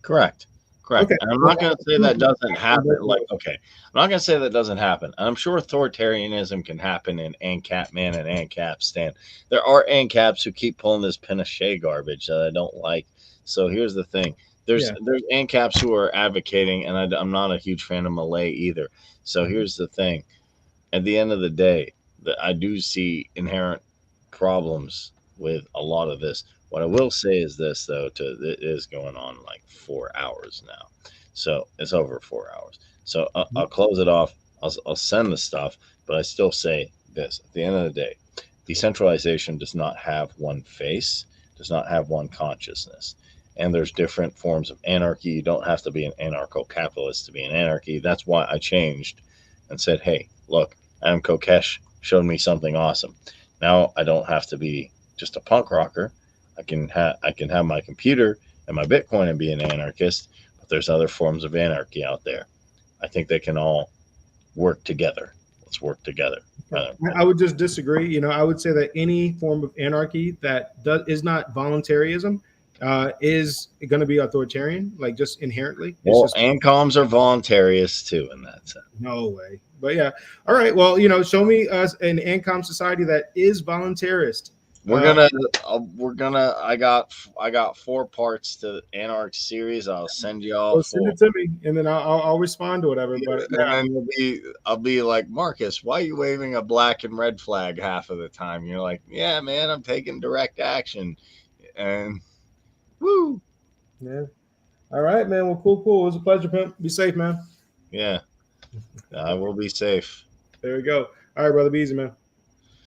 correct, correct. Okay, And I'm well, not going to say that doesn't happen. Like, okay, I'm not going to say that doesn't happen. And I'm sure authoritarianism can happen in Ancap man and Ancap stand. There are Ancaps who keep pulling this Pinochet garbage that I don't like. So here's the thing. yeah, There's Ancaps who are advocating, and I'm not a huge fan of Malay either. So here's the thing. At the end of the day, I do see inherent problems with a lot of this. What I will say is this, though, it is going on like 4 hours now. So it's over 4 hours. So I'll close it off. I'll send the stuff, but I still say this. At the end of the day, decentralization does not have one face, does not have one consciousness. And there's different forms of anarchy. You don't have to be an anarcho capitalist to be an anarchy. That's why I changed and said, hey, look, Adam Kokesh showed me something awesome. Now I don't have to be just a punk rocker. I can have my computer and my Bitcoin and be an anarchist. But there's other forms of anarchy out there. I think they can all work together. Let's work together. I would just disagree. I would say that any form of anarchy that is not voluntarism is going to be authoritarian, like just inherently. It's Well, just Ancoms are voluntarists too in that sense. no way. But yeah, all right. Well, show me an Ancom society that is voluntarist. We're gonna I got 4 parts to Anarch series. I'll send you all So send 4. it to me, and then I'll respond to whatever. But And then I'll be like, Marcus, why are you waving a black and red flag half of the time? You're like, yeah, man, I'm taking direct action. And woo. yeah. All right, man. Well, cool. It was a pleasure, pimp. Be safe, man. Yeah, I will be safe. There we go. All right, brother. Be easy, man.